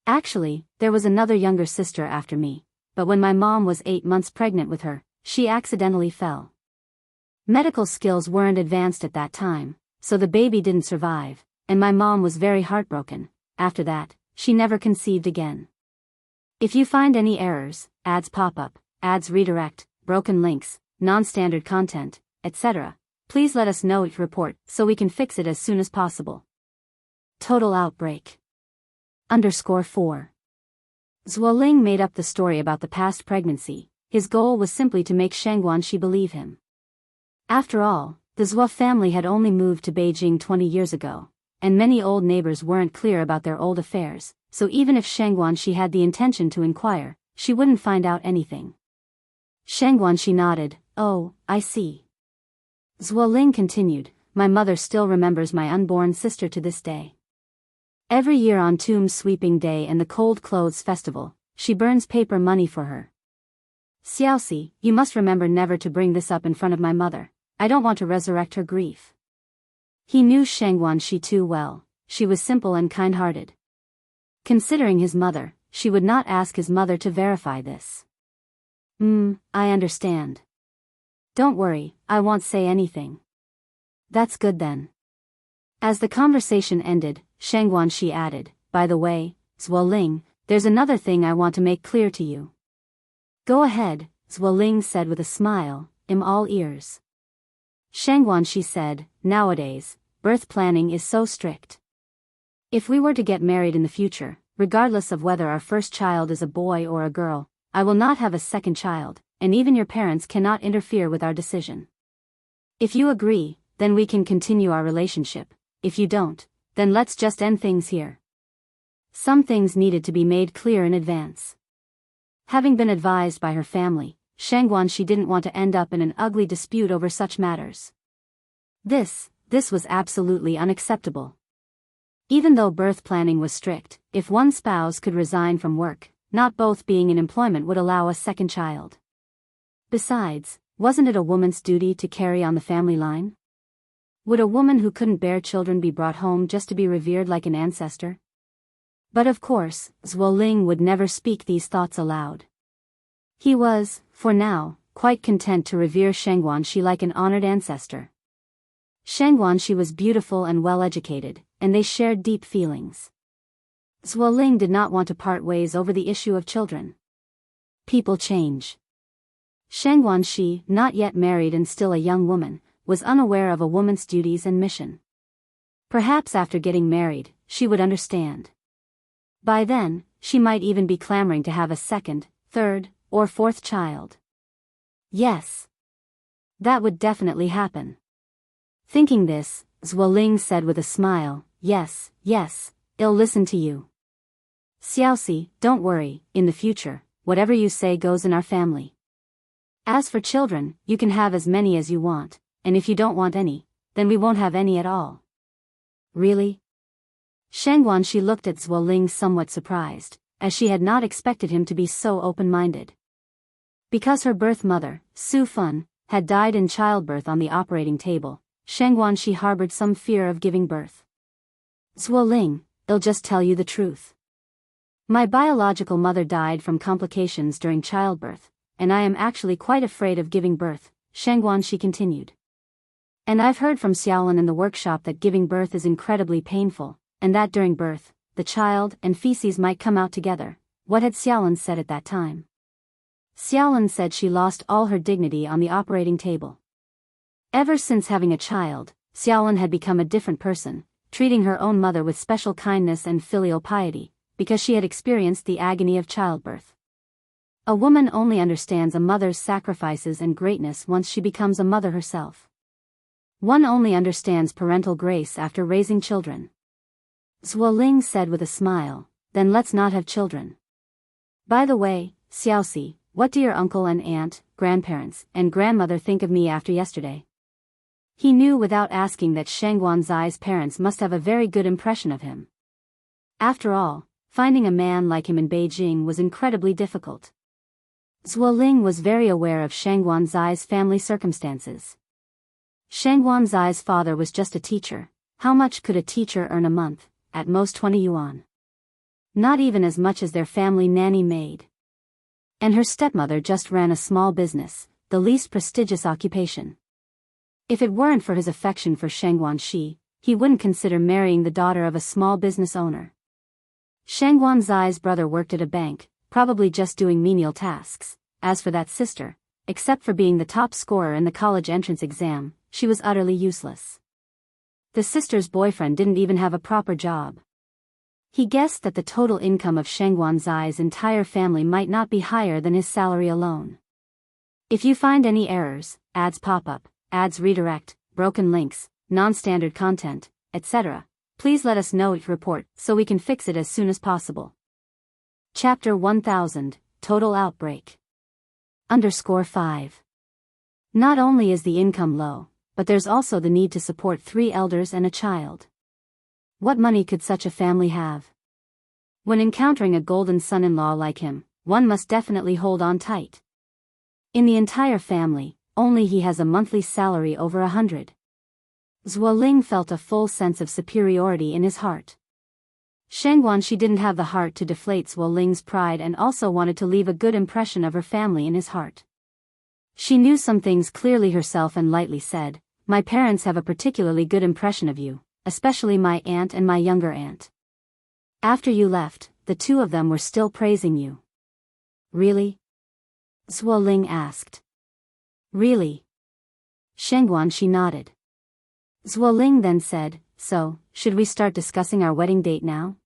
Actually, there was another younger sister after me, but when my mom was 8 months pregnant with her, she accidentally fell. Medical skills weren't advanced at that time, so the baby didn't survive, and my mom was very heartbroken. After that, she never conceived again. If you find any errors, ads pop up, ads redirect, broken links, non-standard content, etc., please let us know your report so we can fix it as soon as possible. Total outbreak. _4. Zuoling made up the story about the past pregnancy. His goal was simply to make Xianxia believe him. After all, the Zuo family had only moved to Beijing 20 years ago, and many old neighbors weren't clear about their old affairs, so even if Xianxia had the intention to inquire, she wouldn't find out anything. Xianxia nodded, oh, I see. Zuoling continued, my mother still remembers my unborn sister to this day. Every year on Tomb Sweeping Day and the Cold Clothes Festival, she burns paper money for her. Xiaoxi, you must remember never to bring this up in front of my mother, I don't want to resurrect her grief. He knew Xianxia too well, she was simple and kind-hearted. Considering his mother, she would not ask his mother to verify this. I understand. Don't worry, I won't say anything. That's good then. As the conversation ended, Xianxia added, by the way, Zuoling, there's another thing I want to make clear to you. Go ahead, Zuoling said with a smile, I'm all ears. Xianxia said, nowadays, birth planning is so strict. If we were to get married in the future, regardless of whether our first child is a boy or a girl, I will not have a second child, and even your parents cannot interfere with our decision. If you agree, then we can continue our relationship. If you don't, then let's just end things here. Some things needed to be made clear in advance. Having been advised by her family, Xianxia didn't want to end up in an ugly dispute over such matters. This was absolutely unacceptable. Even though birth planning was strict, if one spouse could resign from work, not both being in employment would allow a second child. Besides, wasn't it a woman's duty to carry on the family line? Would a woman who couldn't bear children be brought home just to be revered like an ancestor? But of course, Zuoling would never speak these thoughts aloud. He was, for now, quite content to revere Xianxia like an honored ancestor. Xianxia was beautiful and well-educated, and they shared deep feelings. Zuoling did not want to part ways over the issue of children. People change. Xianxia, not yet married and still a young woman, was unaware of a woman's duties and mission. Perhaps after getting married, she would understand. By then, she might even be clamoring to have a second, third, or fourth child. Yes. That would definitely happen. Thinking this, Zuoling said with a smile, yes, I'll listen to you. Xiaoxi, don't worry, in the future, whatever you say goes in our family. As for children, you can have as many as you want, and if you don't want any, then we won't have any at all. Really? Xianxia looked at Zuoling somewhat surprised, as she had not expected him to be so open-minded. Because her birth mother, Su Fun, had died in childbirth on the operating table, Xianxia harbored some fear of giving birth. Zuoling, I'll just tell you the truth. My biological mother died from complications during childbirth, and I am actually quite afraid of giving birth, Xianxia continued. And I've heard from Xiaolin in the workshop that giving birth is incredibly painful, and that during birth, the child and feces might come out together. What had Xiaolin said at that time? Xiaolin said she lost all her dignity on the operating table. Ever since having a child, Xiaolin had become a different person, treating her own mother with special kindness and filial piety, because she had experienced the agony of childbirth. A woman only understands a mother's sacrifices and greatness once she becomes a mother herself. One only understands parental grace after raising children. Zuoling said with a smile, then let's not have children. By the way, Xiaoxi, what do your uncle and aunt, grandparents, and grandmother think of me after yesterday? He knew without asking that Xianxuan's parents must have a very good impression of him. After all, finding a man like him in Beijing was incredibly difficult. Zuoling was very aware of Xianxuan's family circumstances. Xianxuan's father was just a teacher. How much could a teacher earn a month? At most 20 yuan. Not even as much as their family nanny maid. And her stepmother just ran a small business, the least prestigious occupation. If it weren't for his affection for Xianxia, he wouldn't consider marrying the daughter of a small business owner. Xianxuan's brother worked at a bank, probably just doing menial tasks. As for that sister, except for being the top scorer in the college entrance exam, she was utterly useless. The sister's boyfriend didn't even have a proper job. He guessed that the total income of Xianxuan's entire family might not be higher than his salary alone. If you find any errors, ads pop up, ads redirect, broken links, non-standard content, etc., please let us know it report so we can fix it as soon as possible. Chapter 1000, Total Outbreak. _5. Not only is the income low, but there's also the need to support 3 elders and a child. What money could such a family have? When encountering a golden son-in-law like him, one must definitely hold on tight. In the entire family, only he has a monthly salary over 100. Zuoling felt a full sense of superiority in his heart. Xianxia didn't have the heart to deflate Zuoling's pride and also wanted to leave a good impression of her family in his heart. She knew some things clearly herself and lightly said, "My parents have a particularly good impression of you, especially my aunt and my younger aunt. After you left, the 2 of them were still praising you." "Really?" Zuoling asked. "Really?" Xianxia nodded. Zuoling then said, "So, should we start discussing our wedding date now?"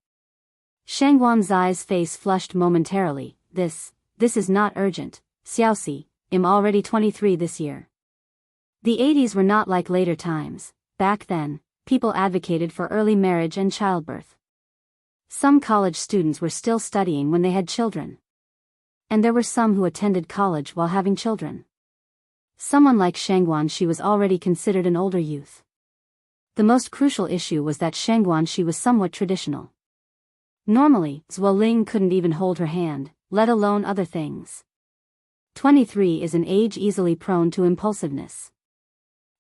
Xianxuan's face flushed momentarily. This is not urgent, Xiaoxi, I'm already 23 this year. The 80s were not like later times. Back then, people advocated for early marriage and childbirth. Some college students were still studying when they had children. And there were some who attended college while having children. Someone like Shang Guanxi was already considered an older youth. The most crucial issue was that Shang Guanxi was somewhat traditional. Normally, Zhuo Ling couldn't even hold her hand, let alone other things. 23 is an age easily prone to impulsiveness.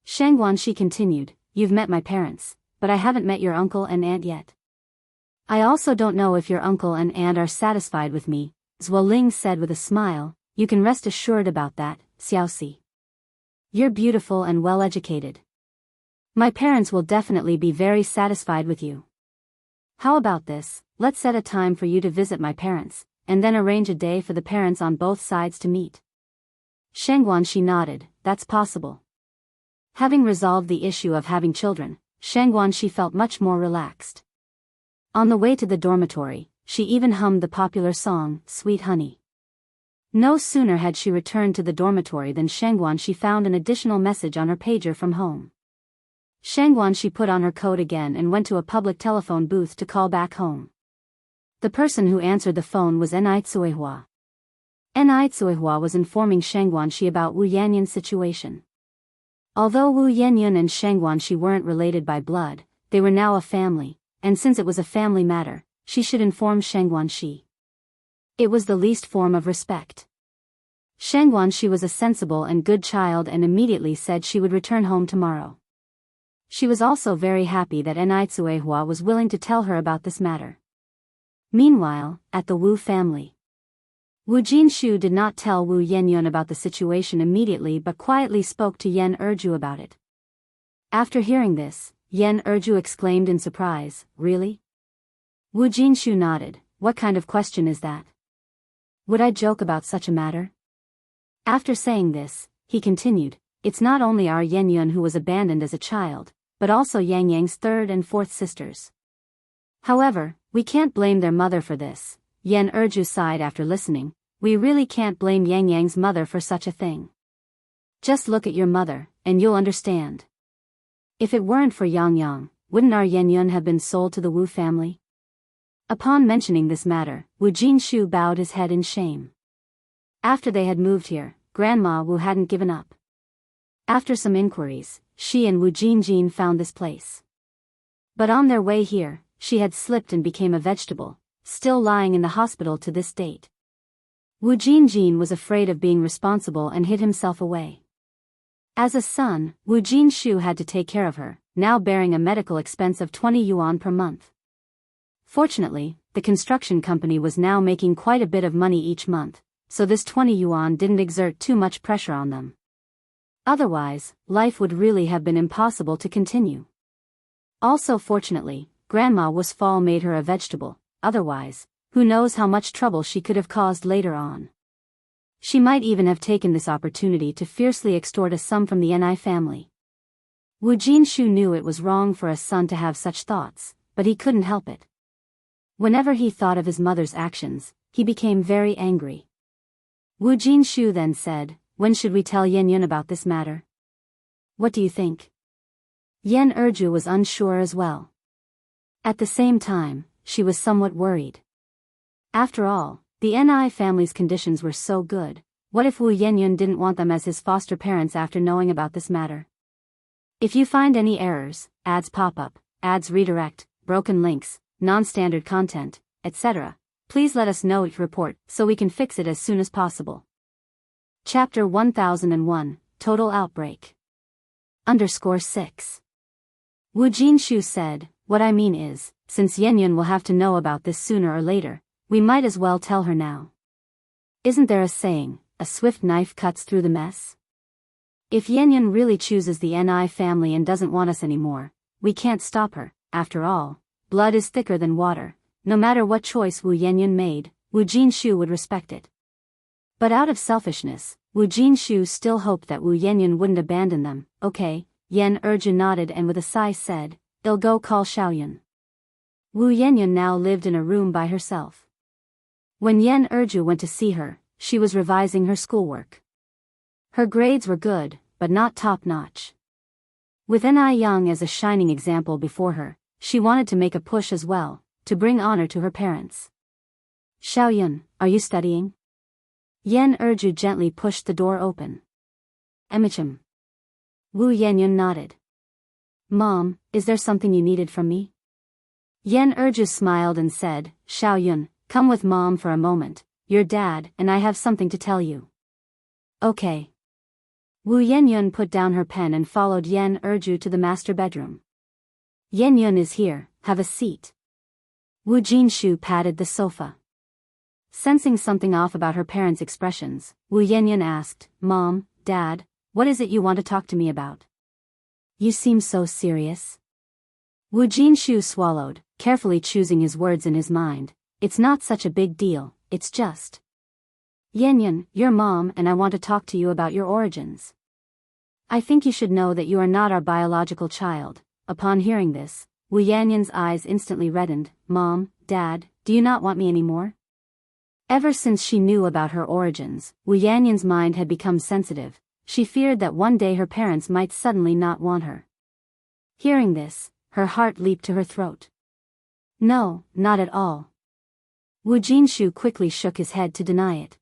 Shang Guanxi continued, "You've met my parents, but I haven't met your uncle and aunt yet. I also don't know if your uncle and aunt are satisfied with me," Zhuo Ling said with a smile. "You can rest assured about that, Xiaoxi. You're beautiful and well-educated. My parents will definitely be very satisfied with you. How about this, let's set a time for you to visit my parents, and then arrange a day for the parents on both sides to meet." Shang Guanxi nodded. "That's possible." Having resolved the issue of having children, Shang Guanxi felt much more relaxed. On the way to the dormitory, she even hummed the popular song, "Sweet Honey." No sooner had she returned to the dormitory than Shang Guanxi found an additional message on her pager from home. Shang Guanxi put on her coat again and went to a public telephone booth to call back home. The person who answered the phone was Ni Cuihua. Ni Cuihua was informing Shang Guanxi about Wu Yanyan's situation. Although Wu Yanyan and Shang Guanxi weren't related by blood, they were now a family, and since it was a family matter, she should inform Shang Guanxi. It was the least form of respect. Shang Guanxi was a sensible and good child and immediately said she would return home tomorrow. She was also very happy that Ni Cuihua was willing to tell her about this matter. Meanwhile, at the Wu family, Wu Jinshu did not tell Wu Yanyan about the situation immediately but quietly spoke to Yan Erju about it. After hearing this, Yan Erju exclaimed in surprise, "Really?" Wu Jinshu nodded. "What kind of question is that? Would I joke about such a matter?" After saying this, he continued, "It's not only our Yanyan who was abandoned as a child, but also Yang Yang's third and fourth sisters. However, we can't blame their mother for this." Yan Erju sighed after listening. "We really can't blame Yang Yang's mother for such a thing. Just look at your mother, and you'll understand. If it weren't for Yang Yang, wouldn't our Yanyan have been sold to the Wu family?" Upon mentioning this matter, Wu Jinshu bowed his head in shame. After they had moved here, Grandma Wu hadn't given up. After some inquiries, she and Wu Jinjin found this place. But on their way here, she had slipped and became a vegetable, still lying in the hospital to this date. Wu Jinjin was afraid of being responsible and hid himself away. As a son, Wu Jinshu had to take care of her, now bearing a medical expense of 20 yuan per month. Fortunately, the construction company was now making quite a bit of money each month, so this 20 yuan didn't exert too much pressure on them. Otherwise, life would really have been impossible to continue. Also fortunately, Grandma Wu's fall made her a vegetable, otherwise, who knows how much trouble she could have caused later on. She might even have taken this opportunity to fiercely extort a sum from the Ni family. Wu Jinshu knew it was wrong for a son to have such thoughts, but he couldn't help it. Whenever he thought of his mother's actions, he became very angry. Wu Jinshu then said, "When should we tell Yanyan about this matter? What do you think?" Yan Erju was unsure as well. At the same time, she was somewhat worried. After all, the Ni family's conditions were so good. What if Wu Yanyan didn't want them as his foster parents after knowing about this matter? If you find any errors, ads pop up, ads redirect, broken links, non-standard content, etc., please let us know each report so we can fix it as soon as possible. Chapter 1001, Total Outbreak. _6. Wu Jinshu said, "What I mean is, since Yanyan will have to know about this sooner or later, we might as well tell her now. Isn't there a saying, a swift knife cuts through the mess? If Yanyan really chooses the Ni family and doesn't want us anymore, we can't stop her. After all, blood is thicker than water. No matter what choice Wu Yanyan made, Wu Jinshu would respect it." But out of selfishness, Wu Jinshu still hoped that Wu Yanyan wouldn't abandon them. "Okay," Yan Erju nodded and with a sigh said, "I'll go call Xiaoyan." Wu Yanyan now lived in a room by herself. When Yan Erju went to see her, she was revising her schoolwork. Her grades were good, but not top-notch. With Ni Yang as a shining example before her, she wanted to make a push as well, to bring honor to her parents. Xiaoyun, are you studying? Yan Erju gently pushed the door open. Emichim. Wu Yanyan nodded. Mom, is there something you needed from me? Yan Erju smiled and said, Xiaoyun, come with Mom for a moment, your dad and I have something to tell you. Okay. Wu Yanyan put down her pen and followed Yan Erju to the master bedroom. Yanyan is here, have a seat. Wu Jinshu patted the sofa. Sensing something off about her parents' expressions, Wu Yanyan asked, Mom, Dad, what is it you want to talk to me about? You seem so serious. Wu Jinshu swallowed, carefully choosing his words in his mind. It's not such a big deal, it's just. Yanyan, your mom and I want to talk to you about your origins. I think you should know that you are not our biological child. Upon hearing this, Wu Yanyan's eyes instantly reddened. Mom, Dad, do you not want me anymore? Ever since she knew about her origins, Wu Yanyan's mind had become sensitive. She feared that one day her parents might suddenly not want her. Hearing this, her heart leaped to her throat. No, not at all. Wu Jinshu quickly shook his head to deny it.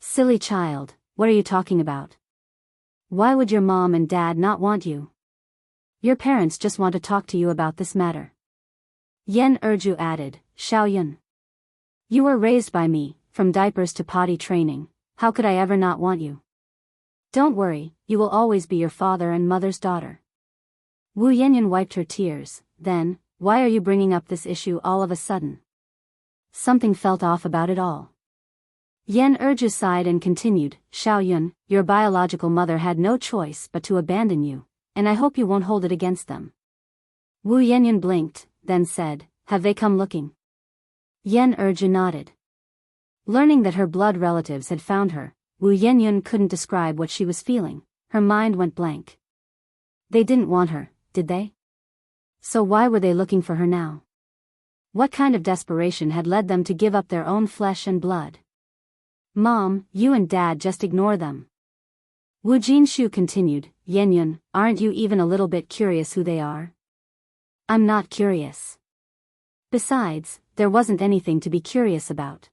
Silly child, what are you talking about? Why would your mom and dad not want you? Your parents just want to talk to you about this matter. Yan Erju added, Xiaoyun. You were raised by me, from diapers to potty training, how could I ever not want you? Don't worry, you will always be your father and mother's daughter. Wu Yanyan wiped her tears, then, why are you bringing up this issue all of a sudden? Something felt off about it all. Yan Erju sighed and continued, Xiaoyun, your biological mother had no choice but to abandon you, and I hope you won't hold it against them. Wu Yanyan blinked, then said, have they come looking? Yan Erju nodded. Learning that her blood relatives had found her, Wu Yanyan couldn't describe what she was feeling. Her mind went blank. They didn't want her, did they? So why were they looking for her now? What kind of desperation had led them to give up their own flesh and blood? Mom, you and Dad just ignore them. Wu Jinshu continued, Yanyan, aren't you even a little bit curious who they are? I'm not curious. Besides, there wasn't anything to be curious about.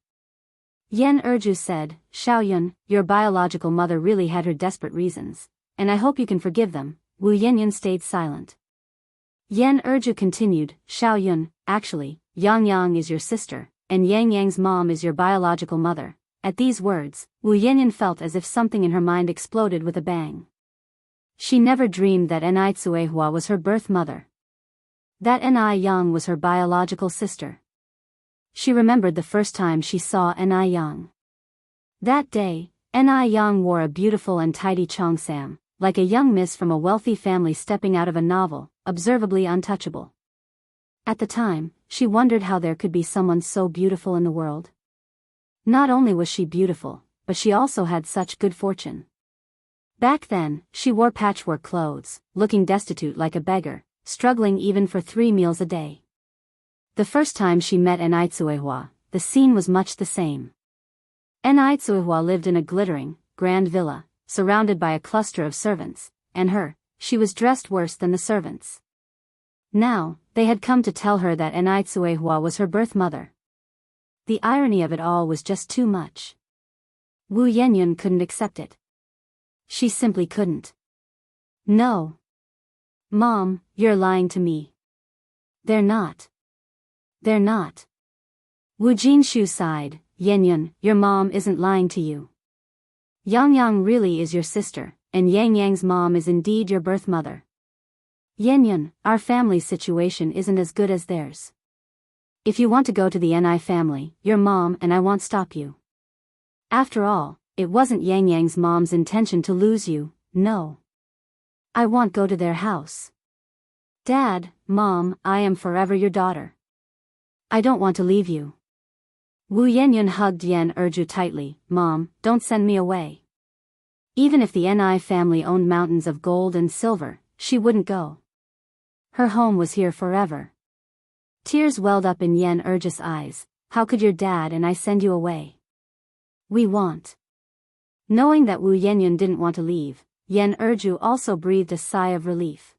Yan Erju said, Xiaoyun, your biological mother really had her desperate reasons, and I hope you can forgive them. Wu Yanyan stayed silent. Yan Erju continued, Xiaoyun, actually, Yang Yang is your sister, and Yang Yang's mom is your biological mother. At these words, Wu Yanyan felt as if something in her mind exploded with a bang. She never dreamed that Ni Tsuehua was her birth mother. That Ni Yang was her biological sister. She remembered the first time she saw Ni Yang. That day, Ni Yang wore a beautiful and tidy cheongsam, like a young miss from a wealthy family stepping out of a novel, observably untouchable. At the time, she wondered how there could be someone so beautiful in the world. Not only was she beautiful, but she also had such good fortune. Back then, she wore patchwork clothes, looking destitute like a beggar, struggling even for 3 meals a day. The first time she met Ni Tsuehua, the scene was much the same. Ni Tsuehua lived in a glittering, grand villa, surrounded by a cluster of servants, and she was dressed worse than the servants. Now, they had come to tell her that Ni Tsuehua was her birth mother. The irony of it all was just too much. Wu Yanyan couldn't accept it. She simply couldn't. No. Mom, you're lying to me. They're not. They're not. Wu Jinshu sighed, Yanyan, your mom isn't lying to you. Yang Yang really is your sister, and Yang Yang's mom is indeed your birth mother. Yanyan, our family's situation isn't as good as theirs. If you want to go to the Ni family, your mom and I won't stop you. After all, it wasn't Yang Yang's mom's intention to lose you, no. I won't go to their house. Dad, Mom, I am forever your daughter. I don't want to leave you. Wu Yanyan hugged Yan Erju tightly, Mom, don't send me away. Even if the Ni family owned mountains of gold and silver, she wouldn't go. Her home was here forever. Tears welled up in Yan Erju's eyes. How could your dad and I send you away? We won't. Knowing that Wu Yanyan didn't want to leave, Yan Erju also breathed a sigh of relief.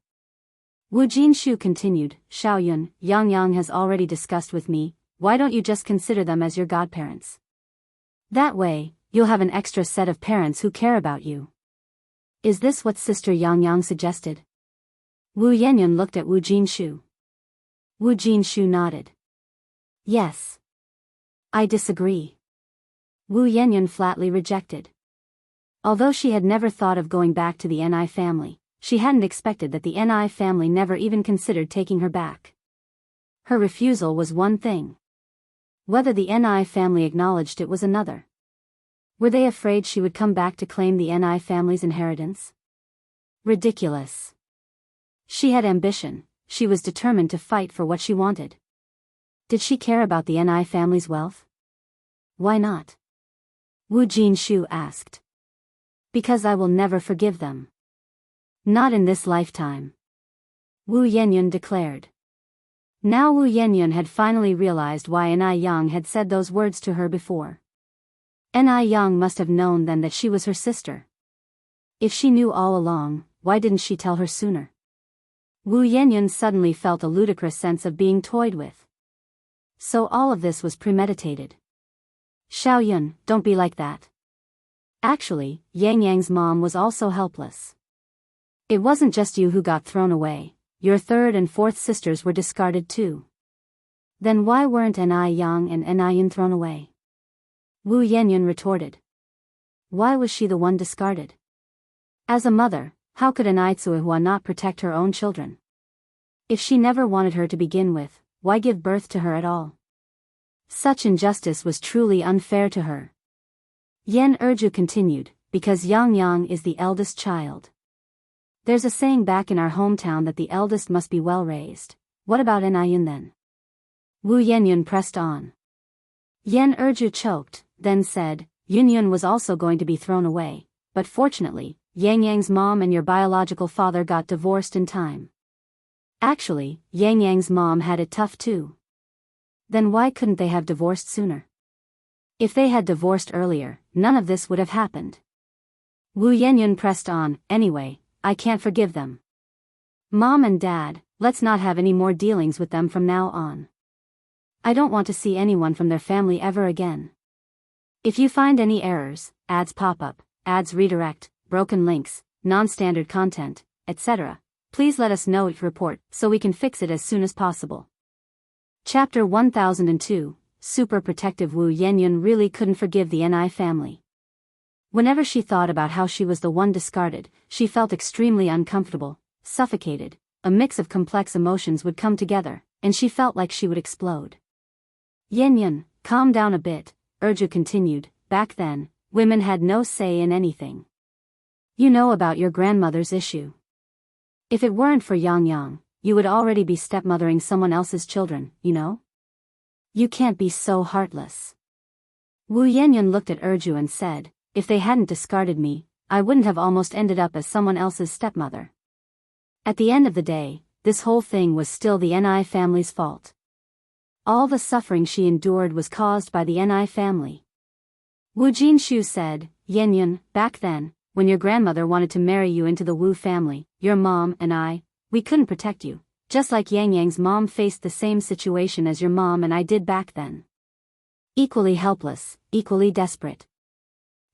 Wu Jinshu continued, Xiaoyun, Yang has already discussed with me, why don't you just consider them as your godparents? That way, you'll have an extra set of parents who care about you. Is this what Sister Yang suggested? Wu Yanyan looked at Wu Jinshu. Wu Jinshu nodded. Yes. I disagree. Wu Yanyan flatly rejected. Although she had never thought of going back to the Ni family, she hadn't expected that the Ni family never even considered taking her back. Her refusal was one thing. Whether the Ni family acknowledged it was another. Were they afraid she would come back to claim the Ni family's inheritance? Ridiculous. She had ambition, she was determined to fight for what she wanted. Did she care about the Ni family's wealth? Why not? Wu Jinshu asked. Because I will never forgive them. Not in this lifetime. Wu Yanyan declared. Now Wu Yanyan had finally realized why Ni Yang had said those words to her before. Ni Yang must have known then that she was her sister. If she knew all along, why didn't she tell her sooner? Wu Yanyan suddenly felt a ludicrous sense of being toyed with. So all of this was premeditated. Xiaoyun, don't be like that. Actually, Yang mom was also helpless. It wasn't just you who got thrown away, your third and fourth sisters were discarded too. Then why weren't Ni Yang and Ni Yun thrown away? Wu Yanyan retorted. Why was she the one discarded? As a mother, how could Ni Tsuihua not protect her own children? If she never wanted her to begin with, why give birth to her at all? Such injustice was truly unfair to her. Yan Erju continued, because Yang is the eldest child. There's a saying back in our hometown that the eldest must be well raised. What about Ni Yun then? Wu Yanyan pressed on. Yan Erju choked, then said, Yun was also going to be thrown away, but fortunately, Yang's mom and your biological father got divorced in time. Actually, Yang's mom had it tough too. Then why couldn't they have divorced sooner? If they had divorced earlier, none of this would have happened. Wu Yanyan pressed on, anyway, I can't forgive them. Mom and Dad, let's not have any more dealings with them from now on. I don't want to see anyone from their family ever again. If you find any errors, ads pop up, ads redirect, broken links, non-standard content, etc., please let us know it report so we can fix it as soon as possible. Chapter 1002, Super Protective. Wu Yanyan really couldn't forgive the Ni family. Whenever she thought about how she was the one discarded, she felt extremely uncomfortable, suffocated, a mix of complex emotions would come together, and she felt like she would explode. Yanyan, calm down a bit, Erju continued, back then, women had no say in anything. You know about your grandmother's issue. If it weren't for Yang, you would already be stepmothering someone else's children, you know? You can't be so heartless. Wu Yanyan looked at Erju and said, if they hadn't discarded me, I wouldn't have almost ended up as someone else's stepmother. At the end of the day, this whole thing was still the Ni family's fault. All the suffering she endured was caused by the Ni family. Wu Jinshu said, Yanyan, back then, when your grandmother wanted to marry you into the Wu family, your mom and I, we couldn't protect you, just like Yang's mom faced the same situation as your mom and I did back then. Equally helpless, equally desperate.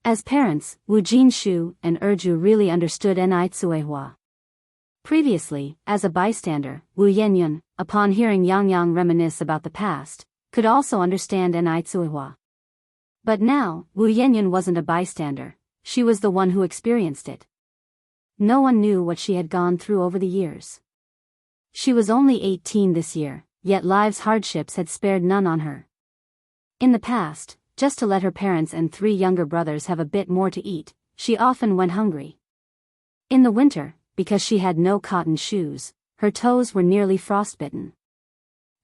As parents, Wu Jinshu and Erju really understood Ni Tsuehua. Previously, as a bystander, Wu Yanyan, upon hearing Yang reminisce about the past, could also understand Ni Tsuehua. But now, Wu Yanyan wasn't a bystander, she was the one who experienced it. No one knew what she had gone through over the years. She was only 18 this year, yet life's hardships had spared none on her. In the past, just to let her parents and 3 younger brothers have a bit more to eat, she often went hungry. In the winter, because she had no cotton shoes, her toes were nearly frostbitten.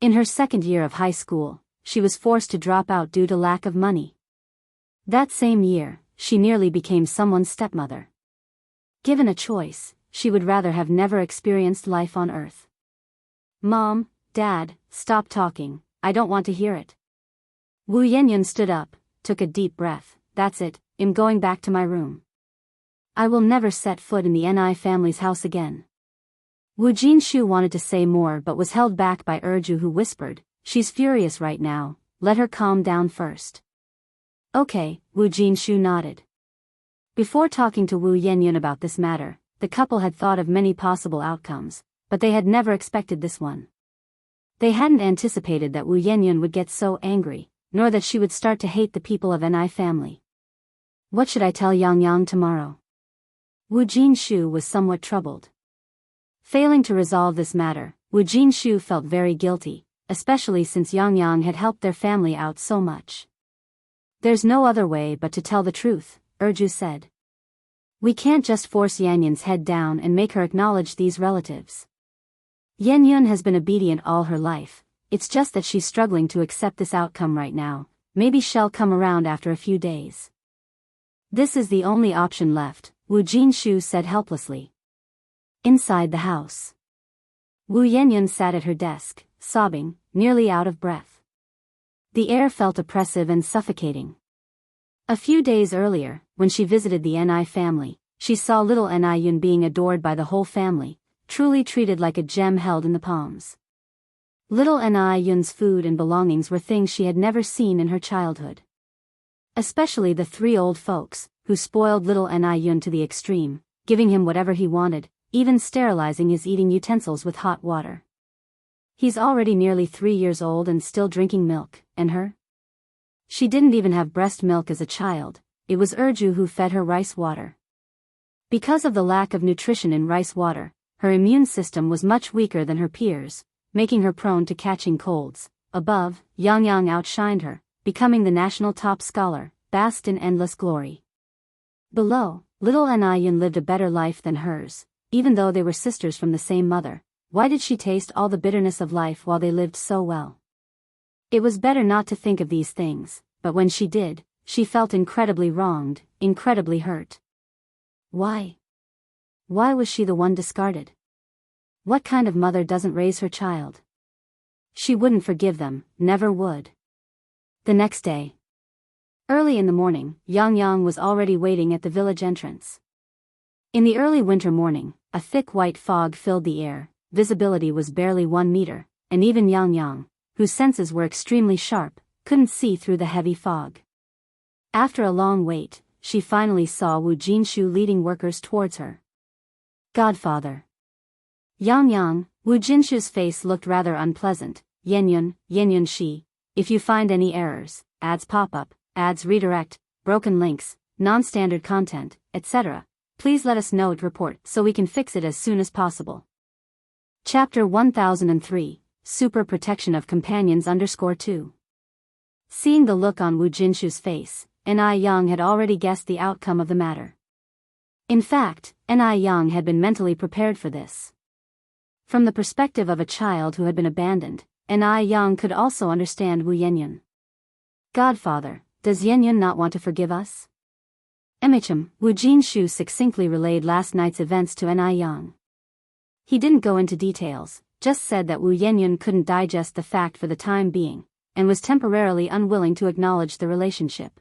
In her second year of high school, she was forced to drop out due to lack of money. That same year, she nearly became someone's stepmother. Given a choice, she would rather have never experienced life on Earth. Mom, Dad, stop talking, I don't want to hear it. Wu Yanyan stood up, took a deep breath, that's it, I'm going back to my room. I will never set foot in the Ni family's house again. Wu Jinshu wanted to say more but was held back by Erju, who whispered, "She's furious right now, let her calm down first." Okay, Wu Jinshu nodded. Before talking to Wu Yenyun about this matter, the couple had thought of many possible outcomes, but they had never expected this one. They hadn't anticipated that Wu Yenyun would get so angry, nor that she would start to hate the people of Ni family. What should I tell Yang Yang tomorrow? Wu Jinshu was somewhat troubled. Failing to resolve this matter, Wu Jinshu felt very guilty, especially since Yang Yang had helped their family out so much. There's no other way but to tell the truth, Erju said. We can't just force Yanyun's head down and make her acknowledge these relatives. Yenyun has been obedient all her life, it's just that she's struggling to accept this outcome right now. Maybe she'll come around after a few days. This is the only option left, Wu Jinshu said helplessly. Inside the house, Wu Yenyun sat at her desk, sobbing, nearly out of breath. The air felt oppressive and suffocating. A few days earlier, when she visited the Ni family, she saw little Ni Yun being adored by the whole family, truly treated like a gem held in the palms. Little Ni Yun's food and belongings were things she had never seen in her childhood. Especially the three old folks, who spoiled little Ni Yun to the extreme, giving him whatever he wanted, even sterilizing his eating utensils with hot water. He's already nearly 3 years old and still drinking milk, and her? She didn't even have breast milk as a child, it was Erju who fed her rice water. Because of the lack of nutrition in rice water, her immune system was much weaker than her peers, making her prone to catching colds. Above, Yang Yang outshined her, becoming the national top scholar, basked in endless glory. Below, little Ni Yun lived a better life than hers, even though they were sisters from the same mother. Why did she taste all the bitterness of life while they lived so well? It was better not to think of these things, but when she did, she felt incredibly wronged, incredibly hurt. Why? Why was she the one discarded? What kind of mother doesn't raise her child? She wouldn't forgive them, never would. The next day, early in the morning, Yang Yang was already waiting at the village entrance. In the early winter morning, a thick white fog filled the air, visibility was barely 1 meter, and even Yang Yang, whose senses were extremely sharp, couldn't see through the heavy fog. After a long wait, she finally saw Wu Jinshu leading workers towards her. Godfather. Yang Yang, Wu Jinshu's face looked rather unpleasant. Yenyun Shi, if you find any errors, ads pop up, ads redirect, broken links, non-standard content, etc., please let us know to report so we can fix it as soon as possible. Chapter 1003, Super Protection of Companions _2. Seeing the look on Wu Jinshu's face, Ni Yang had already guessed the outcome of the matter. In fact, Ni Yang had been mentally prepared for this. From the perspective of a child who had been abandoned, Ni Yang could also understand Wu Yenyun. Godfather, does Yenyun not want to forgive us? Wu Jinshu succinctly relayed last night's events to Ni Yang. He didn't go into details, just said that Wu Yenyun couldn't digest the fact for the time being, and was temporarily unwilling to acknowledge the relationship.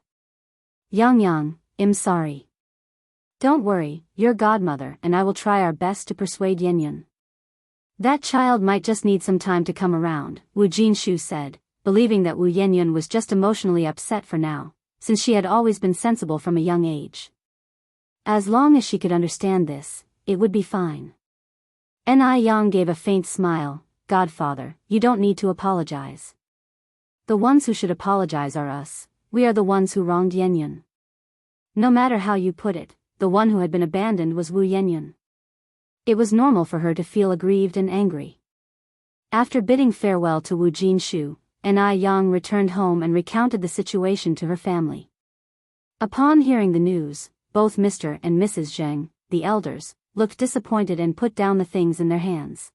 Yang, I'm sorry. Don't worry, you're godmother and I will try our best to persuade Yenyun. That child might just need some time to come around, Wu Jinshu said, believing that Wu Yenyun was just emotionally upset for now, since she had always been sensible from a young age. As long as she could understand this, it would be fine. Ni Yang gave a faint smile. Godfather, you don't need to apologize. The ones who should apologize are us, we are the ones who wronged Yenyun. No matter how you put it, the one who had been abandoned was Wu Yenyun. It was normal for her to feel aggrieved and angry. After bidding farewell to Wu Jinshu, Ni Yang returned home and recounted the situation to her family. Upon hearing the news, both Mr. and Mrs. Zheng, the elders, looked disappointed and put down the things in their hands.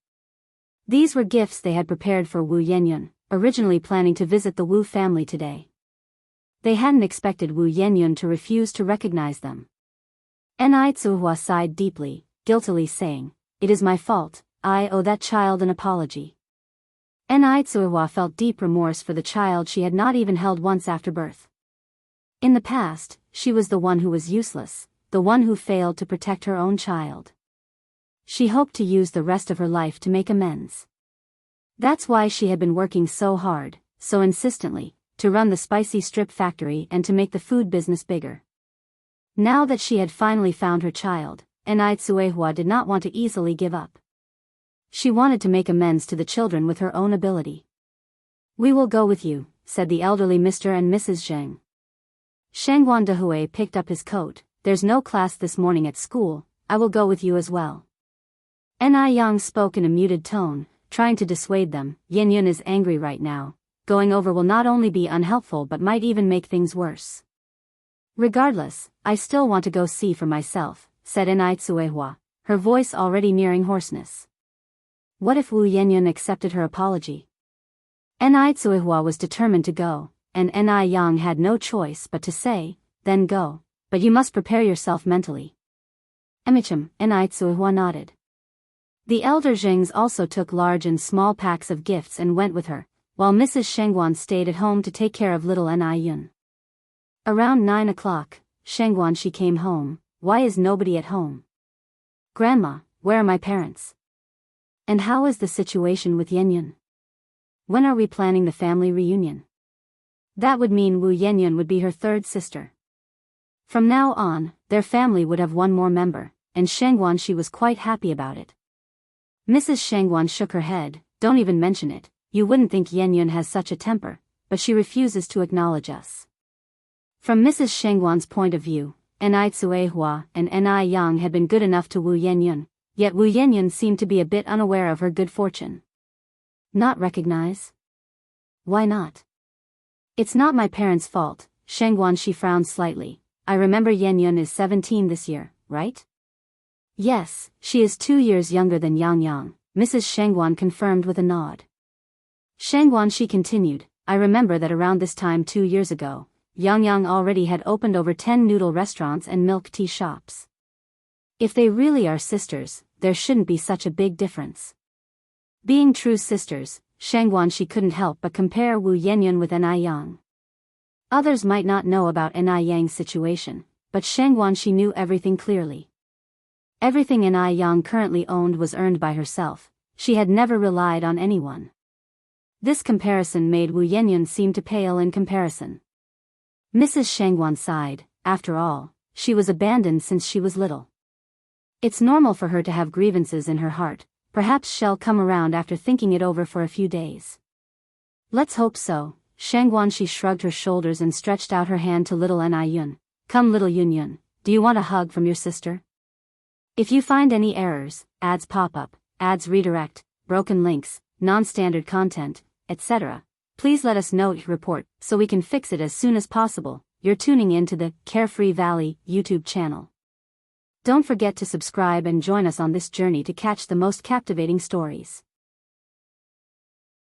These were gifts they had prepared for Wu Yenyun, originally planning to visit the Wu family today. They hadn't expected Wu Yenyun to refuse to recognize them. Ni Tsuhua sighed deeply, guiltily saying, "It is my fault, I owe that child an apology." Ni Tsuhua felt deep remorse for the child she had not even held once after birth. In the past, she was the one who was useless, the the one who failed to protect her own child. She hoped to use the rest of her life to make amends. That's why she had been working so hard, so insistently, to run the spicy strip factory and to make the food business bigger. Now that she had finally found her child, Enai did not want to easily give up. She wanted to make amends to the children with her own ability. "We will go with you," said the elderly Mr. and Mrs. Zheng. Shangguan Dehui picked up his coat. "There's no class this morning at school, I will go with you as well." Enai Yang spoke in a muted tone, trying to dissuade them. "Yin Yun is angry right now. Going over will not only be unhelpful but might even make things worse. Regardless, I still want to go see for myself," said Enai Tsuehua, her voice already nearing hoarseness. What if Wu Yanyan accepted her apology? Enai Tsuehua was determined to go, and Enai Yang had no choice but to say, "Then go, but you must prepare yourself mentally." Emicham, Enai Tsuehua nodded. The elder Zhengs also took large and small packs of gifts and went with her, while Mrs. Shengguan stayed at home to take care of little Enai Yun. Around 9 o'clock, Shengguan she came home. "Why is nobody at home? Grandma, where are my parents? And how is the situation with Yenyun? When are we planning the family reunion?" That would mean Wu Yenyun would be her third sister. From now on, their family would have one more member, and Shengguan she was quite happy about it. Mrs. Shengguan shook her head. "Don't even mention it, you wouldn't think Yenyun has such a temper, but she refuses to acknowledge us." From Mrs. Shengguan's point of view, Enai Tsuehua and Enai Yang had been good enough to Wu Yenyun, yet Wu Yenyun seemed to be a bit unaware of her good fortune. Not recognize? Why not? "It's not my parents' fault," Shengguan she frowned slightly. "I remember Yenyun is 17 this year, right?" "Yes, she is 2 years younger than Yang Yang," Mrs. Shengguan confirmed with a nod. Shengguan she continued, "I remember that around this time 2 years ago, Yang Yang already had opened over 10 noodle restaurants and milk tea shops. If they really are sisters, there shouldn't be such a big difference." Being true sisters, Shengguan she couldn't help but compare Wu Yenyun with Enai Yang. Others might not know about Enai Yang's situation, but Shengguan she knew everything clearly. Everything Enai Yang currently owned was earned by herself. She had never relied on anyone. This comparison made Wu Yenyun seem to pale in comparison. Mrs. Shengguan sighed. After all, she was abandoned since she was little. It's normal for her to have grievances in her heart. Perhaps she'll come around after thinking it over for a few days. Let's hope so. Shengguan she shrugged her shoulders and stretched out her hand to little Enai Yun. "Come little Yun Yun, do you want a hug from your sister? If you find any errors, ads pop up, ads redirect, broken links, non-standard content, etc., please let us know your report so we can fix it as soon as possible." You're tuning in to the Carefree Valley YouTube channel. Don't forget to subscribe and join us on this journey to catch the most captivating stories.